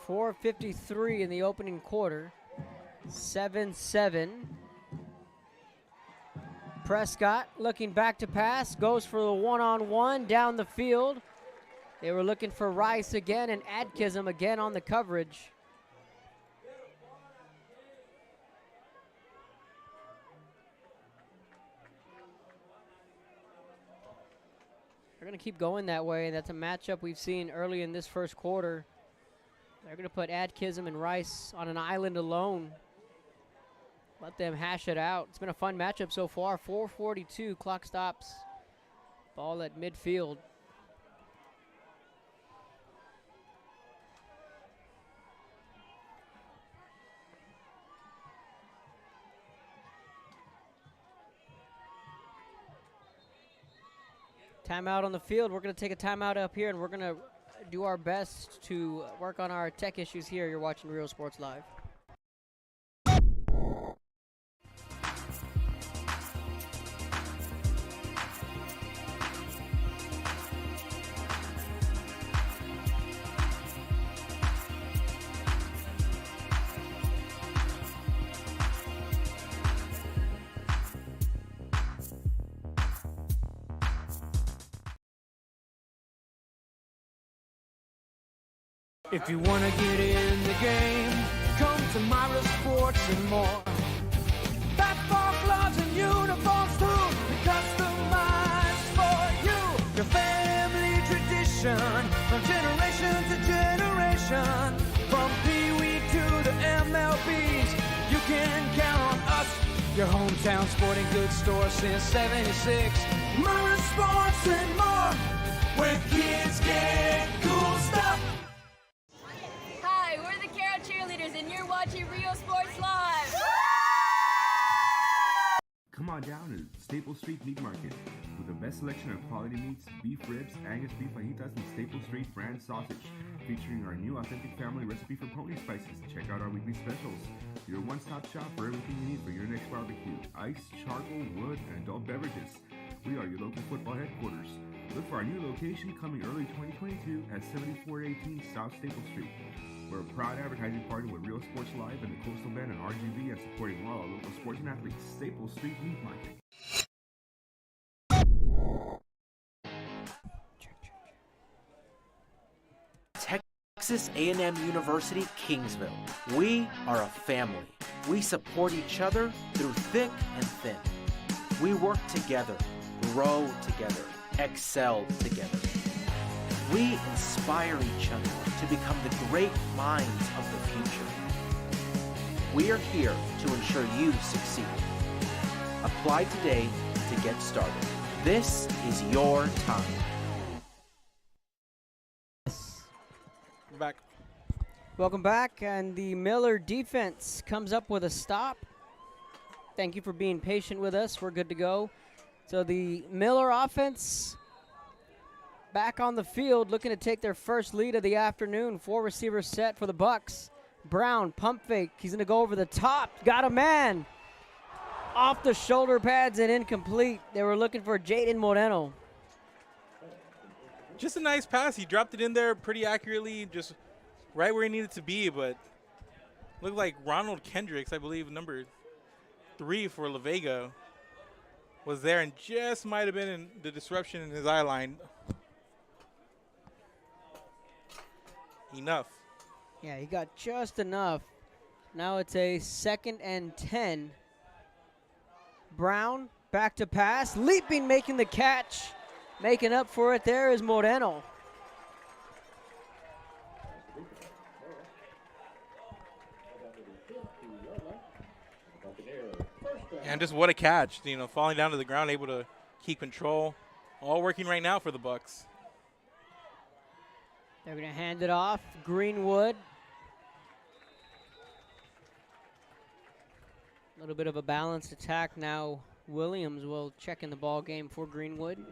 .453 in the opening quarter. 7-7. Prescott looking back to pass, goes for the one-on-one down the field. They were looking for Rice again and Adkism again on the coverage. They're going to keep going that way. That's a matchup we've seen early in this first quarter. They're going to put Adkism and Rice on an island alone. Let them hash it out. It's been a fun matchup so far. 4:42, clock stops. Ball at midfield. Timeout on the field. We're going to take a timeout up here, and we're going to do our best to work on our tech issues here. You're watching Real Sports Live. If you want to get in the game, come to Myra Sports and more. Basketball gloves and uniforms too, customized for you. Your family tradition, from generation to generation. From Pee Wee to the MLBs, you can count on us Your hometown sporting goods store since 76. Murrah Sports and more, where kids get cool stuff. Hi, we're the Carol Cheerleaders, and you're watching Real Sports Live. Come on down to Staple Street Meat Market with the best selection of quality meats, beef ribs, Angus beef fajitas, and Staple Street brand sausage, featuring our new authentic family recipe for pony spices. Check out our weekly specials. Your one-stop shop for everything you need for your next barbecue: ice, charcoal, wood, and adult beverages. We are your local football headquarters. Look for our new location coming early 2022 at 7418 South Staple Street. We're a proud advertising partner with Real Sports Live and the Coastal Bend and RGV, and supporting all our local sports and athletes. Staple Street Meat Market. Texas A&M University, Kingsville. We are a family. We support each other through thick and thin. We work together, grow together, excel together. We inspire each other to become the great minds of the future. We are here to ensure you succeed. Apply today to get started. This is your time. Back. Welcome back, and the Miller defense comes up with a stop. Thank you for being patient with us. We're good to go. So the Miller offense back on the field, looking to take their first lead of the afternoon. 4 receivers set for the Bucks. Brown, pump fake. He's going to go over the top. Got a man. Off the shoulder pads and incomplete. They were looking for Jaden Moreno. Just a nice pass. He dropped it in there pretty accurately, just right where he needed to be, but looked like Ronald Kendricks, I believe, number 3 for LaVega, was there and just might have been in the disruption in his eye line. Enough. Yeah, he got just enough. Now it's a 2nd and 10. Brown back to pass, leaping, making the catch. Making up for it there is Moreno. And just what a catch, you know, falling down to the ground, able to keep control. All working right now for the Bucks. They're going to hand it off. Greenwood. A little bit of a balanced attack now. Williams will check in the ball game for Greenwood.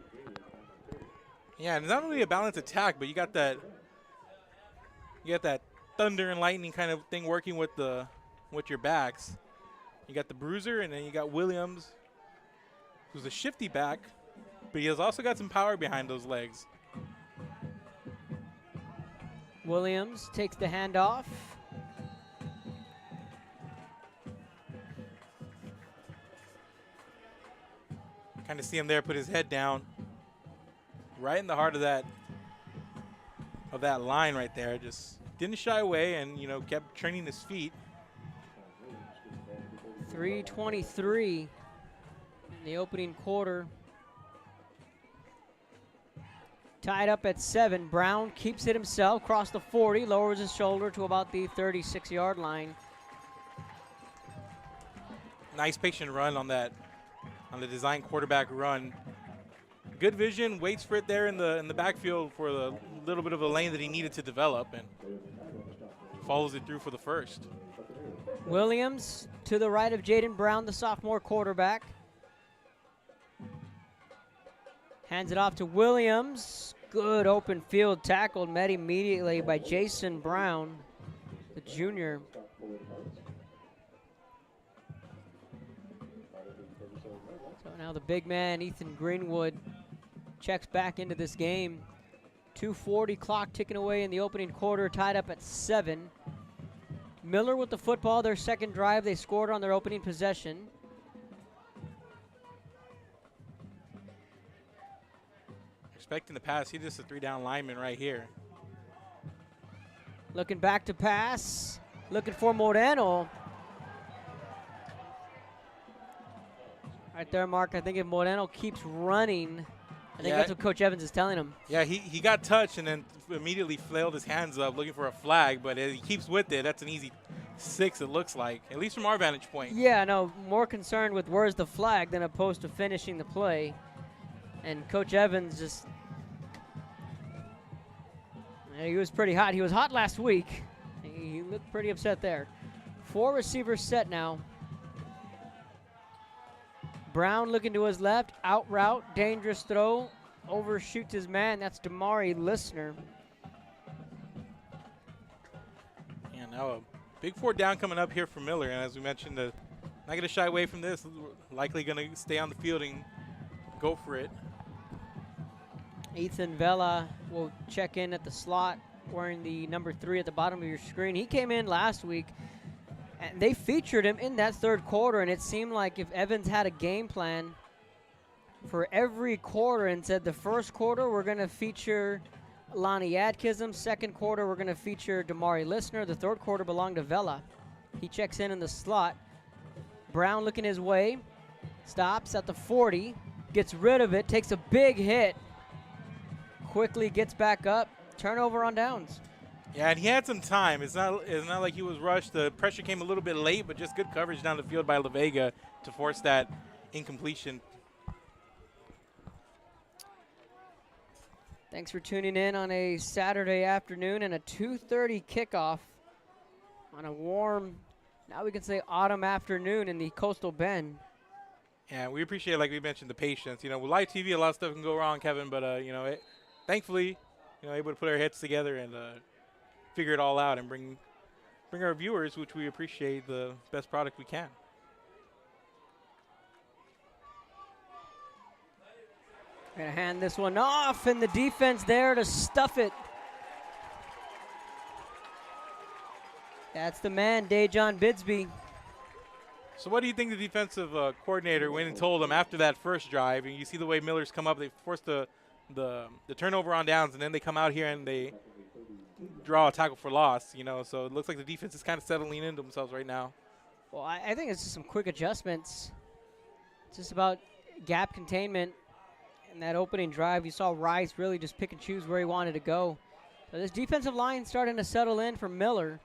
Yeah, and not only a balanced attack, but you got that thunder and lightning kind of thing working with your backs. You got the bruiser, and then you got Williams, who's a shifty back, but he has also got some power behind those legs. Williams takes the handoff. Kind of see him there put his head down right in the heart of that line right there. Just didn't shy away and, you know, kept training his feet. 3:23 in the opening quarter. Tied up at 7. Brown keeps it himself, across the 40, lowers his shoulder to about the 36-yard line. Nice patient run on the design quarterback run. Good vision, waits for it there in the backfield for the little bit of a lane that he needed to develop, and follows it through for the first. Williams to the right of Jaden Brown, the sophomore quarterback. Hands it off to Williams. Good open field tackle, met immediately by Jason Brown, the junior. So now the big man, Ethan Greenwood, checks back into this game. 2:40 clock ticking away in the opening quarter, tied up at 7. Miller with the football, their second drive. They scored on their opening possession. Expecting the pass, he's just a 3-down lineman right here. Looking back to pass, looking for Moreno. Right there, Mark, I think if Moreno keeps running, I think that's what Coach Evans is telling him. Yeah, he got touched and then immediately flailed his hands up looking for a flag, but if he keeps with it, that's an easy 6, it looks like, at least from our vantage point. Yeah, no, more concerned with where's the flag than opposed to finishing the play. And Coach Evans just, he was pretty hot. He was hot last week. He looked pretty upset there. 4 receivers set now. Brown looking to his left, out route, dangerous throw, overshoots his man. That's Damari Listener. And now a big 4th down coming up here for Miller. And as we mentioned, not going to shy away from this. Likely going to stay on the field and go for it. Ethan Vela will check in at the slot, wearing the number 3 at the bottom of your screen. He came in last week, and they featured him in that 3rd quarter, and it seemed like if Evans had a game plan for every quarter and said the 1st quarter we're going to feature Lonnie Adkism, 2nd quarter we're going to feature Damari Listener, the 3rd quarter belonged to Vela. He checks in the slot. Brown looking his way, stops at the 40, gets rid of it, takes a big hit, quickly gets back up, turnover on downs. Yeah, and he had some time. It's not like he was rushed. The pressure came a little bit late, but just good coverage down the field by LaVega to force that incompletion. Thanks for tuning in on a Saturday afternoon and a 2:30 kickoff on a warm, now we can say autumn afternoon in the Coastal Bend. Yeah, we appreciate, like we mentioned, the patience. With live TV, a lot of stuff can go wrong, Kevin, but, thankfully, able to put our heads together and figure it all out and bring our viewers, which we appreciate, the best product we can. Gonna hand this one off, and the defense there to stuff it. That's the man, Dejon Bidsby. So what do you think the defensive coordinator went and told him after that first drive? And you see the way Miller's come up, they forced the turnover on downs, and then they come out here and they draw a tackle for loss, so it looks like the defense is kind of settling into themselves right now. Well, I think it's just some quick adjustments. It's just about gap containment. In that opening drive, you saw Rice really just pick and choose where he wanted to go. So this defensive line starting to settle in for Miller.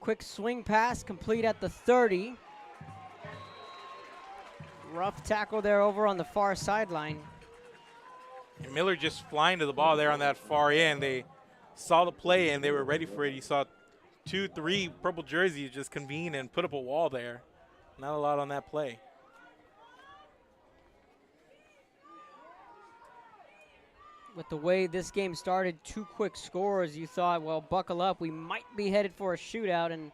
Quick swing pass complete at the 30. Rough tackle there over on the far sideline. And Miller just flying to the ball there on that far end. They saw the play and they were ready for it. You saw 2-3 purple jerseys just convene and put up a wall there. Not a lot on that play. With the way this game started, 2 quick scores, you thought, well, buckle up. We might be headed for a shootout, and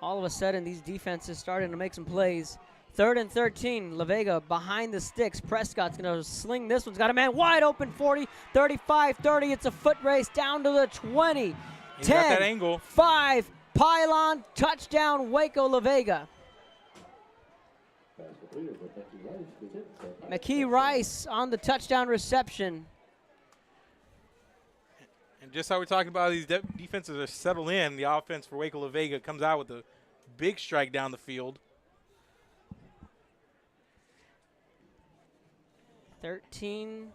all of a sudden these defenses starting to make some plays. 3rd and 13, LaVega behind the sticks. Prescott's going to sling this one's got a man wide open, 40, 35, 30. It's a foot race down to the 20. He's 10, got that angle. 5, pylon, touchdown, Waco LaVega. McKee Rice on the touchdown reception. And just how we're talking about these defenses are settled in, the offense for Waco LaVega comes out with a big strike down the field. 13-7,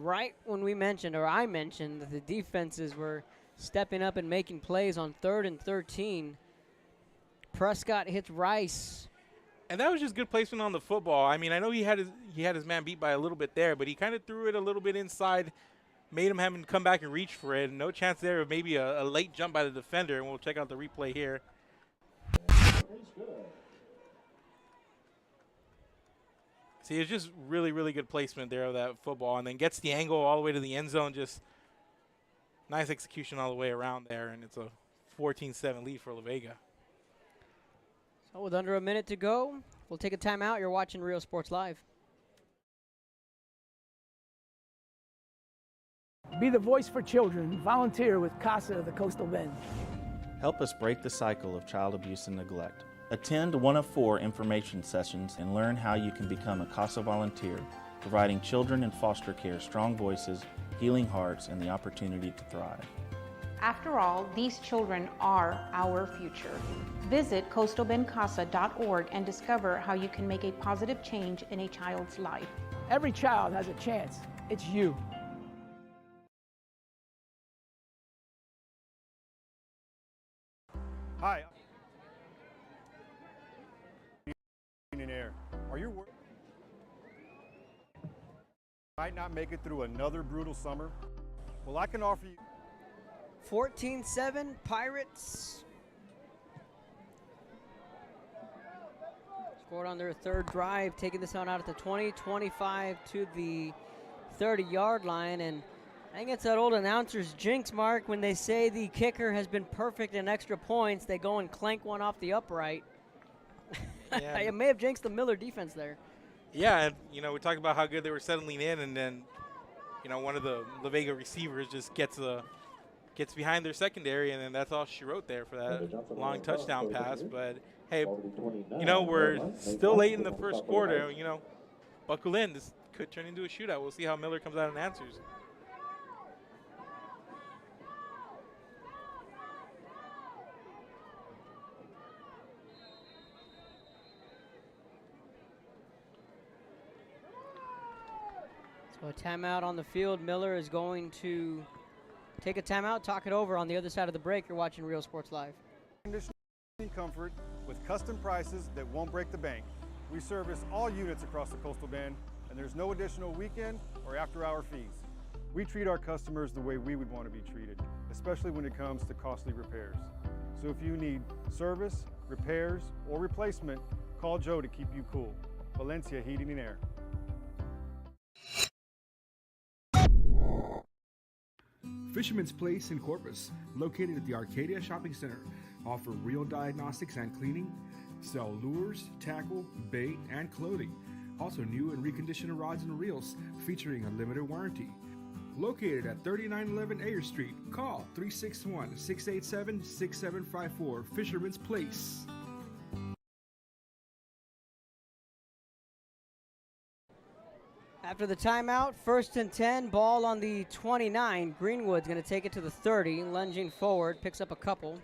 right when we mentioned, or I mentioned, that the defenses were stepping up and making plays on 3rd and 13. Prescott hits Rice. And that was just good placement on the football. I mean, I know he had his man beat by a little bit there, but he kind of threw it a little bit inside, made him having to come back and reach for it. No chance there of maybe a late jump by the defender, and we'll check out the replay here. See, it's just really, really good placement there of that football, and then gets the angle all the way to the end zone. Just nice execution all the way around there, and it's a 14-7 lead for LaVega. So with under a minute to go, we'll take a timeout. You're watching Real Sports Live. Be the voice for children. Volunteer with CASA of the Coastal Bend. Help us break the cycle of child abuse and neglect. Attend one of 4 information sessions and learn how you can become a CASA volunteer, providing children in foster care strong voices, healing hearts, and the opportunity to thrive. After all, these children are our future. Visit coastalbendcasa.org and discover how you can make a positive change in a child's life. Every child has a chance. It's you. Hi. In air. Are you worried might not make it through another brutal summer? Well, I can offer you 14-7 Pirates. Scored on their third drive, taking this one out at the 20, 25 to the 30-yard line. And I think it's that old announcer's jinx, Mark, when they say the kicker has been perfect in extra points, they go and clank one off the upright. Yeah. It may have jinxed the Miller defense there. Yeah, and, you know, we talked about how good they were settling in, and then, you know, one of the LaVega receivers just gets behind their secondary, and then that's all she wrote there for that long touchdown pass. But, hey, you know, we're still late in the first quarter. You know, buckle in. This could turn into a shootout. We'll see how Miller comes out and answers. So a timeout on the field. Miller is going to take a timeout, talk it over on the other side of the break. You're watching Real Sports Live. conditioning comfort with custom prices that won't break the bank. We service all units across the Coastal Bend, and there's no additional weekend or after-hour fees. We treat our customers the way we would want to be treated, especially when it comes to costly repairs. So if you need service, repairs, or replacement, call Joe to keep you cool. Valencia Heating and Air. Fisherman's Place in Corpus, located at the Arcadia Shopping Center, offer real diagnostics and cleaning, sell lures, tackle, bait, and clothing. Also new and reconditioned rods and reels featuring a limited warranty. Located at 3911 Ayer Street, call 361-687-6754, Fisherman's Place. After the timeout, 1st and 10, ball on the 29. Greenwood's going to take it to the 30, lunging forward, picks up a couple.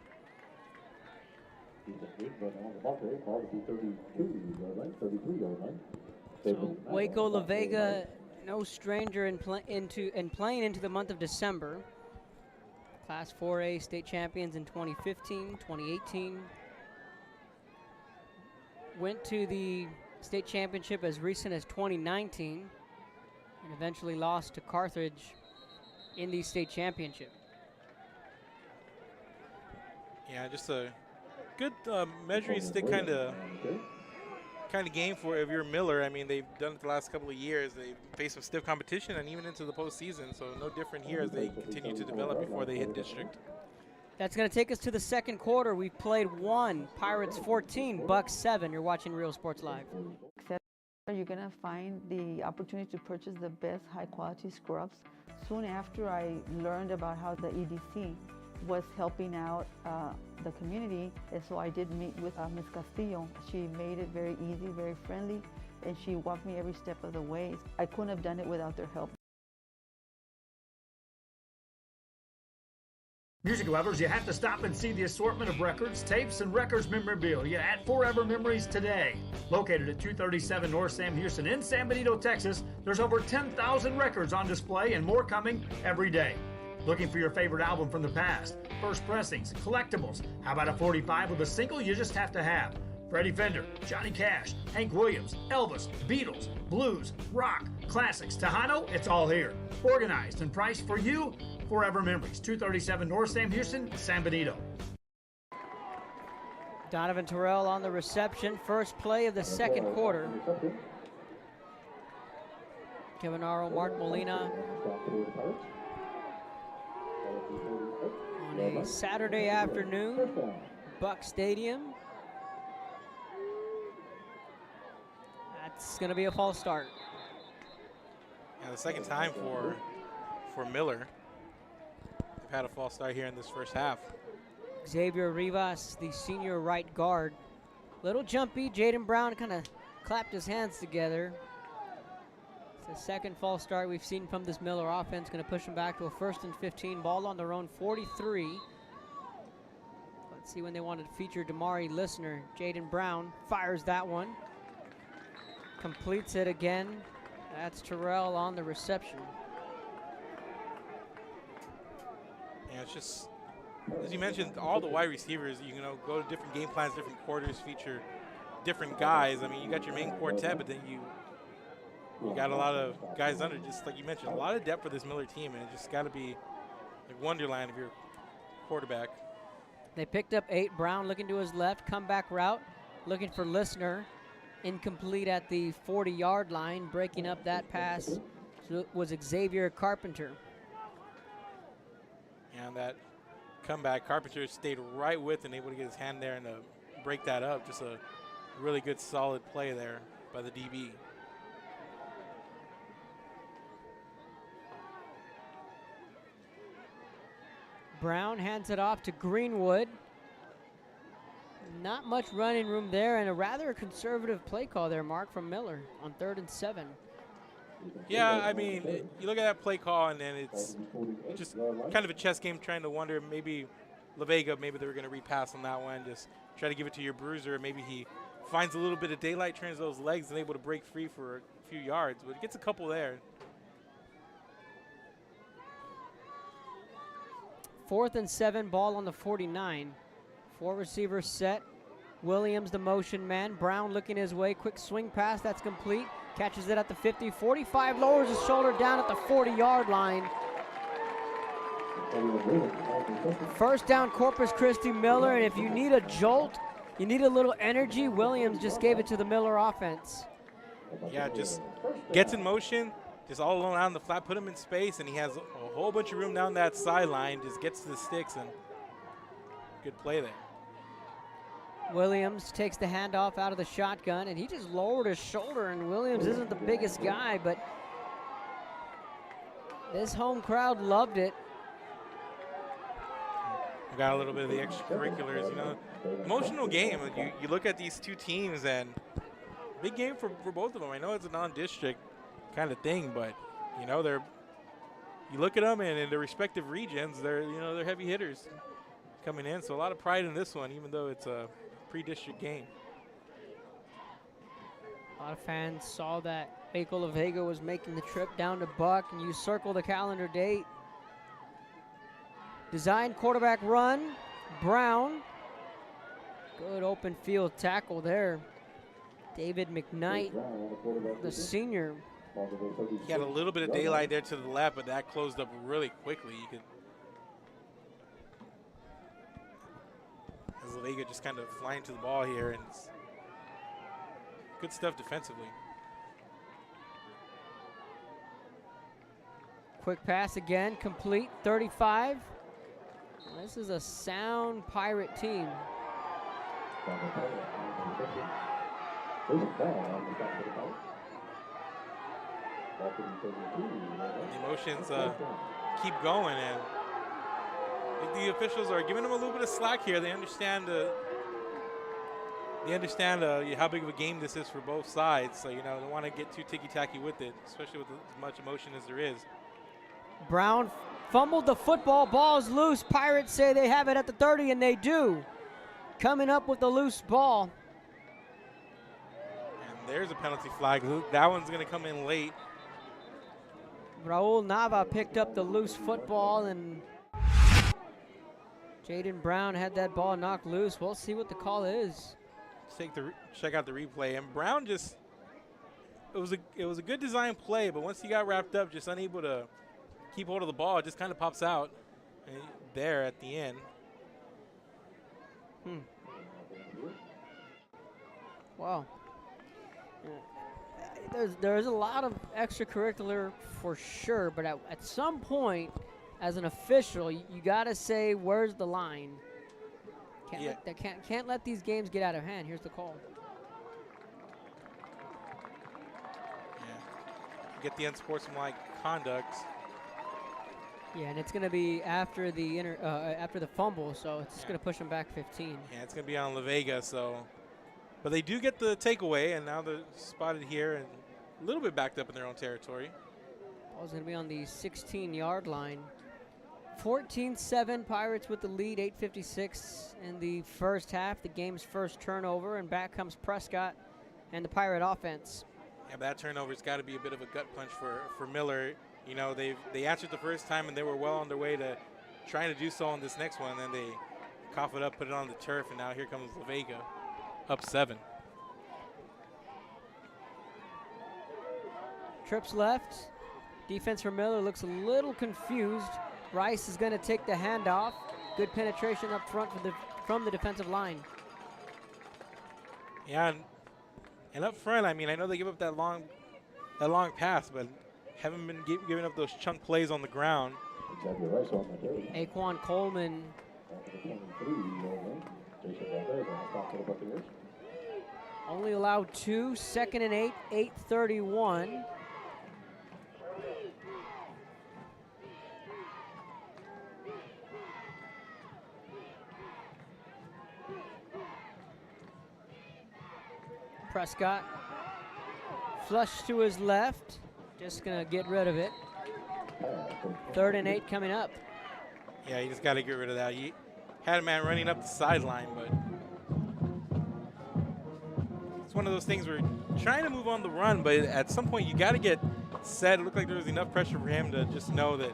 So Waco LaVega, no stranger in playing into the month of December. Class 4A state champions in 2015, 2018. Went to the state championship as recent as 2019. And eventually lost to Carthage in the state championship. Yeah, just a good measuring stick kind of game for if you're Miller. I mean, they've done it the last couple of years. They've faced some stiff competition and even into the postseason, so no different here as they continue to develop before they hit district. That's going to take us to the second quarter. We've played 1, Pirates 14, Bucks 7. You're watching Real Sports Live. You're going to find the opportunity to purchase the best high-quality scrubs. Soon after I learned about how the EDC was helping out the community, and so I did meet with Ms. Castillo. She made it very easy, very friendly, and she walked me every step of the way. I couldn't have done it without their help. Music lovers, you have to stop and see the assortment of records, tapes, and records memorabilia at Forever Memories today. Located at 237 North Sam Houston in San Benito, Texas, there's over 10,000 records on display and more coming every day. Looking for your favorite album from the past, first pressings, collectibles. How about a 45 with a single you just have to have? Freddie Fender, Johnny Cash, Hank Williams, Elvis, Beatles, blues, rock, classics, Tejano, it's all here. Organized and priced for you. Forever Memories, 237 North Sam Houston, San Benito. Donovan Terrell on the reception. First play of the second quarter. Kevin Arrow, Mark Molina. On a Saturday afternoon, Buck Stadium. That's going to be a false start. Yeah, the second time for Miller. They've had a false start here in this first half. Xavier Rivas, the senior right guard. Little jumpy. Jaden Brown kind of clapped his hands together. It's the second false start we've seen from this Miller offense. Going to push them back to a 1st and 15. Ball on their own 43. Let's see when they wanted to feature Damari Listener. Jaden Brown fires that one. Completes it again. That's Terrell on the reception. Yeah, it's just as you mentioned, all the wide receivers, you know, go to different game plans, different quarters, feature different guys. I mean, you got your main quartet, but then you got a lot of guys under, just like you mentioned, a lot of depth for this Miller team, and it just got to be like wonderland of your quarterback. They picked up 8. Brown looking to his left, comeback route, looking for Listener. Incomplete at the 40-yard line. Breaking up that pass was Xavier Carpenter. And that comeback, Carpenter stayed right with and able to get his hand there and break that up. Just a really good, solid play there by the DB. Brown hands it off to Greenwood. Not much running room there, and a rather conservative play call there, Mark, from Miller on 3rd and 7. Yeah, I mean, you look at that play call, and then it's just kind of a chess game, trying to wonder maybe LaVega, maybe they were going to repass on that one, just try to give it to your bruiser. Maybe he finds a little bit of daylight, turns those legs, and able to break free for a few yards, but he gets a couple there. 4th and 7, ball on the 49. 4 receivers set. Williams, the motion man. Brown looking his way. Quick swing pass. That's complete. Catches it at the 50. 45, lowers his shoulder down at the 40-yard line. First down, Corpus Christi. Miller. And if you need a jolt, you need a little energy, Williams just gave it to the Miller offense. Yeah, just gets in motion, just all alone out in the flat, put him in space, and he has a whole bunch of room down that sideline, just gets to the sticks, and good play there. Williams takes the handoff out of the shotgun, and he just lowered his shoulder, and Williams isn't the biggest guy, but this home crowd loved it. We got a little bit of the extracurriculars, you know. Emotional game. You look at these two teams, and big game for both of them. I know it's a non-district kind of thing, but, you know, you look at them, and in their respective regions, they're heavy hitters coming in, so a lot of pride in this one, even though it's a pre-district game. A lot of fans saw that Waco LaVega was making the trip down to Buck, and you circle the calendar date. Design quarterback run, Brown. Good open field tackle there. David McKnight, the senior. He had a little bit of daylight there to the left, but that closed up really quickly. You could, as LaVega just kind of flying to the ball here, and it's good stuff defensively. Quick pass again, complete, 35. This is a sound Pirate team. The emotions keep going, and the officials are giving them a little bit of slack here. They understand how big of a game this is for both sides. So, you know, they don't want to get too ticky-tacky with it, especially with as much emotion as there is. Brown fumbled the football. Ball's loose. Pirates say they have it at the 30, and they do. Coming up with the loose ball. And there's a penalty flag. That one's going to come in late. Raul Nava picked up the loose football, and Jaden Brown had that ball knocked loose. We'll see what the call is. Check out the replay. And Brown just, it was a good design play, but once he got wrapped up, just unable to keep hold of the ball, it just kind of pops out there at the end. Wow. There's a lot of extracurricular for sure, but at some point, as an official, you got to say, where's the line? Can't let these games get out of hand. Here's the call. Yeah. Get the unsportsmanlike conduct. Yeah, and it's going to be after the fumble, so it's just going to push them back 15. Yeah, it's going to be on LaVega, so. But they do get the takeaway, and now they're spotted here and a little bit backed up in their own territory. Ball's going to be on the 16-yard line. 14-7, Pirates with the lead, 8:56 in the first half, the game's first turnover, and back comes Prescott and the Pirate offense. Yeah, but that turnover's got to be a bit of a gut punch for Miller. You know, they answered the first time, and they were well on their way to trying to do so on this next one, and then they cough it up, put it on the turf, and now here comes LaVega, up 7. Trips left. Defense for Miller looks a little confused. Rice is going to take the handoff. Good penetration up front from the defensive line. Yeah, and up front, I mean, I know they give up that long pass, but haven't been giving up those chunk plays on the ground. Aquan Coleman only allowed 2, 2nd and 8, 8:31. Prescott, flush to his left, just gonna get rid of it. 3rd and 8 coming up. Yeah, you just gotta get rid of that. You had a man running up the sideline, but it's one of those things where trying to move on the run, but at some point you gotta get set. It looked like there was enough pressure for him to just know that,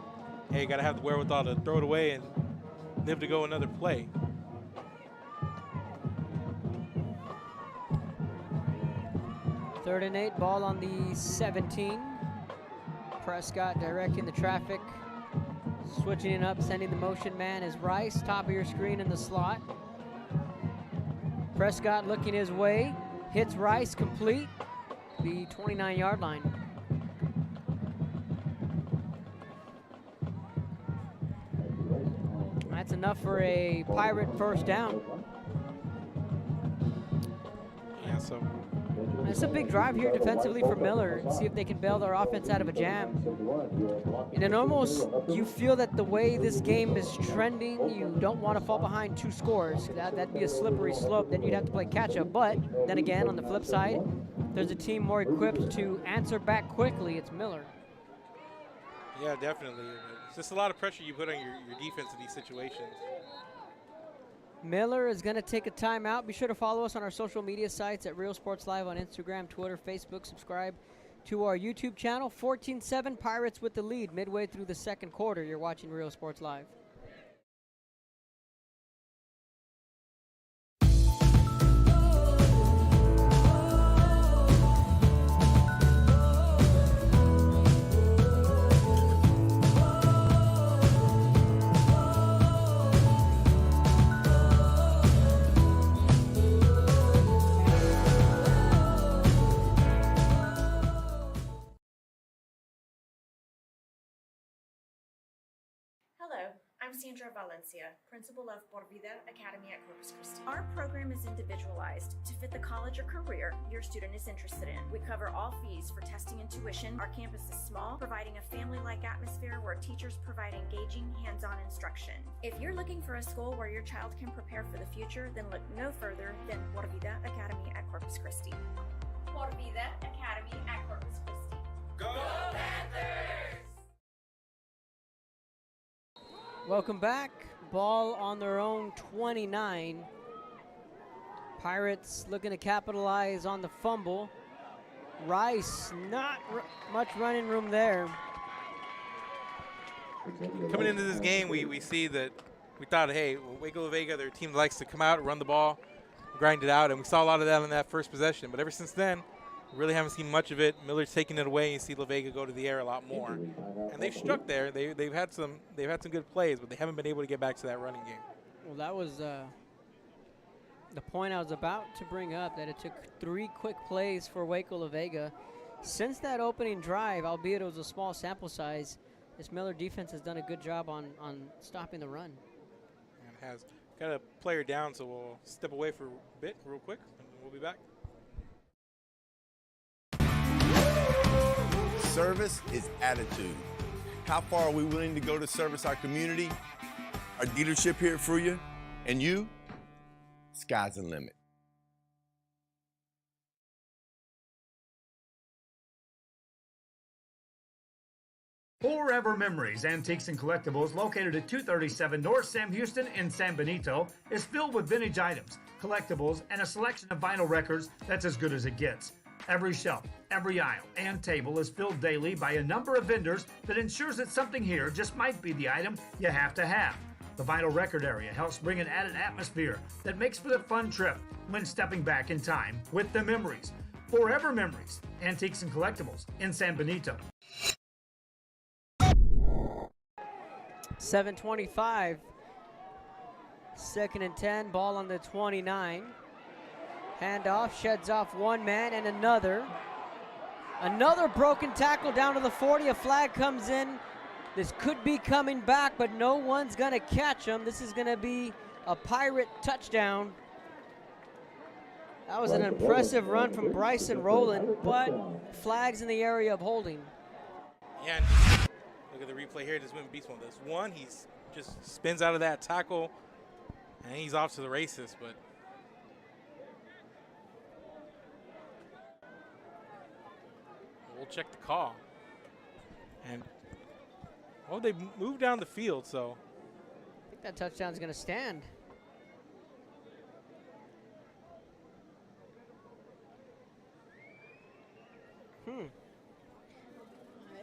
hey, you gotta have the wherewithal to throw it away and live to go another play. Third and 8, ball on the 17. Prescott directing the traffic, switching it up, sending the motion man is Rice, top of your screen in the slot. Prescott looking his way, hits Rice complete, the 29-yard line. That's enough for a Pirate first down. Yeah, so it's a big drive here defensively for Miller. See if they can bail their offense out of a jam. And then almost you feel that the way this game is trending, you don't want to fall behind 2 scores. That'd be a slippery slope. Then you'd have to play catch up. But then again, on the flip side, there's a team more equipped to answer back quickly. It's Miller. Yeah, definitely. It's just a lot of pressure you put on your defense in these situations. Miller is going to take a timeout. Be sure to follow us on our social media sites at Real Sports Live on Instagram, Twitter, Facebook. Subscribe to our YouTube channel. 14-7, Pirates with the lead midway through the second quarter. You're watching Real Sports Live. Hello, I'm Sandra Valencia, principal of Por Vida Academy at Corpus Christi. Our program is individualized to fit the college or career your student is interested in. We cover all fees for testing and tuition. Our campus is small, providing a family-like atmosphere where teachers provide engaging, hands-on instruction. If you're looking for a school where your child can prepare for the future, then look no further than Por Vida Academy at Corpus Christi. Por Vida Academy at Corpus Christi. Go Panthers! Welcome back. Ball on their own 29. Pirates looking to capitalize on the fumble. Rice, not much running room there. Coming into this game, we see that we thought, hey, Waco LaVega, their team likes to come out, run the ball, grind it out, and we saw a lot of that in that first possession. But ever since then, we really haven't seen much of it. Miller's taking it away, and you see LaVega go to the air a lot more. And they've struck there. They've had some good plays, but they haven't been able to get back to that running game. Well, that was the point I was about to bring up, that it took 3 quick plays for Waco LaVega. Since that opening drive, albeit it was a small sample size, this Miller defense has done a good job on stopping the run. And has got a player down, so we'll step away for a bit real quick, and we'll be back. Service is attitude. How far are we willing to go to service our community, our dealership here for you, and you? Sky's the limit. Forever Memories, Antiques and Collectibles, located at 237 North Sam Houston in San Benito, is filled with vintage items, collectibles, and a selection of vinyl records that's as good as it gets. Every shelf, every aisle, and table is filled daily by a number of vendors that ensures that something here just might be the item you have to have. The vinyl record area helps bring an added atmosphere that makes for the fun trip when stepping back in time with the memories. Forever Memories, Antiques and Collectibles in San Benito. 7:25. 2nd and 10, ball on the 29. Handoff, sheds off one man and another. Another broken tackle down to the 40. A flag comes in. This could be coming back, but no one's going to catch him. This is going to be a Pirate touchdown. That was an impressive run from Bryson Rowland, but flags in the area of holding. Yeah, and look at the replay here. Just went beats one of this. One, he's just spins out of that tackle, and he's off to the races, but we'll check the call. And, oh, they moved down the field, so. I think that touchdown's going to stand.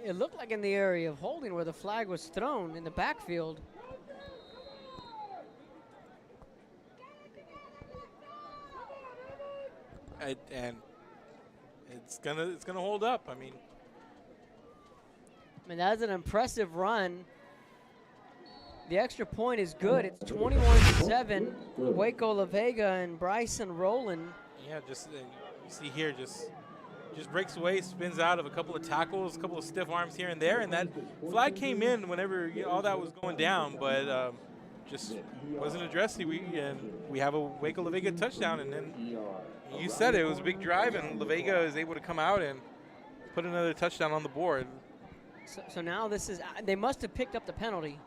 It looked like in the area of holding where the flag was thrown in the backfield. And it's gonna hold up. I mean, that's an impressive run. The extra point is good. It's 21-7. Waco LaVega and Bryson Rowland. Yeah, just you see here, just breaks away, spins out of a couple of tackles, a couple of stiff arms here and there, and that flag came in whenever all that was going down, but just wasn't addressed. We have a Waco LaVega touchdown, and then you said it was a big drive, and LaVega is able to come out and put another touchdown on the board. So now this is they must have picked up the penalty.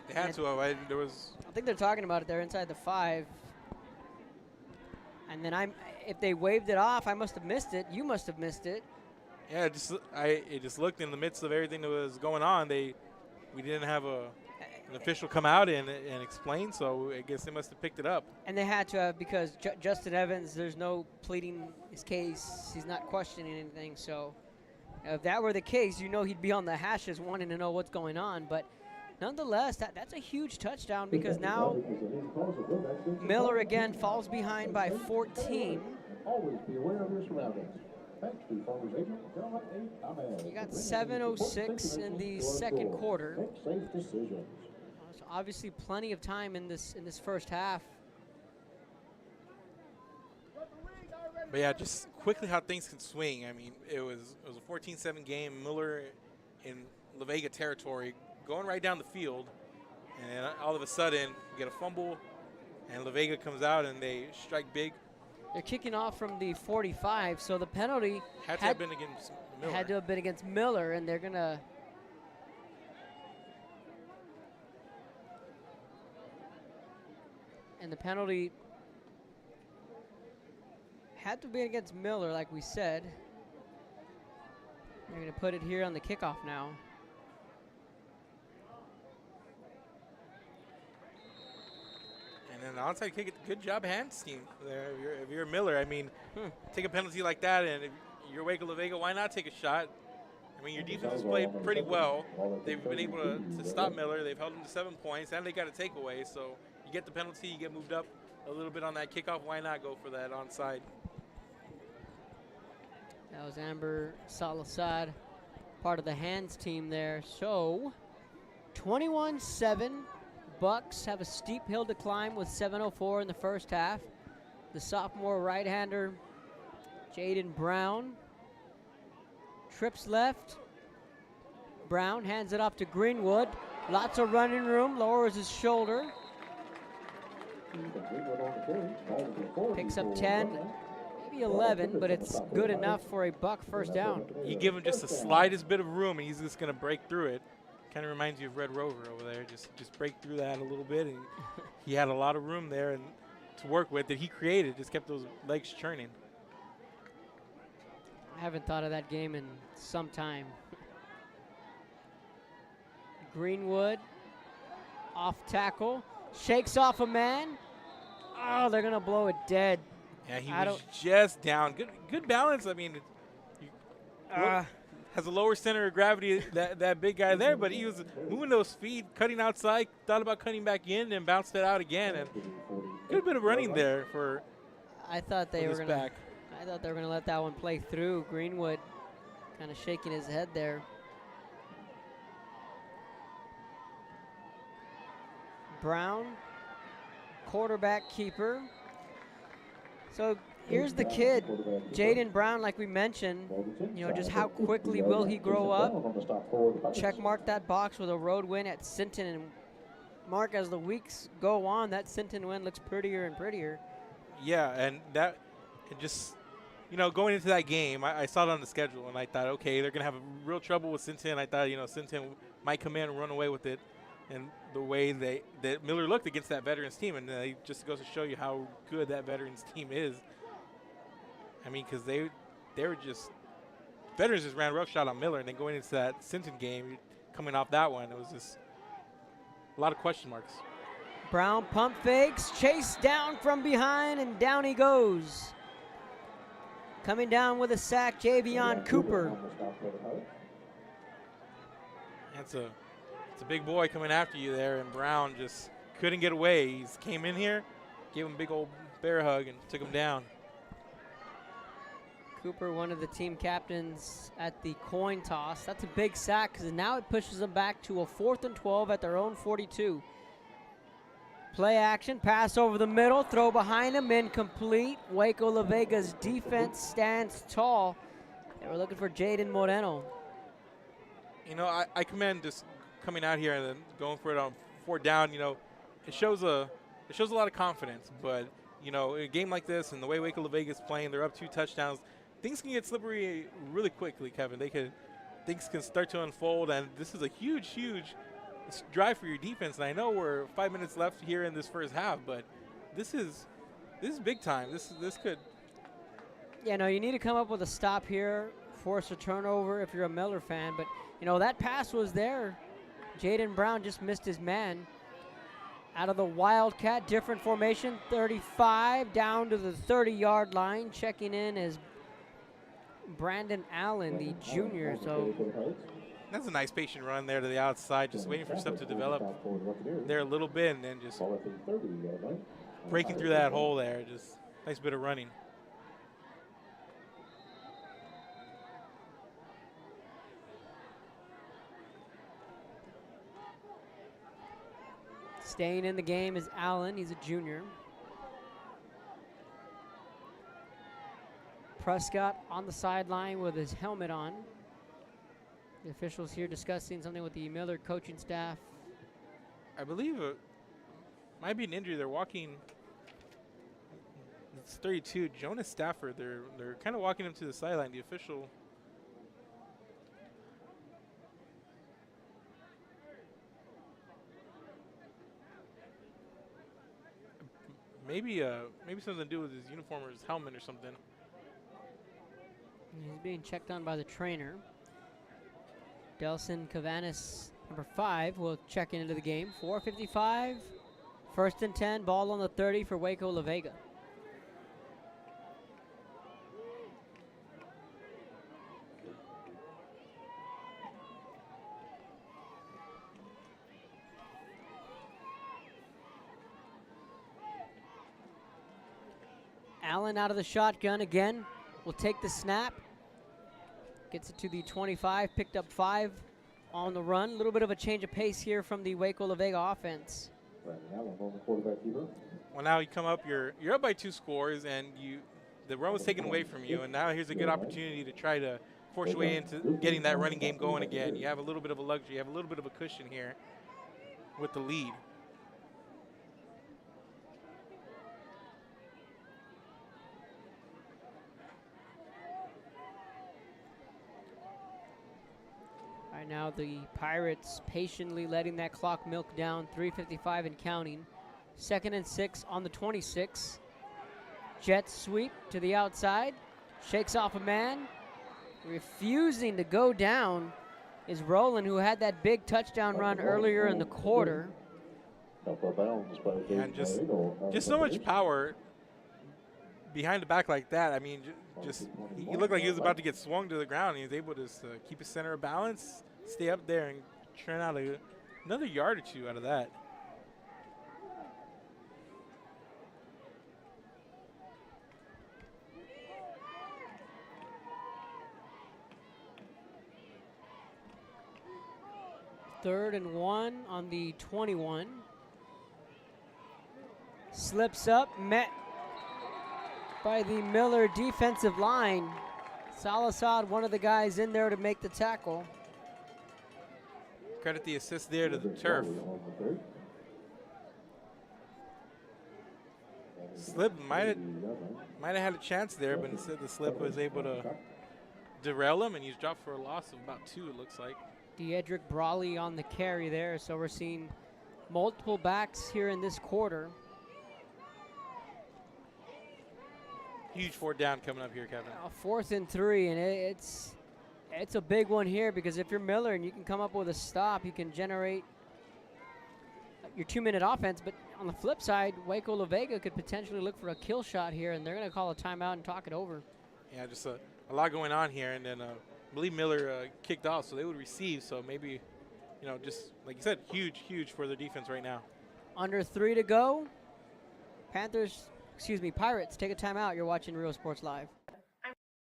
They had to have. I think they're talking about it. They're inside the 5. And then if they waved it off, I must have missed it. You must have missed it. Yeah, it just looked in the midst of everything that was going on. We didn't have an official come out and explain, so I guess they must have picked it up. And they had to have, because Justin Evans, there's no pleading his case. He's not questioning anything. So if that were the case, he'd be on the hashes wanting to know what's going on. But nonetheless, that's a huge touchdown because now Miller again falls behind by 14. Always be aware of your surroundings. Thanks to Farmers Agent, You got 7:06 in the second quarter. safe decisions. So obviously plenty of time in this first half. But yeah, just quickly how things can swing. I mean, it was a 14-7 game. Miller in LaVega territory, going right down the field, and all of a sudden we get a fumble, and LaVega comes out and they strike big. They're kicking off from the 45, so the penalty had to have been against Miller. Had to have been against Miller, and they're gonna. And the penalty had to be against Miller, like we said. They're gonna put it here on the kickoff now. And then the onside kick, good job, hands team. There, if you're Miller, I mean, take a penalty like that, and if you're Waco LaVega, why not take a shot? I mean, your defense has played pretty well. They've been able to stop Miller. They've held him to 7 points, and they got a takeaway. So you get the penalty, you get moved up a little bit on that kickoff. Why not go for that onside? That was Amber Salasad, part of the hands team there. So 21-7. Bucks have a steep hill to climb with 7:04 in the first half. The sophomore right-hander, Jaden Brown, trips left. Brown hands it off to Greenwood. Lots of running room, lowers his shoulder. Picks up 10, maybe 11, but it's good enough for a Buck first down. You give him just the slightest bit of room, and he's just going to break through it. Kind of reminds you of Red Rover over there. Just break through that a little bit, and he had a lot of room there and to work with that he created. Just kept those legs churning. I haven't thought of that game in some time. Greenwood off tackle, shakes off a man. Oh, they're gonna blow it dead. Yeah, he was just down. Good balance. I mean, has a lower center of gravity, that big guy there, but he was moving those feet, cutting outside, thought about cutting back in, and bounced it out again. And good bit of running there for. I thought they were gonna let that one play through. Greenwood kind of shaking his head there. Brown, quarterback keeper. So here's the kid, Jaden Brown, like we mentioned. You know, just how quickly will he grow up? Check mark that box with a road win at Sinton, and Mark, as the weeks go on, that Sinton win looks prettier and prettier. Yeah, and that just, you know, going into that game, I saw it on the schedule, and I thought, okay, they're going to have real trouble with Sinton. I thought, you know, Sinton might come in and run away with it. And the way that Miller looked against that veterans team, and it just goes to show you how good that veterans team is. I mean, because they were just – veterans just ran roughshod on Miller, and then going into that Sinton game, coming off that one, it was just a lot of question marks. Brown pump fakes, chased down from behind, and down he goes. Coming down with a sack, Javion Cooper. It's a big boy coming after you there, and Brown just couldn't get away. He came in here, gave him a big old bear hug, and took him down. Cooper, one of the team captains at the coin toss. That's a big sack because now it pushes them back to a 4th and 12 at their own 42. Play action, pass over the middle, throw behind him, incomplete. Waco LaVega's defense stands tall. They were looking for Jaden Moreno. You know, I commend this coming out here and then going for it on 4th down. You know, it shows a lot of confidence. But you know, in a game like this and the way Waco LaVega is playing, they're up 2 touchdowns. Things can get slippery really quickly, Kevin. Things can start to unfold, and this is a huge drive for your defense. And I know we're 5 minutes left here in this first half, but this is big time. This could. Yeah, no, you need to come up with a stop here, force a turnover if you're a Miller fan. But you know that pass was there. Jaden Brown just missed his man. Out of the Wildcat, different formation, 35 down to the 30-yard line. Checking in is Brandon Allen, the junior. So that's a nice patient run there to the outside, just waiting for stuff to develop there a little bit, and then just breaking through that hole there. Just nice bit of running. Staying in the game is Allen. He's a junior. Prescott on the sideline with his helmet on. The officials here discussing something with the Miller coaching staff. I believe it might be an injury. They're walking. It's 32. Jonas Stafford. They're kind of walking him to the sideline. The official. Maybe something to do with his uniform or his helmet or something. He's being checked on by the trainer. Delson Cavanis, number 5, will check into the game. 4:55, 1st and 10, ball on the 30 for Waco LaVega. Allen out of the shotgun again. Will take the snap. Gets it to the 25, picked up 5 on the run. A little bit of a change of pace here from the Waco LaVega offense. Well, now you come up, you're up by 2 scores, and the run was taken away from you, and now here's a good opportunity to try to force your way into getting that running game going again. You have a little bit of a luxury, you have a little bit of a cushion here with the lead. Right now the Pirates patiently letting that clock milk down, 3:55 and counting. 2nd and 6 on the 26. Jet sweep to the outside, shakes off a man. Refusing to go down is Rowland, who had that big touchdown run earlier in the quarter. And just so much power. behind the back like that, I mean, he looked like he was about to get swung to the ground. He was able to keep his center of balance, stay up there, and churn out another yard or two out of that. Third and 1 on the 21. Slips up, met by the Miller defensive line. Salazar, one of the guys in there to make the tackle. Credit the assist there to the turf. Slip might have had a chance there, but instead the slip was able to derail him, and he's dropped for a loss of about 2, it looks like. Diedrich Brawley on the carry there, so we're seeing multiple backs here in this quarter. Huge 4th down coming up here, Kevin. 4th and 3, and it's a big one here, because if you're Miller and you can come up with a stop, you can generate your 2-minute offense. But on the flip side, Waco LaVega could potentially look for a kill shot here, and they're going to call a timeout and talk it over. Yeah, just a lot going on here, and then I believe Miller kicked off, so they would receive. So maybe, just like you said, huge for their defense right now. Under 3 to go. Pirates take a timeout. You're watching Real Sports Live.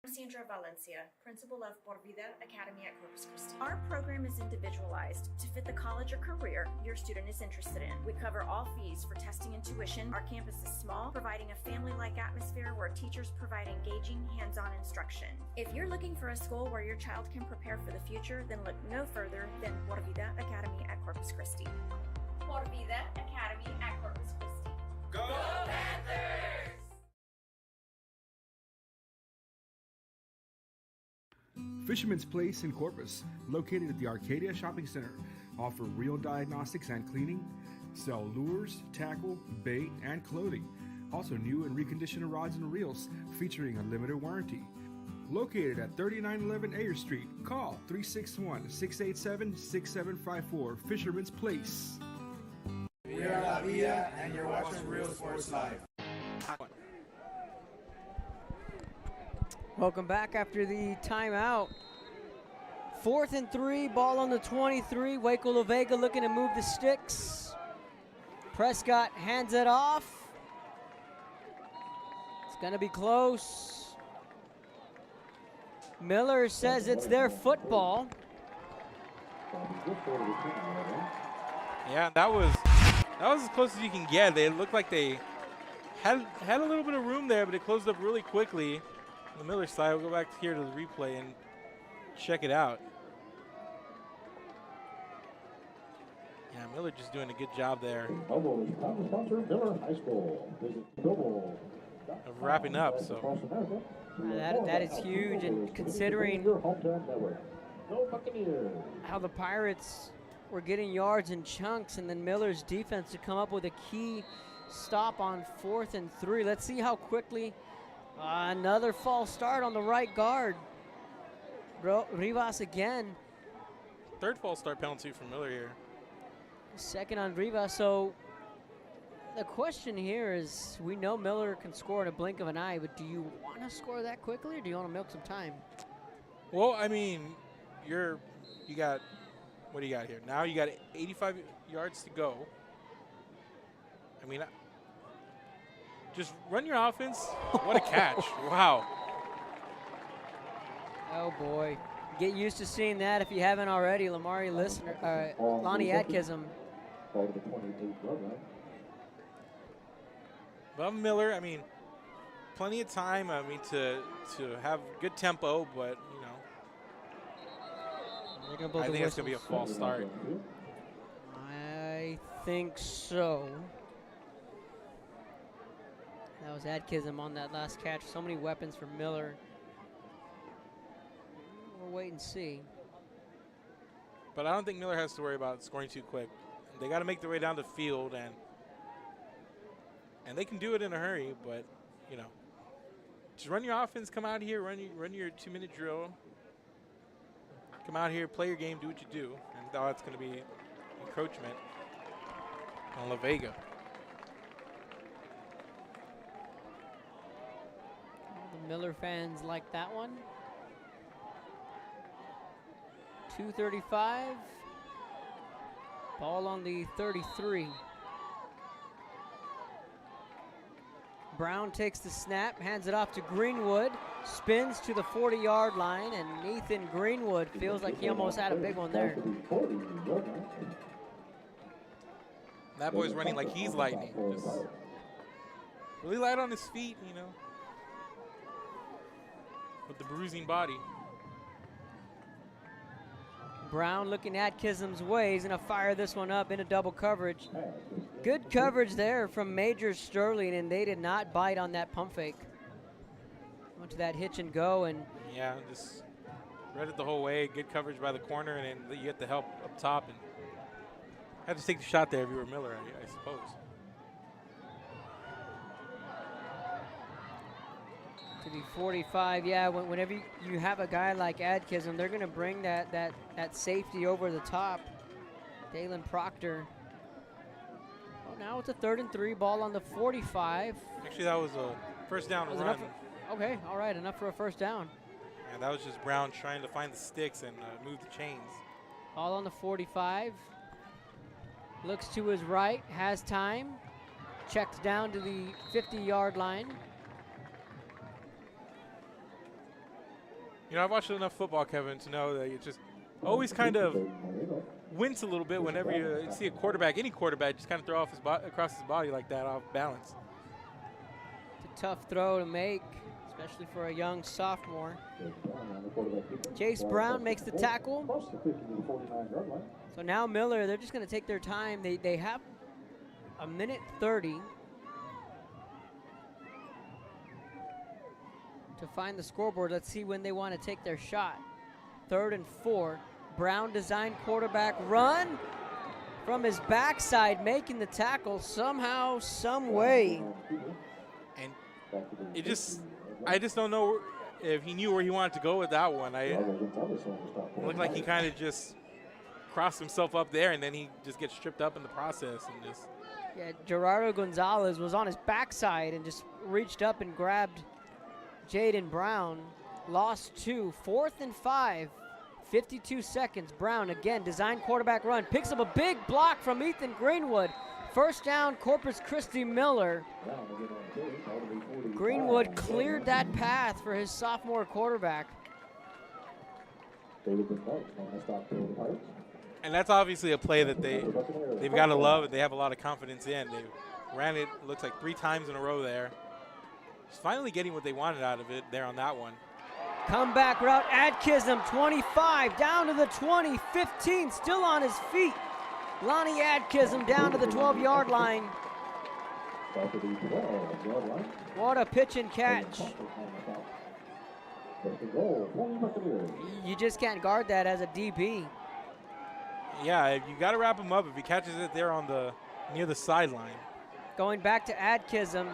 I'm Sandra Valencia, principal of Por Vida Academy at Corpus Christi. Our program is individualized to fit the college or career your student is interested in. We cover all fees for testing and tuition. Our campus is small, providing a family-like atmosphere where teachers provide engaging, hands-on instruction. If you're looking for a school where your child can prepare for the future, then look no further than Por Vida Academy at Corpus Christi. Por Vida Academy at Corpus Christi. Go Panthers! Fisherman's Place in Corpus, located at the Arcadia Shopping Center, offer real diagnostics and cleaning, sell lures, tackle, bait, and clothing. Also new and reconditioned rods and reels featuring a limited warranty. Located at 3911 Ayer Street, call 361-687-6754, Fisherman's Place. We are LaVega, and you're watching Real Sports Live. Welcome back after the timeout. 4th and 3, ball on the 23. Waco LaVega looking to move the sticks. Prescott hands it off. It's going to be close. Miller says it's their football. Yeah, that was as close as you can get. They looked like they had a little bit of room there, but it closed up really quickly. On the Miller side, we'll go back here to the replay and check it out. Yeah, Miller just doing a good job there of wrapping up. So that is huge, and considering how the Pirates were getting yards in chunks, and then Miller's defense to come up with a key stop on 4th and 3. Let's see how quickly. Another false start on the right guard. Rivas again. 3rd false start penalty for Miller here. 2nd on Rivas. So the question here is, we know Miller can score in a blink of an eye, but do you want to score that quickly, or do you want to milk some time? Well, I mean, you got, what do you got here? Now you got 85 yards to go. I mean, just run your offense. What a catch. Wow. Oh, boy. Get used to seeing that if you haven't already. Lonnie Atkinson. But Miller, I mean, plenty of time, I mean, to have good tempo, but, I think it's going to be a false start. I think so. That was Atkinson on that last catch. So many weapons for Miller. We'll wait and see. But I don't think Miller has to worry about scoring too quick. They got to make their way down the field, and they can do it in a hurry. But just run your offense. Come out here, run your 2-minute drill. Come out here, play your game, do what you do, and that's going to be encroachment on LaVega. Miller fans like that one. 2:35. Ball on the 33. Brown takes the snap, hands it off to Greenwood, spins to the 40-yard line, and Nathan Greenwood feels like he almost had a big one there. That boy's running like he's lightning. Just really light on his feet, you know, with the bruising body. Brown looking at Kism's way. He's going to fire this one up into double coverage. Good coverage there from Major Sterling, and they did not bite on that pump fake. Went to that hitch and go, and yeah, just read it the whole way. Good coverage by the corner, and then you get the help up top, and had to take the shot there if you were Miller, I suppose. to the 45. Yeah, whenever you have a guy like Adkism, they're going to bring that safety over the top. Dalen Proctor. Well, now it's a 3rd and 3, ball on the 45. Actually, that was a first down run. Okay, all right, enough for a first down. And that was just Brown trying to find the sticks and move the chains. All on the 45. Looks to his right, has time. Checked down to the 50-yard line. You know, I've watched enough football, Kevin, to know that you just always kind of wince a little bit whenever you see a quarterback, any quarterback, just kind of throw off across his body like that, off balance. It's a tough throw to make, especially for a young sophomore. Jace Brown makes the tackle. So now Miller, they're just going to take their time. They have a minute 30 to find the scoreboard. Let's see when they want to take their shot. 3rd and 4. Brown design quarterback run from his backside, making the tackle somehow, some way. And I just don't know if he knew where he wanted to go with that one. It looked like he kind of just crossed himself up there, and then he just gets stripped up in the process. And just yeah, Gerardo Gonzalez was on his backside and just reached up and grabbed Jaden Brown. Lost 2. 4th and 5. 52 seconds. Brown again, design quarterback run. Picks up a big block from Ethan Greenwood. First down, Corpus Christi Miller. Greenwood cleared that path for his sophomore quarterback. And that's obviously a play that they've got to love and they have a lot of confidence in. They ran it, looks like 3 times in a row there. Just finally getting what they wanted out of it there on that one. Comeback route, Adkism, 25, down to the 20, 15, still on his feet. Lonnie Adkism down to the 12-yard line. What a pitch and catch. You just can't guard that as a DB. Yeah, you got to wrap him up if he catches it there on near the sideline. Going back to Adkism.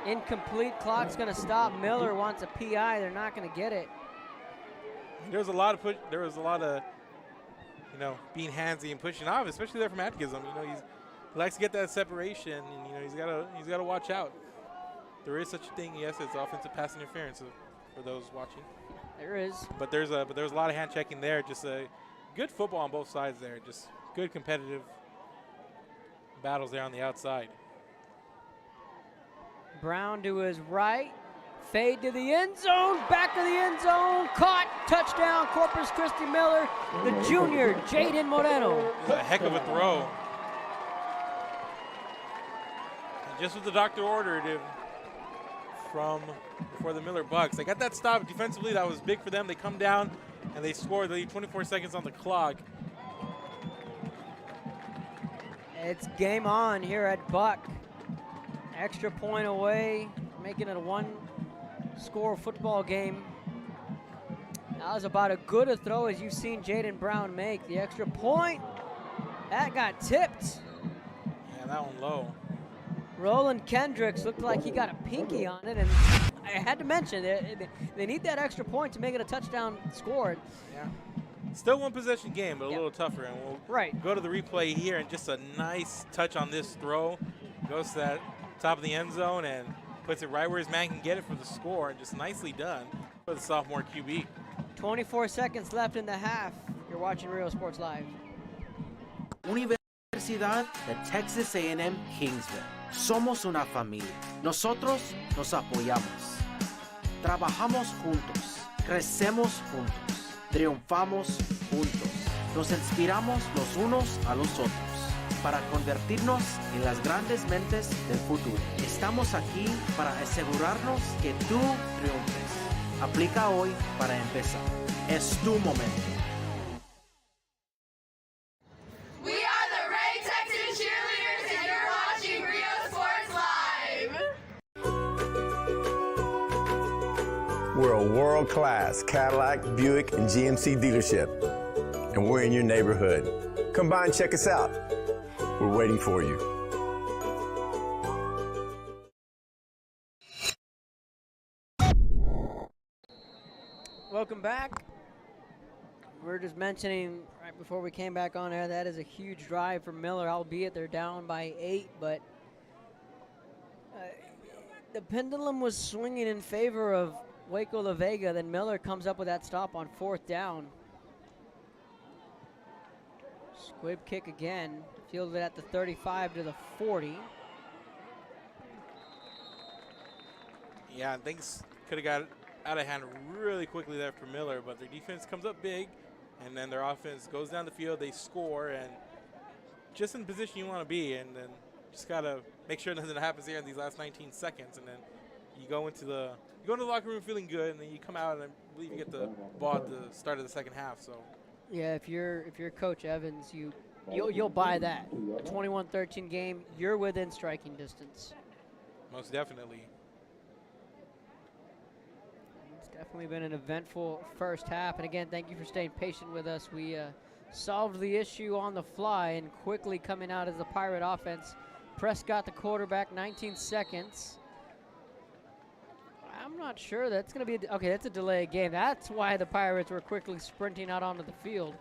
Incomplete, clock's going to stop. Miller wants a PI. They're not going to get it. There was a lot of being handsy and pushing off, especially there from Adkism. You know, he likes to get that separation, and he's got to watch out. There is such a thing. Yes, it's offensive pass interference for those watching. There is. But there's a lot of hand checking there. Just a good football on both sides there. Just good competitive battles there on the outside. Brown to his right, fade to the end zone, back to the end zone, caught, touchdown, Corpus Christi Miller, the junior, Jaden Moreno. A heck of a throw. And just what the doctor ordered for the Miller Bucks. They got that stop defensively, that was big for them. They come down and they score. They leave 24 seconds on the clock. It's game on here at Buck. Extra point away, making it a 1-score football game. That was about as good a throw as you've seen Jaden Brown make. The extra point, that got tipped. Yeah, that one low. Roland Kendricks looked like he got a pinky on it, and I had to mention they need that extra point to make it a touchdown score. Yeah. Still one possession game, but a little tougher. And we'll go to the replay here, and just a nice touch on this throw. Goes to that top of the end zone, and puts it right where his man can get it for the score, and just nicely done for the sophomore QB. 24 seconds left in the half. You're watching Real Sports Live. Universidad de Texas A&M Kingsville. Somos una familia. Nosotros nos apoyamos. Trabajamos juntos. Crecemos juntos. Triunfamos juntos. Nos inspiramos los unos a los otros para convertirnos en las grandes mentes del futuro. Estamos aquí para asegurarnos que tú triunfes. Aplica hoy para empezar. Es tu momento. We are the Ray Texas Cheerleaders, and you're watching Rio Sports Live. We're a world-class Cadillac, Buick, and GMC dealership, and we're in your neighborhood. Come by and check us out. We're waiting for you. Welcome back. We're just mentioning right before we came back on air, that is a huge drive for Miller, albeit they're down by 8, but the pendulum was swinging in favor of Waco LaVega. Then Miller comes up with that stop on 4th down. Squib kick again, fielded at the 35 to the 40. Yeah, things could have got out of hand really quickly there for Miller, but their defense comes up big, and then their offense goes down the field, they score, and just in the position you want to be, and then just got to make sure nothing happens here in these last 19 seconds, and then you go into the locker room feeling good, and then you come out and I believe you get the ball at the start of the second half. So yeah, if you're Coach Evans, you'll buy that. 21-13 game, you're within striking distance. Most definitely. It's definitely been an eventful first half, and again, thank you for staying patient with us. We solved the issue on the fly, and quickly coming out as the Pirate offense. Prescott, the quarterback, 19 seconds. I'm not sure that's going to be okay, that's a delay of game. That's why the Pirates were quickly sprinting out onto the field.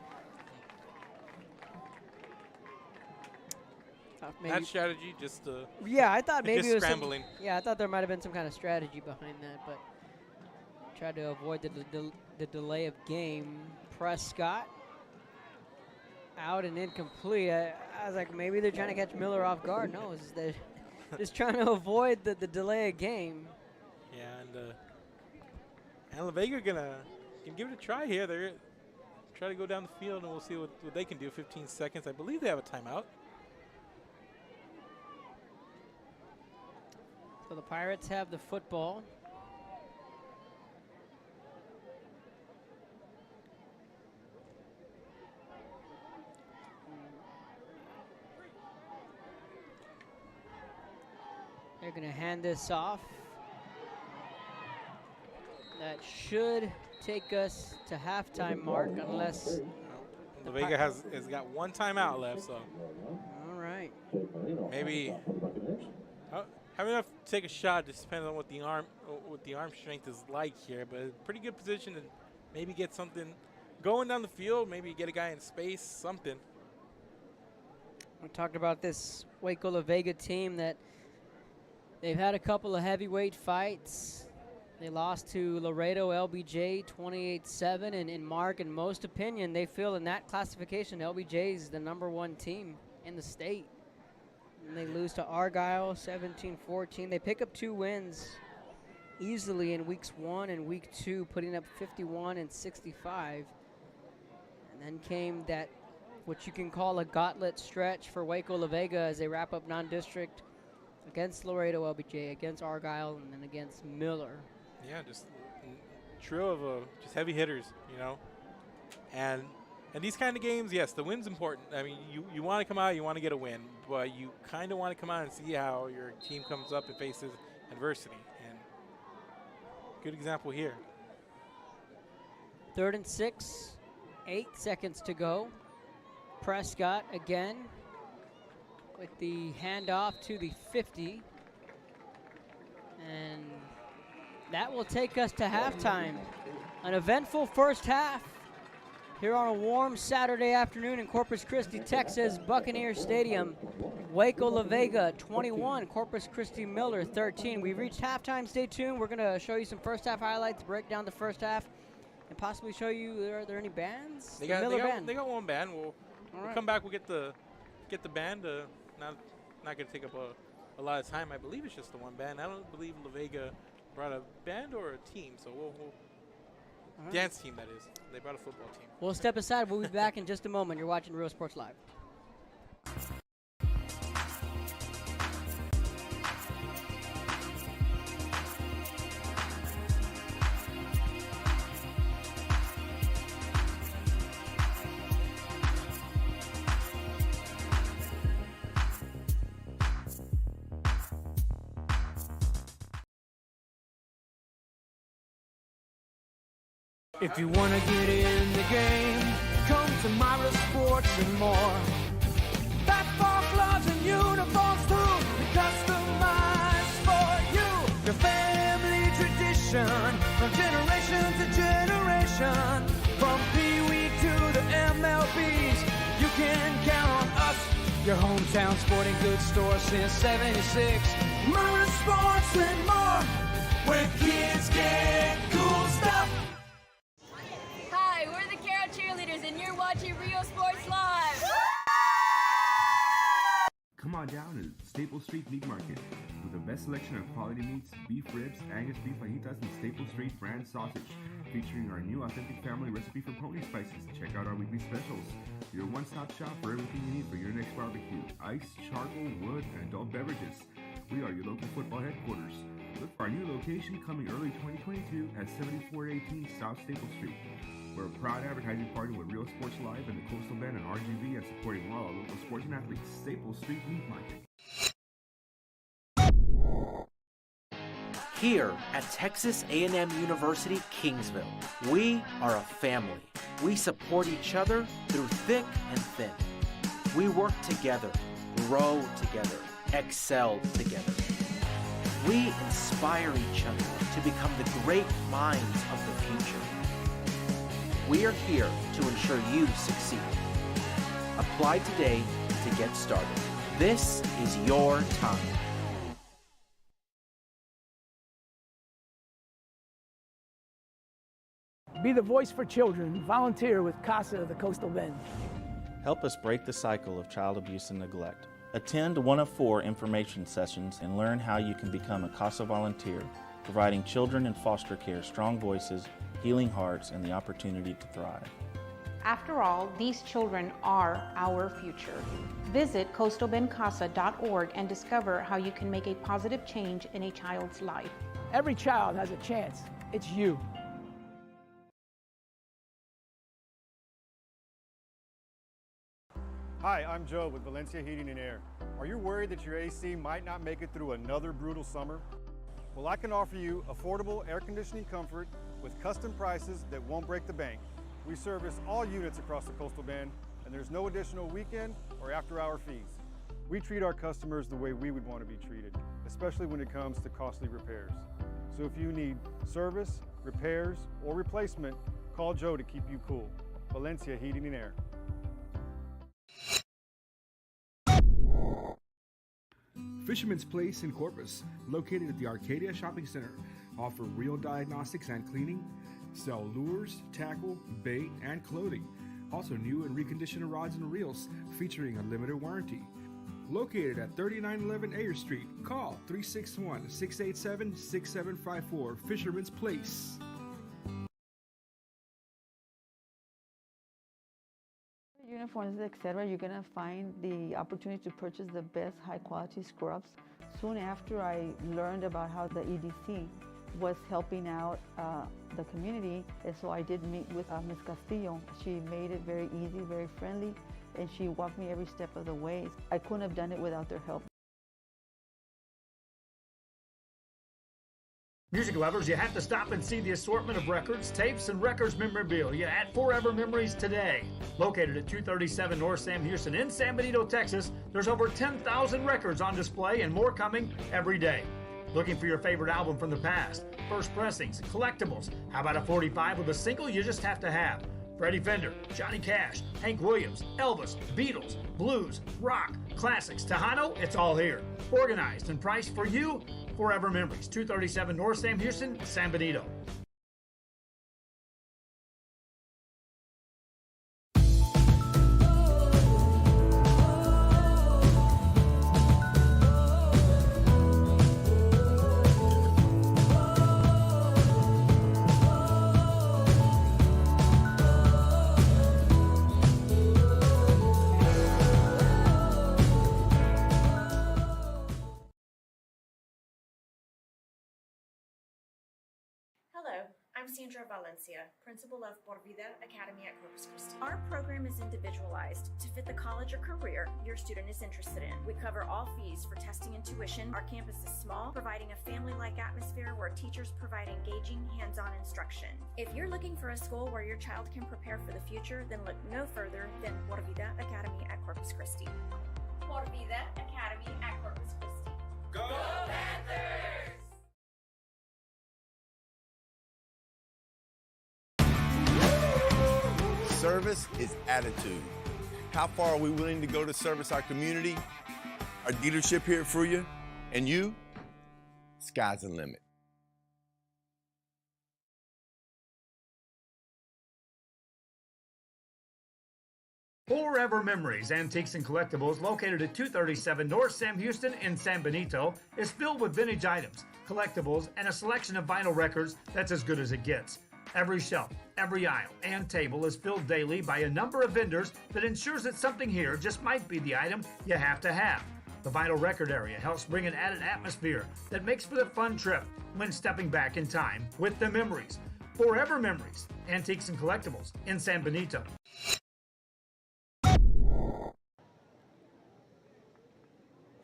That strategy just yeah, I thought maybe just it was scrambling. I thought there might have been some kind of strategy behind that, but tried to avoid the delay of game. Prescott out and incomplete. I was like, maybe they're trying to catch Miller off guard. No, they're just trying to avoid the delay of game. Yeah, and LaVega can give it a try here. They're try to go down the field, and we'll see what they can do. 15 seconds. I believe they have a timeout. So the Pirates have the football. They're going to hand this off. That should take us to halftime mark, unless LaVega has got one timeout left. So, all right, maybe having enough to take a shot. Just depends on what the arm strength is like here. But a pretty good position to maybe get something going down the field. Maybe get a guy in space, something. We talked about this Waco LaVega team that they've had a couple of heavyweight fights. They lost to Laredo LBJ 28-7, and in Mark, in most opinion, they feel in that classification, LBJ is the #1 team in the state. And they lose to Argyle 17-14. They pick up 2 wins easily in weeks 1 and week 2, putting up 51 and 65. And then came that, what you can call a gauntlet stretch for Waco LaVega as they wrap up non-district against Laredo LBJ, against Argyle, and then against Miller. Yeah, just trio of just heavy hitters, you know. And these kind of games, yes, the win's important. I mean, you want to come out, you want to get a win, but you kind of want to come out and see how your team comes up and faces adversity. And good example here. 3rd and 6, 8 seconds to go. Prescott again with the handoff to the 50. And that will take us to halftime. An eventful first half. Here on a warm Saturday afternoon in Corpus Christi, Texas, Buccaneer Stadium. Waco LaVega 21, Corpus Christi Miller 13. We've reached halftime. Stay tuned. We're going to show you some first half highlights, break down the first half, and possibly show you are there any bands? They got one band. We'll come back. We'll get the band. Not going to take up a lot of time. I believe it's just the one band. I don't believe LaVega brought a band or a team. So we'll dance team, that is. They brought a football team. We'll step aside. We'll be back in just a moment. You're watching Real Sports Live. If you want to get in the game, come to Myra Sports and more. Basketball gloves and uniforms too, customized for you. Your family tradition, from generation to generation. From Pee Wee to the MLBs, you can count on us. Your hometown sporting goods store since '76. Myra Sports and more, where kids get cool stuff. Hi, we're the Carol Cheerleaders, and you're watching Real Sports Live. Come on down to Staple Street Meat Market with the best selection of quality meats, beef ribs, Angus beef fajitas, and Staple Street brand sausage, featuring our new authentic family recipe for pony spices. Check out our weekly specials. Your one-stop shop for everything you need for your next barbecue: ice, charcoal, wood, and adult beverages. We are your local football headquarters. Look for our new location coming early 2022 at 7418 South Staple Street. We're a proud advertising partner with Real Sports Live and the Coastal Bend and RGV, and supporting all our local sports and athletes. Staple Street Meat Market. Here at Texas A&M University, Kingsville, we are a family. We support each other through thick and thin. We work together, grow together, excel together. We inspire each other to become the great minds of the future. We are here to ensure you succeed. Apply today to get started. This is your time. Be the voice for children. Volunteer with CASA of the Coastal Bend. Help us break the cycle of child abuse and neglect. Attend one of 4 information sessions and learn how you can become a CASA volunteer, providing children in foster care strong voices, healing hearts, and the opportunity to thrive. After all, these children are our future. Visit coastalbendcasa.org and discover how you can make a positive change in a child's life. Every child has a chance. It's you. Hi, I'm Joe with Valencia Heating and Air. Are you worried that your AC might not make it through another brutal summer? Well, I can offer you affordable air conditioning comfort with custom prices that won't break the bank. We service all units across the Coastal Bend, and there's no additional weekend or after-hour fees. We treat our customers the way we would want to be treated, especially when it comes to costly repairs. So if you need service, repairs, or replacement, call Joe to keep you cool. Valencia Heating and Air. Fisherman's Place in Corpus, located at the Arcadia Shopping Center, offer real diagnostics and cleaning, sell lures, tackle, bait, and clothing. Also new and reconditioned rods and reels featuring a limited warranty. Located at 3911 Ayer Street, call 361-687-6754, Fisherman's Place. Uniforms, etc., you're going to find the opportunity to purchase the best high quality scrubs. Soon after I learned about how the EDC was helping out the community, and so I did meet with Ms. Castillo. She made it very easy, very friendly, and she walked me every step of the way. I couldn't have done it without their help. Music lovers, you have to stop and see the assortment of records, tapes, and records memorabilia at Forever Memories today. Located at 237 North Sam Houston in San Benito, Texas, there's over 10,000 records on display and more coming every day. Looking for your favorite album from the past, first pressings, collectibles. How about a 45 with a single you just have to have? Freddie Fender, Johnny Cash, Hank Williams, Elvis, Beatles, blues, rock, classics, Tejano, it's all here. Organized and priced for you, Forever Memories, 237 North Sam Houston, San Benito. Hello, I'm Sandra Valencia, principal of Por Vida Academy at Corpus Christi. Our program is individualized to fit the college or career your student is interested in. We cover all fees for testing and tuition. Our campus is small, providing a family-like atmosphere where teachers provide engaging, hands-on instruction. If you're looking for a school where your child can prepare for the future, then look no further than Por Vida Academy at Corpus Christi. Por Vida Academy at Corpus Christi. Go Panthers! Service is attitude. How far are we willing to go to service our community, our dealership here for you, and you? Sky's the limit. Forever Memories, Antiques and Collectibles, located at 237 North Sam Houston in San Benito, is filled with vintage items, collectibles, and a selection of vinyl records that's as good as it gets. Every shelf, every aisle, and table is filled daily by a number of vendors that ensures that something here just might be the item you have to have. The vinyl record area helps bring an added atmosphere that makes for the fun trip when stepping back in time with the memories. Forever Memories, Antiques and Collectibles in San Benito.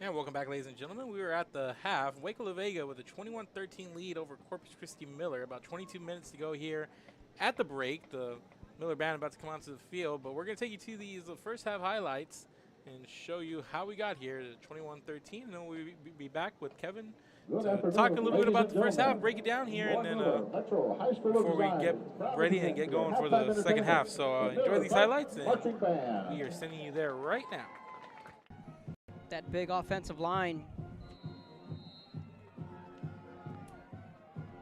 And welcome back, ladies and gentlemen. We were at the half. Waco LaVega with a 21-13 lead over Corpus Christi Miller. About 22 minutes to go here at the break. The Miller band about to come onto the field, but we're going to take you to these first half highlights and show you how we got here to 21-13. And then we'll be back with Kevin to talk a little bit about the first half, break it down here, and then before we get ready and get going for the second half. So enjoy these highlights, and we are sending you there right now. That big offensive line.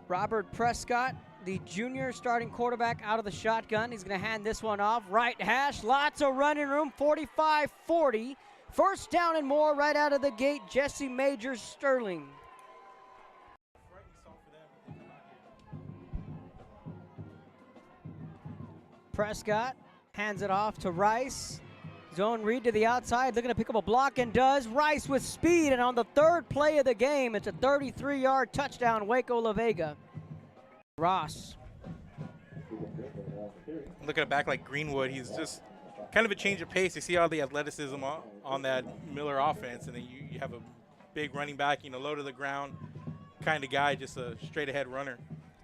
Robert Prescott, the junior starting quarterback, out of the shotgun. He's going to hand this one off. Right hash, lots of running room, 45-40. First down and more right out of the gate, Jesse Majors Sterling. Prescott hands it off to Rice. Zone read to the outside, looking to pick up a block, and does. Rice with speed, and on the third play of the game, it's a 33-yard touchdown, Waco LaVega. Ross. Looking at a back like Greenwood, he's just kind of a change of pace. You see all the athleticism on that Miller offense, and then you have a big running back, low to the ground kind of guy, just a straight-ahead runner.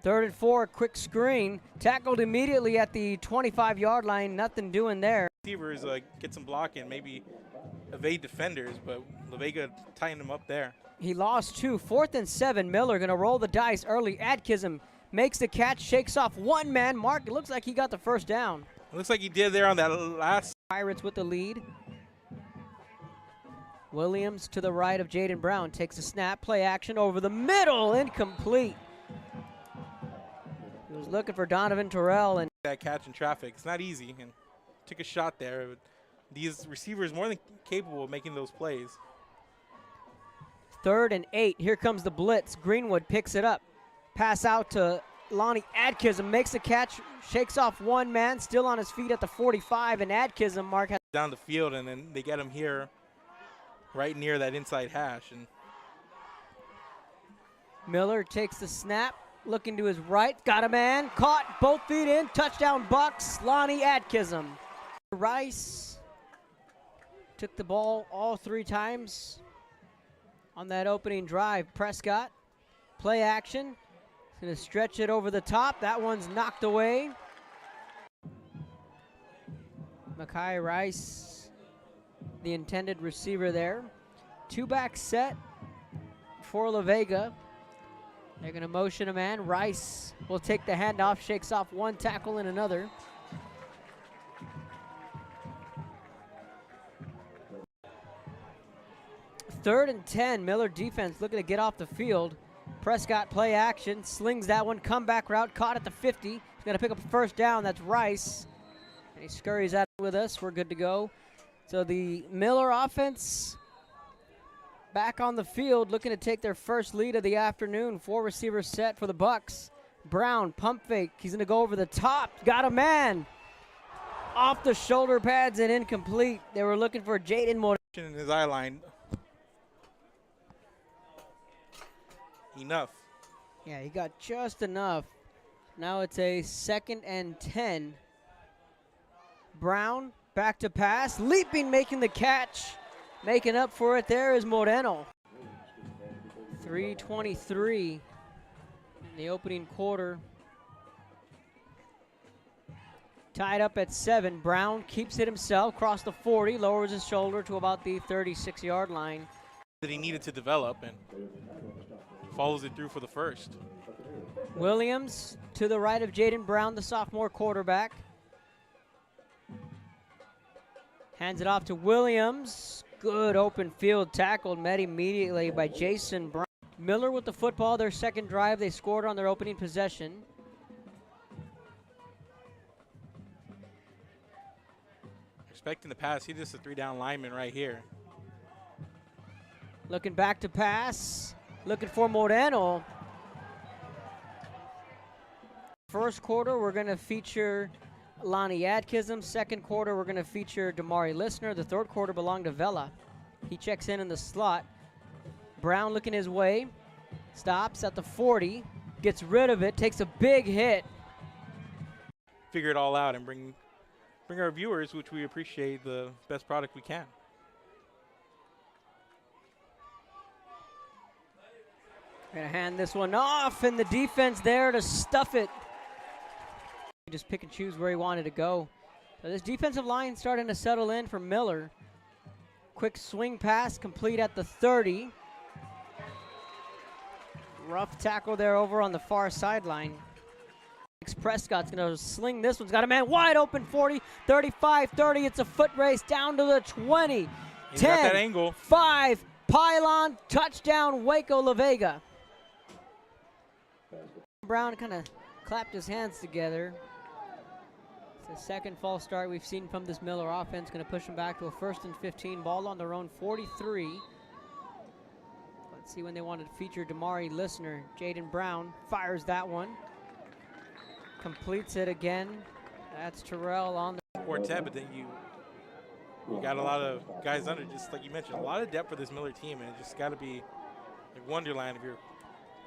3rd and 4, quick screen. Tackled immediately at the 25-yard line, nothing doing there. Receivers get some blocking, maybe evade defenders, but LaVega tying them up there. He lost 2. 4th and 7. Miller going to roll the dice early. Atkinson makes the catch, shakes off one man. Mark, it looks like he got the first down. It looks like he did there on that last. Pirates with the lead. Williams to the right of Jaden Brown. Takes a snap, play action over the middle, incomplete. He was looking for Donovan Terrell. And that catch in traffic, it's not easy, and took a shot there. These receivers more than capable of making those plays. 3rd and 8. Here comes the blitz. Greenwood picks it up. Pass out to Lonnie Atkinson. Makes a catch. Shakes off one man. Still on his feet at the 45. And Atkinson, Mark, has down the field, and then they get him here right near that inside hash. And Miller takes the snap. Looking to his right. Got a man. Caught. Both feet in. Touchdown Bucks. Lonnie Atkinson. Rice took the ball all 3 times on that opening drive. Prescott, play action, going to stretch it over the top. That one's knocked away. Makai Rice, the intended receiver there. 2-back set for LaVega. They're going to motion a man. Rice will take the handoff, shakes off one tackle and another. 3rd and 10. Miller defense looking to get off the field. Prescott play action, slings that one, comeback route, caught at the 50. He's going to pick up a first down. That's Rice. And he scurries out with us. We're good to go. So the Miller offense back on the field, looking to take their first lead of the afternoon. 4 receivers set for the Bucks. Brown, pump fake. He's going to go over the top. Got a man. Off the shoulder pads and incomplete. They were looking for Jaden Moore. In his eye line. Enough. Yeah, he got just enough. Now it's a 2nd and 10. Brown back to pass. Leaping, making the catch. Making up for it there is Moreno. 3:23 in the opening quarter. Tied up at 7. Brown keeps it himself, across the 40, lowers his shoulder to about the 36-yard line. That he needed to develop and follows it through for the first. Williams to the right of Jaden Brown, the sophomore quarterback. Hands it off to Williams. Good open field tackle, met immediately by Jason Brown. Miller with the football, their second drive. They scored on their opening possession. Expecting the pass, he just a 3-down lineman right here. Looking back to pass, looking for Moreno. First quarter, we're going to feature Lonnie Adkism. Second quarter, we're going to feature Damari Listener. The third quarter belonged to Vela. He checks in the slot. Brown looking his way, stops at the 40, gets rid of it, takes a big hit. Figure it all out and bring our viewers, which we appreciate, the best product we can. Gonna hand this one off, and the defense there to stuff it. Just pick and choose where he wanted to go. So this defensive line starting to settle in for Miller. Quick swing pass complete at the 30. Rough tackle there over on the far sideline. Prescott's going to sling this one's got a man wide open. 40, 35, 30. It's a foot race down to the 20. He's 10, got that angle. 5, pylon, touchdown, Waco LaVega. Brown kind of clapped his hands together. It's the second false start we've seen from this Miller offense. Going to push them back to a 1st and 15. Ball on their own 43. Let's see when they wanted to feature Damari Listener. Jaden Brown fires that one. Completes it again. That's Terrell on the quartet, but then you got a lot of guys under, just like you mentioned, a lot of depth for this Miller team, and it just got to be like wonderland of your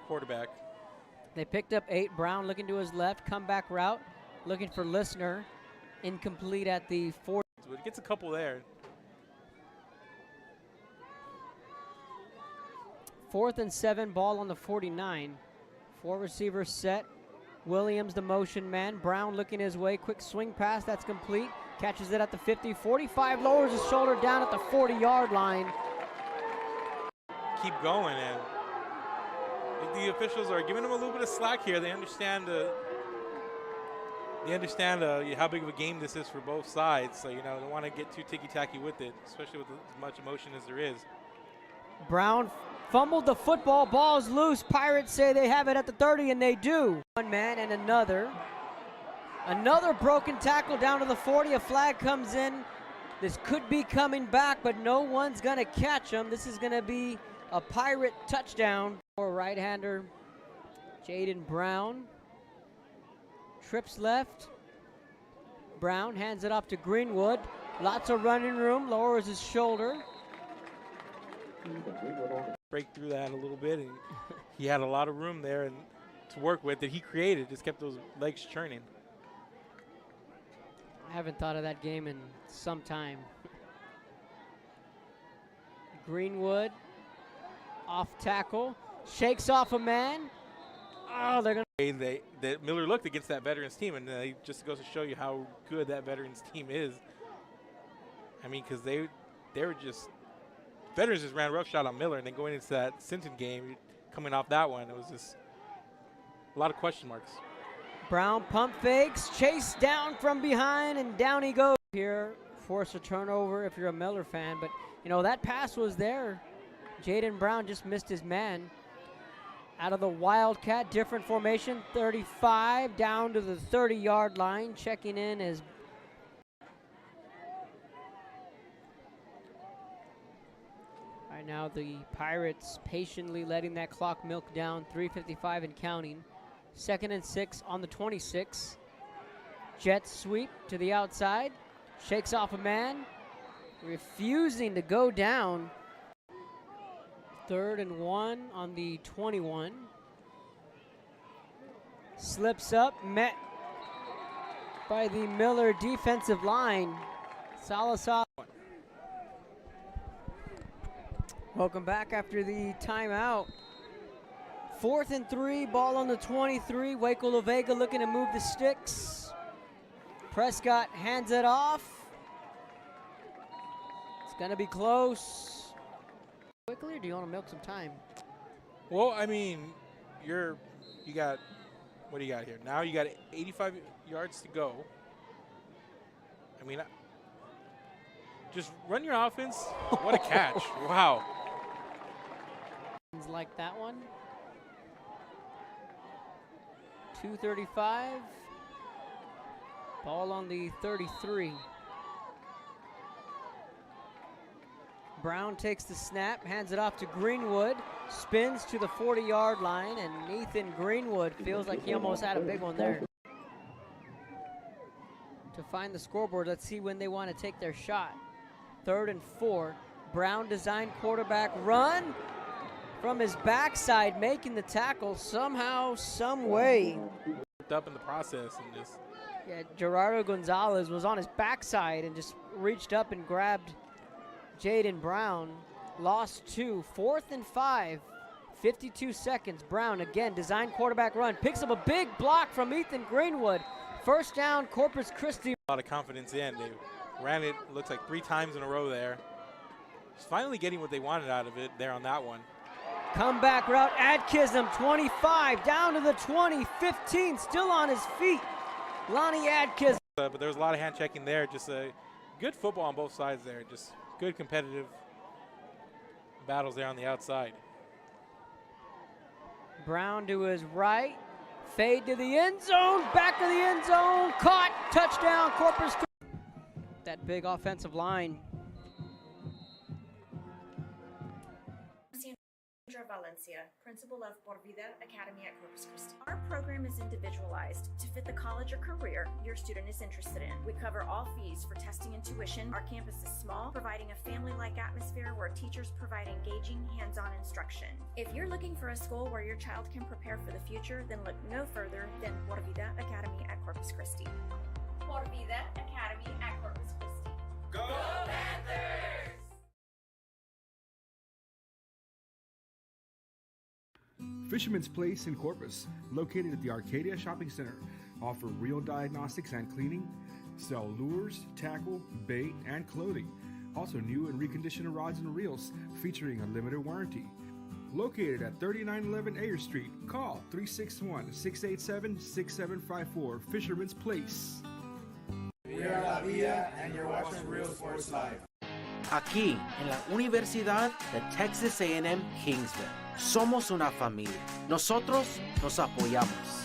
quarterback. They picked up 8. Brown looking to his left, comeback route, looking for Listener. Incomplete at the 40. But it gets a couple there. 4th and 7, ball on the 49. 4 receivers set. Williams the motion man. Brown looking his way. Quick swing pass. That's complete. Catches it at the 50. 45. Lowers his shoulder down at the 40-yard line. Keep going. And the officials are giving them a little bit of slack here. They understand how big of a game this is for both sides. So, they don't want to get too ticky-tacky with it, especially with as much emotion as there is. Brown fumbled the football. Ball's loose. Pirates say they have it at the 30, and they do. One man and another. Another broken tackle down to the 40. A flag comes in. This could be coming back, but no one's going to catch him. This is going to be a Pirate touchdown. For right-hander Jaden Brown. Trips left. Brown hands it off to Greenwood. Lots of running room. Lowers his shoulder. Break through that a little bit, and he had a lot of room there and to work with that he created. Just kept those legs churning. I haven't thought of that game in some time. Greenwood off tackle, shakes off a man. Oh, they're gonna. That Miller looked against that veterans team, and it just goes to show you how good that veterans team is. I mean, because they were just. Veterans just ran roughshod on Miller, and then going into that Sinton game, coming off that one, it was just a lot of question marks. Brown pump fakes, chased down from behind, and down he goes. Here, force a turnover if you're a Miller fan, but that pass was there. Jaden Brown just missed his man. Out of the Wildcat, different formation, 35 down to the 30-yard line. Checking in is right now the Pirates patiently letting that clock milk down, 3:55 and counting. 2nd and 6 on the 26. Jet sweep to the outside, shakes off a man, refusing to go down. 3rd and 1 on the 21. Slips up, met by the Miller defensive line. Salazar. Welcome back after the timeout. 4th and 3, ball on the 23. Waco LaVega looking to move the sticks. Prescott hands it off. It's gonna be close. Quickly, or do you want to milk some time? Well, I mean, you got, what do you got here? Now you got 85 yards to go. I mean, just run your offense. What a catch. Wow. Like that one. 2:35. Ball on the 33. Brown takes the snap, hands it off to Greenwood, spins to the 40-yard line, and Nathan Greenwood feels like he almost had a big one there. To find the scoreboard, let's see when they want to take their shot. 3rd and 4. Brown design quarterback run from his backside, making the tackle somehow, some way. Up in the process and just. Yeah, Gerardo Gonzalez was on his backside and just reached up and grabbed Jaden Brown. Lost 2. 4th and 5. 52 seconds. Brown again, design quarterback run. Picks up a big block from Ethan Greenwood. 1st down, Corpus Christi. A lot of confidence in. They ran it, looks like 3 times in a row there. Just finally getting what they wanted out of it there on that one. Comeback route, Adkism, 25, down to the 20, 15, still on his feet. Lonnie Adkism. But there was a lot of hand checking there. Just a good football on both sides there. Just good competitive battles there on the outside. Brown to his right, fade to the end zone, back of the end zone, caught, touchdown, Corpus Christi. That big offensive line. Valencia, principal of Por Vida Academy at Corpus Christi. Our program is individualized to fit the college or career your student is interested in. We cover all fees for testing and tuition. Our campus is small, providing a family-like atmosphere where teachers provide engaging, hands-on instruction. If you're looking for a school where your child can prepare for the future, then look no further than Por Vida Academy at Corpus Christi. Por Vida Academy at Corpus Christi. Go Panthers! Fisherman's Place in Corpus, located at the Arcadia Shopping Center, offer real diagnostics and cleaning, sell lures, tackle, bait, and clothing. Also new and reconditioned rods and reels featuring a limited warranty. Located at 3911 Ayer Street, call 361-687-6754, Fisherman's Place. We are LaVega and you're watching Real Sports Live. Aquí, en la Universidad de Texas A&M Kingsville. Somos una familia. Nosotros nos apoyamos.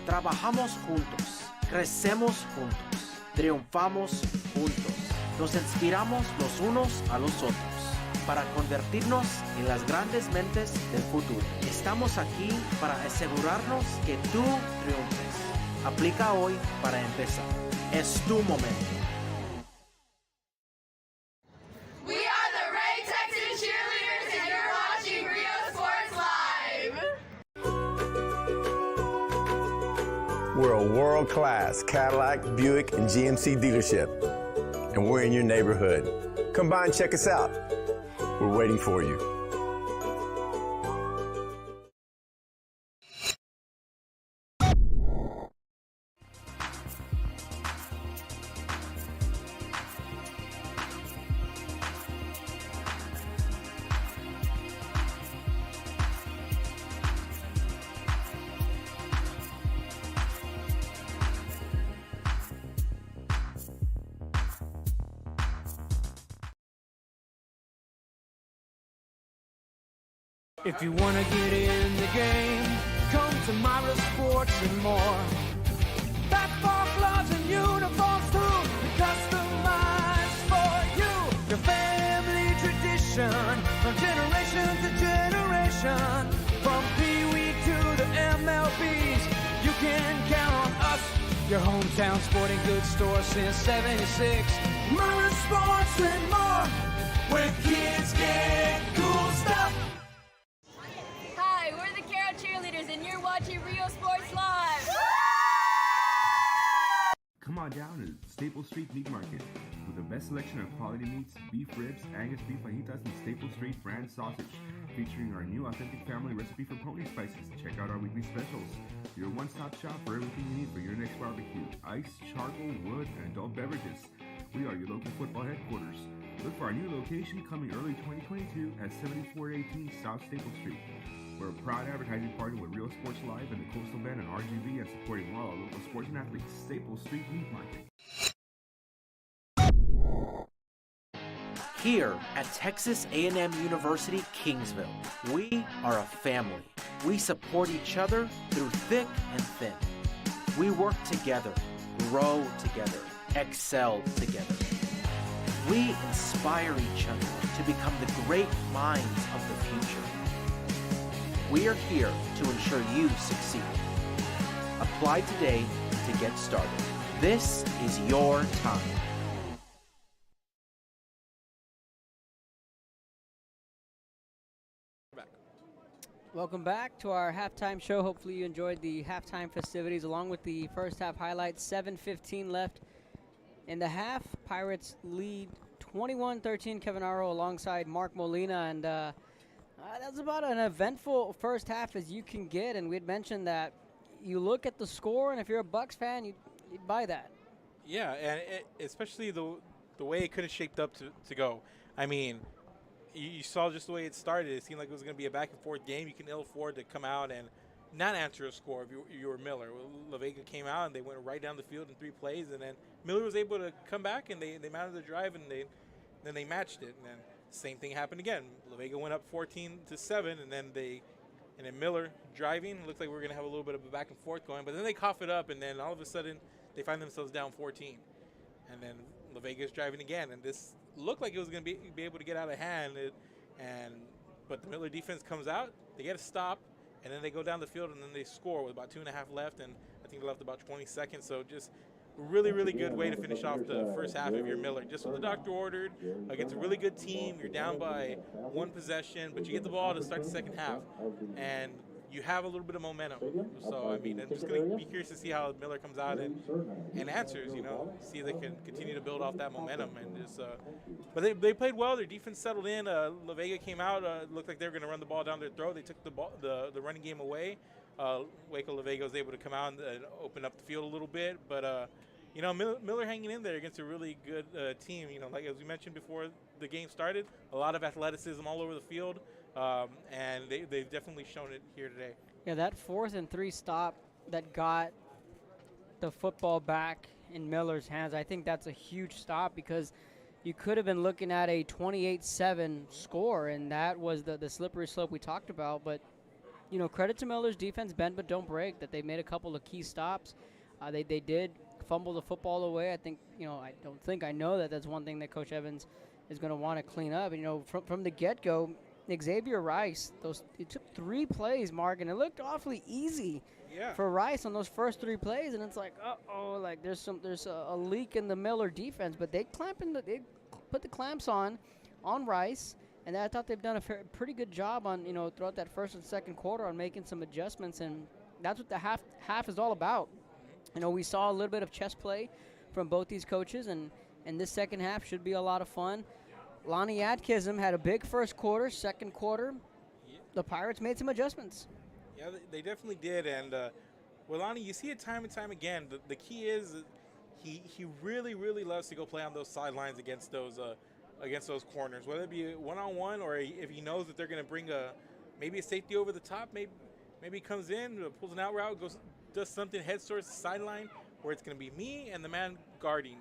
Trabajamos juntos. Crecemos juntos. Triunfamos juntos. Nos inspiramos los unos a los otros para convertirnos en las grandes mentes del futuro. Estamos aquí para asegurarnos que tú triunfes. Aplica hoy para empezar. Es tu momento. We're a world-class Cadillac, Buick, and GMC dealership, and we're in your neighborhood. Come by and check us out. We're waiting for you. If you want to get in the game, come to Myra Sports and more. Basketball gloves and uniforms too, customized for you. Your family tradition, from generation to generation. From Pee Wee to the MLBs, you can count on us. Your hometown sporting goods store since '76. Myra Sports and more, where kids get cool stuff. Hi, we're the Carol Cheerleaders, and you're watching Real Sports Live. Come on down to Staple Street Meat Market with the best selection of quality meats, beef ribs, Angus beef fajitas, and Staple Street brand sausage, featuring our new authentic family recipe for pony spices. Check out our weekly specials. Your one-stop shop for everything you need for your next barbecue: ice, charcoal, wood, and adult beverages. We are your local football headquarters. Look for our new location coming early 2022 at 7418 South Staple Street. We're a proud advertising partner with Real Sports Live and the Coastal Band and RGV, and supporting all our local sports and athletes. Staple Street Meat Market. Here at Texas A&M University, Kingsville, we are a family. We support each other through thick and thin. We work together, grow together, excel together. We inspire each other to become the great minds of the future. We are here to ensure you succeed. Apply today to get started. This is your time. Welcome back to our halftime show. Hopefully you enjoyed the halftime festivities along with the first half highlights. 7:15 left in the half. Pirates lead 21-13. Kevin Arrow alongside Mark Molina, and that's about an eventful first half as you can get. And we had mentioned that you look at the score, and if you're a Bucks fan, you'd buy that. Yeah, and especially the way it could have shaped up to go. I mean, you saw just the way it started. It seemed like it was going to be a back-and-forth game. You can ill afford to come out and not answer a score if you were Miller. LaVega came out, and they went right down the field in 3 plays, and then Miller was able to come back, and they mounted the drive, and then they matched it. And then same thing happened again. LaVega went up 14-7, and then Miller driving. It looked like we were going to have a little bit of a back-and-forth going, but then they cough it up, and then all of a sudden they find themselves down 14. And then LaVega's driving again, and this looked like it was going to be able to get out of hand, but the Miller defense comes out, they get a stop, and then they go down the field, and then they score with about 2.5 left, and I think they left about 20 seconds. So just really, really good way to finish off the first half if you're Miller. Just what the doctor ordered. Against a really good team, you're down by 1 possession, but you get the ball to start the second half, and you have a little bit of momentum. So, I mean, I'm just going to be curious to see how Miller comes out and answers, see if they can continue to build off that momentum. And just, but they played well. Their defense settled in. LaVega came out. Looked like they were going to run the ball down their throat. They took the running game away. Waco LaVega was able to come out and open up the field a little bit. But, Miller hanging in there against a really good team. Like as we mentioned before the game started, a lot of athleticism all over the field. And they've definitely shown it here today. Yeah, that 4th and 3 stop that got the football back in Miller's hands, I think that's a huge stop because you could have been looking at a 28-7 score, and that was the slippery slope we talked about. But, credit to Miller's defense, bend but don't break, that they made a couple of key stops. They did fumble the football away. I know that that's one thing that Coach Evans is going to want to clean up. From the get-go, Xavier Rice, it took 3 plays, Mark, and it looked awfully easy for Rice on those first 3 plays, and it's like, like there's a leak in the Miller defense, but they put the clamps on Rice, and I thought they've done a pretty good job on throughout that first and second quarter on making some adjustments, and that's what the half is all about. We saw a little bit of chess play from both these coaches, and this second half should be a lot of fun. Lonnie Atkinson had a big first quarter. Second quarter, the Pirates made some adjustments. Yeah, they definitely did. And Lonnie, you see it time and time again. The key is he really, really loves to go play on those sidelines against those corners, whether it be one-on-one or if he knows that they're going to bring maybe a safety over the top. Maybe he comes in, pulls an out route, does something head towards the sideline where it's going to be me and the man guarding.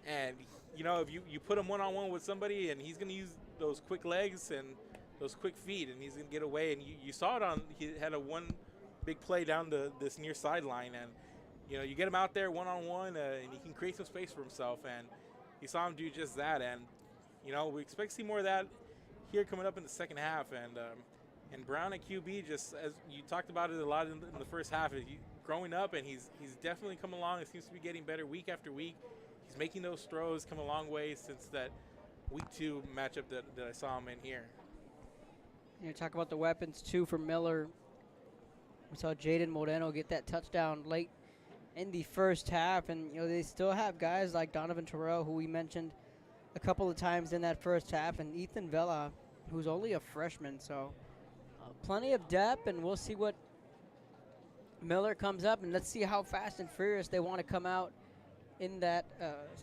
And if you put him one-on-one with somebody and he's going to use those quick legs and those quick feet, and he's going to get away. And you saw it on. He had one big play down this near sideline, and you get him out there one-on-one, and he can create some space for himself. And you saw him do just that. And we expect to see more of that here coming up in the second half. And Brown at QB, just as you talked about it a lot in the first half, growing up, and he's definitely come along. It seems to be getting better week after week. He's making those throws, come a long way since that week 2 matchup that I saw him in here. You talk about the weapons too for Miller. We saw Jaden Moreno get that touchdown late in the first half, and they still have guys like Donovan Terrell, who we mentioned a couple of times in that first half, and Ethan Vela, who's only a freshman. So plenty of depth, and we'll see what Miller comes up, and let's see how fast and furious they want to come out in that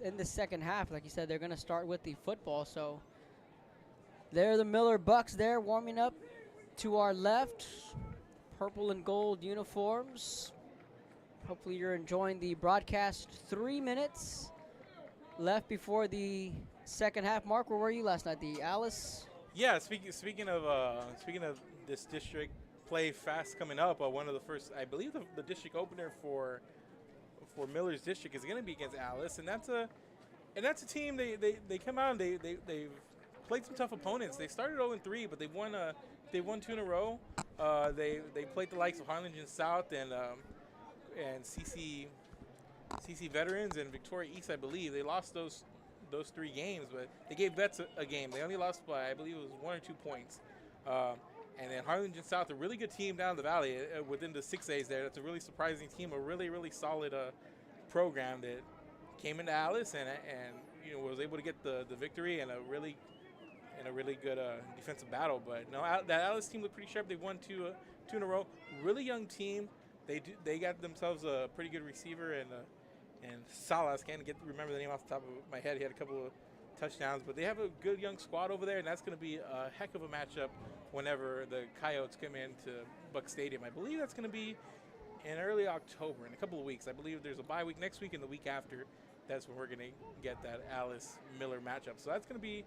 in the second half. Like you said, they're going to start with the football. So there the Miller Bucks there warming up to our left, purple and gold uniforms. Hopefully you're enjoying the broadcast. 3 minutes left before the second half. Mark, where were you last night? The Alice? Yeah, speaking of this district play fast coming up, one of the first, I believe the district opener for Miller's district is going to be against Alice, and that's a team they come out and they've played some tough opponents. They started 0-3, but they won 2 in a row. They played the likes of Harlingen South and CC Veterans and Victoria East, I believe. They lost those 3 games, but they gave Vets a game. They only lost by, I believe it was 1 or 2 points. And then Harlingen South, a really good team down the valley within the 6As there. That's a really surprising team, a really, really solid program that came into Alice and was able to get the victory and a really good defensive battle. But no, that Alice team looked pretty sharp. They won 2 in a row. Really young team. They got themselves a pretty good receiver and Salas. Can't remember the name off the top of my head. He had a couple of touchdowns, but they have a good young squad over there, and that's going to be a heck of a matchup whenever the Coyotes come into Buck Stadium. I believe that's going to be in early October, in a couple of weeks. I believe there's a bye week next week, and the week after, that's when we're going to get that Alice-Miller matchup. So that's going to be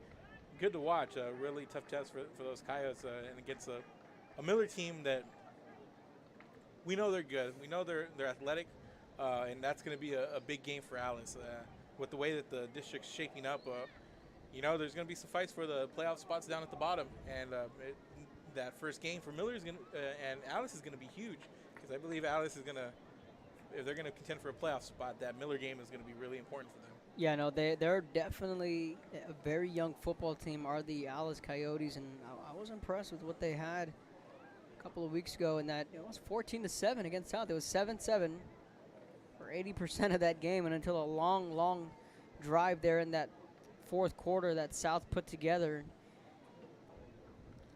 good to watch. A really tough test for those Coyotes, and against a Miller team that we know they're good. We know they're athletic, and that's going to be a big game for Alice. With the way that the district's shaping up, there's going to be some fights for the playoff spots down at the bottom, and that first game for Miller and Alice is going to be huge, because I believe Alice is going to, if they're going to contend for a playoff spot, that Miller game is going to be really important for them. Yeah, no, they're definitely a very young football team, are the Alice Coyotes, and I was impressed with what they had a couple of weeks ago, in that it was 14-7 against South. It was 7-7 for 80% of that game, and until a long drive there in that fourth quarter that South put together,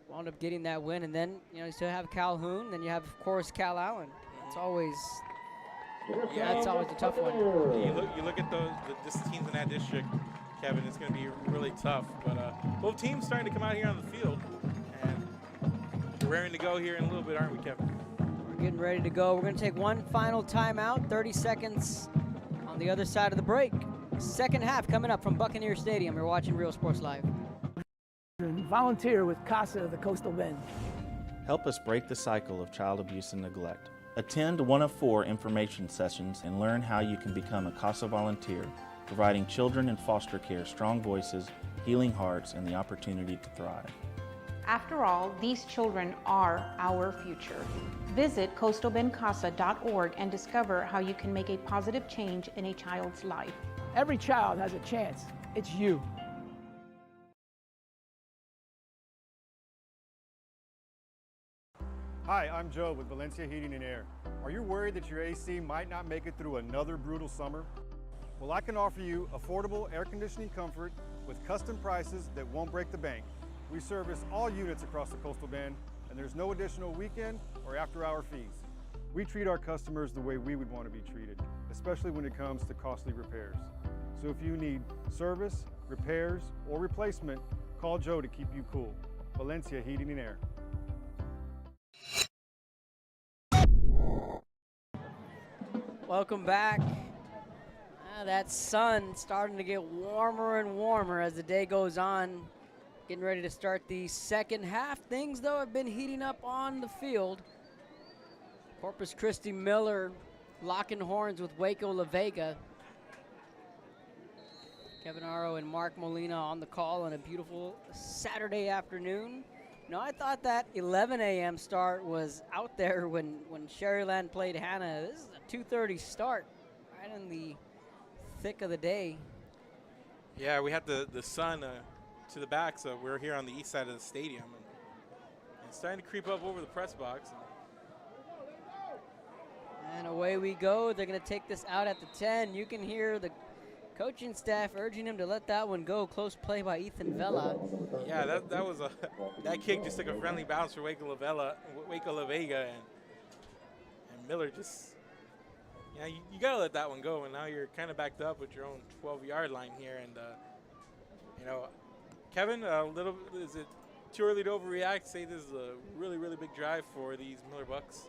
wound up getting that win. And then you still have Calhoun, then you have, of course, Calallen. It's always that's always a tough one. You look at the teams in that district, Kevin. It's going to be really tough. But both teams starting to come out here on the field, and we're raring to go here in a little bit, aren't we, Kevin? We're getting ready to go. We're going to take one final timeout. 30 seconds on the other side of the break. Second half coming up from Buccaneer Stadium. You're watching Real Sports Live. Volunteer with CASA of the Coastal Bend. Help us break the cycle of child abuse and neglect. Attend one of 4 information sessions and learn how you can become a CASA volunteer, providing children in foster care strong voices, healing hearts, and the opportunity to thrive. After all, these children are our future. Visit coastalbendcasa.org and discover how you can make a positive change in a child's life. Every child has a chance. It's you. Hi, I'm Joe with Valencia Heating and Air. Are you worried that your AC might not make it through another brutal summer? Well, I can offer you affordable air conditioning comfort with custom prices that won't break the bank. We service all units across the Coastal Bend, and there's no additional weekend or after-hour fees. We treat our customers the way we would want to be treated, especially when it comes to costly repairs. So if you need service, repairs, or replacement, call Joe to keep you cool. Valencia Heating and Air. Welcome back. That sun starting to get warmer and warmer as the day goes on. Getting ready to start the second half. Things, though, have been heating up on the field. Corpus Christi Miller locking horns with Waco LaVega. Kevin Aro and Mark Molina on the call on a beautiful Saturday afternoon. You know, I thought that 11 a.m. start was out there when Sherryland played Hannah. This is a 2:30 start, right in the thick of the day. Yeah, we had the sun to the back, so we're here on the east side of the stadium. And it's starting to creep up over the press box. And away we go. They're going to take this out at the 10. You can hear the coaching staff urging him to let that one go. Close play by Ethan Vela. Yeah, that was that kick just took a friendly bounce for Waco LaVega, and Miller just, yeah, you gotta let that one go. And now you're kind of backed up with your own 12-yard line here, and you know, Kevin, is it too early to overreact? Say this is a really, really big drive for these Miller Bucks.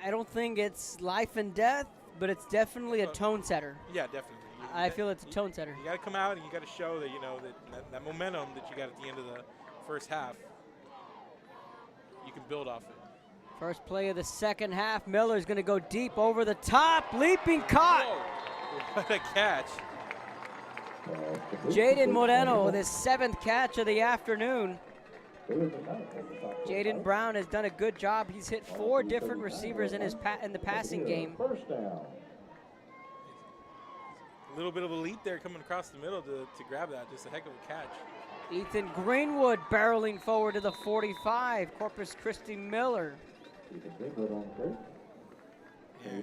I don't think it's life and death, but it's definitely a tone setter. Yeah, definitely. I feel it's a tone setter. You got to come out and you got to show that, you know, that momentum that you got at the end of the first half, you can build off it. First play of the second half. Miller's going to go deep over the top. Leaping caught. Whoa, what a catch. Jaden Moreno with his 7th catch of the afternoon. Jaden Brown has done a good job. He's hit 4 different receivers in the passing game. First down. A little bit of a leap there coming across the middle to grab that. Just a heck of a catch. Ethan Greenwood barreling forward to the 45. Corpus Christi Miller. Yeah.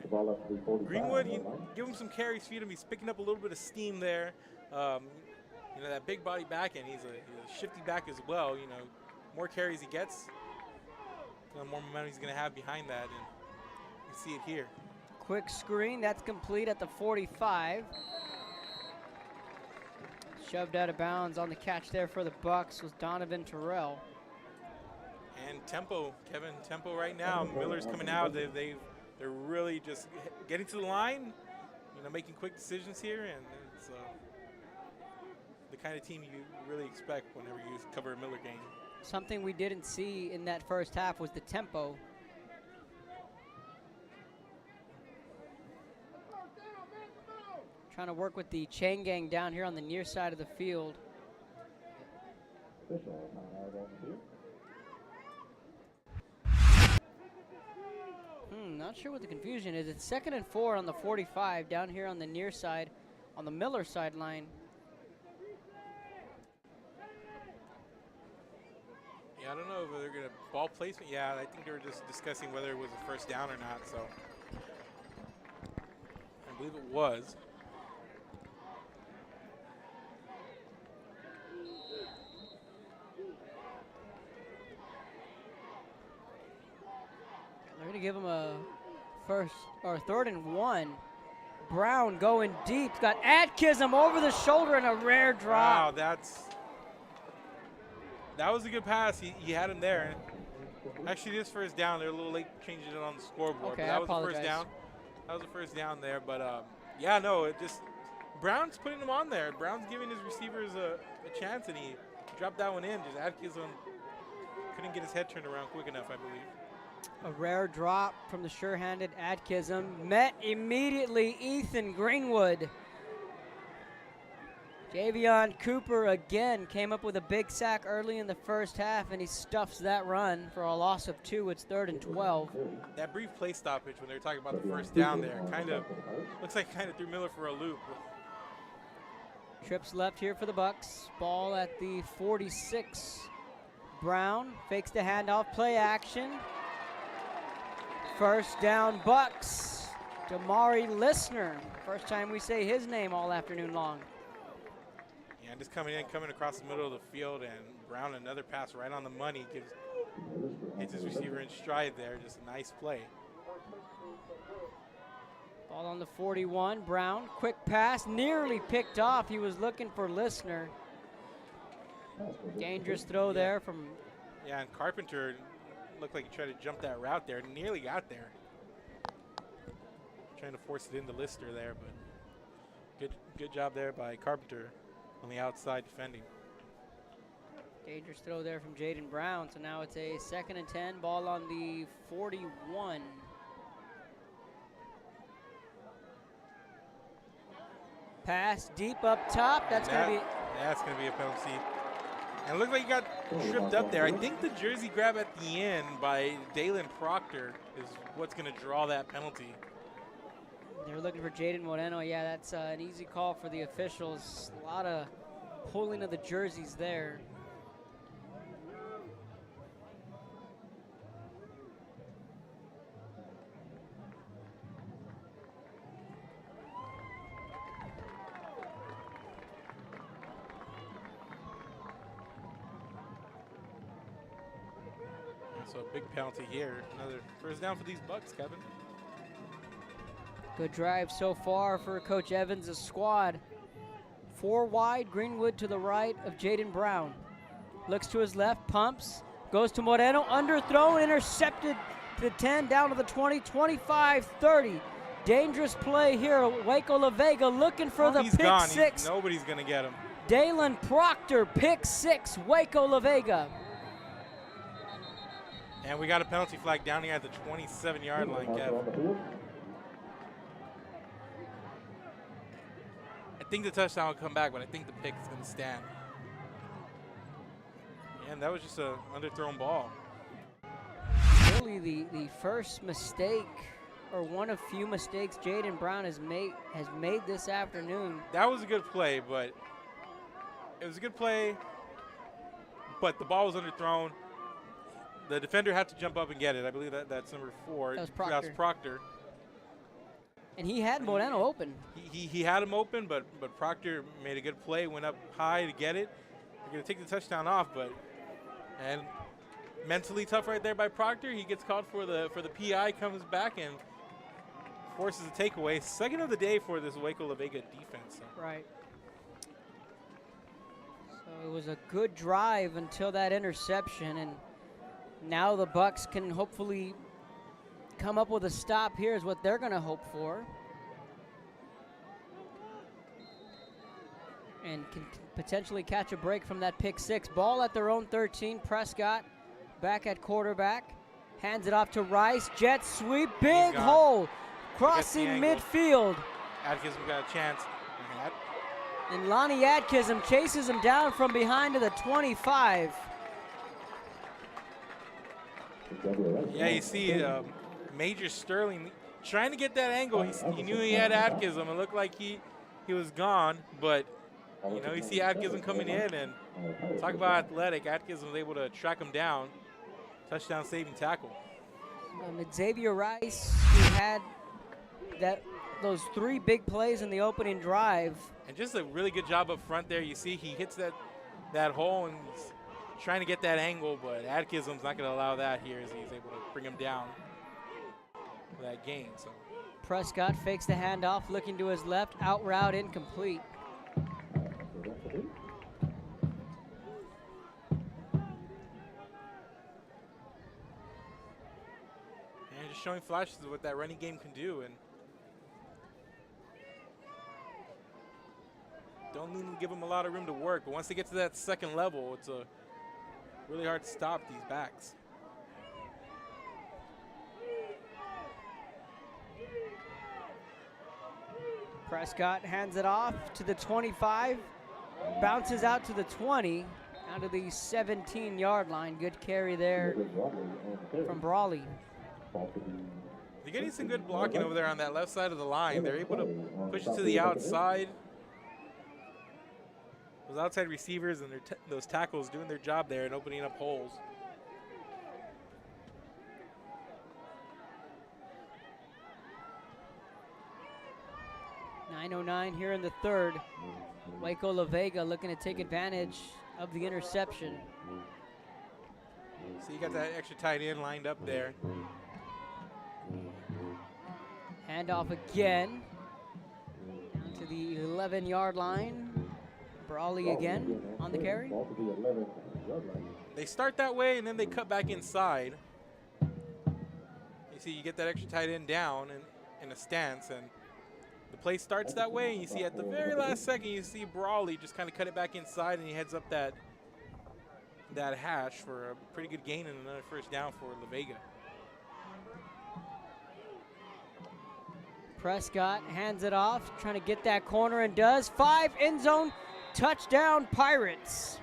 Greenwood, you give him some carries, feed him. He's picking up a little bit of steam there. You know, that big body back end, he's a shifty back as well. You know, more carries he gets, the more momentum he's going to have behind that. And you see it here. Quick screen, that's complete at the 45. Shoved out of bounds on the catch there for the Bucks was Donovan Terrell. And tempo, Kevin, tempo right now. Miller's coming out. They're really just getting to the line, you know, making quick decisions here, and it's the kind of team you really expect whenever you cover a Miller game. Something we didn't see in that first half was the tempo. Trying to work with the chain gang down here on the near side of the field. Not sure what the confusion is. It's 2nd and 4 on the 45 down here on the near side, on the Miller sideline. Yeah, I don't know if they're going to ball placement. Yeah, I think they were just discussing whether it was a first down or not. So I believe it was. They're going to give him a 3rd and 1. Brown going deep. Got Atkinson over the shoulder and a rare drop. Wow, that was a good pass. He had him there. Actually, this first down, they're a little late changing it on the scoreboard. Okay, but that I was apologize. the first down. That was the first down there. But yeah, no, it just Brown's putting him on there. Brown's giving his receivers a chance, and he dropped that one in. Just Atkinson couldn't get his head turned around quick enough, I believe. A rare drop from the sure-handed Atkinson. Met immediately Ethan Greenwood. Javion Cooper again came up with a big sack early in the first half, and he stuffs that run for a loss of 2. It's 3rd and 12. That brief play stoppage when they were talking about the first down there looks like kind of threw Miller for a loop. Trips left here for the Bucks. Ball at the 46. Brown fakes the handoff, play action. First down, Bucks. Damari Listener. First time we say his name all afternoon long. Yeah, just coming across the middle of the field, and Brown another pass right on the money, hits his receiver in stride there. Just a nice play. Ball on the 41. Brown, quick pass, nearly picked off. He was looking for Listener. Dangerous throw there from. Yeah, and Carpenter looked like he tried to jump that route there. Nearly got there. Trying to force it into Lister there, but good job there by Carpenter on the outside defending. Dangerous throw there from Jaden Brown. So now it's a 2nd and 10, ball on the 41. Pass deep up top. That's going to be a penalty. And it looked like he got tripped up there. I think the jersey grab at the end by Dalen Proctor is what's going to draw that penalty. They're looking for Jaden Moreno. Yeah, that's an easy call for the officials. A lot of pulling of the jerseys there. So a big penalty here. Another first down for these Bucks, Kevin. Good drive so far for Coach Evans' squad. 4 wide, Greenwood to the right of Jaden Brown. Looks to his left, pumps, goes to Moreno, underthrown, intercepted to the 10, down to the 20, 25, 30. Dangerous play here. Waco LaVega looking for the pick gone. six. Nobody's going to get him. Dalen Proctor, pick 6, Waco LaVega. And we got a penalty flag down here at the 27-yard line, Kev. I think the touchdown will come back, but I think the pick is going to stand. And that was just an underthrown ball. Really the first mistake, or one of few mistakes Jaden Brown has made this afternoon. That was a good play, but it was a good play, but the ball was underthrown. The defender had to jump up and get it. I believe that's number 4. That was Proctor. That was Proctor. And he had Moreno open. He had him open, but Proctor made a good play, went up high to get it. They're going to take the touchdown off, and mentally tough right there by Proctor. He gets called for the PI, comes back and forces a takeaway. Second of the day for this Waco LaVega defense. So. Right. So it was a good drive until that interception, and now the Bucks can hopefully come up with a stop here is what they're going to hope for. And can potentially catch a break from that pick 6. Ball at their own 13. Prescott back at quarterback. Hands it off to Rice. Jet sweep. Big hole. Crossing midfield. Atkinson got a chance. And Lonnie Atkinson chases him down from behind to the 25. Yeah, you see Major Sterling trying to get that angle. He knew he had Atkinson. It looked like he was gone, but you see Atkinson coming in, and talk about athletic. Atkinson was able to track him down. Touchdown saving tackle. Xavier Rice, who had those 3 big plays in the opening drive. And just a really good job up front there. You see he hits that hole and he's trying to get that angle, but Atkinson's not going to allow that here as he's able to bring him down for that gain. So Prescott fakes the handoff, looking to his left, out route incomplete. And just showing flashes of what that running game can do, and don't even give them a lot of room to work. But once they get to that second level, it's really hard to stop these backs. Prescott hands it off to the 25, bounces out to the 20, down to the 17-yard line. Good carry there from Brawley. They're getting some good blocking over there on that left side of the line. They're able to push it to the outside. Those outside receivers and those tackles doing their job there and opening up holes. .909 here in the third. Waco LaVega looking to take advantage of the interception. So you got that extra tight end lined up there. Handoff again. Down to the 11-yard line. Brawley again on the carry. They start that way and then they cut back inside. You see you get that extra tight end down in a stance, and the play starts that way, and you see at the very last second you see Brawley just kind of cut it back inside, and he heads up that that hash for a pretty good gain and another first down for LaVega. Prescott hands it off, trying to get that corner and does. 5 end zone, touchdown Pirates.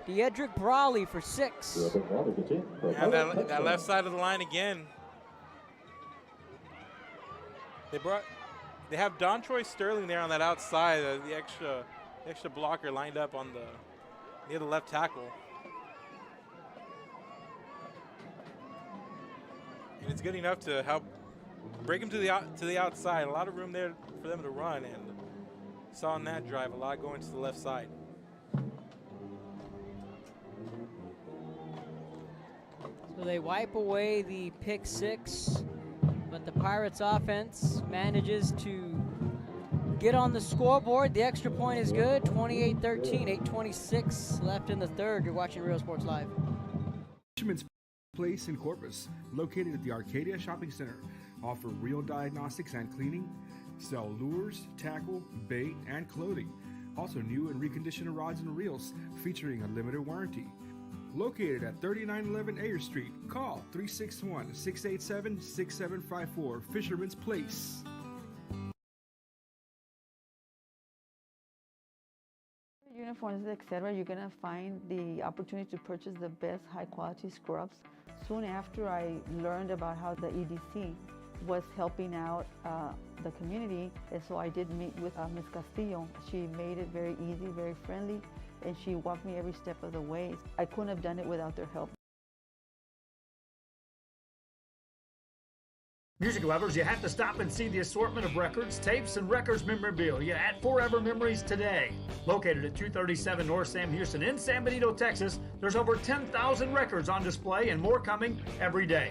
Diedric Brawley for 6. And that left side of the line again. They have Don Troy Sterling there on that outside, the extra blocker lined up on near the left tackle. And it's good enough to help break him to the outside. A lot of room there for them to run, and saw on that drive a lot going to the left side. So they wipe away the pick 6, but the Pirates offense manages to get on the scoreboard. The extra point is good, 28-13, 8:26 left in the third. You're watching Real Sports Live. Fisherman's Place in Corpus, located at the Arcadia Shopping Center, offer real diagnostics and cleaning, sell lures, tackle, bait, and clothing. Also new and reconditioned rods and reels featuring a limited warranty. Located at 3911 Ayer Street, call 361-687-6754, Fisherman's Place. Uniforms, etc., you're going to find the opportunity to purchase the best high-quality scrubs. Soon after I learned about how the EDC was helping out the community, and so I did meet with Ms. Castillo. She made it very easy, very friendly, and she walked me every step of the way. I couldn't have done it without their help. Music lovers, you have to stop and see the assortment of records, tapes, and records memorabilia at Forever Memories today. Located at 237 North Sam Houston in San Benito, Texas, there's over 10,000 records on display and more coming every day.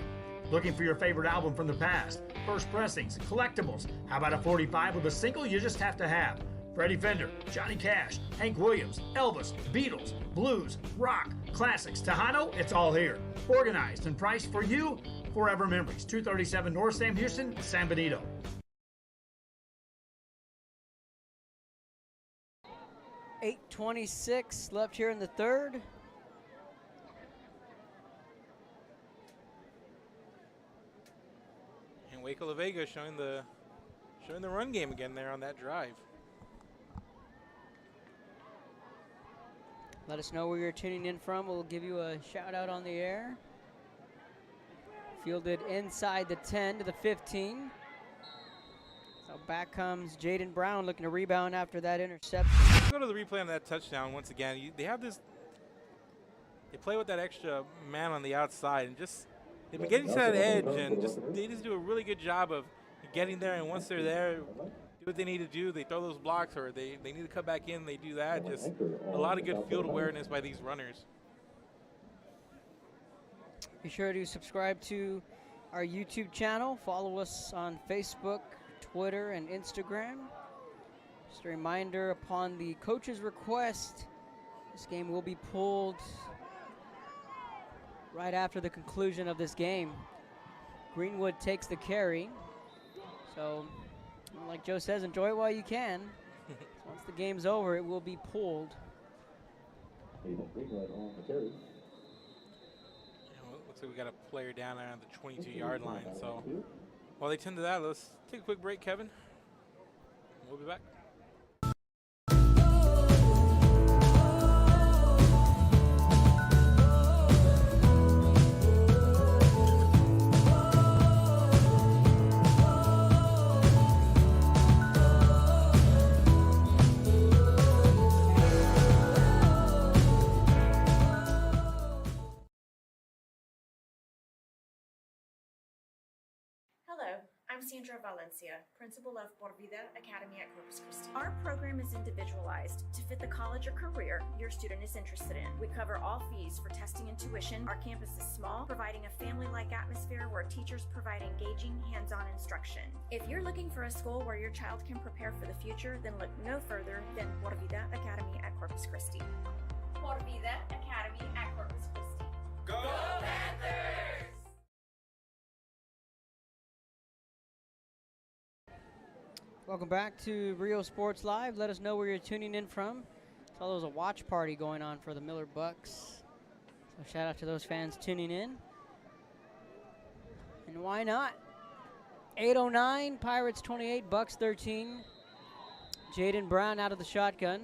Looking for your favorite album from the past, first pressings, collectibles. How about a 45 with a single you just have to have? Freddie Fender, Johnny Cash, Hank Williams, Elvis, Beatles, blues, rock, classics, Tejano, it's all here. Organized and priced for you. Forever Memories, 237 North Sam Houston, San Benito. $8:26 left here in the third. And Waco LaVega showing the run game again there on that drive. Let us know where you're tuning in from. We'll give you a shout out on the air. Fielded inside the 10 to the 15. So back comes Jaden Brown looking to rebound after that interception. Let's go to the replay on that touchdown once again. They have this. They play with that extra man on the outside, and they've been getting to that edge, and they just do a really good job of getting there. And once they're there, do what they need to do. They throw those blocks, or they need to cut back in. They do that. Just a lot of good field awareness by these runners. Be sure to subscribe to our YouTube channel. Follow us on Facebook, Twitter, and Instagram. Just a reminder, upon the coach's request, this game will be pulled right after the conclusion of this game. Greenwood takes the carry. So, like Joe says, enjoy it while you can. Once the game's over, it will be pulled. Looks like we got a player down there on the 22-yard line. So while they tend to that, let's take a quick break, Kevin. We'll be back. Hello, I'm Sandra Valencia, principal of Por Vida Academy at Corpus Christi. Our program is individualized to fit the college or career your student is interested in. We cover all fees for testing and tuition. Our campus is small, providing a family-like atmosphere where teachers provide engaging, hands-on instruction. If you're looking for a school where your child can prepare for the future, then look no further than Por Vida Academy at Corpus Christi. Por Vida Academy at Corpus Christi. Go Panthers! Welcome back to Rio Sports Live. Let us know where you're tuning in from. Saw there was a watch party going on for the Miller Bucks So shout out to those fans tuning in. And why not? 8:09, Pirates 28, Bucks 13. Jaden Brown out of the shotgun.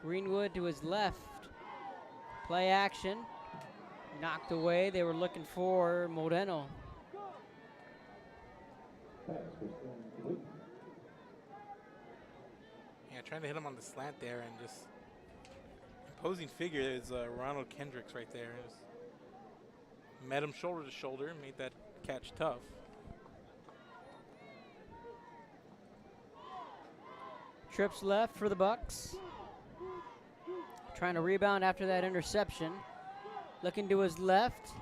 Greenwood to his left. Play action. Knocked away. They were looking for Moreno. Yeah, trying to hit him on the slant there, and just imposing figure is Ronald Kendricks right there. Met him shoulder to shoulder, made that catch tough. Trips left for the Bucks. Trying to rebound after that interception. Looking to his left.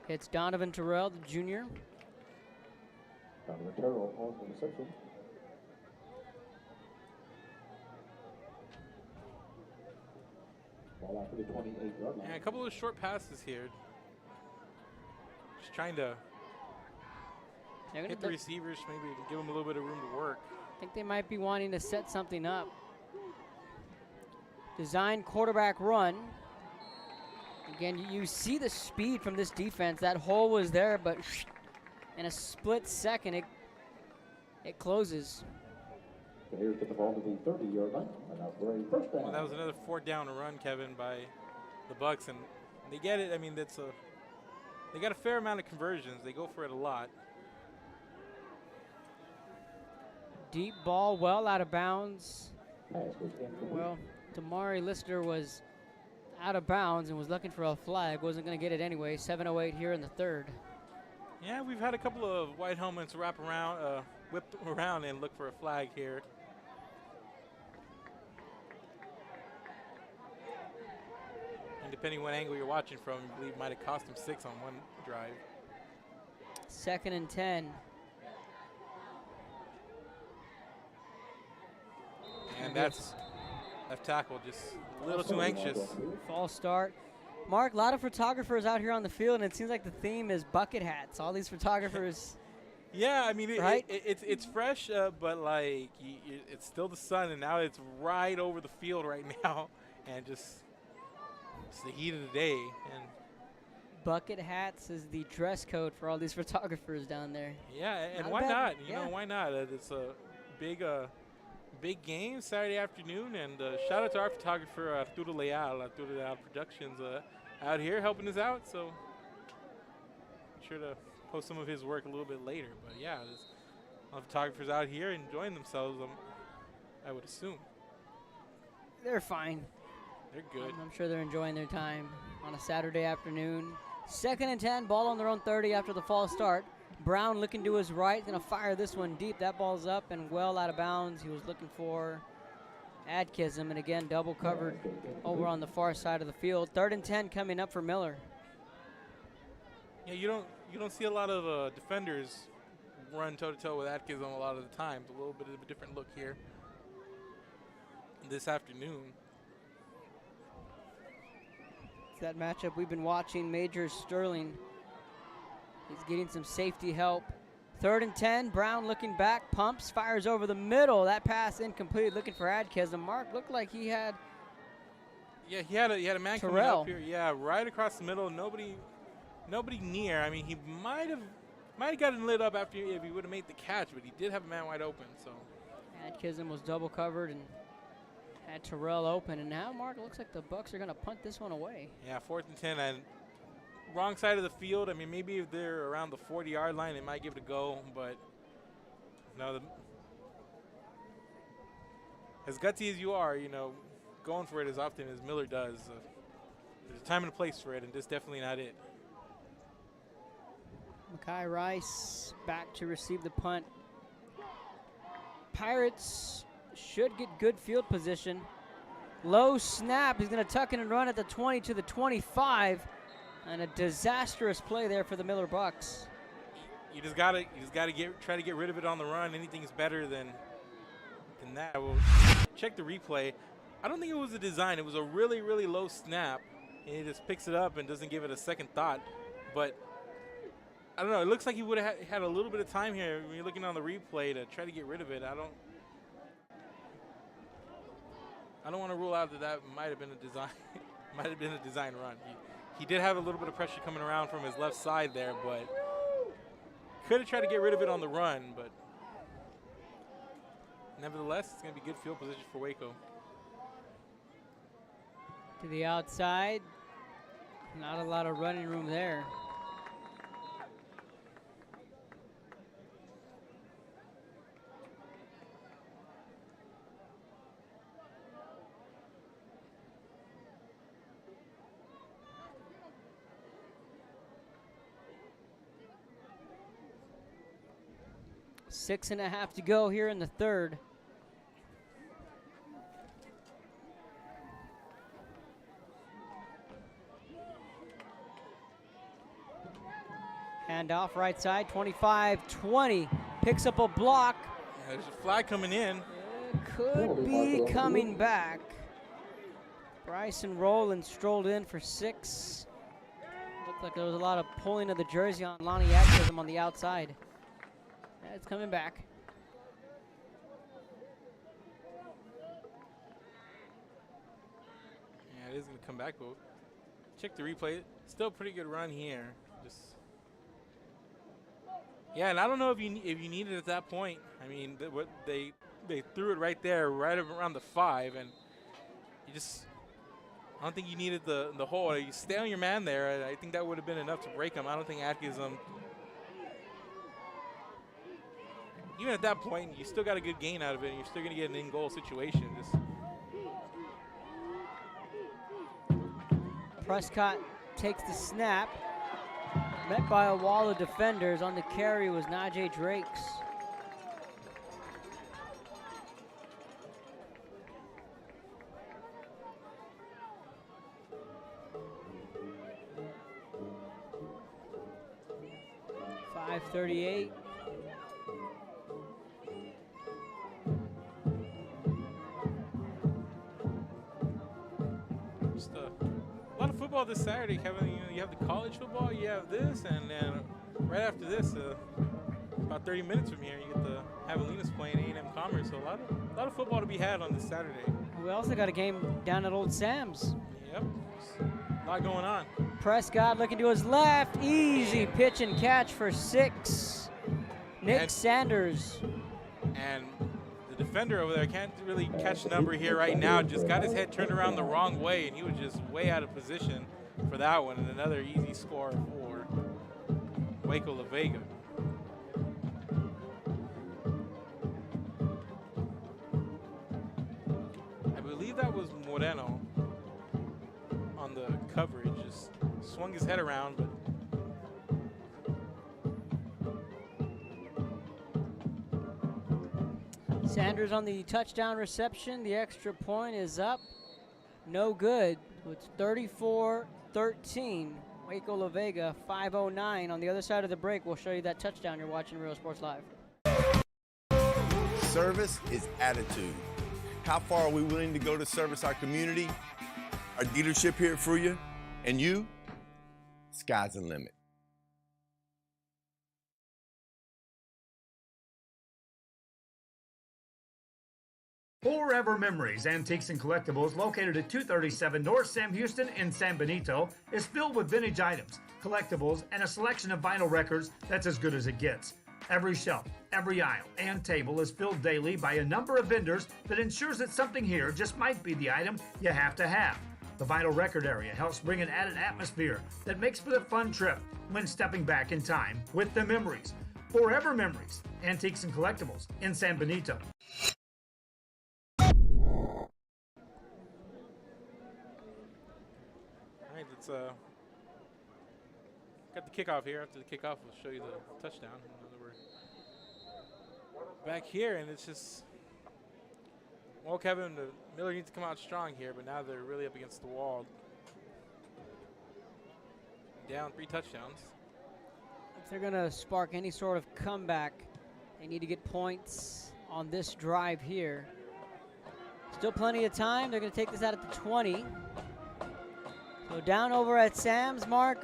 Hits Donovan Terrell, the junior. Donovan Terrell on the reception. Ball out to the 28-yard line. Yeah, a couple of short passes here. Just trying to hit the receivers, maybe give them a little bit of room to work. I think they might be wanting to set something up. Design quarterback run. Again, you see the speed from this defense. That hole was there, but in a split second, it closes. Here's get the ball to the 30-yard line. And now for a first down. Well, that was another 4th down run, Kevin, by the Bucks, and they get it. I mean, they got a fair amount of conversions. They go for it a lot. Deep ball, well out of bounds. Well, Damari Lister was out of bounds and was looking for a flag. Wasn't going to get it anyway. 7:08 here in the third. Yeah, we've had a couple of white helmets wrap around, whip around and look for a flag here. And depending what angle you're watching from, I believe might have cost him 6 on one drive. 2nd and 10. And that's left tackle just a little too anxious. False start. Mark, a lot of photographers out here on the field, and it seems like the theme is bucket hats. All these photographers. Yeah, I mean, right? It's fresh, but like it's still the sun, and now it's right over the field right now, and just it's the heat of the day. And bucket hats is the dress code for all these photographers down there. Yeah, and why not? You know, why not? It's a big game Saturday afternoon, and shout out to our photographer Arturo Leal Productions out here helping us out. So I'm sure to post some of his work a little bit later. But yeah, there's a lot of photographers out here enjoying themselves. I would assume they're fine. They're good. I'm sure they're enjoying their time on a Saturday afternoon. 2nd and 10, ball on their own 30 after the false start. Brown looking to his right, going to fire this one deep. That ball's up and well out of bounds. He was looking for Adkism, and again, double covered over on the far side of the field. 3rd and 10 coming up for Miller. Yeah, you don't see a lot of defenders run toe-to-toe with Adkism a lot of the times. A little bit of a different look here this afternoon. It's that matchup we've been watching. Major Sterling. He's getting some safety help. 3rd and 10, Brown looking back, pumps, fires over the middle. That pass incomplete, looking for Adkism. Mark looked like he had. Yeah, he had a man coming up here. Yeah, right across the middle. Nobody near. I mean, he might have gotten lit up after if he would have made the catch, but he did have a man wide open. So Adkism was double covered and had Terrell open. And now, Mark, it looks like the Bucks are going to punt this one away. Yeah, 4th and 10, and wrong side of the field. I mean, maybe if they're around the 40-yard line, they might give it a go. But no, as gutsy as you are, you know, going for it as often as Miller does, there's a time and a place for it, and this is definitely not it. Makai Rice back to receive the punt. Pirates should get good field position. Low snap. He's going to tuck in and run at the 20 to the 25. And a disastrous play there for the Miller Bucks. You just gotta try to get rid of it on the run. Anything's better than that. We'll check the replay. I don't think it was a design. It was a really, really low snap, and he just picks it up and doesn't give it a second thought. But I don't know. It looks like he would have had a little bit of time here when you're looking on the replay to try to get rid of it. I don't want to rule out that might have been a design, might have been a design run. He did have a little bit of pressure coming around from his left side there, but could have tried to get rid of it on the run, but nevertheless, it's going to be good field position for Waco. To the outside. Not a lot of running room there. Six and a half to go here in the third. Handoff right side, 25-20. Picks up a block. Yeah, there's a flag coming in. Could be coming back. Bryson Rowland strolled in for 6. Looked like there was a lot of pulling of the jersey on Lonnie Actism on the outside. Yeah, it's coming back. Yeah, it is going to come back, but check the replay. Still a pretty good run here. Just yeah, and I don't know if you need it at that point. I mean, they threw it right there, right around the 5, and you just I don't think you needed the hole. You stay on your man there. I think that would have been enough to break him. I don't think Atkins even at that point, you still got a good gain out of it, and you're still going to get an in-goal situation. Just Prescott takes the snap. Met by a wall of defenders. On the carry was Najee Drakes. .538. just a lot of football this Saturday, Kevin. You have the college football, you have this, and then right after this, about 30 minutes from here, you get the Javelinas playing A&M Commerce. So a lot of football to be had on this Saturday. We also got a game down at Old Sam's. Yep, a lot going on. Prescott looking to his left, easy pitch and catch for 6. Nick Sanders. And the defender over there can't really catch the number here right now. Just got his head turned around the wrong way, and he was just way out of position for that one. And another easy score for Waco LaVega. I believe that was Moreno on the coverage. Just swung his head around, but Sanders on the touchdown reception. The extra point is up. No good. It's 34-13. Waco LaVega, 5:09. On the other side of the break, we'll show you that touchdown. You're watching Real Sports Live. Service is attitude. How far are we willing to go to service our community, our dealership here at Fruya, and you? Sky's the limit. Forever Memories, Antiques and Collectibles, located at 237 North Sam Houston in San Benito, is filled with vintage items, collectibles, and a selection of vinyl records that's as good as it gets. Every shelf, every aisle, and table is filled daily by a number of vendors that ensures that something here just might be the item you have to have. The vinyl record area helps bring an added atmosphere that makes for a fun trip when stepping back in time with the memories. Forever Memories, Antiques and Collectibles in San Benito. Let's got the kickoff here. After the kickoff, we'll show you the touchdown. We're back here, and it's just, well, Kevin, the Miller needs to come out strong here, but now they're really up against the wall. Down 3 touchdowns. If they're going to spark any sort of comeback, they need to get points on this drive here. Still plenty of time. They're going to take this out at the 20. So down over at Sam's, Mark,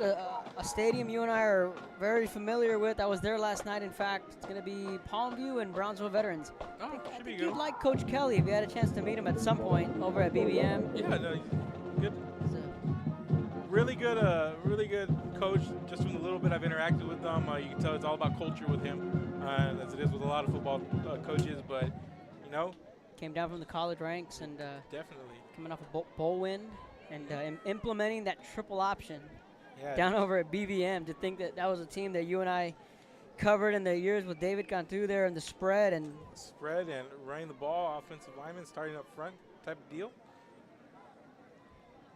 a stadium you and I are very familiar with. I was there last night, in fact. It's going to be Palmview and Brownsville Veterans. Oh, should be You'd good. like Coach Kelly if you had a chance to meet him at some point over at BBM. Yeah, no, good. Really good coach. Just from the little bit I've interacted with them, you can tell it's all about culture with him, as it is with a lot of football coaches. But you know, came down from the college ranks and definitely coming off a bowl win and implementing that triple option Yeah. down over at BVM. To think that that was a team that you and I covered in the years with David gone through there and the spread and running the ball, offensive lineman starting up front type of deal.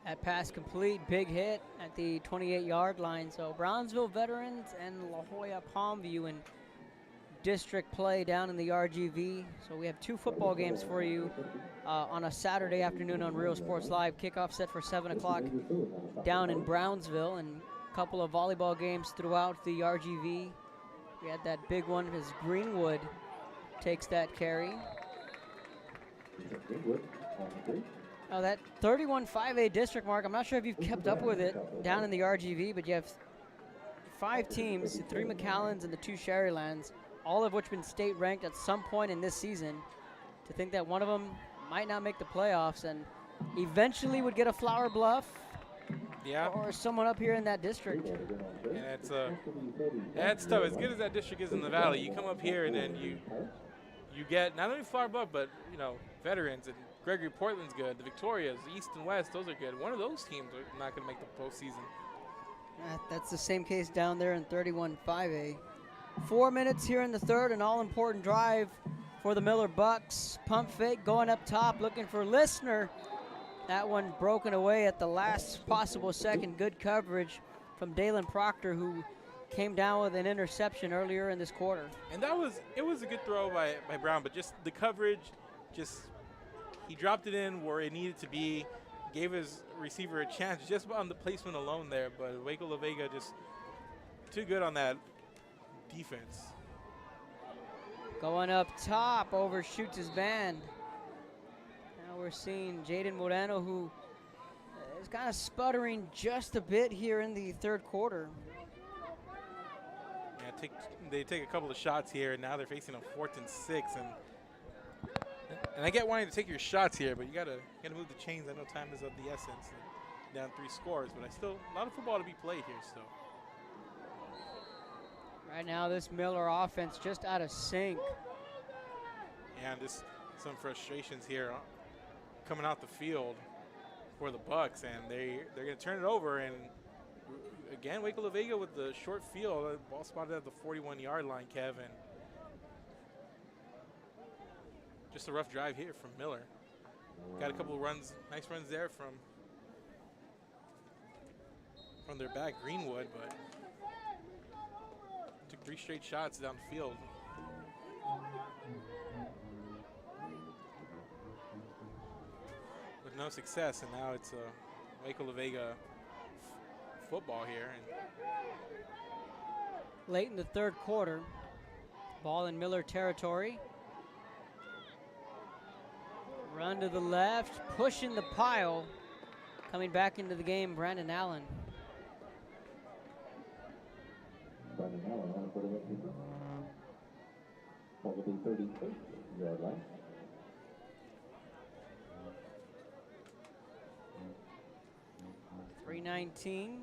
that pass complete, big hit at the 28-yard line. So Brownsville Veterans and La Jolla Palmview in district play down in the RGV. So we have 2 football games for you on a Saturday afternoon on Real Sports Live. Kickoff set for 7 o'clock down in Brownsville, and a couple of volleyball games throughout the RGV. We had that big one as Greenwood takes that carry. Now that 31-5A district mark, I'm not sure if you've kept up with it down in the RGV, but you have 5 teams, 3 McAllens and the 2 Sherrylands, all of which have been state ranked at some point in this season. To think that one of them might not make the playoffs and eventually would get a Flower Bluff, or someone up here in that district. And that's tough. As good as that district is in the Valley, you come up here and then you get not only Flower Bluff, but Veterans, and Gregory Portland's good. The Victorias, the East and West, those are good. One of those teams are not going to make the postseason. That's the same case down there in 31-5A. 4 minutes here in the third, an all-important drive for the Miller Bucks. Pump fake going up top, looking for Listener. That one broken away at the last possible second. Good coverage from Dalen Proctor, who came down with an interception earlier in this quarter. And it was a good throw by Brown, but just the coverage, he dropped it in where it needed to be, gave his receiver a chance just on the placement alone there. But Waco LaVega just too good on that defense. Going up top, overshoots his band. Now we're seeing Jaden Moreno, who is kind of sputtering just a bit here in the third quarter. Yeah, they take a couple of shots here, and now they're facing a 4th and 6. And I get wanting to take your shots here, but you gotta move the chains. I know time is of the essence. Down 3 scores, but a lot of football to be played here still. Right now, this Miller offense just out of sync. And just some frustrations here coming out the field for the Bucks, and they're going to turn it over. And again, Waco LaVega with the short field, ball spotted at the 41-yard line, Kevin. Just a rough drive here from Miller. Got a couple of runs, nice runs there from their back, Greenwood, but took 3 straight shots down the field. With no success, and now it's Waco LaVega football here. Late in the third quarter, ball in Miller territory. Run to the left, pushing the pile. Coming back into the game, Brandon Allen. Brandon Allen on the quarterback keeper. Probably 38-yard line. .319.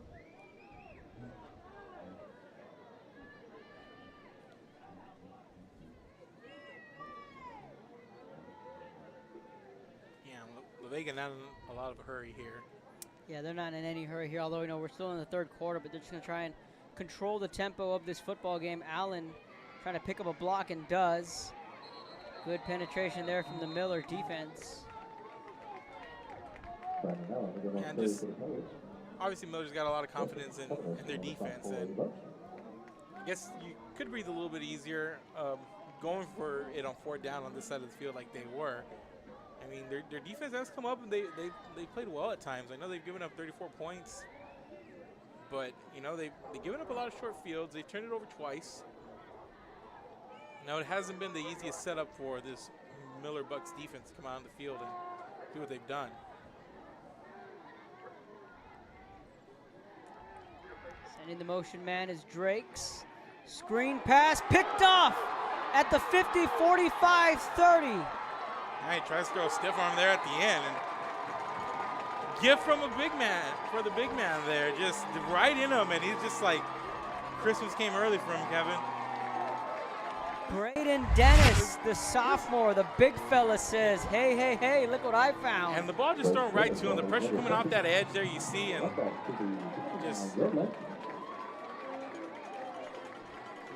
LaVega not in a lot of a hurry here. Yeah, they're not in any hurry here, although we're still in the third quarter, but they're just going to try and control the tempo of this football game. Allen trying to pick up a block and does. Good penetration there from the Miller defense. And just obviously Miller's got a lot of confidence in their defense, and I guess you could breathe a little bit easier going for it on 4th down on this side of the field like they were. I mean, their defense has come up, and they played well at times. I know they've given up 34 points, but they've given up a lot of short fields. They've turned it over twice. Now it hasn't been the easiest setup for this Miller Bucks defense to come out on the field and do what they've done. And in the motion man is Drakes. Screen pass picked off at the 50, 45, 30. He tries to throw a stiff arm there at the end. And gift from a big man, for the big man there. Just right in him, and he's just like, Christmas came early for him, Kevin. Braden Dennis, the sophomore, the big fella says, hey, hey, hey, look what I found. And the ball just thrown right to him. The pressure coming off that edge there, you see, and just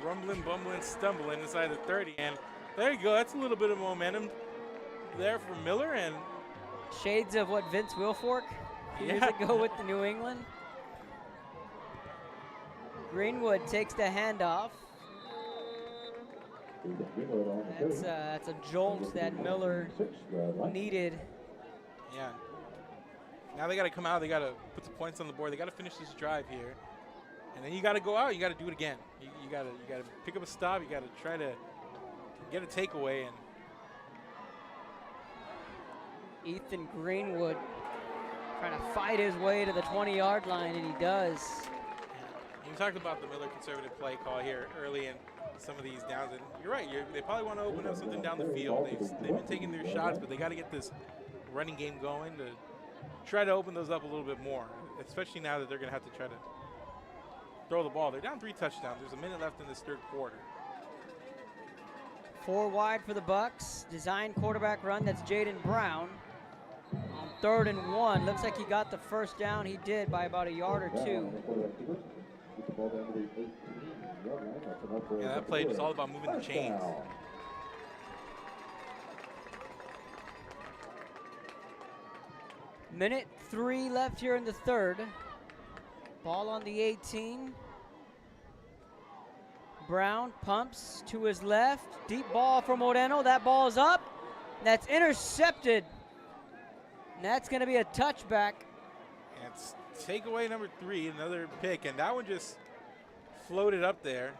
rumbling, bumbling, stumbling inside the 30. And there you go. That's a little bit of momentum there for Miller. And shades of what Vince Wilfork years ago with the New England. Greenwood takes the handoff. That's a jolt that Miller needed. Yeah. Now they got to come out. They got to put the points on the board. They got to finish this drive here, and then you got to go out. You got to do it again. You got to pick up a stop. You got to try to get a takeaway. And Ethan Greenwood trying to fight his way to the 20-yard line, and he does. You talked about the Miller conservative play call here early in some of these downs, and you're right. They probably want to open up something down the field. They've been taking their shots, but they got to get this running game going to try to open those up a little bit more, especially now that they're going to have to try to throw the ball. They're down 3 touchdowns. There's a minute left in this third quarter. 4 wide for the Bucks. Design quarterback run. That's Jaden Brown. On 3rd and 1. Looks like he got the first down. He did by about a yard or 2. Yeah, that play was all about moving the chains. Minute 3 left here in the third. Ball on the 18. Brown pumps to his left. Deep ball for Moreno. That ball is up. That's intercepted. And that's going to be a touchback. And it's takeaway number 3, another pick, and that one just floated up there.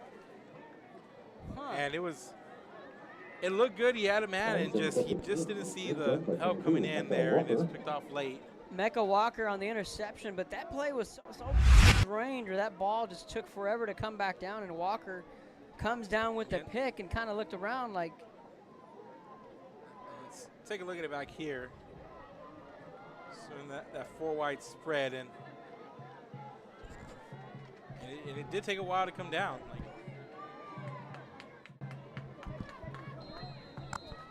And it looked good. He had a man, and he just didn't see the help coming in there, and it's picked off late. Mecca Walker on the interception, but that play was so strange, where that ball just took forever to come back down, and Walker comes down with the pick and kind of looked around like. Let's take a look at it back here. So in that 4 wide spread, and it did take a while to come down.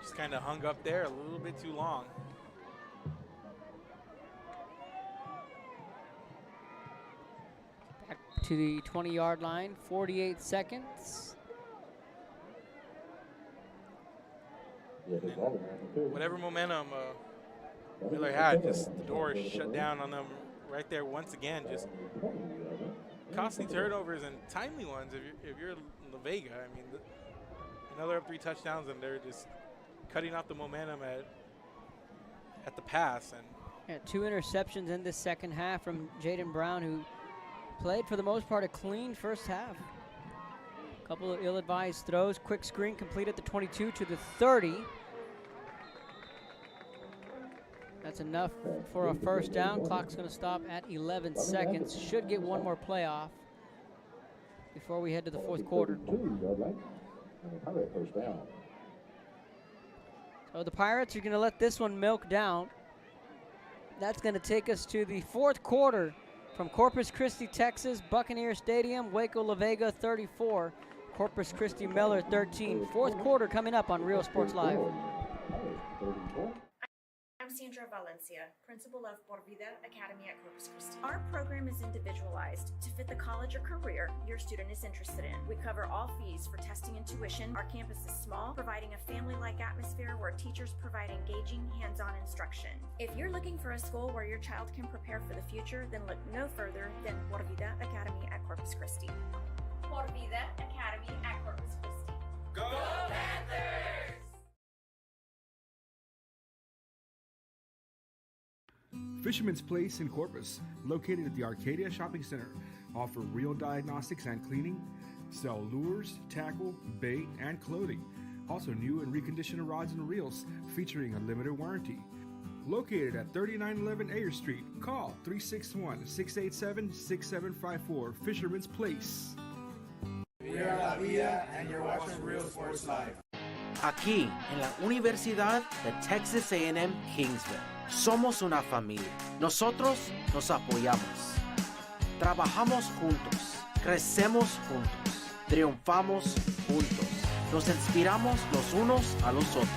Just kind of hung up there a little bit too long. Back to the 20-yard line, 48 seconds. Whatever momentum Miller had, just the door shut down on them right there once again. Just costly turnovers and timely ones if you're LaVega. I mean, another up 3 touchdowns, and they're just cutting off the momentum at the pass. And yeah, 2 interceptions in this second half from Jaden Brown, who played for the most part a clean first half. A couple of ill-advised throws. Quick screen complete at the 22 to the 30. That's enough for a first down. Clock's going to stop at 11 seconds. Should get one more play off before we head to the fourth quarter. So the Pirates are going to let this one milk down. That's going to take us to the fourth quarter from Corpus Christi, Texas, Buccaneer Stadium, Waco LaVega 34, Corpus Christi Miller 13. Fourth quarter coming up on Real Sports Live. I'm Sandra Valencia, principal of Por Vida Academy at Corpus Christi. Our program is individualized to fit the college or career your student is interested in. We cover all fees for testing and tuition. Our campus is small, providing a family-like atmosphere where teachers provide engaging, hands-on instruction. If you're looking for a school where your child can prepare for the future, then look no further than Por Vida Academy at Corpus Christi. Por Vida Academy at Corpus Christi. Go Panthers! Fisherman's Place in Corpus, located at the Arcadia Shopping Center, offer real diagnostics and cleaning, sell lures, tackle, bait, and clothing. Also new and reconditioned rods and reels featuring a limited warranty. located at 3911 Ayer Street. Call 361-687-6754, Fisherman's Place. We are LaVega, and you're watching Real Sports Live. Aquí, en la Universidad de Texas A&M Kingsville, somos una familia. Nosotros nos apoyamos. Trabajamos juntos. Crecemos juntos. Triunfamos juntos. Nos inspiramos los unos a los otros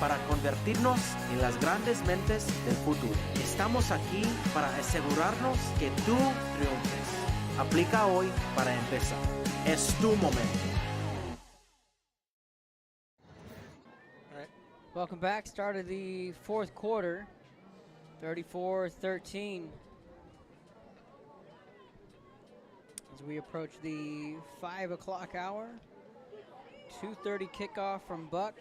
para convertirnos en las grandes mentes del futuro. Estamos aquí para asegurarnos que tú triunfes. Aplica hoy para empezar. Es tu momento. Welcome back. Start of the fourth quarter. 34-13. As we approach the 5 o'clock hour. 2:30 kickoff from Buck.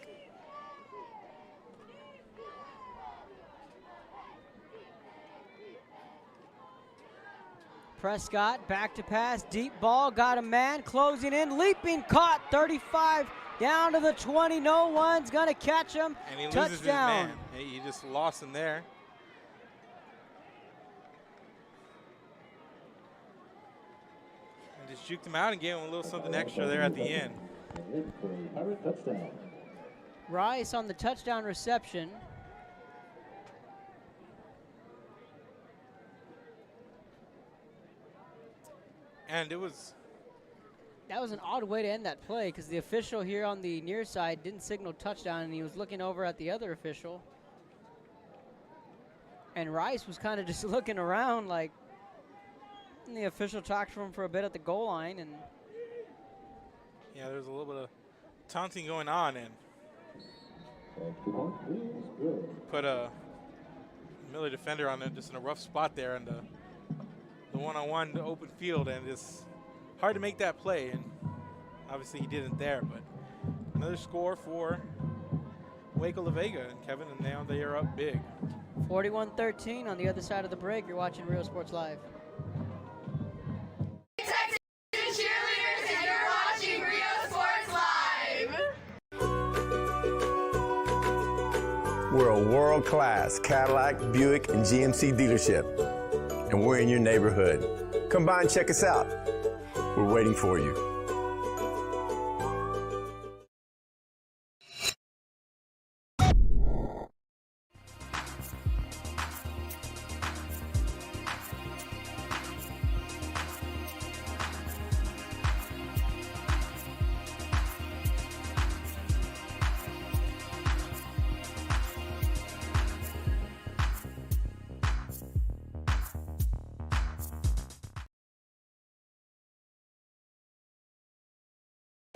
Prescott back to pass, deep ball, got a man, closing in, leaping, caught, 35, down to the 20, no one's gonna catch him. And he Touchdown. loses his man. He just lost him there. And just juked him out and gave him a little something extra there at the end. Rice on the touchdown reception. And that was an odd way to end that play because the official here on the near side didn't signal touchdown, and he was looking over at the other official. And Rice was kind of just looking around like, and the official talked to him for a bit at the goal line. And yeah, there's a little bit of taunting going on, and put a Miller defender on it just in a rough spot there in the one-on-one open field, and it's hard to make that play, and obviously he didn't there. But another score for Waco LaVega and Kevin, and now they are up big. 41-13 on the other side of the break. You're watching Real Sports Live. Texas cheerleaders, and you're watching Real Sports Live. We're a world-class Cadillac, Buick, and GMC dealership, and we're in your neighborhood. Come by and check us out. We're waiting for you.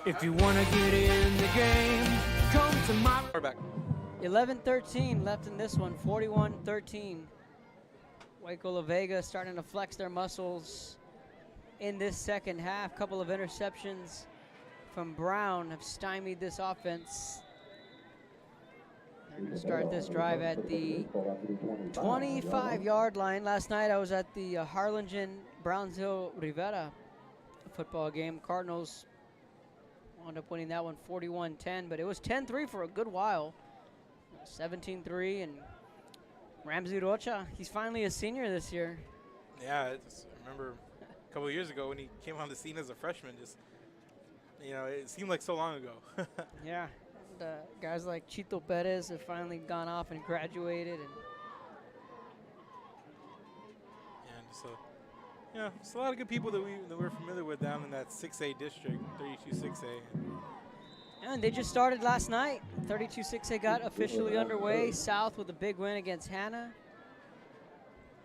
If you want to get in the game, come to my... We're back. 11-13 left in this one, 41-13. Waco LaVega starting to flex their muscles in this second half. Couple of interceptions from Brown have stymied this offense. They're going to start this drive at the 25-yard line. Last night I was at the Harlingen-Brownsville-Rivera football game. Cardinals wound up winning that one 41-10, but it was 10-3 for a good while. 17-3, and Ramsey Rocha, he's finally a senior this year. Yeah, I remember a couple of years ago when he came on the scene as a freshman, just, you know, it seemed like so long ago. Yeah, guys like Chito Perez have finally gone off and graduated. And just yeah, it's a lot of good people that we're familiar with down in that 6A district, 32-6A. And they just started last night. 32-6A got officially underway. South with a big win against Hanna.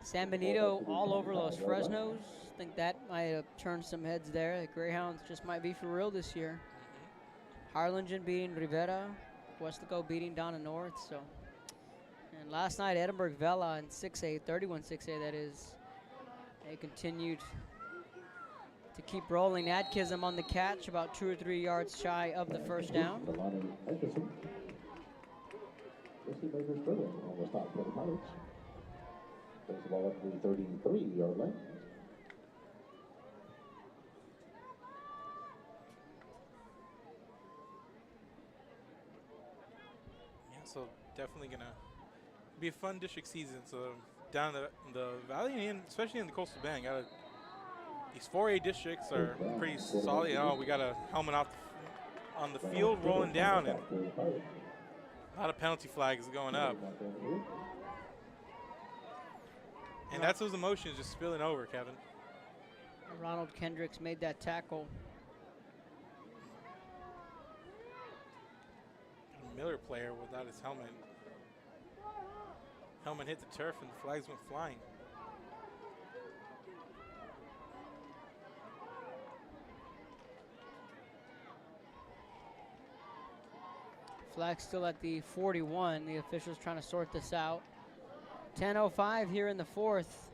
San Benito all over Los Fresnos. I think that might have turned some heads there. The Greyhounds just might be for real this year. Harlingen beating Rivera. Westaco beating Donna North. So, and last night Edinburgh Vela in 6A, 31-6A that is. They continued to keep rolling. Adkism on the catch, about 2 or 3 yards shy of the first down. Takes the ball up to the 33-yard line. Yeah, so definitely gonna be a fun district season. So down the valley, and especially in the Coastal Bend, these 4A districts are pretty solid. You know, we got a helmet on the field rolling down, and a lot of penalty flags going up. And that's those emotions just spilling over, Kevin. Ronald Kendricks made that tackle. A Miller player without his helmet. Helmet hit the turf and the flags went flying. Flag still at the 41. The officials trying to sort this out. 10:05 here in the fourth.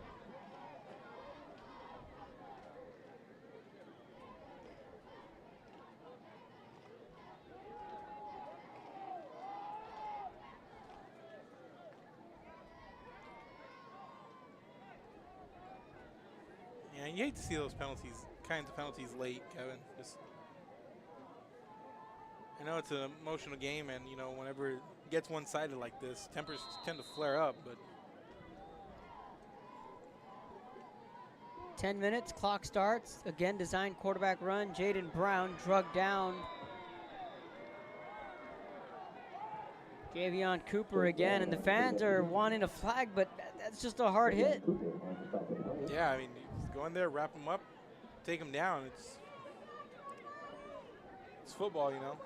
Yeah, you hate to see those kinds of penalties late, Kevin. I know it's an emotional game, and you know, whenever it gets one-sided like this, tempers tend to flare up, but 10 minutes, clock starts. Again, designed quarterback run. Jaden Brown drugged down. Gavion Cooper again, and the fans are wanting a flag, but that's just a hard hit. Yeah, I mean, just go in there, wrap him up, take him down. It's football, you know.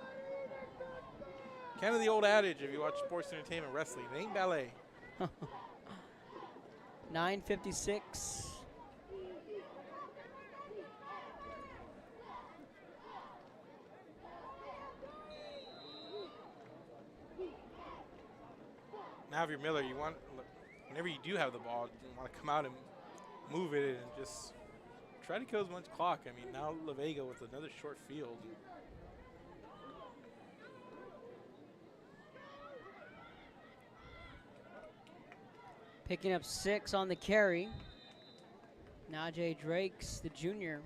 Kind of the old adage, if you watch sports entertainment wrestling, it ain't ballet. 9:56. Now if you're Miller, whenever you do have the ball, you want to come out and move it and just try to kill as much clock. I mean, now LaVega with another short field. Picking up 6 on the carry. Najee Drakes, the junior.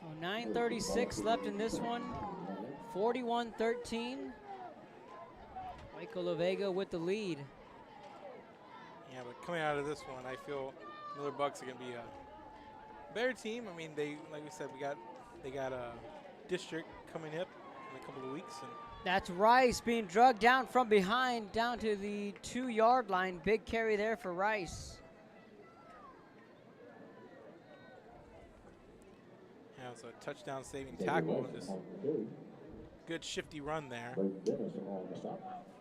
Oh, 9:36 left in this one. 41-13. Waco LaVega with the lead. Yeah, but coming out of this one, I feel Miller Bucks are going to be a better team. I mean, like we said, they got a district coming up in a couple of weeks. And that's Rice being drugged down from behind down to the 2-yard line. Big carry there for Rice. Yeah, it's a touchdown saving tackle. Just good shifty run there.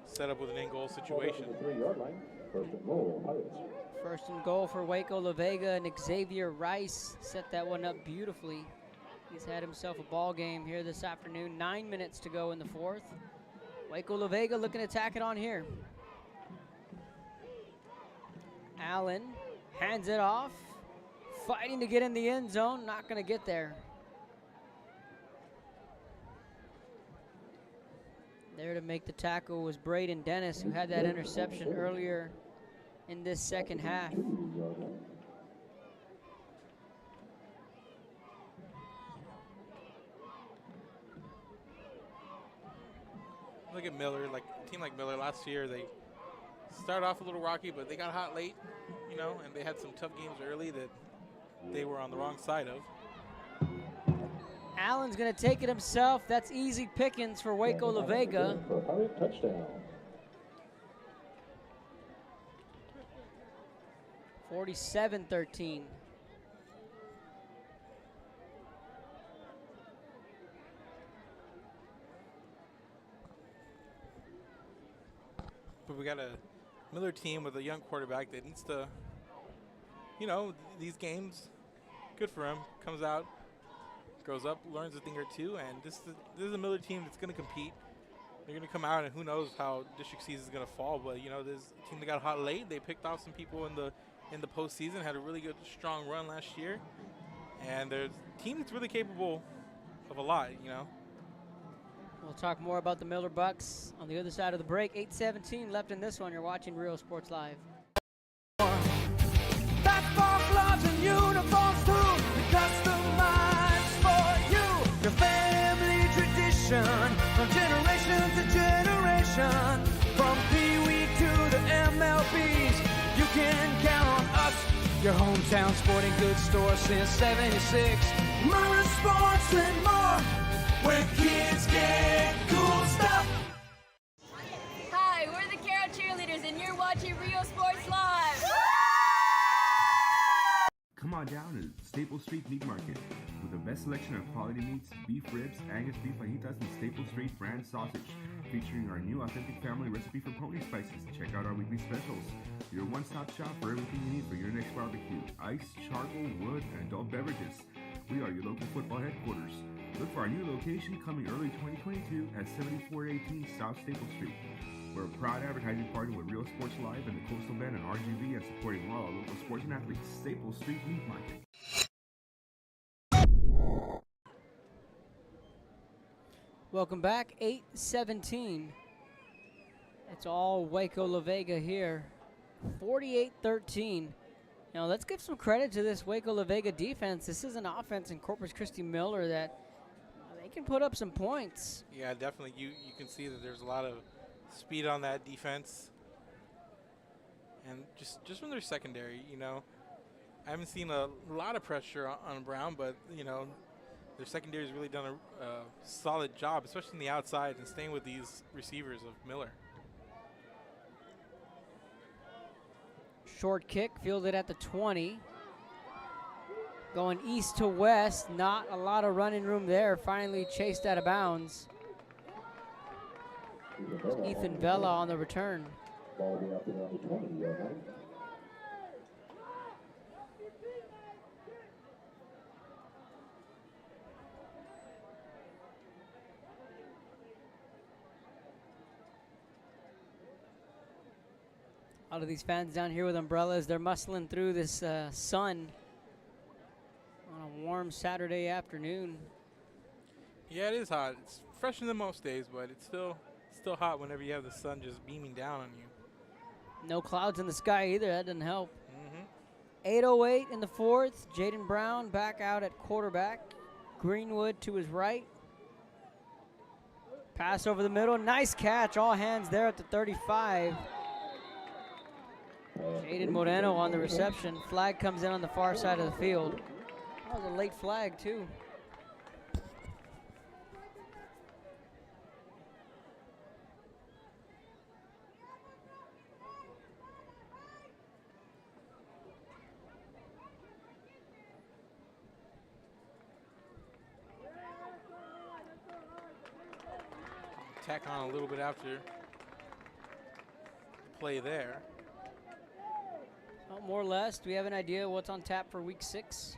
Set up with an in-goal situation. First and goal for Waco LaVega, and Xavier Rice set that one up beautifully. He's had himself a ball game here this afternoon. 9 minutes to go in the fourth. Waco LaVega looking to tack it on here. Allen hands it off. Fighting to get in the end zone. Not going to get there. There to make the tackle was Braden Dennis, who had that interception earlier in this second half. Look at Miller, like a team like Miller last year, they started off a little rocky, but they got hot late, you know, and they had some tough games early that they were on the wrong side of. Allen's going to take it himself. That's easy pickings for Waco LaVega. Touchdown. 47-13. But we got a Miller team with a young quarterback that needs to, you know, these games, good for him. Comes out, grows up, learns a thing or two, and this is a Miller team that's going to compete. They're going to come out, and who knows how district season is going to fall. But you know, this team that got hot late, they picked off some people in the postseason, had a really good, strong run last year, and there's a team that's really capable of a lot. You know. We'll talk more about the Miller Bucks on the other side of the break. 8:17 left in this one. You're watching Real Sports Live. That's for gloves and uniforms too. Customize Your hometown sporting goods store since 76. Myra Sports and more, where kids get cool stuff. Hi, we're the Carroll Cheerleaders, and you're watching Rio Sports Live. Come on down to Staple Street Meat Market with the best selection of quality meats, beef ribs, Angus beef fajitas, and Staple Street brand sausage, featuring our new authentic family recipe for pony spices. Check out our weekly specials. Your one-stop shop for everything you need for your next barbecue: ice, charcoal, wood, and adult beverages. We are your local football headquarters. Look for our new location coming early 2022 at 7418 South Staple Street. We're a proud advertising partner with Real Sports Live and the Coastal Bend and RGV, and supporting all our local sports and athletes. Staple Street Meat Market. Welcome back, 8-17. It's all Waco LaVega here, 48-13. Now let's give some credit to this Waco LaVega defense. This is an offense in Corpus Christi Miller that they can put up some points. Yeah, definitely. You can see that there's a lot of speed on that defense. And just from their secondary, you know, I haven't seen a lot of pressure on Brown, but, you know, their secondary has really done a solid job, especially in the outside and staying with these receivers of Miller. Short kick, fielded at the 20. Going east to west, not a lot of running room there. Finally chased out of bounds. Ethan Vela on the return. A lot of these fans down here with umbrellas, they're muscling through this sun on a warm Saturday afternoon. Yeah, it is hot. It's fresher than most days, but it's still hot whenever you have the sun just beaming down on you. No clouds in the sky either. That doesn't help. 8:08 in the fourth. Jaden Brown back out at quarterback. Greenwood to his right. Pass over the middle. Nice catch. All hands there at the 35. Jaden Moreno on the reception. Flag comes in on the far side of the field. That was a late flag, too. Tack on a little bit after play there. Well, more or less. Do we have an idea what's on tap for week 6?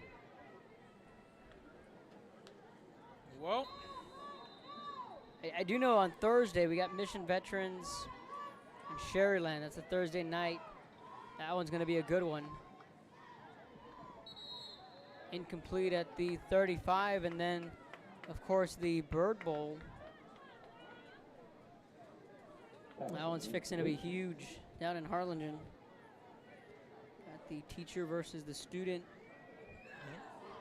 Well, I do know on Thursday we got Mission Veterans and Sherryland. That's a Thursday night. That one's going to be a good one. Incomplete at the 35, and then, of course, the Bird Bowl. That one's fixing to be huge down in Harlingen. Got the teacher versus the student.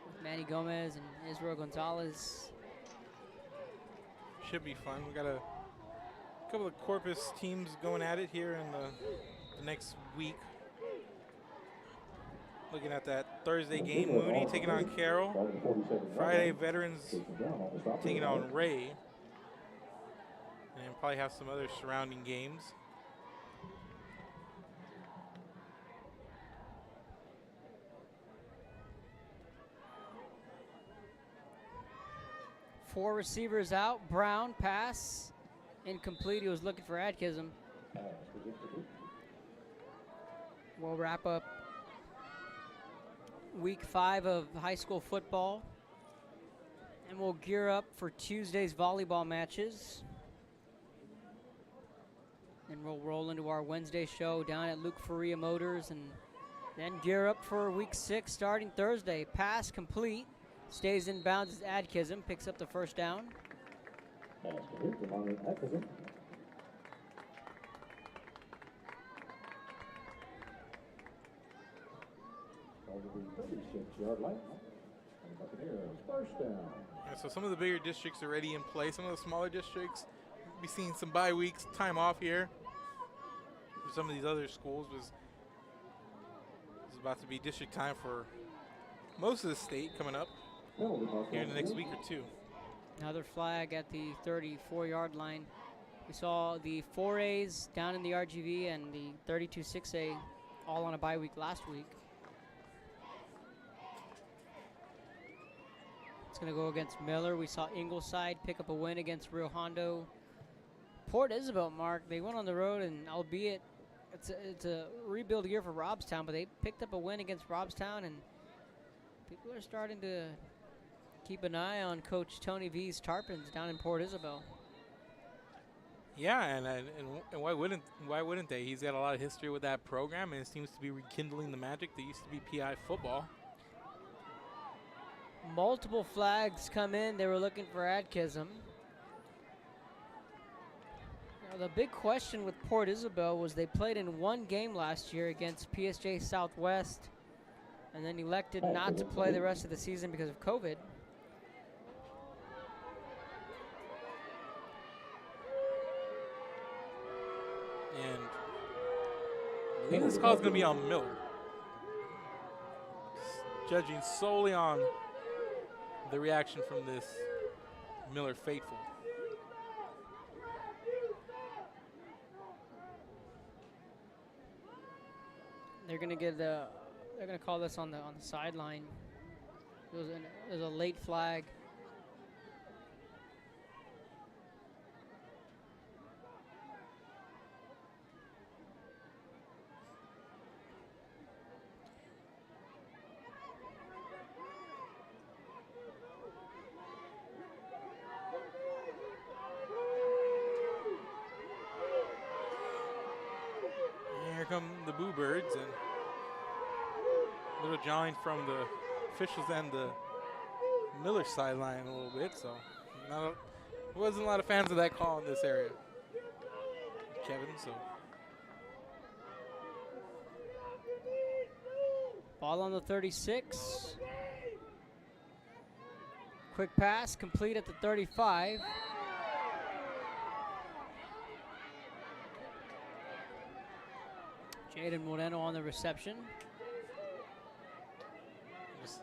With Manny Gomez and Israel Gonzalez. Should be fun. We got a couple of Corpus teams going at it here in the next week. Looking at that Thursday game, Moody taking on Carroll. Friday, Veterans taking on Ray. And probably have some other surrounding games. Four receivers out. Brown, pass, incomplete. He was looking for Atkinson. We'll wrap up week 5 of high school football. And we'll gear up for Tuesday's volleyball matches. And we'll roll into our Wednesday show down at Luke Faria Motors, and then gear up for week 6 starting Thursday. Pass complete. Stays in bounds as Adkism picks up the first down. Yeah, so some of the bigger districts are already in play. Some of the smaller districts be seeing some bye weeks, time off here. For some of these other schools was It's about to be district time for most of the state coming up here in the next week or two. Another flag at the 34-yard line. We saw the 4As down in the RGV and the 32 6A all on a bye week last week. It's going to go against Miller. We saw Ingleside pick up a win against Rio Hondo. Port Isabel, Mark, they went on the road, and albeit it's a rebuild year for Robstown, but they picked up a win against Robstown, and people are starting to keep an eye on Coach Tony V's Tarpons down in Port Isabel. Yeah, and why wouldn't they? He's got a lot of history with that program, and it seems to be rekindling the magic that used to be PI football. Multiple flags come in. They were looking for Adkism. Now, the big question with Port Isabel was they played in one game last year against PSJ Southwest and then elected not to play the rest of the season because of COVID. And I think this call is going to be on Miller. Judging solely on the reaction from this Miller faithful. They're going to get they're going to call this on the sideline. There's a late flag. Come the Boo Birds, and a little jawing from the officials and the Miller sideline a little bit, so wasn't a lot of fans of that call in this area, Kevin. So ball on the 36. Quick pass complete at the 35. Jaden Moreno on the reception. Just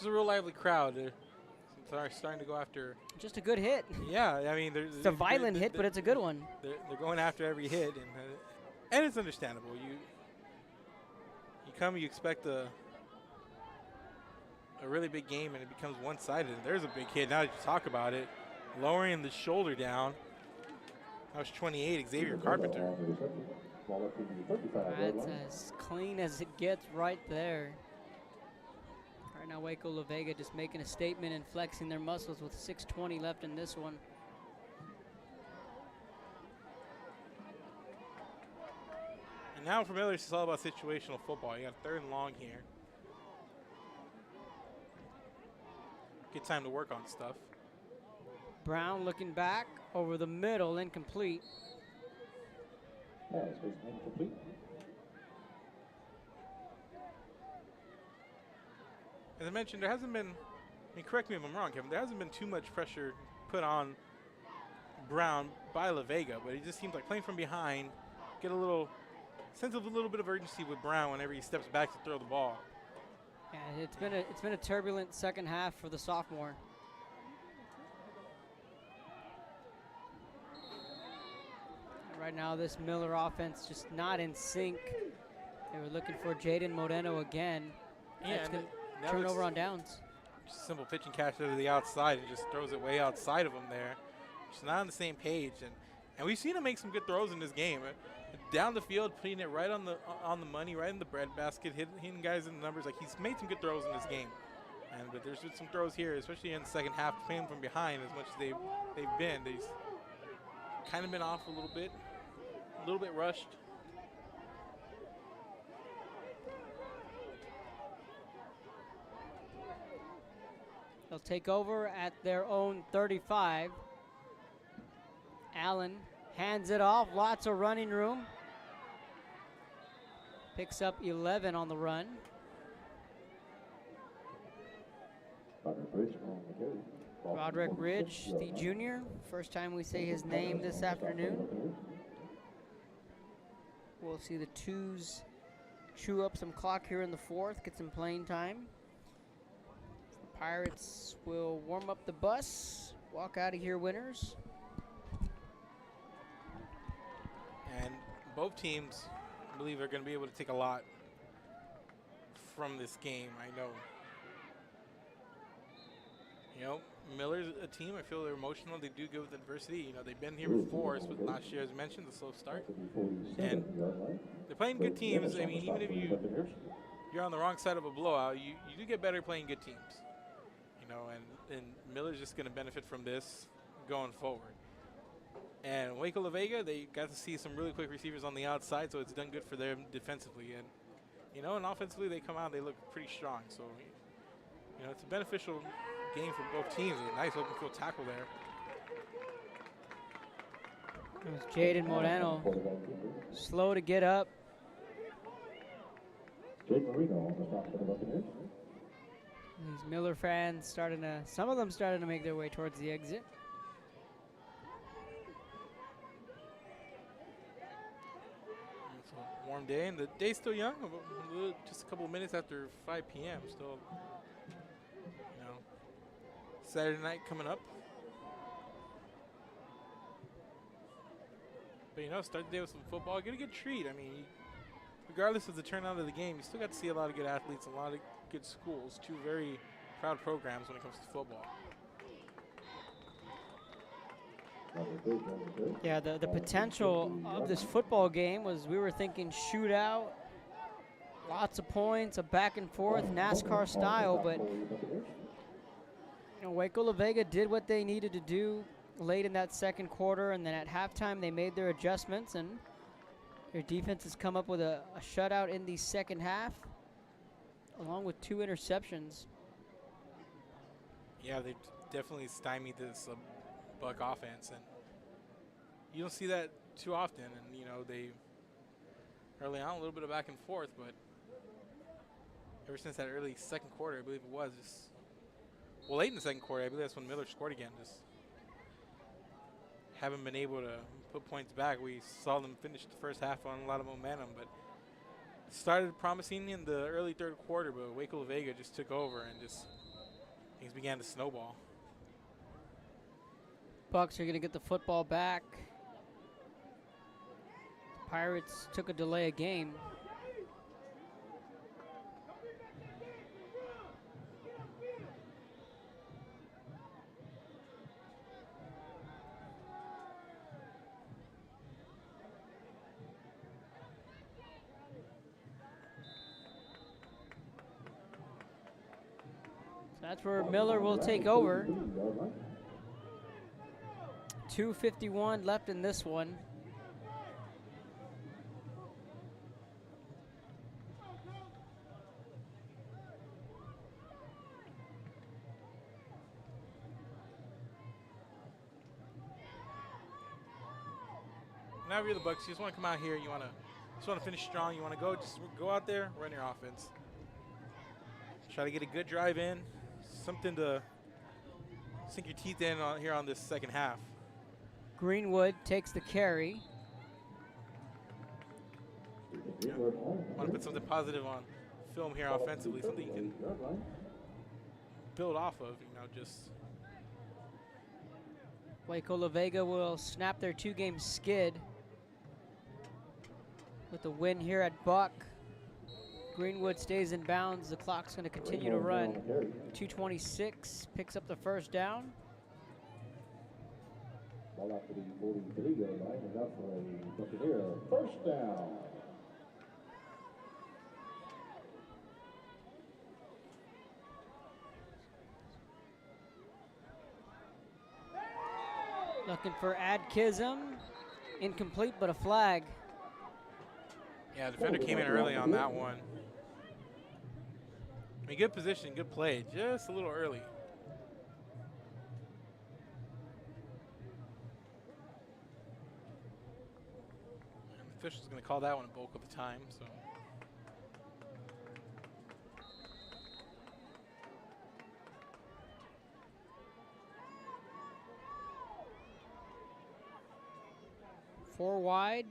a real lively crowd. They're starting to go after. Just a good hit. Yeah, I mean, it's a violent hit, but it's a good one. They're going after every hit, and it's understandable. You expect a really big game, and it becomes one-sided. And there's a big hit. Now that you talk about it, lowering the shoulder down. That was 28, Xavier Carpenter. That's as clean as it gets right there. Right now, Waco LaVega just making a statement and flexing their muscles with 6:20 left in this one. And now for Miller, it's all about situational football. You got third and long here. Good time to work on stuff. Brown looking back over the middle, incomplete. As I mentioned, there hasn't been, correct me if I'm wrong, Kevin, there hasn't been too much pressure put on Brown by LaVega, but it just seems like playing from behind, get a little sense of a little bit of urgency with Brown whenever he steps back to throw the ball. Yeah, it's been a turbulent second half for the sophomore. Right now, this Miller offense just not in sync. They were looking for Jaden Moreno again. Yeah, it's going to turn over on downs. Just simple pitch and catch to the outside. It just throws it way outside of him there. Just not on the same page. And we've seen him make some good throws in this game. Down the field, putting it right on the money, right in the breadbasket, hitting guys in the numbers. Like, he's made some good throws in this game. But there's been some throws here, especially in the second half, playing from behind as much as they've been. They've kind of been off a little bit rushed. They'll take over at their own 35. Allen hands it off, lots of running room. Picks up 11 on the run. Roderick Ridge, the junior. First time we say his name this afternoon. We'll see the twos chew up some clock here in the fourth, get some playing time. The Pirates will warm up the bus, walk out of here winners. And both teams, I believe, are going to be able to take a lot from this game. I know. You know, Miller's a team, I feel they're emotional. They do good with adversity. You know, they've been here before, but last year, as mentioned, the slow start. And they're playing good teams. I mean, even if you're on the wrong side of a blowout, you do get better playing good teams. You know, and Miller's just going to benefit from this going forward. And Waco LaVega, they got to see some really quick receivers on the outside, so it's done good for them defensively. And, you know, and offensively, they come out, they look pretty strong. So, you know, it's a beneficial game for both teams. A nice open field tackle there. It was Jaden Moreno, slow to get up. These Miller fans some of them starting to make their way towards the exit. It's a warm day, and the day's still young, just a couple of minutes after 5 p.m. Still, you know, Saturday night coming up. But, you know, start the day with some football. Get a good treat. I mean, regardless of the turnout of the game, you still got to see a lot of good athletes, a lot of good schools, two very proud programs when it comes to football. Yeah, the potential of this football game was we were thinking shootout, lots of points, a back and forth, NASCAR style, but you know, Waco LaVega did what they needed to do late in that second quarter, and then at halftime they made their adjustments, and their defense has come up with a shutout in the second half, along with 2 interceptions. Yeah, they definitely stymied this Buck offense, and you don't see that too often. And, you know, they early on a little bit of back and forth, but ever since that early second quarter, I believe it was, well, late in the second quarter, I believe that's when Miller scored again. Just haven't been able to put points back. We saw them finish the first half on a lot of momentum, but started promising in the early third quarter, but Waco LaVega just took over and just things began to snowball. Bucks are going to get the football back. Pirates took a delay of game. So that's where Miller will take over. 2:51 left in this one. Now if you're the Bucks, you just want to come out here, you want to finish strong, you want to just go out there, run your offense. Try to get a good drive in, something to sink your teeth in here on this second half. Greenwood takes the carry. Yeah. Want to put something positive on film here offensively, something you can build off of, you know, just. Waco LaVega will snap their 2-game skid with the win here at Buck. Greenwood stays in bounds. The clock's going to continue to run. 2:26 picks up the first down. Ball out to the 43-yard line, and up for a Buccaneer first down. Looking for Adkism. Incomplete, but a flag. Yeah, the defender came in early on that one. I mean, good position, good play, just a little early. And the official's going to call that one a bulk of the time, so. Four wide.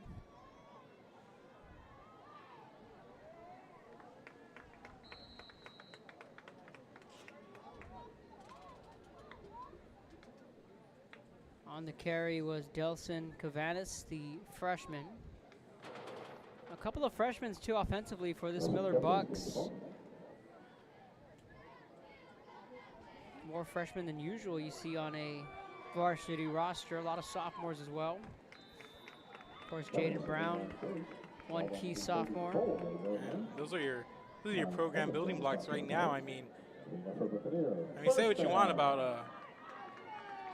On the carry was Delson Cavanis, the freshman. A couple of freshmen too offensively for this Miller Bucks. More freshmen than usual you see on a varsity roster. A lot of sophomores as well. Of course, Jaden Brown, one key sophomore. Those are your program building blocks right now. I mean, say what you want about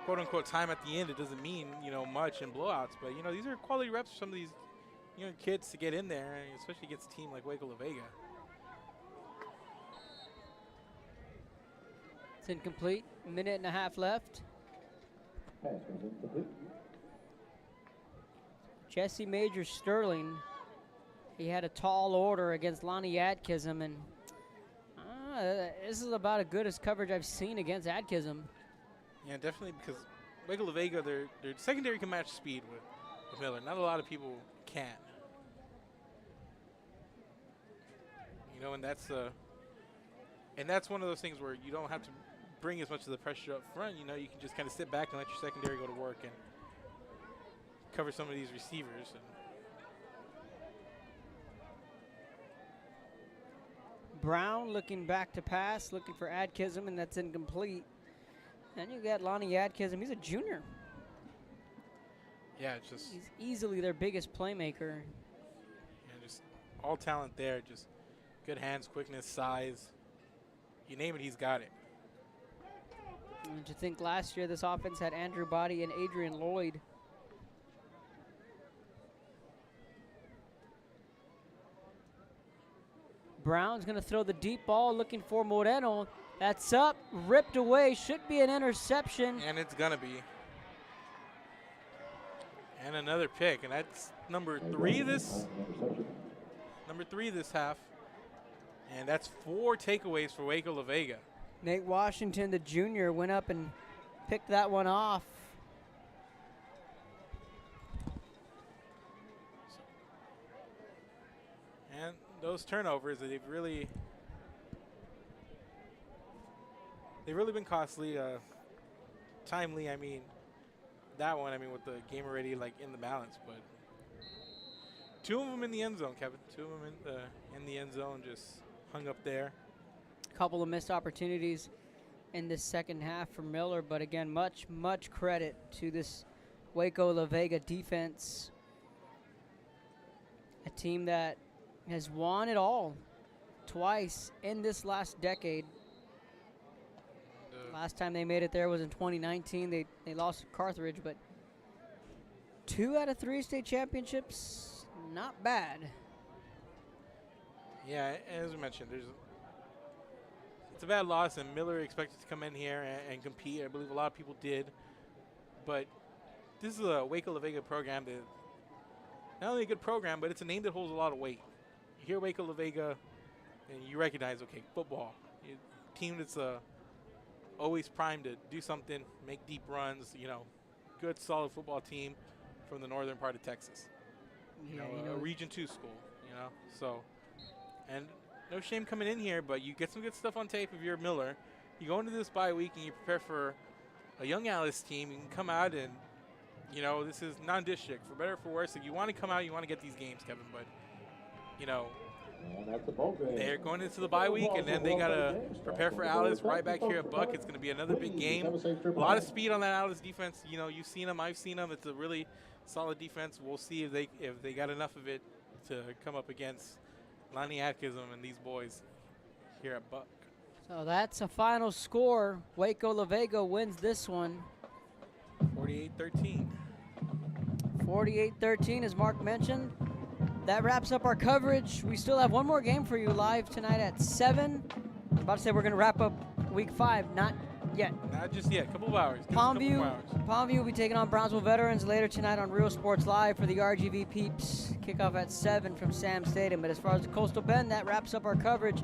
quote unquote time at the end. It doesn't mean much in blowouts, but these are quality reps for some of these kids to get in there, especially against a team like Waco LaVega. It's incomplete. A minute and a half left. Jesse Major Sterling, he had a tall order against Lonnie Adkism, and this is about as good as coverage I've seen against Adkism. Yeah, definitely, because Waco LaVega, their secondary can match speed with Miller. Not a lot of people can. And that's one of those things where you don't have to bring as much of the pressure up front. You can just kind of sit back and let your secondary go to work and cover some of these receivers. Brown looking back to pass, looking for Adkism, and that's incomplete. And you got Lonnie Adkism. He's a junior. Yeah, it's just... He's easily their biggest playmaker. Yeah, just all talent there. Just good hands, quickness, size. You name it, he's got it. And to think last year this offense had Andrew Body and Adrian Lloyd. Brown's going to throw the deep ball, looking for Moreno. That's up, ripped away, should be an interception. And it's going to be. And another pick, and that's number three this half. And that's 4 takeaways for Waco LaVega. Nate Washington, the junior, went up and picked that one off. And those turnovers, they've really been costly, timely. I mean, that one, with the game already in the balance, but 2 of them in the end zone, Kevin. 2 of them in the end zone, just hung up there. A couple of missed opportunities in this second half for Miller, but again, much credit to this Waco LaVega defense. A team that has won it all twice in this last decade. Last time they made it there was in 2019. They lost to Carthage, but 2 out of 3 state championships, not bad. Yeah, as we mentioned, it's a bad loss, and Miller expected to come in here and compete. I believe a lot of people did. But this is a Waco LaVega program that not only a good program, but it's a name that holds a lot of weight. You hear Waco LaVega, and you recognize, okay, football. Team that's always primed to do something, make deep runs, good, solid football team from the northern part of Texas. A Region 2 school, So, and no shame coming in here, but you get some good stuff on tape if you're Miller. You go into this bye week and you prepare for a young Alice team. You can come out and, this is non-district. For better or for worse, if you want to come out, you want to get these games, Kevin. But, they're going into the bye week, and then they got to prepare for Alice right back here at Buck. It's going to be another big game. A lot of speed on that Alice defense. You've seen them. I've seen them. It's a really solid defense. We'll see if they got enough of it to come up against Lonnie Adkism and these boys here at Buck. So that's a final score. Waco LaVega wins this one. 48-13. 48-13, as Mark mentioned. That wraps up our coverage. We still have one more game for you live tonight at 7. I'm about to say we're going to wrap up week 5. Not yet. Not just yet. A couple of hours. Palmview will be taking on Brownsville Veterans later tonight on Real Sports Live for the RGV Peeps. Kickoff at 7 from Sam Stadium. But as far as the Coastal Bend, that wraps up our coverage.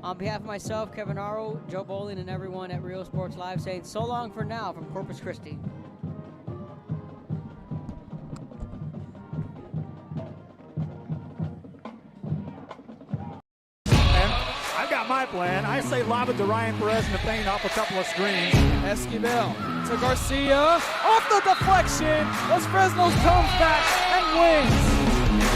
On behalf of myself, Kevin Aro, Joe Bowling, and everyone at Real Sports Live, saying so long for now from Corpus Christi. I've got my plan. I say lob it to Ryan Perez and the paint off a couple of screens. Esquivel to Garcia. Off the deflection. Los Fresnos comes back and wins.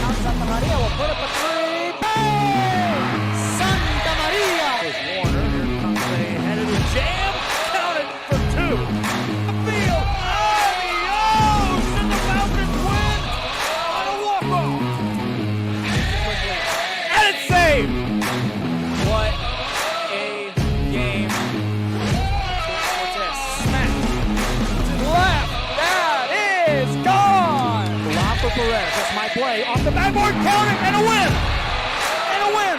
Now Santa Maria will put up a three. Bang! Santa Maria! Here's Warner. Here comes a headed with jam. Counted for two. Field. Adios! And the Falcons win on a walk-off. And it's saved. What a game. Cortez smacked to the left. That is gone! Lob for Perez. That's my play. Off the backboard. Count it. And a win. And a win.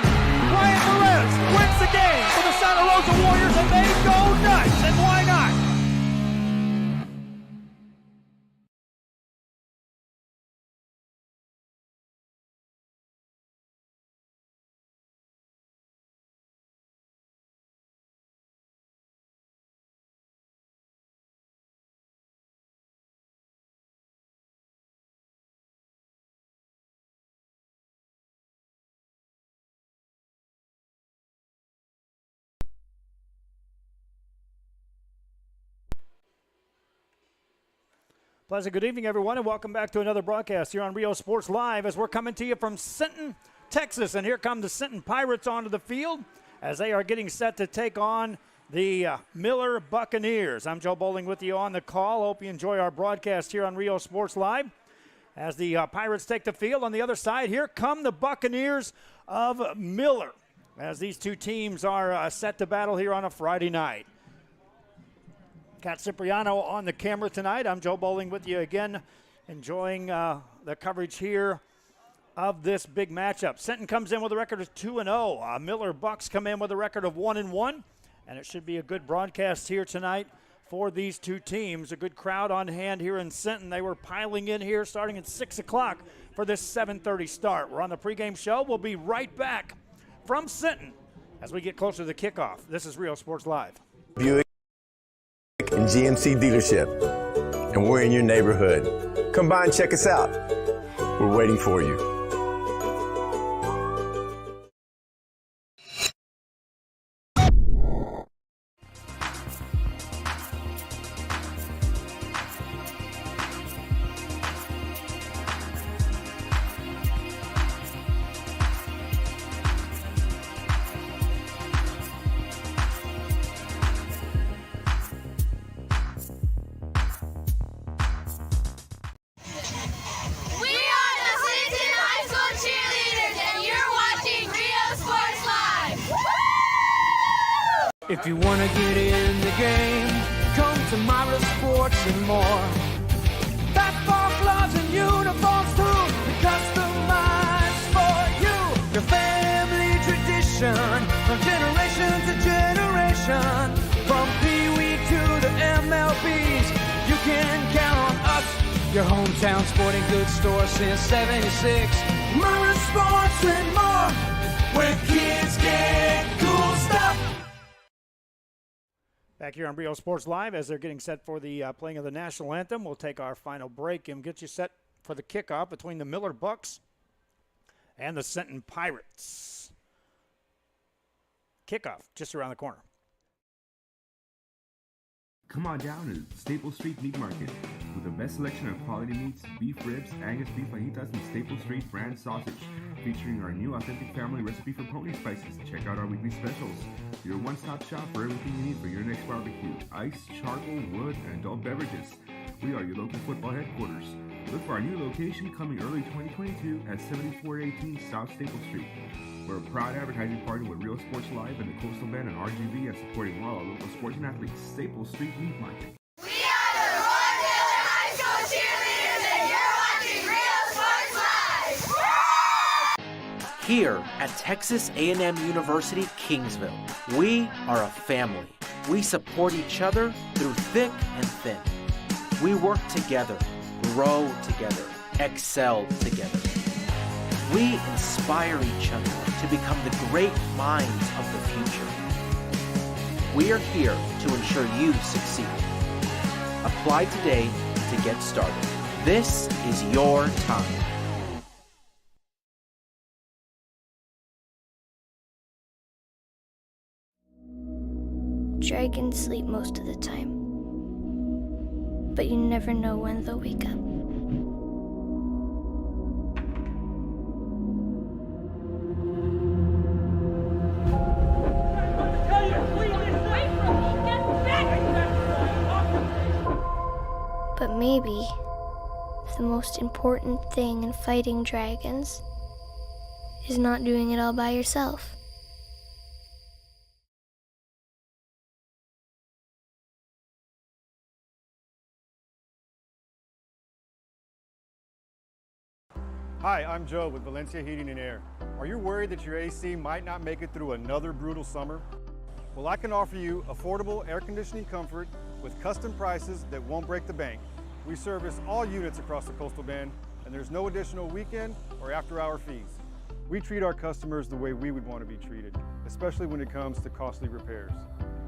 Brian Perez wins the game for the Santa Rosa Warriors, and they go nuts. And why not? Pleasant good evening, everyone, and welcome back to another broadcast here on Rio Sports Live as we're coming to you from Sinton, Texas. And here come the Sinton Pirates onto the field as they are getting set to take on the Miller Buccaneers. I'm Joe Bowling with you on the call. Hope you enjoy our broadcast here on Rio Sports Live. As the Pirates take the field on the other side, here come the Buccaneers of Miller as these two teams are set to battle here on a Friday night. Cat Cipriano on the camera tonight. I'm Joe Bowling with you again, enjoying the coverage here of this big matchup. Sinton comes in with a record of 2-0. Miller Bucks come in with a record of 1-1, and it should be a good broadcast here tonight for these two teams. A good crowd on hand here in Sinton. They were piling in here starting at 6 o'clock for this 7:30 start. We're on the pregame show. We'll be right back from Sinton as we get closer to the kickoff. This is Rio Sports Live. Buick and GMC dealership, and we're in your neighborhood. Come by and check us out. We're waiting for you. If you want to get in the game, come to Myra Sports and more. Basketball gloves and uniforms too, customized for you. Your family tradition, from generation to generation. From Pee Wee to the MLBs, you can count on us. Your hometown sporting goods store since '76. Myra Sports and more, where kids get cool stuff. Back here on Rio Sports Live as they're getting set for the playing of the national anthem. We'll take our final break and get you set for the kickoff between the Miller Bucks and the Sinton Pirates. Kickoff just around the corner. Come on down to Staple Street Meat Market with the best selection of quality meats, beef ribs, Angus beef fajitas, and Staple Street brand sausage, featuring our new authentic family recipe for pony spices. Check out our weekly specials. Your one-stop shop for everything you need for your next barbecue: ice, charcoal, wood, and adult beverages. We are your local football headquarters. Look for our new location coming early 2022 at 7418 South Staple Street. We're a proud advertising partner with Real Sports Live and the Coastal Band and RGV, and supporting all our local sports and athletes. Staple Street Meat Market. We are the Roy Miller High School cheerleaders, and you're watching Real Sports Live. Here at Texas A&M University, Kingsville, we are a family. We support each other through thick and thin. We work together, grow together, excel together. We inspire each other to become the great minds of the future. We are here to ensure you succeed. Apply today to get started. This is your time. Dragons sleep most of the time. but you never know when they'll wake up. But maybe the most important thing in fighting dragons is not doing it all by yourself. Hi, I'm Joe with Valencia Heating and Air. Are you worried that your AC might not make it through another brutal summer? Well, I can offer you affordable air conditioning comfort with custom prices that won't break the bank. We service all units across the Coastal Bend, and there's no additional weekend or after-hour fees. We treat our customers the way we would want to be treated, especially when it comes to costly repairs.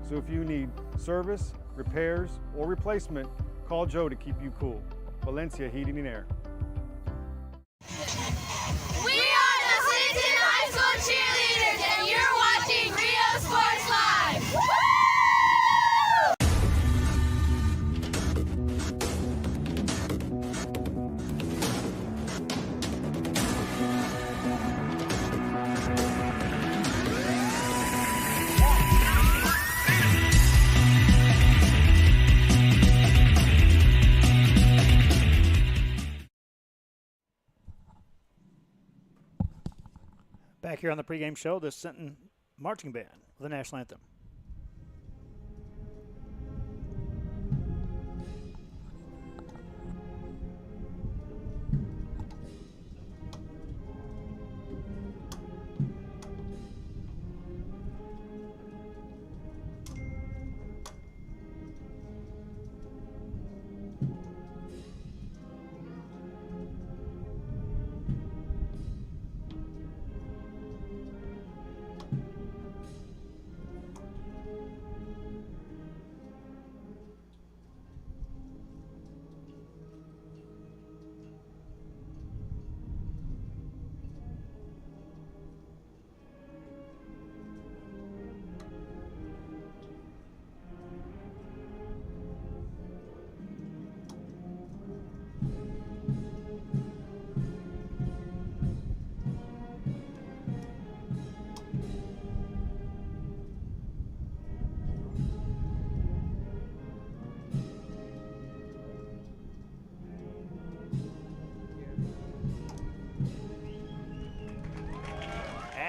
So if you need service, repairs, or replacement, call Joe to keep you cool. Valencia Heating and Air. We are the Sinton High School cheerleaders, and you're watching Rio Sports Live. Woo! Back here on the pregame show, the Sinton Marching Band with the National Anthem.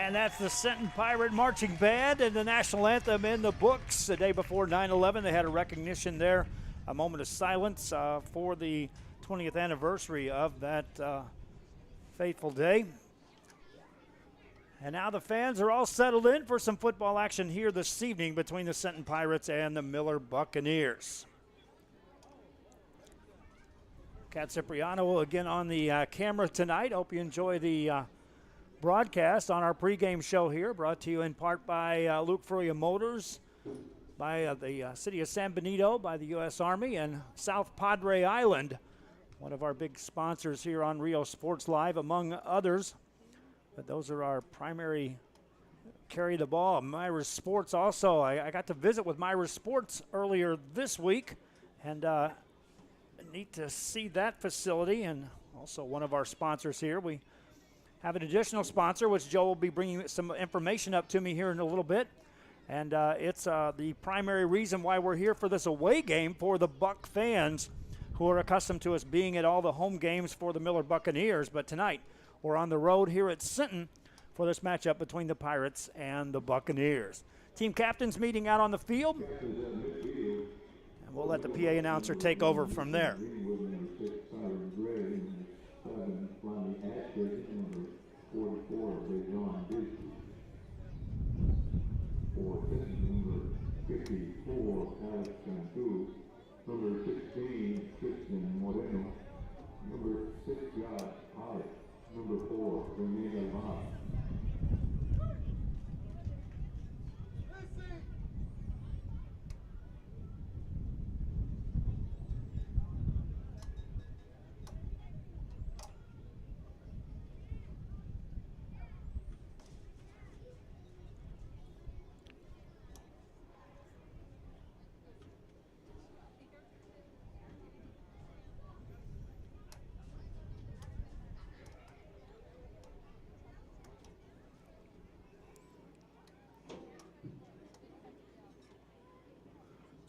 And that's the Sinton Pirate Marching Band and the National Anthem in the books. The day before 9/11, they had a recognition there, a moment of silence for the 20th anniversary of that fateful day. And now the fans are all settled in for some football action here this evening between the Sinton Pirates and the Miller Buccaneers. Kat Cipriano again on the camera tonight. Hope you enjoy the broadcast on our pregame show here, brought to you in part by Luke Furrier Motors, by the city of San Benito, by the U.S. Army, and South Padre Island, one of our big sponsors here on Rio Sports Live, among others. But those are our primary carry the ball. Myra Sports also. I got to visit with Myra Sports earlier this week, and neat to see that facility, and also one of our sponsors here. We have an additional sponsor, which Joe will be bringing some information up to me here in a little bit. And it's the primary reason why we're here for this away game for the Buck fans who are accustomed to us being at all the home games for the Miller Buccaneers. But tonight, we're on the road here at Sinton for this matchup between the Pirates and the Buccaneers. Team captains meeting out on the field. And we'll let the PA announcer take over from there. Number 16, Tristan Moreno. Number 6, God Pollock. Number 4, Renee Lamont.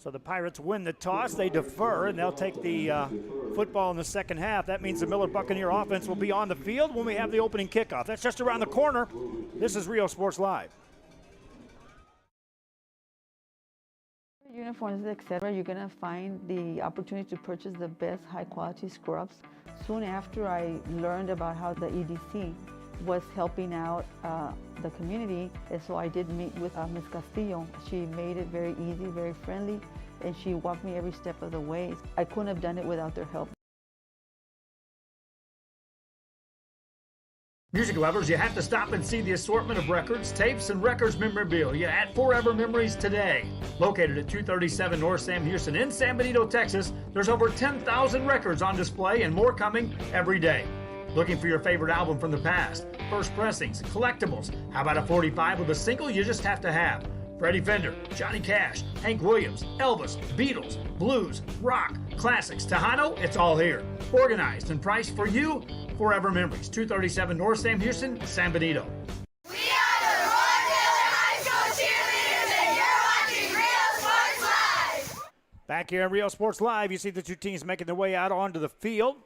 So the Pirates win the toss, they defer, and they'll take the football in the second half. That means the Miller Buccaneer offense will be on the field when we have the opening kickoff. That's just around the corner. This is Rio Sports Live. Uniforms, etc., you're going to find the opportunity to purchase the best high-quality scrubs. Soon after I learned about how the EDC was helping out the community, and so I did meet with Ms. Castillo. She made it very easy, very friendly, and she walked me every step of the way. I couldn't have done it without their help. Music lovers, you have to stop and see the assortment of records, tapes, and records memorabilia at Forever Memories today. Located at 237 North Sam Houston in San Benito, Texas, there's over 10,000 records on display and more coming every day. Looking for your favorite album from the past, first pressings, collectibles. How about a 45 with a single you just have to have? Freddie Fender, Johnny Cash, Hank Williams, Elvis, Beatles, blues, rock, classics, Tejano, it's all here. Organized and priced for you. Forever Memories, 237 North Sam Houston, San Benito. We are the Roy Taylor High School cheerleaders, and you're watching Rio Sports Live. Back here in Rio Sports Live, you see the two teams making their way out onto the field.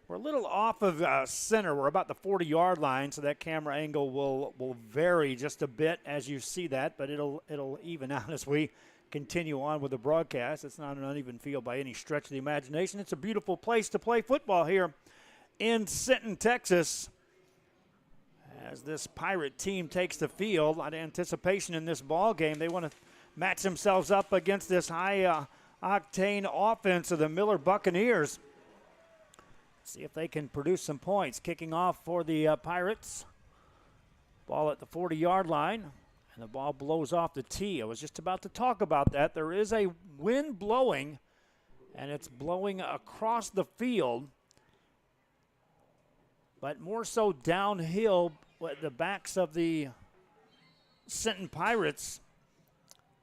We're a little off of center. We're about the 40-yard line, so that camera angle will vary just a bit as you see that, but it'll even out as we continue on with the broadcast. It's not an uneven field by any stretch of the imagination. It's a beautiful place to play football here in Sinton, Texas, as this Pirate team takes the field. A lot of anticipation in this ball game. They want to match themselves up against this high-octane offense of the Miller Buccaneers. See if they can produce some points. Kicking off for the Pirates. Ball at the 40-yard line, and the ball blows off the tee. I was just about to talk about that. There is a wind blowing, and it's blowing across the field, but more so downhill with the backs of the Sinton Pirates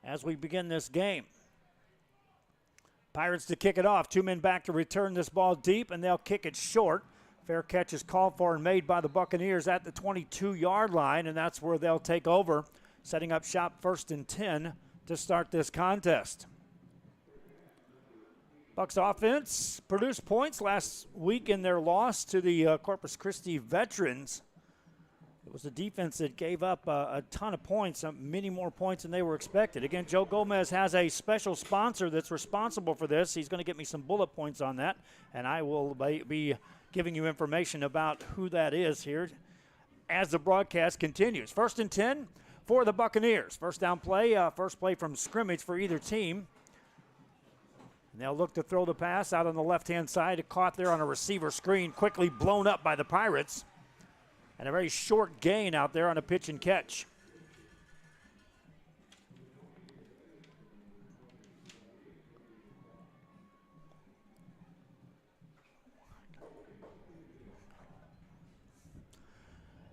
as we begin this game. Pirates to kick it off. Two men back to return this ball deep, and they'll kick it short. Fair catch is called for and made by the Buccaneers at the 22-yard line, and that's where they'll take over, setting up shop 1st and 10 to start this contest. Bucs offense produced points last week in their loss to the Corpus Christi Veterans. It was the defense that gave up a ton of points, many more points than they were expected. Again, Joe Gomez has a special sponsor that's responsible for this. He's going to get me some bullet points on that, and I will be giving you information about who that is here as the broadcast continues. 1st and 10 for the Buccaneers. First down play, first play from scrimmage for either team. And they'll look to throw the pass out on the left-hand side. Caught there on a receiver screen, quickly blown up by the Pirates. And a very short gain out there on a pitch and catch.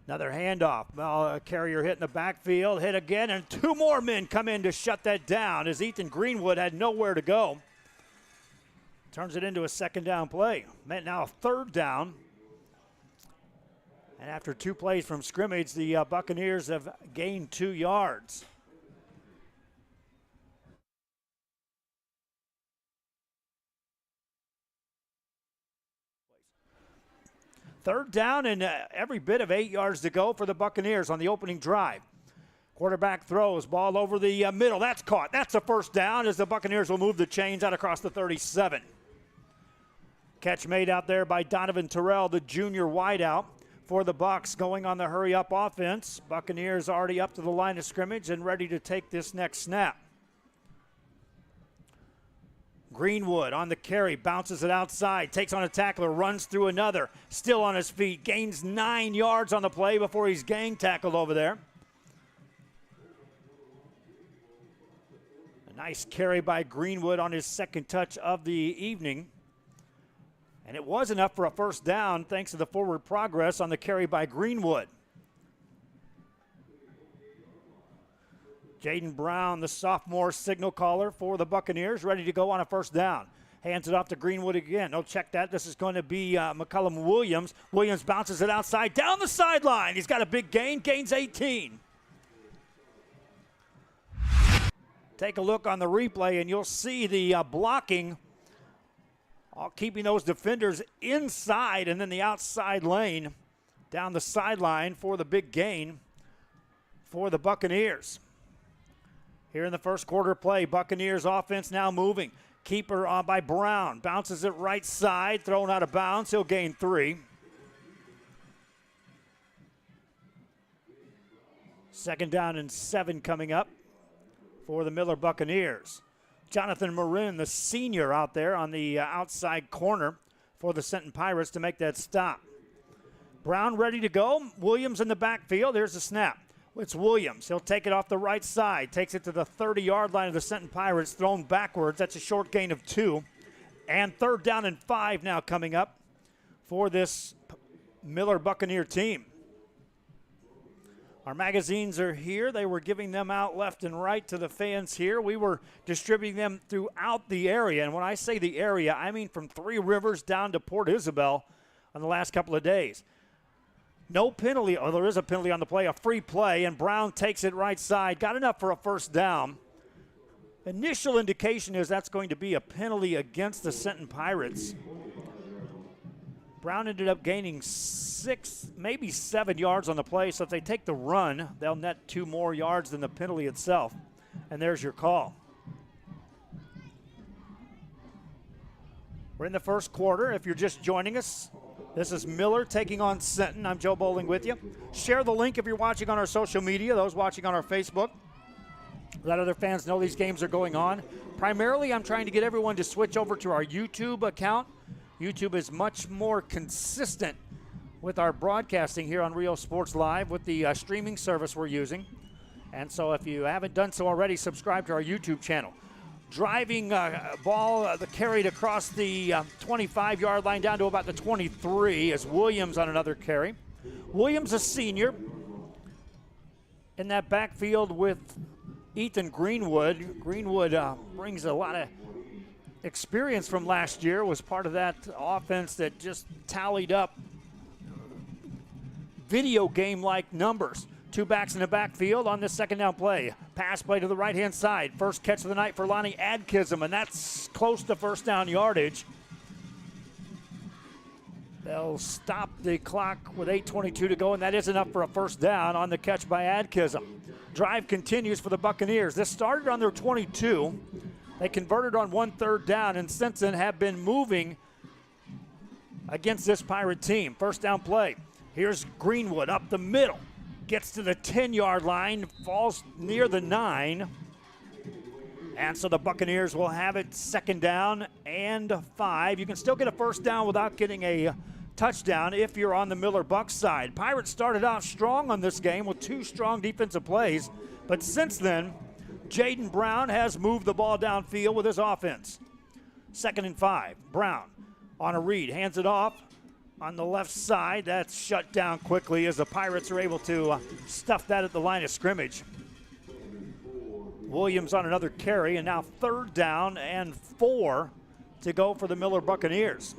Another handoff. Well, Carrier hit in the backfield, hit again, and two more men come in to shut that down as Ethan Greenwood had nowhere to go. Turns it into a second down play. Now a third down. And after two plays from scrimmage, the Buccaneers have gained 2 yards. Third down and every bit of 8 yards to go for the Buccaneers on the opening drive. Quarterback throws, ball over the middle. That's caught. That's a first down as the Buccaneers will move the chains out across the 37. Catch made out there by Donovan Terrell, the junior wideout for the Bucs, going on the hurry-up offense. Buccaneers already up to the line of scrimmage and ready to take this next snap. Greenwood on the carry, bounces it outside, takes on a tackler, runs through another, still on his feet, gains 9 yards on the play before he's gang tackled over there. A nice carry by Greenwood on his second touch of the evening. And it was enough for a first down thanks to the forward progress on the carry by Greenwood. Jaden Brown, the sophomore signal caller for the Buccaneers, ready to go on a first down. Hands it off to Greenwood again. No, check that. This is going to be McCullum Williams. Williams bounces it outside, down the sideline. He's got a big gain, gains 18. Take a look on the replay, and you'll see the blocking, keeping those defenders inside, and then the outside lane down the sideline for the big gain for the Buccaneers. Here in the first quarter play, Buccaneers offense now moving. Keeper by Brown. Bounces it right side, thrown out of bounds. He'll gain 3. Second down and 7 coming up for the Miller Buccaneers. Jonathan Marin, the senior, out there on the outside corner for the Sinton Pirates to make that stop. Brown ready to go. Williams in the backfield. There's the snap. It's Williams. He'll take it off the right side. Takes it to the 30-yard line of the Sinton Pirates. Thrown backwards. That's a short gain of 2. And third down and 5 now coming up for this Miller Buccaneer team. Our magazines are here. They were giving them out left and right to the fans here. We were distributing them throughout the area. And when I say the area, I mean from Three Rivers down to Port Isabel on the last couple of days. No penalty, there is a penalty on the play, a free play, and Brown takes it right side. Got enough for a first down. Initial indication is that's going to be a penalty against the Sinton Pirates. Brown ended up gaining 6, maybe 7 yards on the play, so if they take the run, they'll net 2 more yards than the penalty itself. And there's your call. We're in the first quarter. If you're just joining us, this is Miller taking on Sinton. I'm Joe Bowling with you. Share the link if you're watching on our social media, those watching on our Facebook. Let other fans know these games are going on. Primarily, I'm trying to get everyone to switch over to our YouTube account. YouTube is much more consistent with our broadcasting here on Real Sports Live with the streaming service we're using. And so if you haven't done so already, subscribe to our YouTube channel. Driving ball carried across the 25-yard line down to about the 23 as Williams on another carry. Williams, a senior, in that backfield with Ethan Greenwood. Greenwood brings a lot of experience from last year, was part of that offense that just tallied up video game-like numbers. 2 backs in the backfield on this second down play. Pass play to the right-hand side. First catch of the night for Lonnie Adkism, and that's close to first down yardage. They'll stop the clock with 8:22 to go, and that is enough for a first down on the catch by Adkism. Drive continues for the Buccaneers. This started on their 22. They converted on 1 third down, and Sinton have been moving against this Pirate team. First down play. Here's Greenwood up the middle. Gets to the 10-yard line, falls near the 9. And so the Buccaneers will have it second down and 5. You can still get a first down without getting a touchdown if you're on the Miller Bucs side. Pirates started off strong on this game with 2 strong defensive plays. But since then, Jaden Brown has moved the ball downfield with his offense. Second and 5. Brown on a read, hands it off. On the left side, that's shut down quickly as the Pirates are able to stuff that at the line of scrimmage. Williams on another carry, and now third down and 4 to go for the Miller Buccaneers.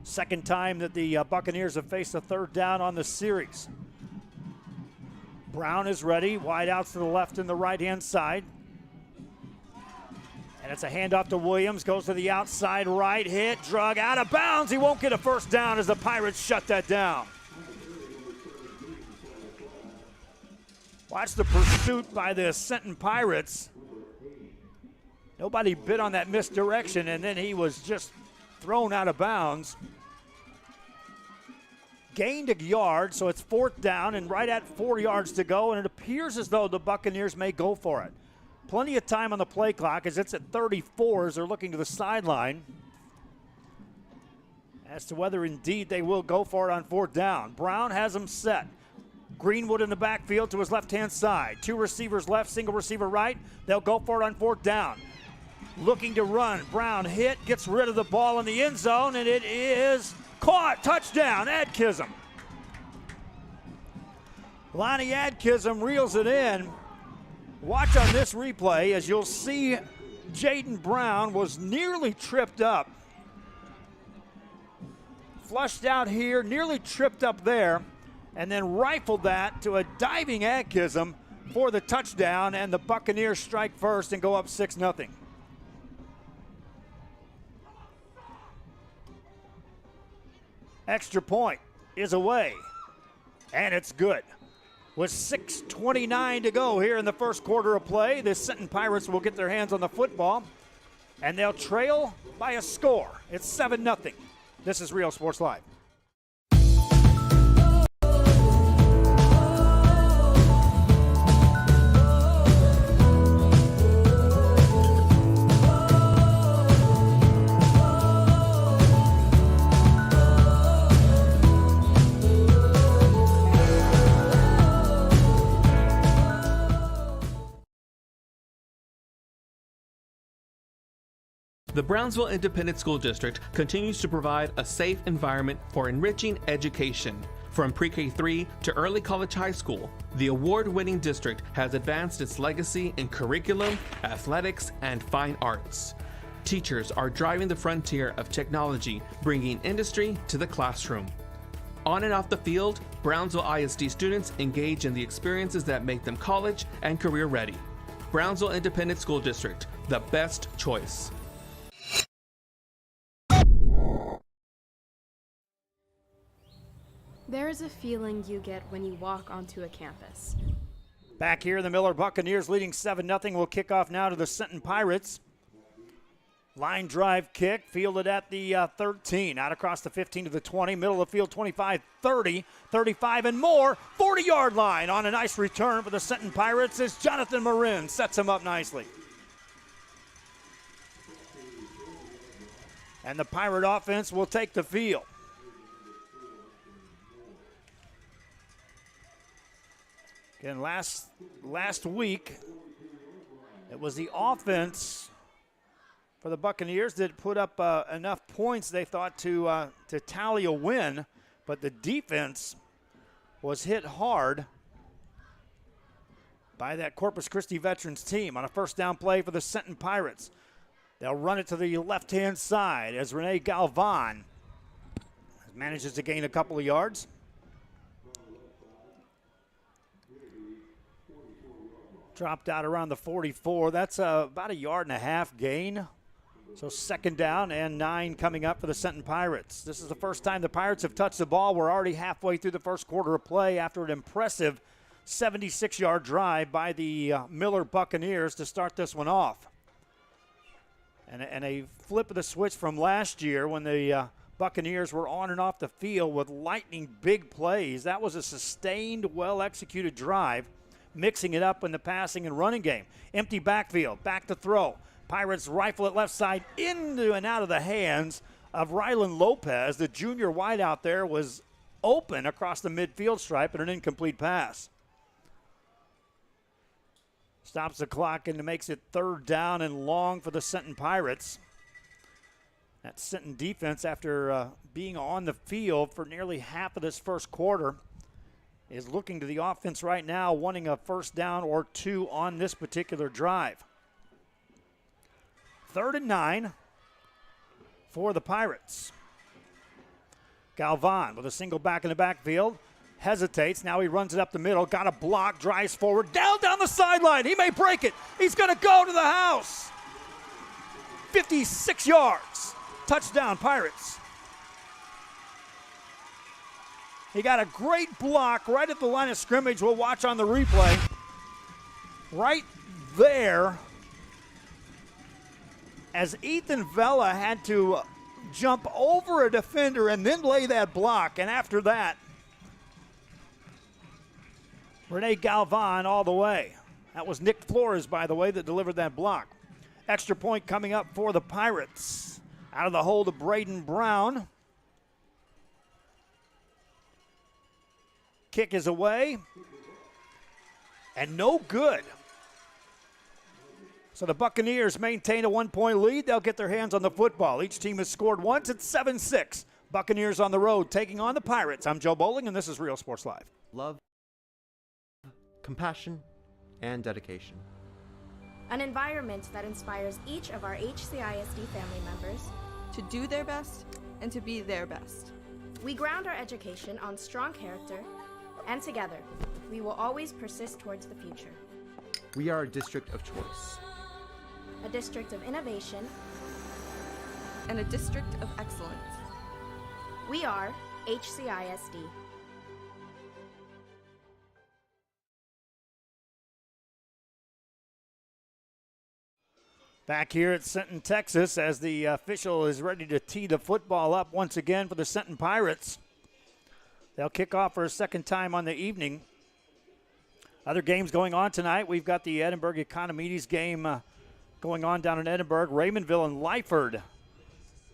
Second time that the Buccaneers have faced a third down on the series. Brown is ready, wide outs to the left and the right-hand side. And it's a handoff to Williams, goes to the outside right, hit, drug out of bounds. He won't get a first down as the Pirates shut that down. Watch the pursuit by the Sinton Pirates. Nobody bid on that misdirection, and then he was just thrown out of bounds. Gained a yard, so it's fourth down and right at 4 yards to go, and it appears as though the Buccaneers may go for it. Plenty of time on the play clock as it's at 34 as they're looking to the sideline as to whether indeed they will go for it on fourth down. Brown has them set. Greenwood in the backfield to his left-hand side. 2 receivers left, single receiver right. They'll go for it on fourth down. Looking to run. Brown hit, gets rid of the ball in the end zone, and it is caught. Touchdown, Adkism. Lonnie Adkism reels it in. Watch on this replay as you'll see Jaden Brown was nearly tripped up. Flushed out here, nearly tripped up there, and then rifled that to a diving Adkism for the touchdown, and the Buccaneers strike first and go up 6-0. Extra point is away, and it's good. With 6:29 to go here in the first quarter of play, the Sinton Pirates will get their hands on the football, and they'll trail by a score. It's 7-0. This is Real Sports Live. The Brownsville Independent School District continues to provide a safe environment for enriching education. From pre-K3 to early college high school, the award-winning district has advanced its legacy in curriculum, athletics, and fine arts. Teachers are driving the frontier of technology, bringing industry to the classroom. On and off the field, Brownsville ISD students engage in the experiences that make them college and career ready. Brownsville Independent School District, the best choice. There is a feeling you get when you walk onto a campus. Back here, the Miller Buccaneers leading 7-0 will kick off now to the Sinton Pirates. Line drive kick fielded at the 13, out across the 15 to the 20, middle of the field 25, 30, 35 and more, 40-yard line on a nice return for the Sinton Pirates as Jonathan Marin sets him up nicely. And the Pirate offense will take the field. Again, last week, it was the offense for the Buccaneers that put up enough points they thought to tally a win, but the defense was hit hard by that Corpus Christi Veterans team on a first down play for the Sinton Pirates. They'll run it to the left-hand side as Rene Galvan manages to gain a couple of yards. Dropped out around the 44. That's about a yard and a half gain. So second down and 9 coming up for the Sinton Pirates. This is the first time the Pirates have touched the ball. We're already halfway through the first quarter of play after an impressive 76-yard drive by the Miller Buccaneers to start this one off. And a flip of the switch from last year when the Buccaneers were on and off the field with lightning big plays. That was a sustained, well-executed drive, mixing it up in the passing and running game. Empty backfield, back to throw. Pirates rifle it left side into and out of the hands of Rylan Lopez. The junior wideout there was open across the midfield stripe and an incomplete pass. Stops the clock and makes it third down and long for the Sinton Pirates. That Sinton defense, after being on the field for nearly half of this first quarter, is looking to the offense right now, wanting a first down or two on this particular drive. 3rd and 9 for the Pirates. Galvan with a single back in the backfield. Hesitates. Now he runs it up the middle. Got a block. Drives forward. Down the sideline. He may break it. He's going to go to the house. 56 yards. Touchdown, Pirates. He got a great block right at the line of scrimmage. We'll watch on the replay. Right there, as Ethan Vela had to jump over a defender and then lay that block. And after that, Rene Galvan all the way. That was Nick Flores, by the way, that delivered that block. Extra point coming up for the Pirates. Out of the hold of Braden Brown. Kick is away. And no good. So the Buccaneers maintain a 1-point lead. They'll get their hands on the football. Each team has scored once. It's 7-6. Buccaneers on the road taking on the Pirates. I'm Joe Bowling, and this is Real Sports Live. Love, compassion, and dedication. An environment that inspires each of our HCISD family members to do their best and to be their best. We ground our education on strong character, and together, we will always persist towards the future. We are a district of choice. A district of innovation. And a district of excellence. We are HCISD. Back here at Sinton, Texas, as the official is ready to tee the football up once again for the Sinton Pirates. They'll kick off for a second time on the evening. Other games going on tonight. We've got the Edinburgh Economides game going on down in Edinburgh. Raymondville and Lyford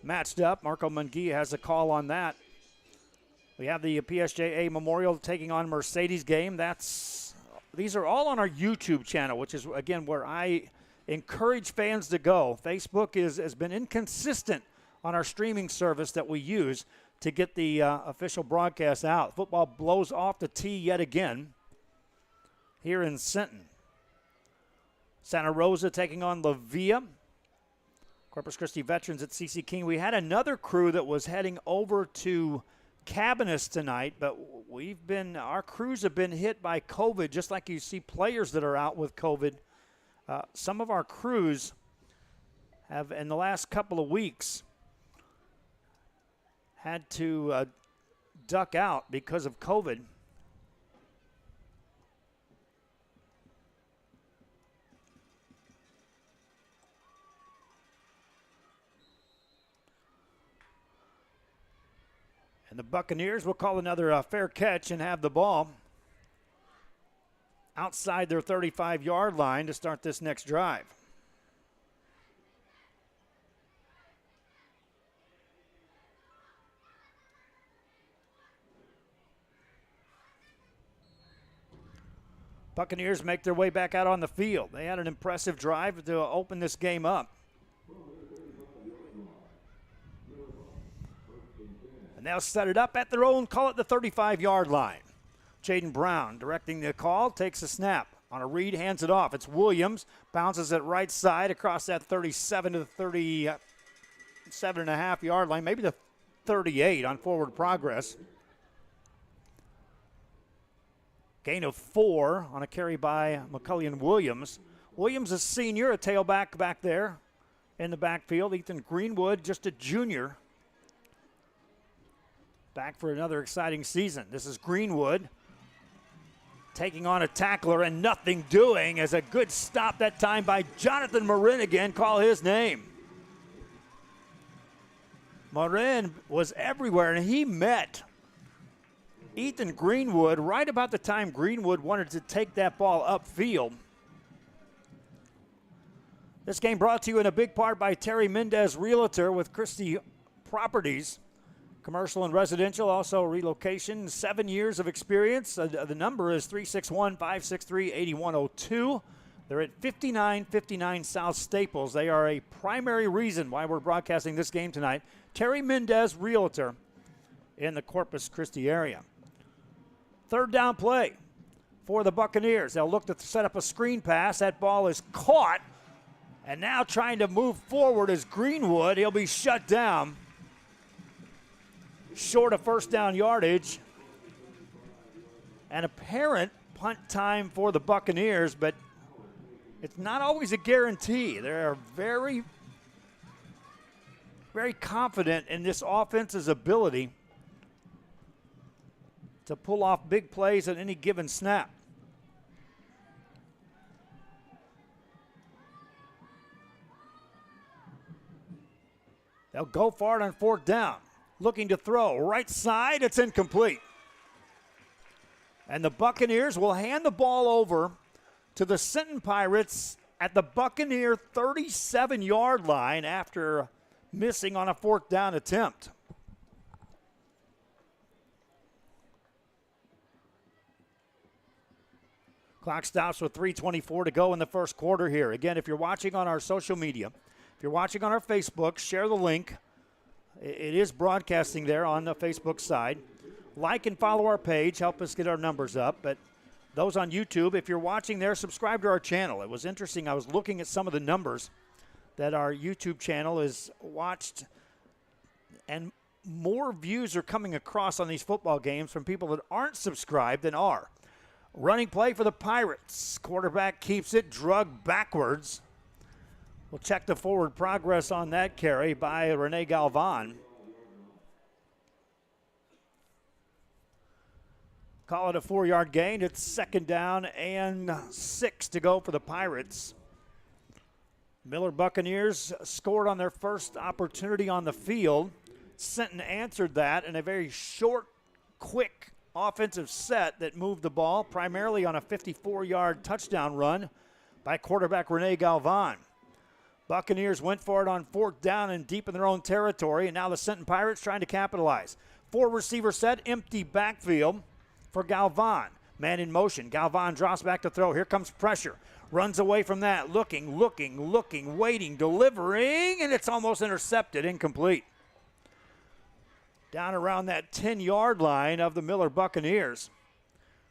matched up. Marco Munguia has a call on that. We have the PSJA Memorial taking on Mercedes game. These are all on our YouTube channel, which is, again, where I encourage fans to go. Facebook has been inconsistent on our streaming service that we use to get the official broadcast out. Football blows off the tee yet again here in Sinton. Santa Rosa taking on LaVega. Corpus Christi veterans at C.C. King. We had another crew that was heading over to Cabanis tonight, but our crews have been hit by COVID, just like you see players that are out with COVID. Some of our crews have, in the last couple of weeks, had to duck out because of COVID. And the Buccaneers will call another fair catch and have the ball outside their 35-yard line to start this next drive. Buccaneers make their way back out on the field. They had an impressive drive to open this game up. And they'll set it up at their own, call it the 35-yard line. Jaden Brown directing the call, takes a snap. On a read, hands it off. It's Williams, bounces it right side across that 37 to the 37.5-yard line, maybe the 38 on forward progress. Gain of 4 on a carry by McCullion Williams. Williams, a senior, a tailback back there in the backfield. Ethan Greenwood, just a junior. Back for another exciting season. This is Greenwood taking on a tackler and nothing doing, as a good stop that time by Jonathan Marin again. Call his name. Marin was everywhere, and he met Ethan Greenwood right about the time Greenwood wanted to take that ball upfield. This game brought to you in a big part by Terry Mendez Realtor with Christie Properties. Commercial and residential, also relocation, 7 years of experience. The number is 361-563-8102. They're at 5959 South Staples. They are a primary reason why we're broadcasting this game tonight. Terry Mendez Realtor in the Corpus Christi area. Third down play for the Buccaneers. They'll look to set up a screen pass. That ball is caught. And now trying to move forward is Greenwood. He'll be shut down. Short of first down yardage. An apparent punt time for the Buccaneers, but it's not always a guarantee. They're very, very confident in this offense's ability to pull off big plays at any given snap. They'll go for it on fourth down. Looking to throw. Right side, it's incomplete. And the Buccaneers will hand the ball over to the Sinton Pirates at the Buccaneer 37-yard line after missing on a fourth down attempt. Clock stops with 3:24 to go in the first quarter here. Again, if you're watching on our social media, if you're watching on our Facebook, share the link. It is broadcasting there on the Facebook side. Like and follow our page. Help us get our numbers up. But those on YouTube, if you're watching there, subscribe to our channel. It was interesting. I was looking at some of the numbers that our YouTube channel is watched, and more views are coming across on these football games from people that aren't subscribed than are. Running play for the Pirates. Quarterback keeps it, drug backwards. We'll check the forward progress on that carry by Rene Galvan. Call it a 4-yard gain. It's 2nd down and 6 to go for the Pirates. Miller Buccaneers scored on their first opportunity on the field. Sinton answered that in a very short, quick offensive set that moved the ball, primarily on a 54-yard touchdown run by quarterback Rene Galvan. Buccaneers went for it on 4th down and deep in their own territory, and now the Sinton Pirates trying to capitalize. 4-receiver set, empty backfield for Galvan. Man in motion. Galvan drops back to throw. Here comes pressure. Runs away from that. Looking, waiting, delivering, and it's almost intercepted, incomplete. Down around that 10-yard line of the Miller Buccaneers.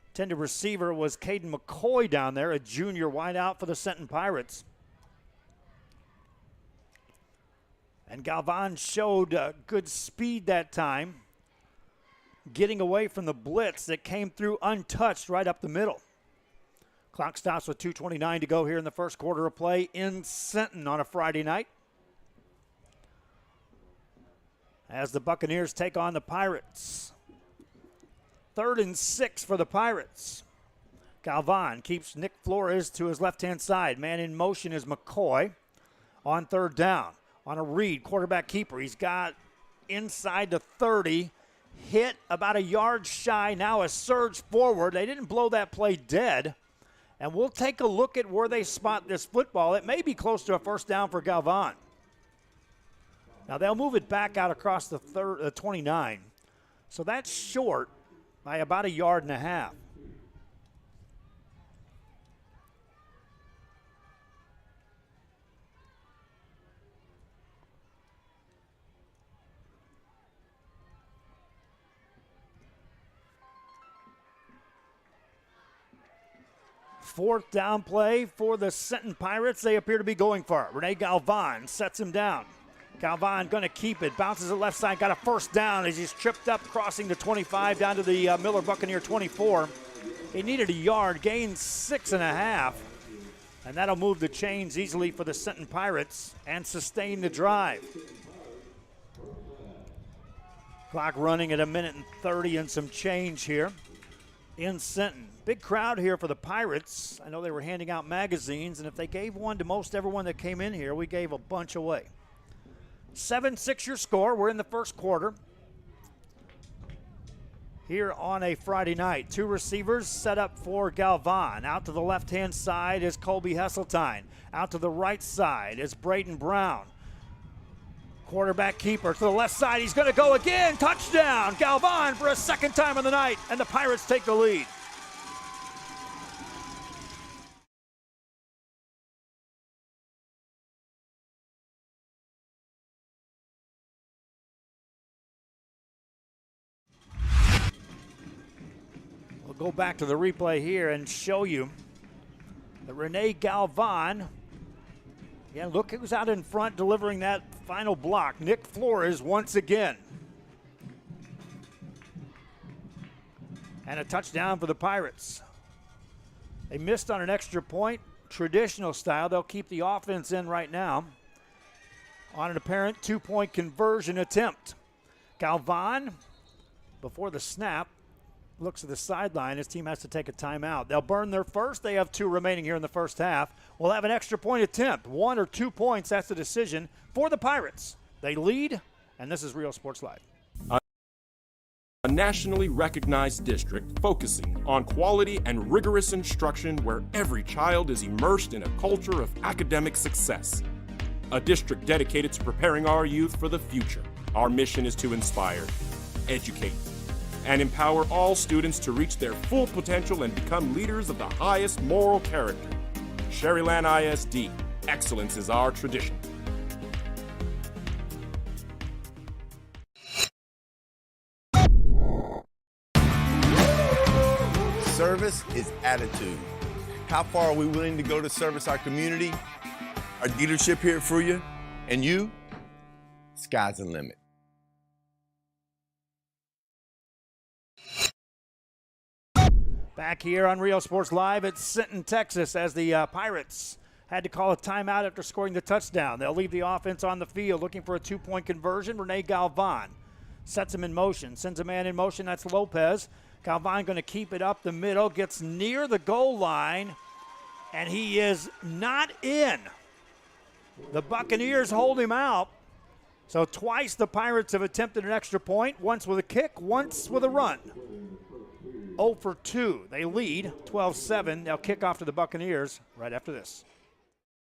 Intended receiver was Caden McCoy down there, a junior wideout for the Sinton Pirates. And Galvan showed good speed that time, getting away from the blitz that came through untouched right up the middle. Clock stops with 2:29 to go here in the first quarter of play in Sinton on a Friday night. As the Buccaneers take on the Pirates. 3rd and 6 for the Pirates. Galvan keeps Nick Flores to his left-hand side. Man in motion is McCoy on 3rd down. On a read, quarterback keeper. He's got inside the 30. Hit about a yard shy. Now a surge forward. They didn't blow that play dead. And we'll take a look at where they spot this football. It may be close to a 1st down for Galvan. Now they'll move it back out across the 29. So that's short by about a yard and a half. Fourth down play for the Sinton Pirates. They appear to be going for it. Rene Galvan sets him down. Galvan going to keep it. Bounces it left side. Got a 1st down as he's tripped up, crossing the 25 down to the Miller Buccaneer 24. He needed a yard, gained 6.5. And that'll move the chains easily for the Sinton Pirates and sustain the drive. Clock running at 1:30 and some change here in Sinton. Big crowd here for the Pirates. I know they were handing out magazines, and if they gave one to most everyone that came in here, we gave a bunch away. 7-6 your score. We're in the first quarter here on a Friday night. 2 receivers set up for Galvan. Out to the left-hand side is Colby Hesseltine. Out to the right side is Braden Brown. Quarterback keeper to the left side. He's going to go again. Touchdown. Galvan for a 2nd time of the night, and the Pirates take the lead. Go back to the replay here and show you that Rene Galvan, look who's out in front delivering that final block. Nick Flores once again. And a touchdown for the Pirates. They missed on an extra point, traditional style. They'll keep the offense in right now on an apparent 2-point conversion attempt. Galvan, before the snap, looks at the sideline. His team has to take a timeout. They'll burn their first. They have 2 remaining here in the first half. We'll have an extra point attempt. 1 or 2 points, that's the decision for the Pirates. They lead, and this is Real Sports Live. A nationally recognized district focusing on quality and rigorous instruction where every child is immersed in a culture of academic success. A district dedicated to preparing our youth for the future. Our mission is to inspire, educate, and empower all students to reach their full potential and become leaders of the highest moral character. Sherryland ISD, excellence is our tradition. Service is attitude. How far are we willing to go to service our community, our dealership here at Fruya, and you? Sky's the limit. Back here on Rio Sports Live at Sinton, Texas, as the Pirates had to call a timeout after scoring the touchdown. They'll leave the offense on the field looking for a two-point conversion. Rene Galvan sets him in motion, sends a man in motion. That's Lopez. Galvan going to keep it up the middle, gets near the goal line, and he is not in. The Buccaneers hold him out. So twice the Pirates have attempted an extra point, once with a kick, once with a run. 0 for 2. They lead 12-7. They'll kick off to the Buccaneers right after this.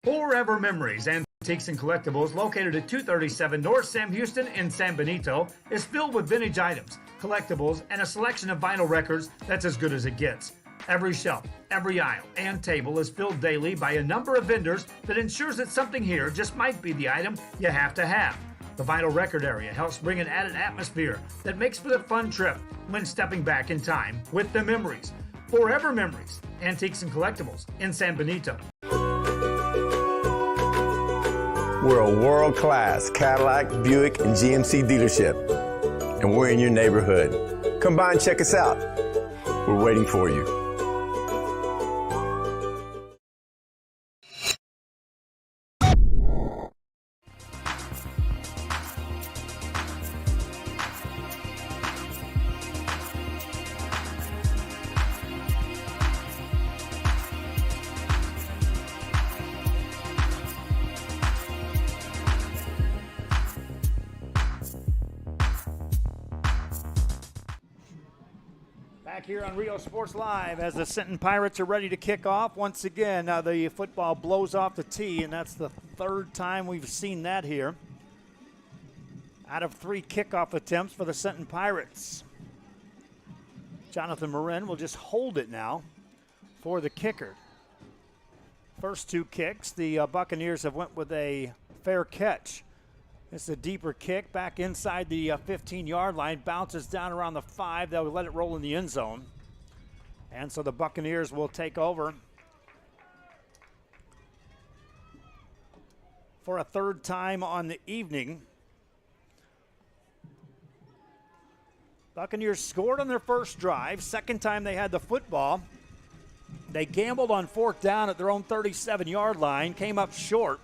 Forever Memories, Antiques and Collectibles, located at 237 North Sam Houston in San Benito, is filled with vintage items, collectibles, and a selection of vinyl records that's as good as it gets. Every shelf, every aisle, and table is filled daily by a number of vendors that ensures that something here just might be the item you have to have. The vinyl record area helps bring an added atmosphere that makes for the fun trip when stepping back in time with the memories. Forever Memories, Antiques and Collectibles in San Benito. We're a world-class Cadillac, Buick, and GMC dealership, and we're in your neighborhood. Come by and check us out. We're waiting for you. Back here on Rio Sports Live as the Sinton Pirates are ready to kick off. Once again, the football blows off the tee, and that's the third time we've seen that here. Out of 3 kickoff attempts for the Sinton Pirates. Jonathan Marin will just hold it now for the kicker. First 2 kicks, the Buccaneers have went with a fair catch. It's a deeper kick back inside the 15-yard line, bounces down around the 5. They'll let it roll in the end zone. And so the Buccaneers will take over for a third time on the evening. Buccaneers scored on their first drive. Second time they had the football. They gambled on 4th down at their own 37-yard line, came up short.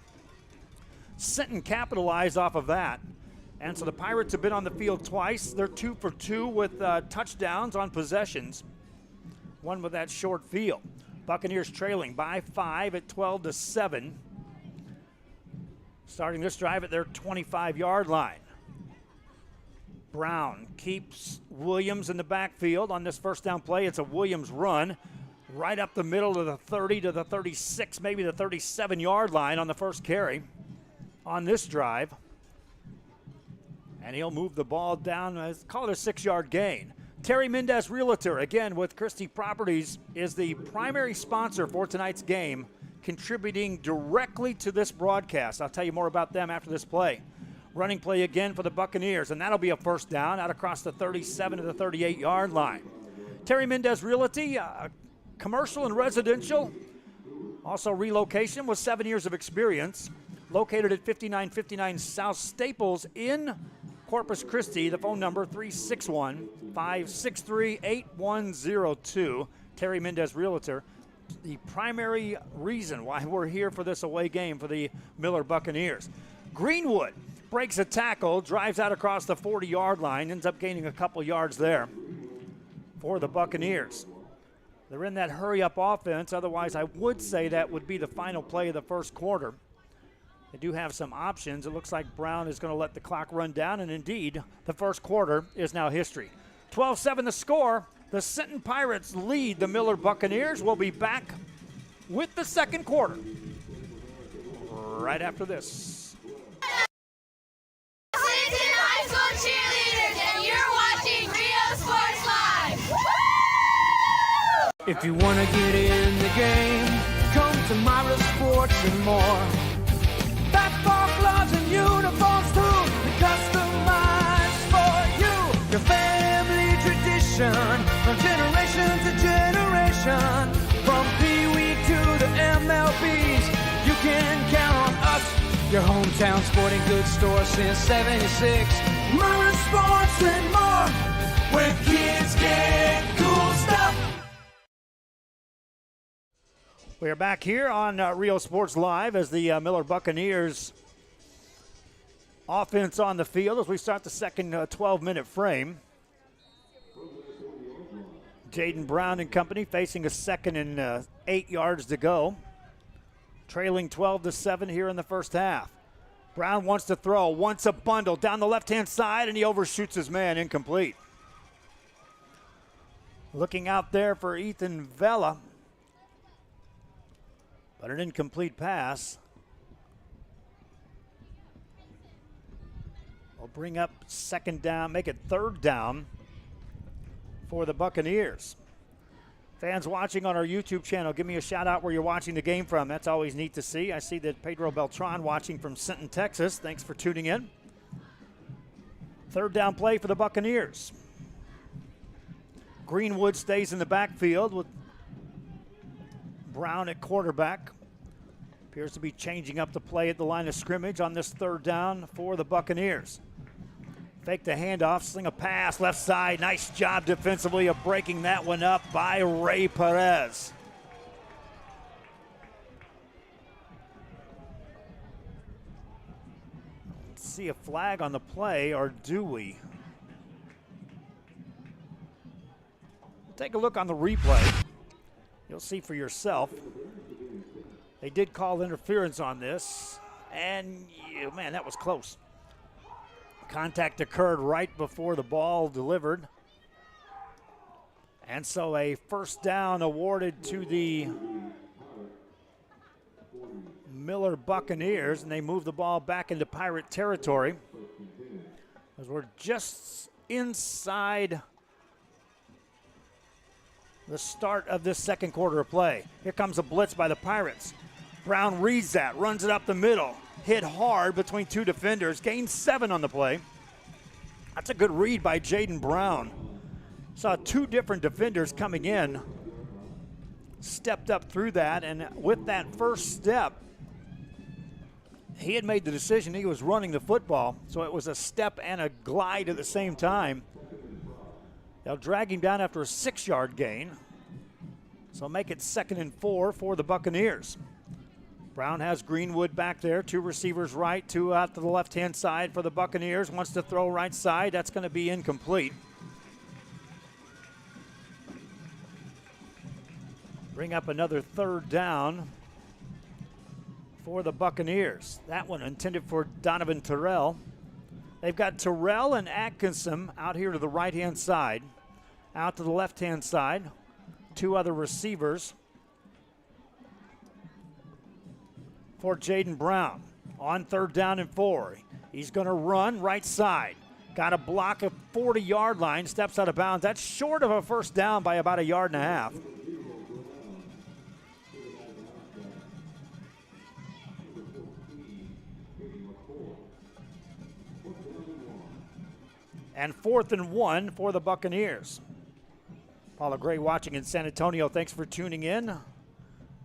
Sinton capitalized off of that. And so the Pirates have been on the field twice. They're 2 for 2 with touchdowns on possessions. One with that short field. Buccaneers trailing by 5 at 12-7. Starting this drive at their 25-yard line. Brown keeps Williams in the backfield on this first down play. It's a Williams run right up the middle of the 30 to the 36, maybe the 37-yard line on the first carry on this drive. And he'll move the ball down, call it a 6-yard gain. Terry Mendez Realtor, again with Christie Properties, is the primary sponsor for tonight's game, contributing directly to this broadcast. I'll tell you more about them after this play. Running play again for the Buccaneers, and that'll be a first down out across the 37 to the 38-yard line. Terry Mendez Realty, commercial and residential, also relocation with 7 years of experience. Located at 5959 South Staples in Corpus Christi. The phone number 361-563-8102. Terry Mendez Realtor. The primary reason why we're here for this away game for the Miller Buccaneers. Greenwood breaks a tackle, drives out across the 40-yard line, ends up gaining a couple yards there for the Buccaneers. They're in that hurry-up offense. Otherwise, I would say that would be the final play of the first quarter. They do have some options. It looks like Brown is going to let the clock run down, and indeed, the first quarter is now history. 12-7 the score. The Sinton Pirates lead the Miller Buccaneers. We'll be back with the second quarter right after this. Sinton High School cheerleaders, and you're watching Rio Sports Live. If you want to get in the game, come to Myra Sports and more. Basketball gloves and uniforms too, customized for you. Your family tradition, from generation to generation. From Pee Wee to the MLBs, you can count on us. Your hometown sporting goods store since '76. Myra Sports and more, where kids get cool stuff. We are back here on Rio Sports Live as the Miller Buccaneers offense on the field as we start the second 12-minute frame. Jaden Brown and company facing a second and 8 yards to go. Trailing 12-7 here in the first half. Brown wants to throw, wants a bundle down the left-hand side, and he overshoots his man, incomplete. Looking out there for Ethan Vela, but an incomplete pass. Will bring up second down, make it third down for the Buccaneers. Fans watching on our YouTube channel, give me a shout out where you're watching the game from. That's always neat to see. I see that Pedro Beltran watching from Sinton, Texas. Thanks for tuning in. Third down play for the Buccaneers. Greenwood stays in the backfield with Brown at quarterback. Appears to be changing up the play at the line of scrimmage on this third down for the Buccaneers. Fake the handoff, sling a pass, left side. Nice job defensively of breaking that one up by Ray Perez. Let's see a flag on the play, or do we? Take a look on the replay. You'll see for yourself. They did call interference on this, and man, that was close. Contact occurred right before the ball delivered. And so a first down awarded to the Miller Buccaneers, and they move the ball back into Pirate territory as we're just inside the start of this second quarter of play. Here comes a blitz by the Pirates. Brown reads that, runs it up the middle. Hit hard between two defenders, gains 7 on the play. That's a good read by Jaden Brown. Saw 2 different defenders coming in, stepped up through that, and with that first step, he had made the decision he was running the football, so it was a step and a glide at the same time. They'll drag him down after a 6-yard gain, so make it 2nd and 4 for the Buccaneers. Brown has Greenwood back there, 2 receivers right, 2 out to the left-hand side for the Buccaneers. Wants to throw right side. That's going to be incomplete. Bring up another third down for the Buccaneers. That one intended for Donovan Terrell. They've got Terrell and Atkinson out here to the right-hand side. Out to the left-hand side, 2 other receivers for Jaden Brown. On third down and 4. He's going to run right side. Got a block of 40-yard line, steps out of bounds. That's short of a first down by about 1.5 yards. And 4th and 1 for the Buccaneers. Paula Gray watching in San Antonio. Thanks for tuning in.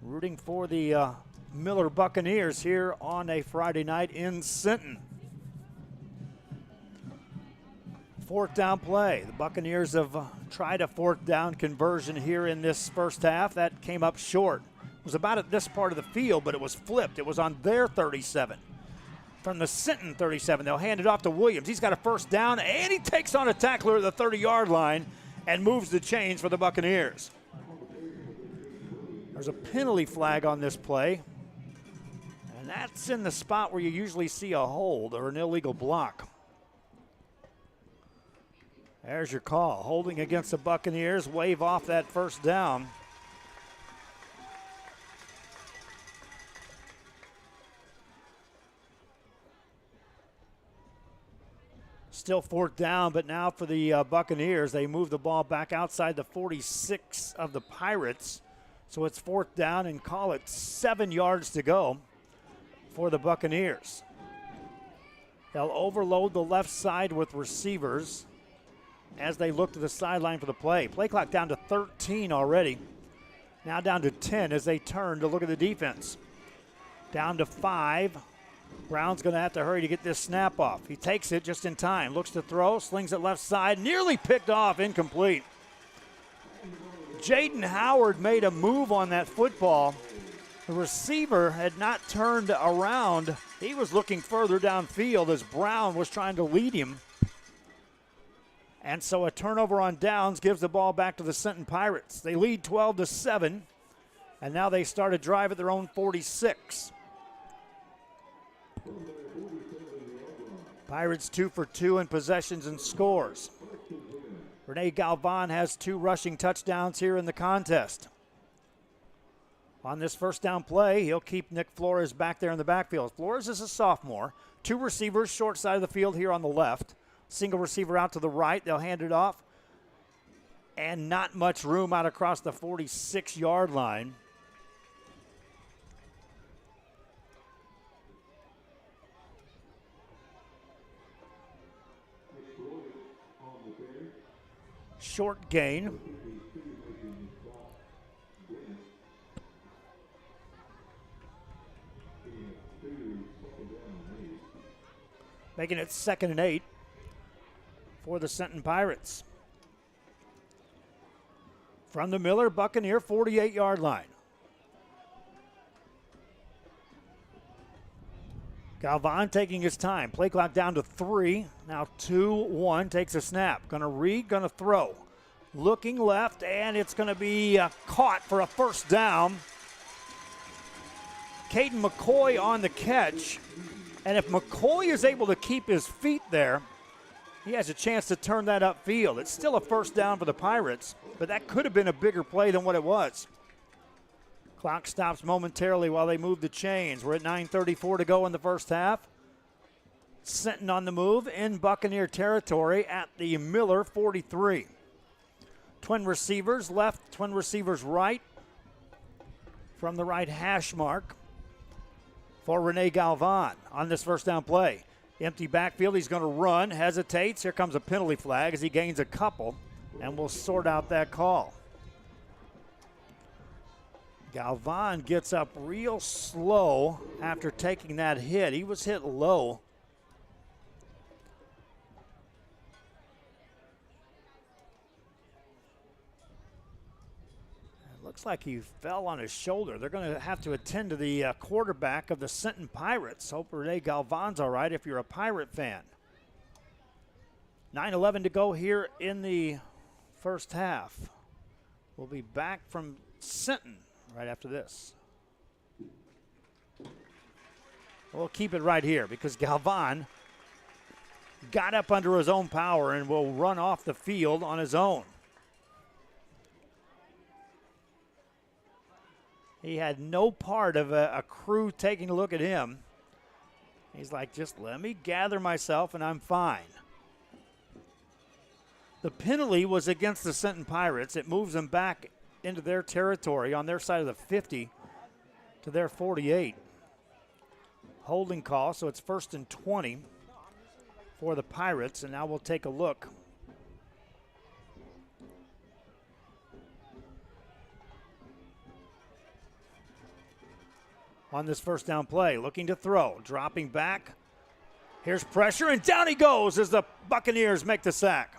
Rooting for the Miller Buccaneers here on a Friday night in Sinton. 4th down play. The Buccaneers have tried a 4th down conversion here in this first half. That came up short. It was about at this part of the field, but it was flipped. It was on their 37. From the Sinton 37, they'll hand it off to Williams. He's got a first down, and he takes on a tackler at the 30-yard line and moves the chains for the Buccaneers. There's a penalty flag on this play. And that's in the spot where you usually see a hold or an illegal block. There's your call. Holding against the Buccaneers. Wave off that first down. Still 4th down, but now for the Buccaneers, they move the ball back outside the 46 of the Pirates. So it's 4th down and call it 7 yards to go for the Buccaneers. They'll overload the left side with receivers as they look to the sideline for the play. Play clock down to 13 already. Now down to 10 as they turn to look at the defense. Down to 5. Brown's going to have to hurry to get this snap off. He takes it just in time. Looks to throw, slings it left side, nearly picked off, incomplete. Jaden Howard made a move on that football The receiver had not turned around. He was looking further downfield as Brown was trying to lead him. And so a turnover on downs gives the ball back to the Sinton Pirates. They lead 12-7, and now they start a drive at their own 46. Pirates 2 for 2 in possessions and scores. Rene Galvan has 2 rushing touchdowns here in the contest. On this first down play, he'll keep Nick Flores back there in the backfield. Flores is a sophomore. 2 receivers short side of the field here on the left. Single receiver out to the right. They'll hand it off. And not much room out across the 46-yard line. Short gain. Making it 2nd and 8 for the Sinton Pirates. From the Miller Buccaneer 48-yard line. Galvan taking his time. Play clock down to 3. Now 2-1. Takes a snap. Going to read, going to throw. Looking left, and it's going to be caught for a first down. Caden McCoy on the catch. And if McCoy is able to keep his feet there, he has a chance to turn that upfield. It's still a first down for the Pirates, but that could have been a bigger play than what it was. Clock stops momentarily while they move the chains. We're at 9:34 to go in the first half. Sinton on the move in Buccaneer territory at the Miller 43. Twin receivers left, twin receivers right. From the right hash mark for Rene Galvan on this first down play. Empty backfield, he's going to run, hesitates. Here comes a penalty flag as he gains a couple, and we'll sort out that call. Galvan gets up real slow after taking that hit. He was hit low. Looks like he fell on his shoulder. They're going to have to attend to the quarterback of the Sinton Pirates. Hope Rene Galvan's all right if you're a Pirate fan. 9:11 to go here in the first half. We'll be back from Sinton right after this. We'll keep it right here because Galvan got up under his own power and will run off the field on his own. He had no part of a crew taking a look at him. He's like, just let me gather myself and I'm fine. The penalty was against the Sinton Pirates. It moves them back into their territory on their side of the 50 to their 48. Holding call, so it's 1st and 20 for the Pirates, and now we'll take a look. On this first down play, looking to throw, dropping back. Here's pressure, and down he goes as the Buccaneers make the sack.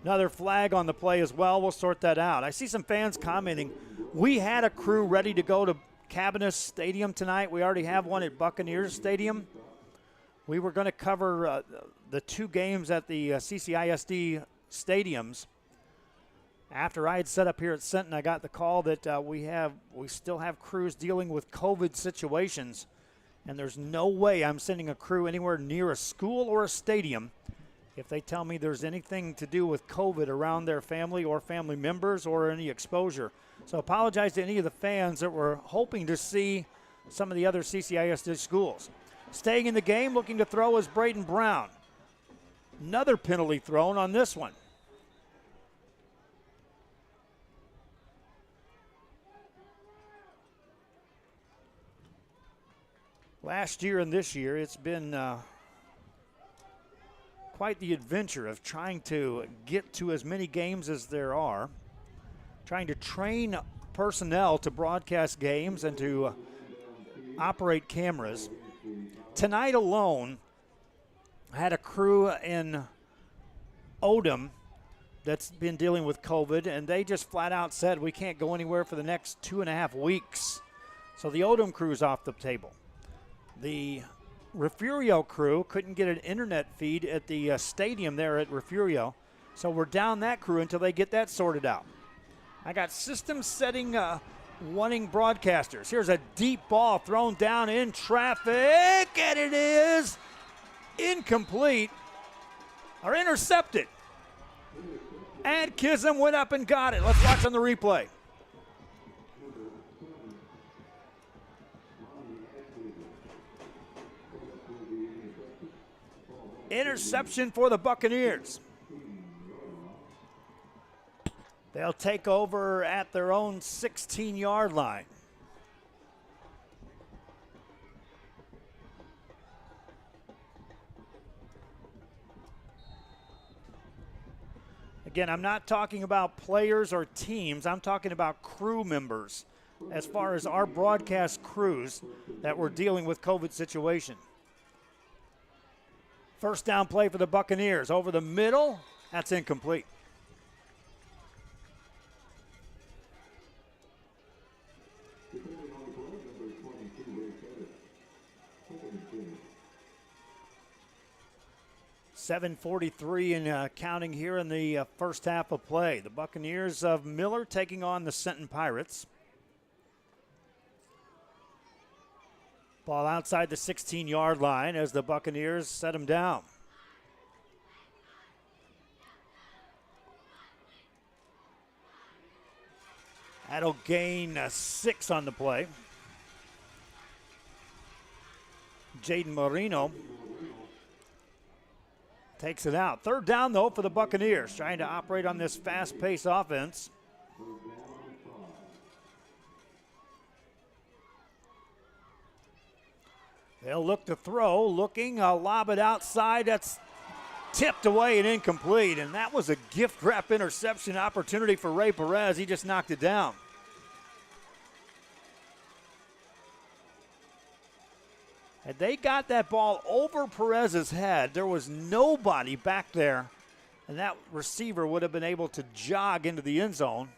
Another flag on the play as well. We'll sort that out. I see some fans commenting, we had a crew ready to go to Cabinus Stadium tonight. We already have one at Buccaneers Stadium. We were going to cover the 2 games at the CCISD stadiums. After I had set up here at Sinton, I got the call that we still have crews dealing with COVID situations, and there's no way I'm sending a crew anywhere near a school or a stadium if they tell me there's anything to do with COVID around their family or family members or any exposure. So apologize to any of the fans that were hoping to see some of the other CCISD schools. Staying in the game, looking to throw is Braden Brown. Another penalty thrown on this one. Last year and this year, it's been quite the adventure of trying to get to as many games as there are, trying to train personnel to broadcast games and to operate cameras. Tonight alone, I had a crew in Odom that's been dealing with COVID, and they just flat out said we can't go anywhere for the next 2.5 weeks. So the Odom crew's off the table. The Refugio crew couldn't get an internet feed at the stadium there at Refugio, so we're down that crew until they get that sorted out. I got system setting wanting broadcasters. Here's a deep ball thrown down in traffic, and it is incomplete or intercepted. And Kism went up and got it. Let's watch on the replay. Interception for the Buccaneers. They'll take over at their own 16-yard line. Again, I'm not talking about players or teams. I'm talking about crew members as far as our broadcast crews that were dealing with COVID situation. First down play for the Buccaneers. Over the middle, that's incomplete. .7:43 and counting here in the first half of play. The Buccaneers of Miller taking on the Sinton Pirates. Ball outside the 16-yard line as the Buccaneers set them down. That'll gain 6 on the play. Jaden Marino takes it out. Third down, though, for the Buccaneers, trying to operate on this fast-paced offense. They'll look to throw, looking, lob it outside. That's tipped away and incomplete, and that was a gift-wrap interception opportunity for Ray Perez. He just knocked it down. Had they got that ball over Perez's head, there was nobody back there, and that receiver would have been able to jog into the end zone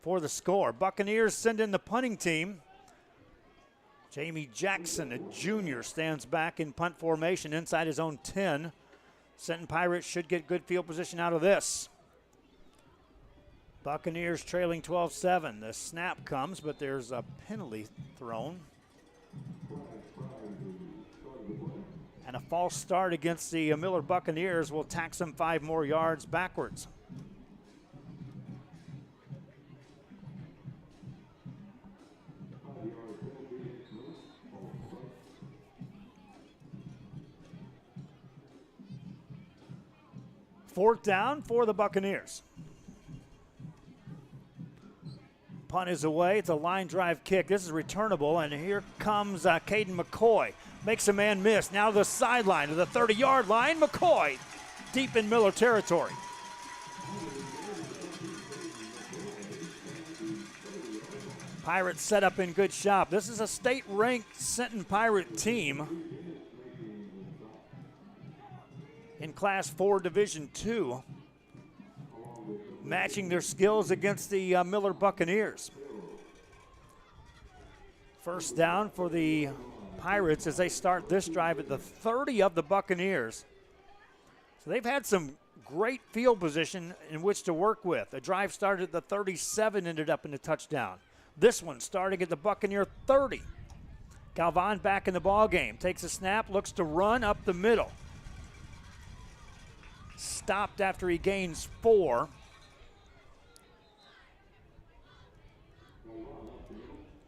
for the score. Buccaneers send in the punting team. Jamie Jackson, a junior, stands back in punt formation inside his own 10. Sinton Pirates should get good field position out of this. Buccaneers trailing 12-7. The snap comes, but there's a penalty thrown. And a false start against the Miller Buccaneers will tax them 5 more yards backwards. Fourth down for the Buccaneers. Punt is away. It's a line drive kick. This is returnable, and here comes Caden McCoy. Makes a man miss. Now to the sideline to the 30-yard line. McCoy deep in Miller territory. Pirates set up in good shop. This is a state-ranked Sinton Pirate team in Class 4 Division II, matching their skills against the Miller Buccaneers. First down for the Pirates as they start this drive at the 30 of the Buccaneers. So they've had some great field position in which to work with. The drive started at the 37, ended up in a touchdown. This one starting at the Buccaneer 30. Galvan back in the ball game. Takes a snap, looks to run up the middle. Stopped after he gains 4.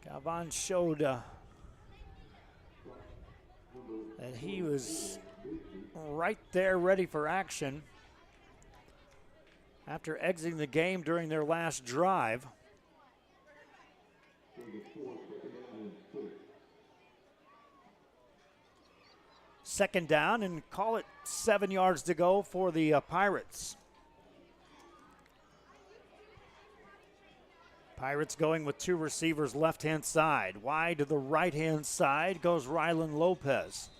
Galvan showed that he was right there ready for action after exiting the game during their last drive. Second down, and call it 7 yards to go for the Pirates. Pirates going with 2 receivers left-hand side. Wide to the right-hand side goes Rylan Lopez.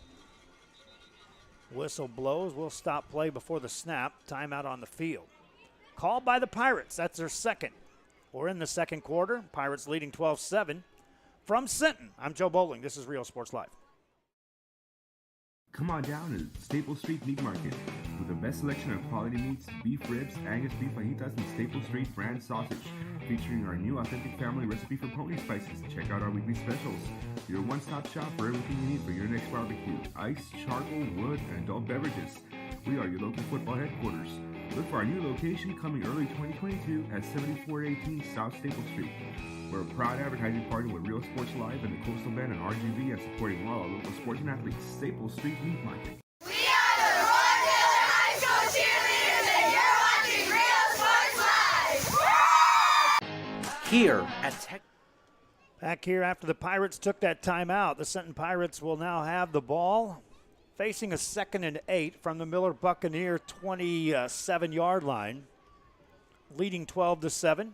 Whistle blows. We'll stop play before the snap. Timeout on the field. called by the Pirates. That's their second. We're in the second quarter. Pirates leading 12-7 from Sinton. I'm Joe Bowling. This is Real Sports Live. Come on down to Staple Street Meat Market with the best selection of quality meats, beef ribs, Angus beef fajitas, and Staple Street brand sausage, featuring our new authentic family recipe for pony spices. Check out our weekly specials. Your one-stop shop for everything you need for your next barbecue: ice, charcoal, wood, and adult beverages. We are your local football headquarters. Look for our new location coming early 2022 at 7418 South Staple Street. We're a proud advertising partner with Real Sports Live and the Coastal Band and RGV, and supporting all our local sports and athletes. Staple Street Meat Market. We are the Roy Miller High School cheerleaders, and you're watching Real Sports Live. Here at Tech. Back here after the Pirates took that timeout, the Sinton Pirates will now have the ball, facing a 2nd and 8 from the Miller Buccaneer 27-yard line, leading 12-7.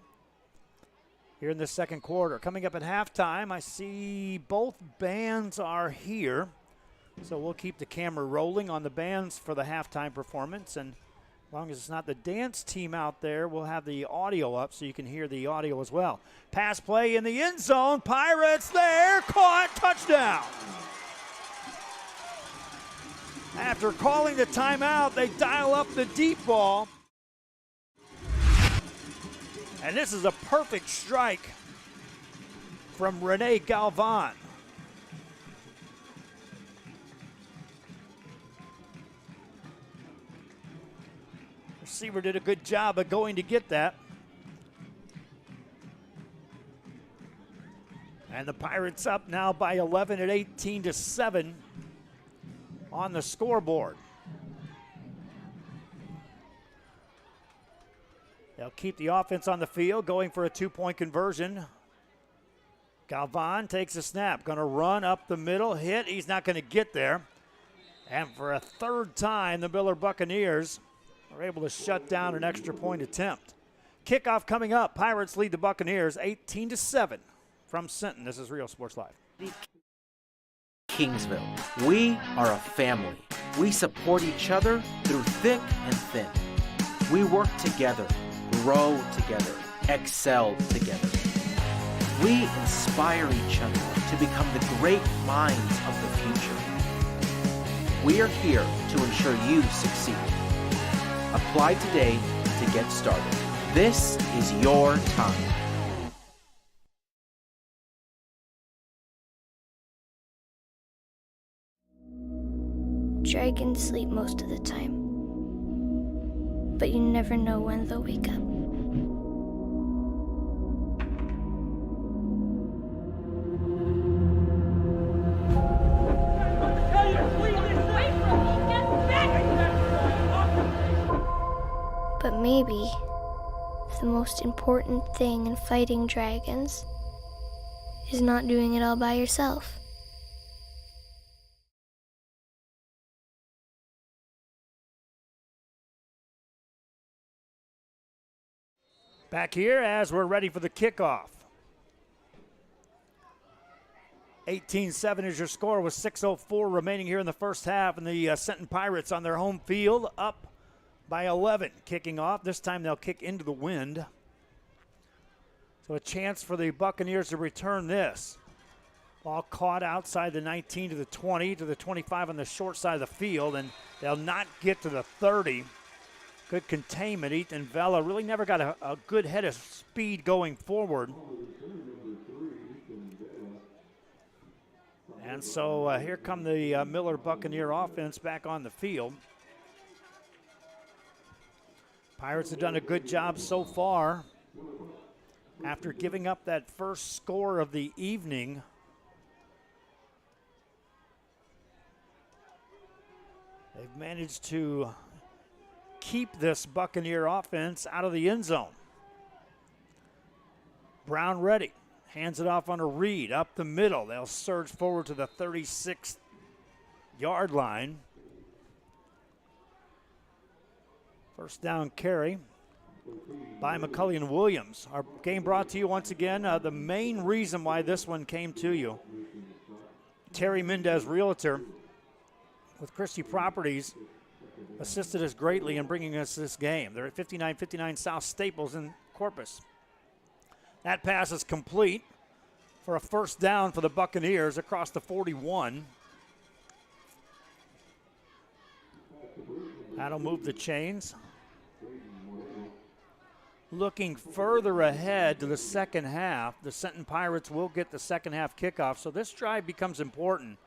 Here in the second quarter. Coming up at halftime, I see both bands are here. So we'll keep the camera rolling on the bands for the halftime performance. And as long as it's not the dance team out there, we'll have the audio up so you can hear the audio as well. Pass play in the end zone. Pirates there. Caught. Touchdown. After calling the timeout, they dial up the deep ball. And this is a perfect strike from Rene Galvan. Receiver did a good job of going to get that. And the Pirates up now by 11 at 18-7 on the scoreboard. They'll keep the offense on the field, going for a 2-point conversion. Galvan takes a snap, going to run up the middle, hit. He's not going to get there. And for a third time, the Miller Buccaneers are able to shut down an extra point attempt. Kickoff coming up. Pirates lead the Buccaneers 18-7 from Sinton. This is Real Sports Live. Kingsville. We are a family. We support each other through thick and thin. We work together, grow together, excel together. We inspire each other to become the great minds of the future. We are here to ensure you succeed. Apply today to get started. This is your time. Dragons sleep most of the time, but you never know when they'll wake up. But maybe the most important thing in fighting dragons is not doing it all by yourself. Back here as we're ready for the kickoff. 18-7 is your score with 6:04 remaining here in the first half, and the Sinton Pirates on their home field up by 11. Kicking off. This time they'll kick into the wind. So a chance for the Buccaneers to return this. Ball caught outside the 19 to the 20 to the 25 on the short side of the field, and they'll not get to the 30. Good containment. Ethan Vela really never got a good head of speed going forward. And so here come the Miller Buccaneer offense back on the field. Pirates have done a good job so far. After giving up that first score of the evening, they've managed to keep this Buccaneer offense out of the end zone. Brown ready. Hands it off on a read. Up the middle. They'll surge forward to the 36-yard line. First down carry by McCulley and Williams. Our game brought to you once again. The main reason why this one came to you, Terry Mendez, realtor with Christie Properties, assisted us greatly in bringing us this game. They're at 59-59 South Staples in Corpus. That pass is complete for a first down for the Buccaneers across the 41. That'll move the chains. Looking further ahead to the second half, the Sinton Pirates will get the second half kickoff. So this drive becomes important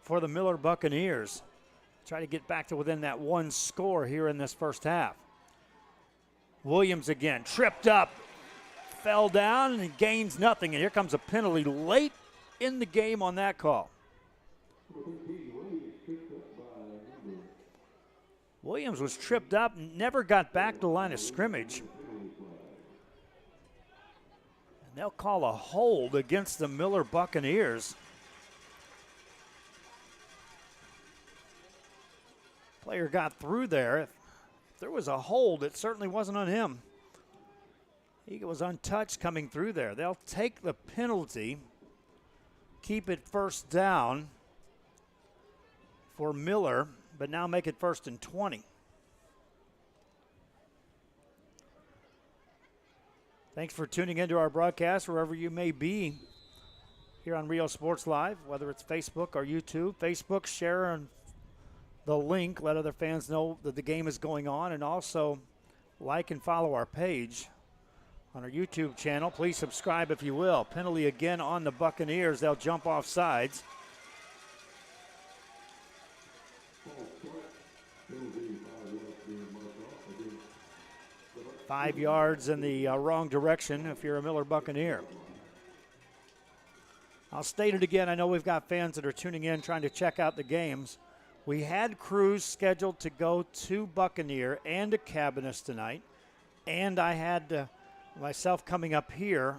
for the Miller Buccaneers. Try to get back to within that one score here in this first half. Williams again, tripped up, fell down and gains nothing. And here comes a penalty late in the game on that call. Williams was tripped up, never got back to the line of scrimmage. And they'll call a hold against the Miller Buccaneers. Player got through there. If there was a hold, it certainly wasn't on him. He was untouched coming through there. They'll take the penalty, keep it first down for Miller, but now make it 1st and 20. Thanks for tuning into our broadcast wherever you may be here on Rio Sports Live, whether it's Facebook or YouTube. Facebook, share on the link, let other fans know that the game is going on, and also like and follow our page on our YouTube channel. Please subscribe if you will. Penalty again on the Buccaneers. They'll jump off sides. Five yards in the wrong direction if you're a Miller Buccaneer. I'll state it again. I know we've got fans that are tuning in trying to check out the games. We had crews scheduled to go to Buccaneer and to Cabinets tonight, and I had myself coming up here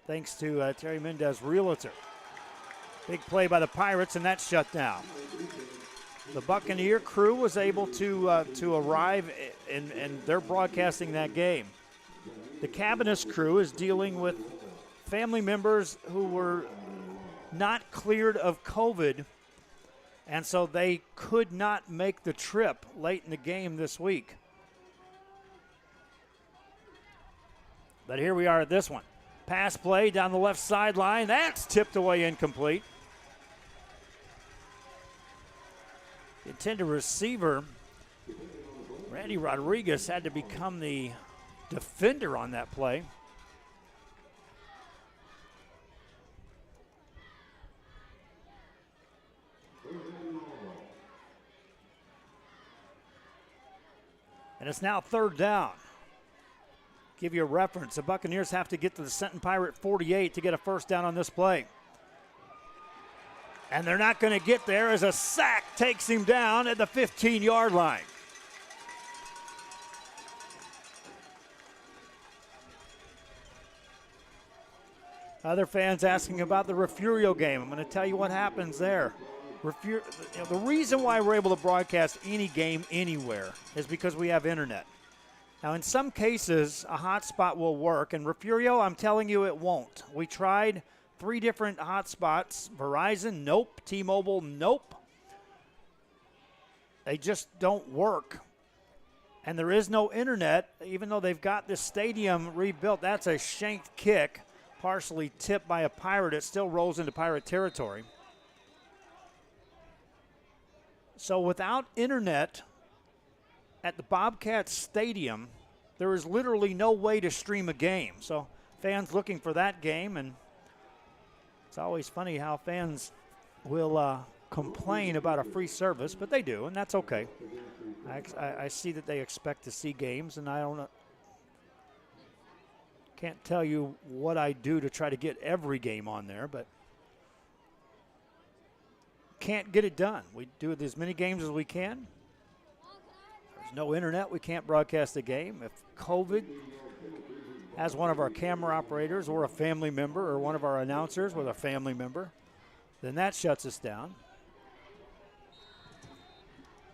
thanks to Terry Mendez, Realtor. Big play by the Pirates, and that's shut down. The Buccaneer crew was able to arrive, and they're broadcasting that game. The Cabinets crew is dealing with family members who were not cleared of COVID, and so they could not make the trip late in the game this week. But here we are at this one. Pass play down the left sideline. That's tipped away incomplete. The intended receiver, Randy Rodriguez, had to become the defender on that play. And it's now 3rd down. Give you a reference. The Buccaneers have to get to the Sinton Pirate 48 to get a first down on this play. And they're not going to get there as a sack takes him down at the 15-yard line. Other fans asking about the Refugio game. I'm going to tell you what happens there. The reason why we're able to broadcast any game anywhere is because we have internet. Now, in some cases, a hotspot will work, and Refugio, I'm telling you, it won't. We tried 3 different hotspots. Verizon, nope. T-Mobile, nope. They just don't work. And there is no internet, even though they've got this stadium rebuilt. That's a shanked kick, partially tipped by a Pirate. It still rolls into Pirate territory. So without internet at the Bobcats Stadium, there is literally no way to stream a game. So fans looking for that game, and it's always funny how fans will complain about a free service, but they do, and that's okay. I see that they expect to see games, and I can't tell you what I do to try to get every game on there, but can't get it done. We do as many games as we can. There's no internet, we can't broadcast the game. If COVID has one of our camera operators or a family member or one of our announcers with a family member, then that shuts us down.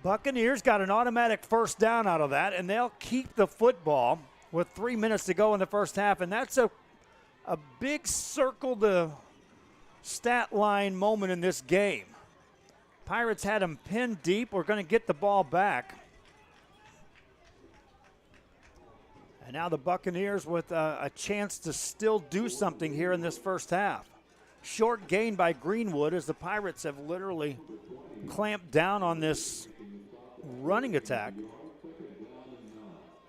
Buccaneers got an automatic first down out of that, and they'll keep the football with 3 minutes to go in the first half, and that's a big circle the stat line moment in this game. Pirates had them pinned deep. We're going to get the ball back. And now the Buccaneers with a chance to still do something here in this first half. Short gain by Greenwood as the Pirates have literally clamped down on this running attack.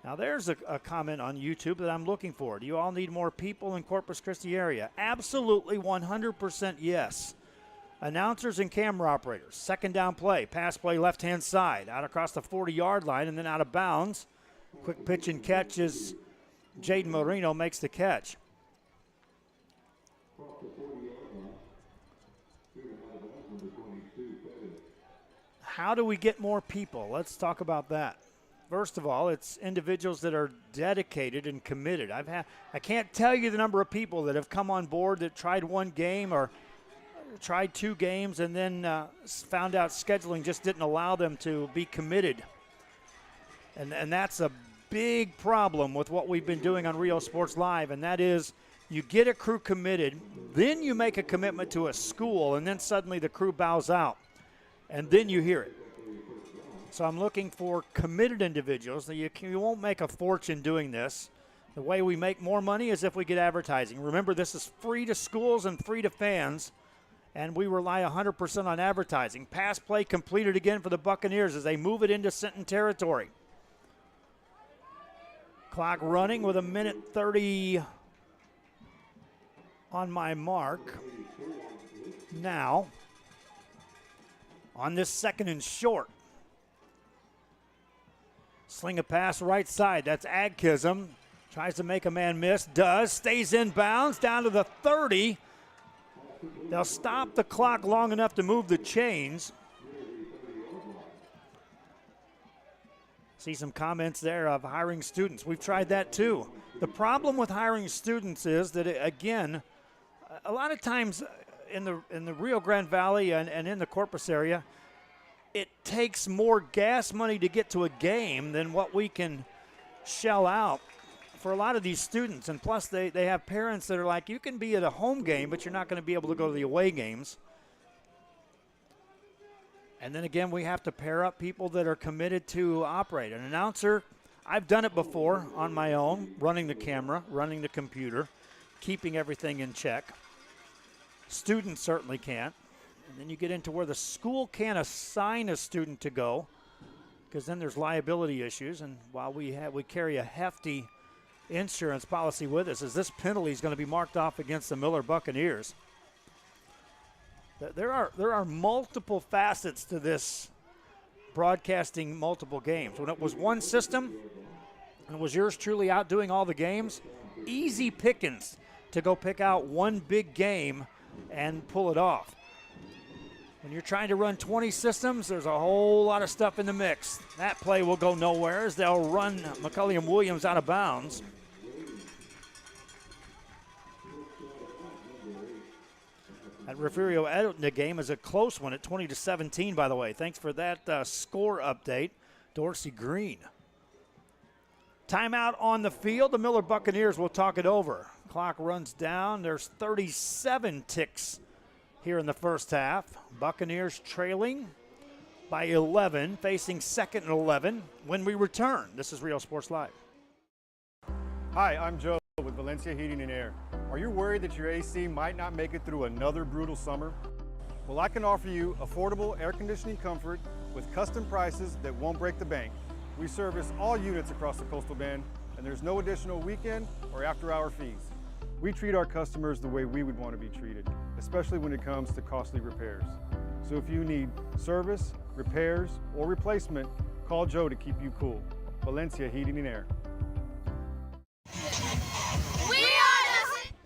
Now there's a comment on YouTube that I'm looking for. Do you all need more people in Corpus Christi area? Absolutely 100% yes. Announcers and camera operators. Second down play. Pass play left-hand side. Out across the 40-yard line and then out of bounds. Quick pitch and catch as Jaden Marino makes the catch. How do we get more people? Let's talk about that. First of all, it's individuals that are dedicated and committed. I can't tell you the number of people that have come on board that tried one game or tried 2 games and then found out scheduling just didn't allow them to be committed. And that's a big problem with what we've been doing on Rio Sports Live, and that is you get a crew committed, then you make a commitment to a school, and then suddenly the crew bows out, and then you hear it. So I'm looking for committed individuals. You won't make a fortune doing this. The way we make more money is if we get advertising. Remember, this is free to schools and free to fans, and we rely 100% on advertising. Pass play completed again for the Buccaneers as they move it into Sinton territory. Clock running with 1:30 on my mark. Now, on this second and short. Sling a pass right side. That's Agkism. Tries to make a man miss. Does. Stays in bounds. Down to the 30. They'll stop the clock long enough to move the chains. See some comments there of hiring students. We've tried that too. The problem with hiring students is that, again, a lot of times in the Rio Grande Valley and in the Corpus area, it takes more gas money to get to a game than what we can shell out for a lot of these students. And plus, they have parents that are like, you can be at a home game, but you're not going to be able to go to the away games. And then again, we have to pair up people that are committed to operate. An announcer, I've done it before on my own, running the camera, running the computer, keeping everything in check. Students certainly can't. And then you get into where the school can't assign a student to go, because then there's liability issues. And while we carry a hefty insurance policy with us, as this penalty is going to be marked off against the Miller Buccaneers. There are multiple facets to this broadcasting multiple games. When it was one system and it was yours truly out doing all the games, easy pickings to go pick out one big game and pull it off. When you're trying to run 20 systems, there's a whole lot of stuff in the mix. That play will go nowhere as they'll run McCulliam Williams out of bounds. That Refugio Edna game is a close one at 20-17, by the way. Thanks for that score update, Dorsey Green. Timeout on the field. The Miller Buccaneers will talk it over. Clock runs down. There's 37 ticks here in the first half. Buccaneers trailing by 11, facing second and 11 when we return. This is Rio Sports Live. Hi, I'm Joe with Valencia Heating and Air. Are you worried that your AC might not make it through another brutal summer? Well, I can offer you affordable air conditioning comfort with custom prices that won't break the bank. We service all units across the Coastal Bend, and there's no additional weekend or after-hour fees. We treat our customers the way we would want to be treated, especially when it comes to costly repairs. So if you need service, repairs, or replacement, call Joe to keep you cool. Valencia Heating and Air.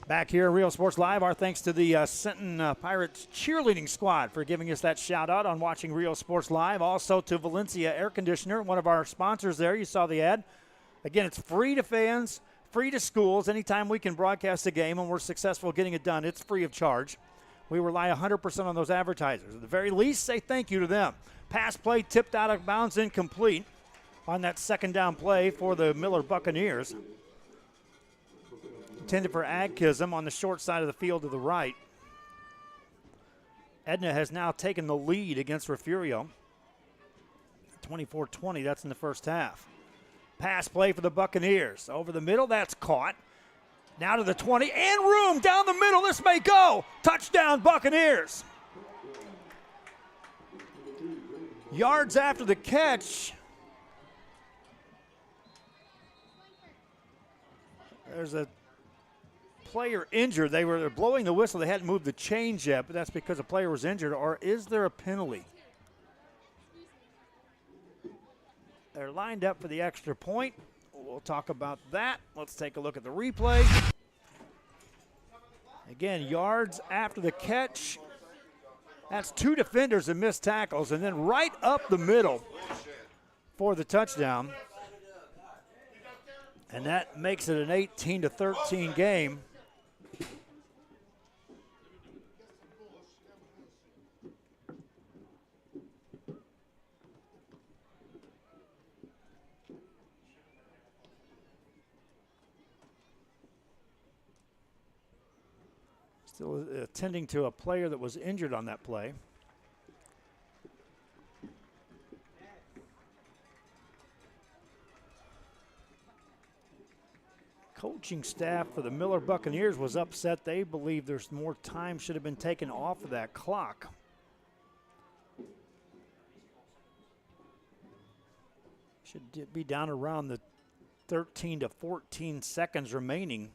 Back here at Rio Sports Live, our thanks to the Sinton Pirates cheerleading squad for giving us that shout out on watching Rio Sports Live. Also to Valencia Air Conditioner, one of our sponsors there. You saw the ad. Again, it's free to fans, free to schools. Anytime we can broadcast a game and we're successful getting it done, it's free of charge. We rely 100% on those advertisers. At the very least, say thank you to them. Pass play tipped out of bounds, incomplete on that second down play for the Miller Buccaneers. Intended for Agkism on the short side of the field to the right. Edna has now taken the lead against Refugio. 24-20, that's in the first half. Pass play for the Buccaneers. Over the middle, that's caught. Now to the 20, and room down the middle. This may go. Touchdown, Buccaneers. Yards after the catch. There's a player injured. They were blowing the whistle. They hadn't moved the chains yet, but that's because a player was injured. Or is there a penalty? They're lined up for the extra point. We'll talk about that. Let's take a look at the replay. Again, yards after the catch. That's two defenders that missed tackles, and then right up the middle for the touchdown. And that makes it an 18-13 game. Still attending to a player that was injured on that play. Coaching staff for the Miller Buccaneers was upset. They believe there's more time should have been taken off of that clock. Should be down around the 13 to 14 seconds remaining.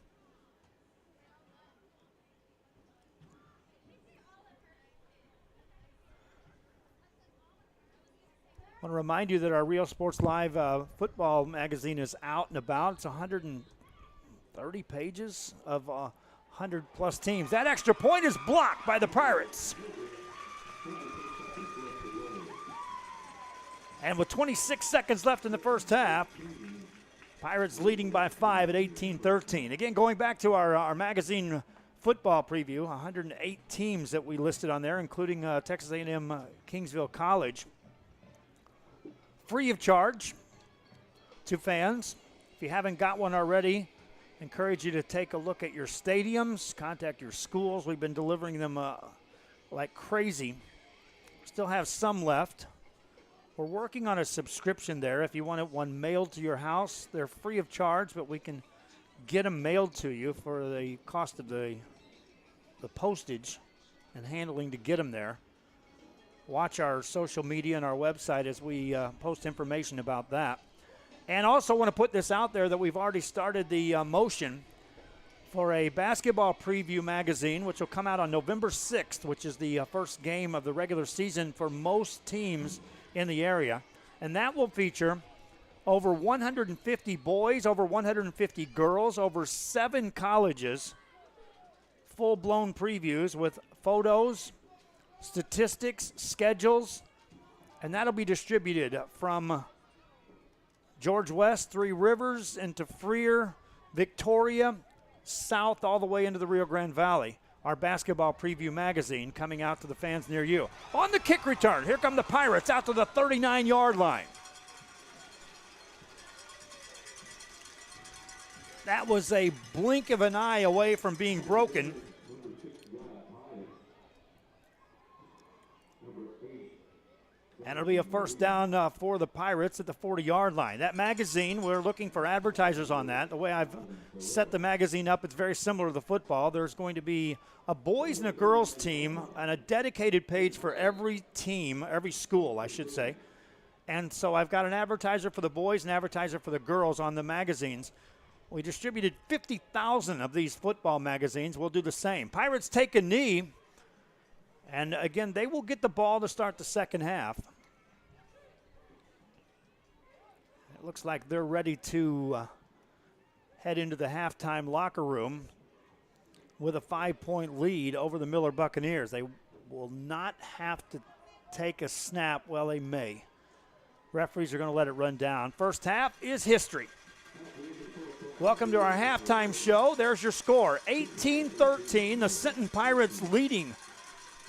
I want to remind you that our Real Sports Live football magazine is out and about. It's 130 pages of 100-plus teams. That extra point is blocked by the Pirates. And with 26 seconds left in the first half, Pirates leading by 5 at 18-13. Again, going back to our magazine football preview, 108 teams that we listed on there, including Texas A&M Kingsville College. Free of charge to fans. If you haven't got one already, encourage you to take a look at your stadiums, contact your schools. We've been delivering them like crazy. Still have some left. We're working on a subscription there. If you want one mailed to your house, they're free of charge, but we can get them mailed to you for the cost of the postage and handling to get them there. Watch our social media and our website as we post information about that. And also want to put this out there that we've already started the motion for a basketball preview magazine, which will come out on November 6th, which is the first game of the regular season for most teams in the area. And that will feature over 150 boys, over 150 girls, over 7 colleges, full-blown previews with photos, statistics, schedules, and that'll be distributed from George West, Three Rivers, into Freer, Victoria, south all the way into the Rio Grande Valley. Our basketball preview magazine coming out to the fans near you. On the kick return, here come the Pirates out to the 39-yard line. That was a blink of an eye away from being broken. And it'll be a first down for the Pirates at the 40-yard line. That magazine, we're looking for advertisers on that. The way I've set the magazine up, it's very similar to the football. There's going to be a boys and a girls team and a dedicated page for every team, every school, I should say. And so I've got an advertiser for the boys and an advertiser for the girls on the magazines. We distributed 50,000 of these football magazines. We'll do the same. Pirates take a knee. And again, they will get the ball to start the second half. It looks like they're ready to head into the halftime locker room with a 5-point lead over the Miller Buccaneers. They will not have to take a snap. Well, they may. Referees are going to let it run down. First half is history. Welcome to our halftime show. There's your score, 18-13. The Sinton Pirates leading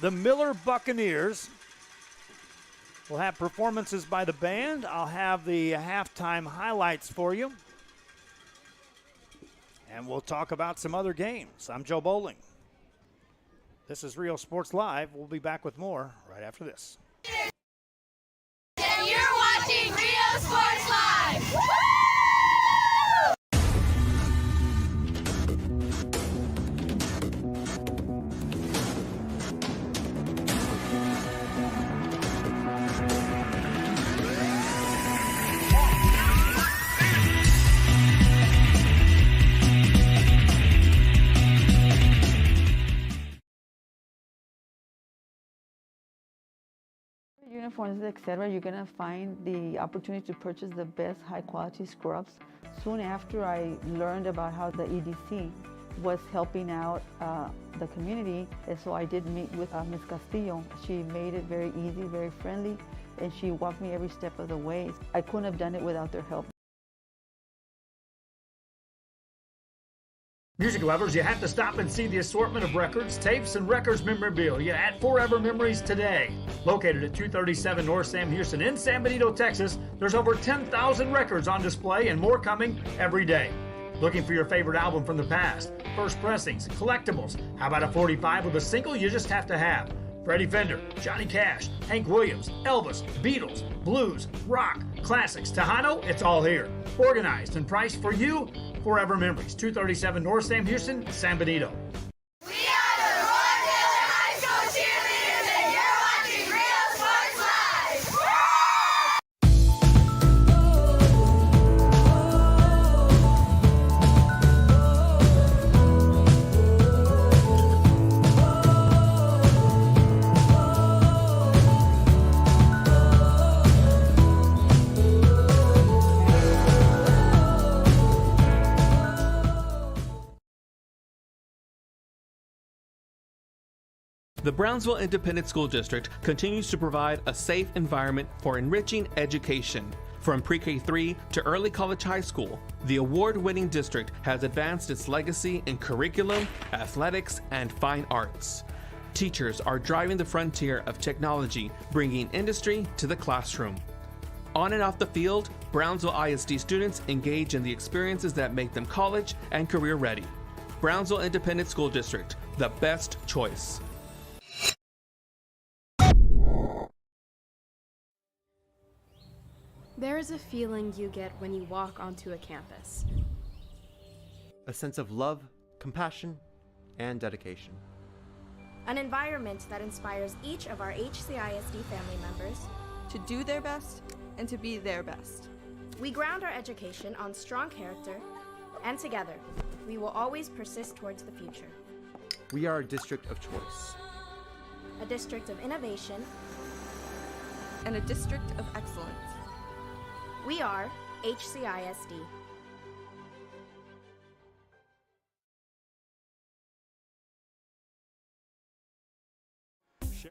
the Miller Buccaneers. We'll have performances by the band. I'll have the halftime highlights for you. And we'll talk about some other games. I'm Joe Bowling. This is Real Sports Live. We'll be back with more right after this. And you're watching Real Sports Live. Woo! uniforms, etc., you're going to find the opportunity to purchase the best high-quality scrubs. Soon after I learned about how the EDC was helping out the community, and so I did meet with Ms. Castillo. She made it very easy, very friendly, and she walked me every step of the way. I couldn't have done it without their help. Music lovers, you have to stop and see the assortment of records, tapes, and records memorabilia at Forever Memories today. Located at 237 North Sam Houston in San Benito, Texas, there's over 10,000 records on display and more coming every day. Looking for your favorite album from the past, first pressings, collectibles. How about a 45 with a single you just have to have? Freddie Fender, Johnny Cash, Hank Williams, Elvis, Beatles, blues, rock, classics, Tejano, it's all here. Organized and priced for you. Forever Memories, 237 North Sam Houston, San Benito. We are the Roy Taylor High School cheerleaders, and you're watching Real Sports Live. The Brownsville Independent School District continues to provide a safe environment for enriching education. From pre-K3 to early college high school, the award-winning district has advanced its legacy in curriculum, athletics, and fine arts. Teachers are driving the frontier of technology, bringing industry to the classroom. On and off the field, Brownsville ISD students engage in the experiences that make them college and career ready. Brownsville Independent School District, the best choice. There is a feeling you get when you walk onto a campus. A sense of love, compassion, and dedication. An environment that inspires each of our HCISD family members to do their best and to be their best. We ground our education on strong character, and together, we will always persist towards the future. We are a district of choice. A district of innovation. And a district of excellence. We are HCISD.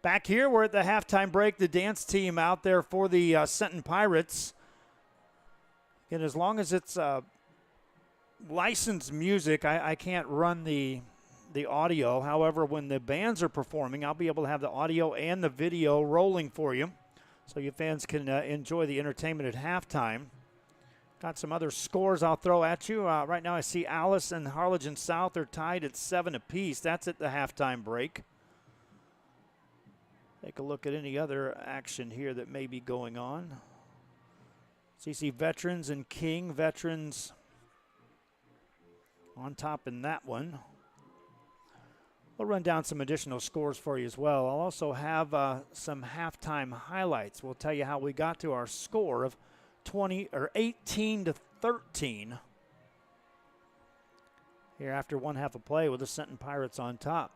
Back here, we're at the halftime break. The dance team out there for the Sinton Pirates. And as long as it's licensed music, I can't run the audio. However, when the bands are performing, I'll be able to have the audio and the video rolling for you, so you fans can enjoy the entertainment at halftime. Got some other scores I'll throw at you. Right now I see Alice and Harlingen South are tied at 7 apiece. That's at the halftime break. Take a look at any other action here that may be going on. So you see Veterans and King. Veterans on top in that one. We'll run down some additional scores for you as well. I'll also have some halftime highlights. We'll tell you how we got to our score of 18-13 here after one half of play with the Sinton Pirates on top.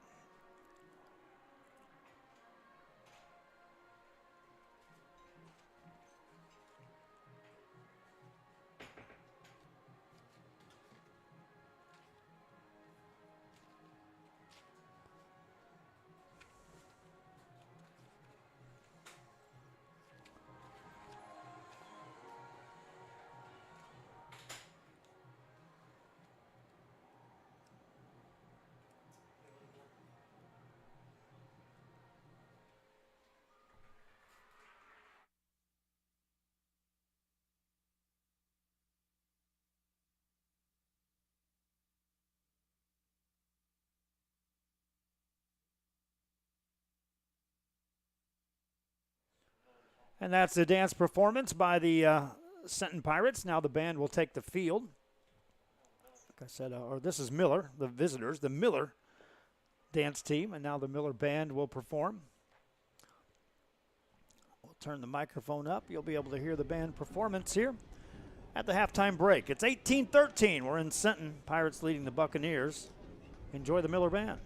And that's the dance performance by the Sinton Pirates. Now the band will take the field. Like I said, or this is Miller, the visitors, the Miller dance team, and now the Miller band will perform. We'll turn the microphone up. You'll be able to hear the band performance here at the halftime break. It's 18-13. We're in Sinton. Pirates leading the Buccaneers. Enjoy the Miller band.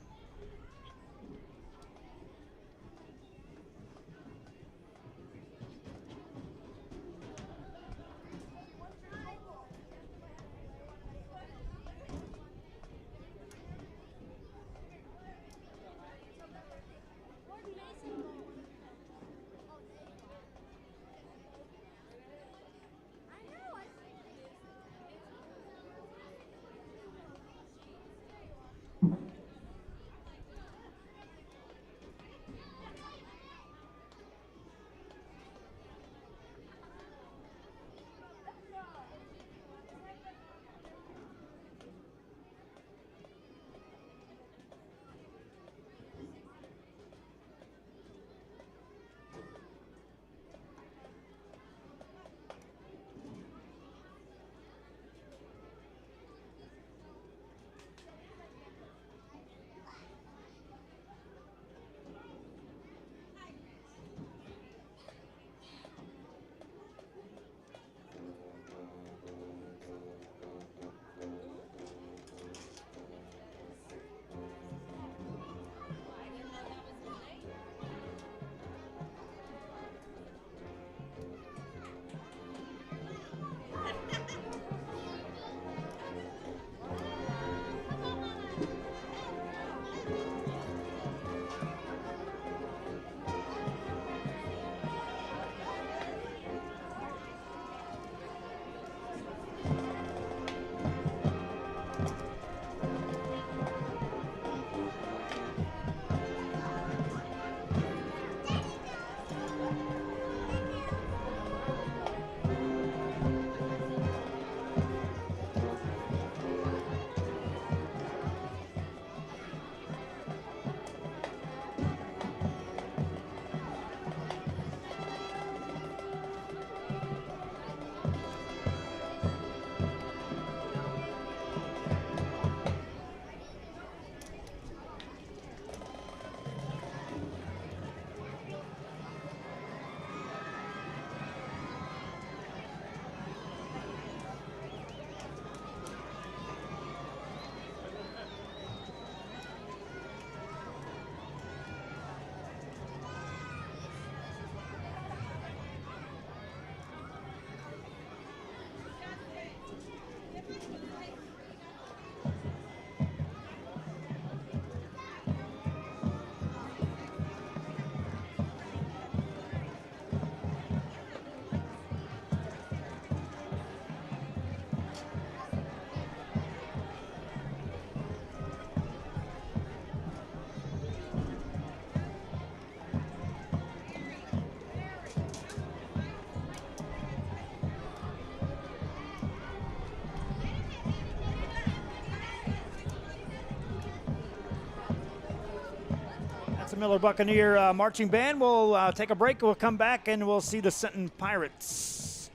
Miller Buccaneer Marching Band. We'll take a break. We'll come back and we'll see the Sinton Pirates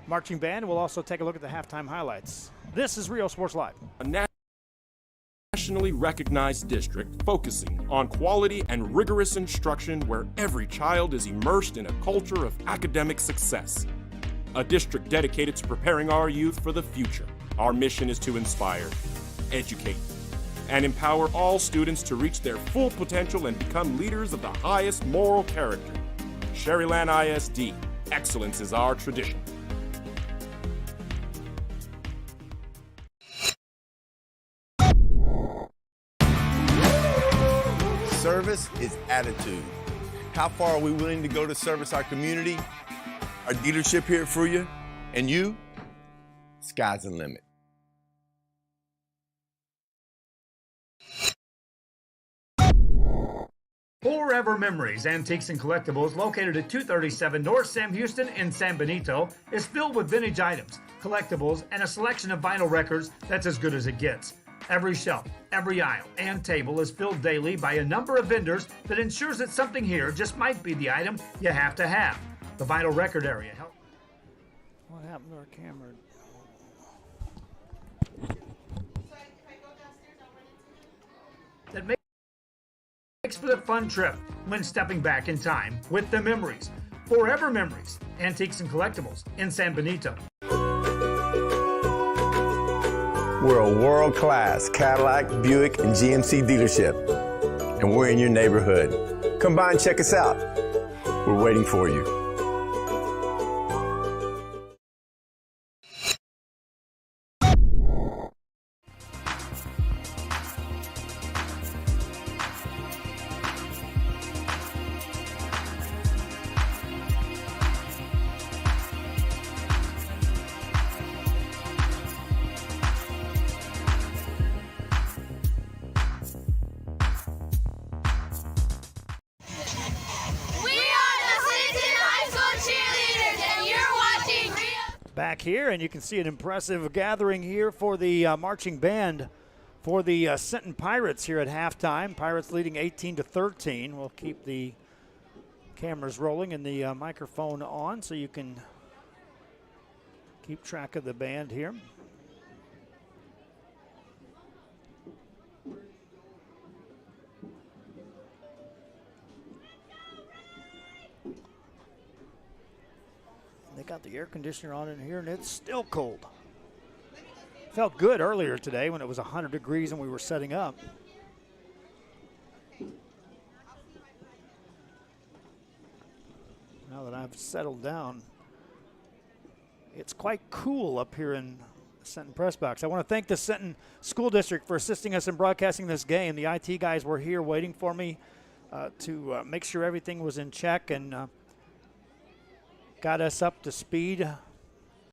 Marching Band. We'll also take a look at the halftime highlights. This is Rio Sports Live. A nationally recognized district focusing on quality and rigorous instruction where every child is immersed in a culture of academic success. A district dedicated to preparing our youth for the future. Our mission is to inspire, educate, and empower all students to reach their full potential and become leaders of the highest moral character. Sherryland ISD, excellence is our tradition. Service is attitude. How far are we willing to go to service our community, our dealership here for you, and you? Sky's the limit. Forever Memories, Antiques and Collectibles, located at 237 North Sam Houston in San Benito, is filled with vintage items, collectibles, and a selection of vinyl records that's as good as it gets. Every shelf, every aisle, and table is filled daily by a number of vendors that ensures that something here just might be the item you have to have. The vinyl record area. What happened to our camera? That makes for the fun trip when stepping back in time with the memories. Forever Memories, Antiques and Collectibles in San Benito. We're a world-class Cadillac, Buick, and GMC dealership, and we're in your neighborhood. Come by and check us out. We're waiting for you. Back here, and you can see an impressive gathering here for the marching band for the Sinton Pirates here at halftime. Pirates leading 18-13. We'll keep the cameras rolling and the microphone on so you can keep track of the band here. They got the air conditioner on in here, and it's still cold. Felt good earlier today when it was 100 degrees and we were setting up. Now that I've settled down, it's quite cool up here in the Sinton press box. I want to thank the Sinton School District for assisting us in broadcasting this game. The IT guys were here waiting for me to make sure everything was in check and got us up to speed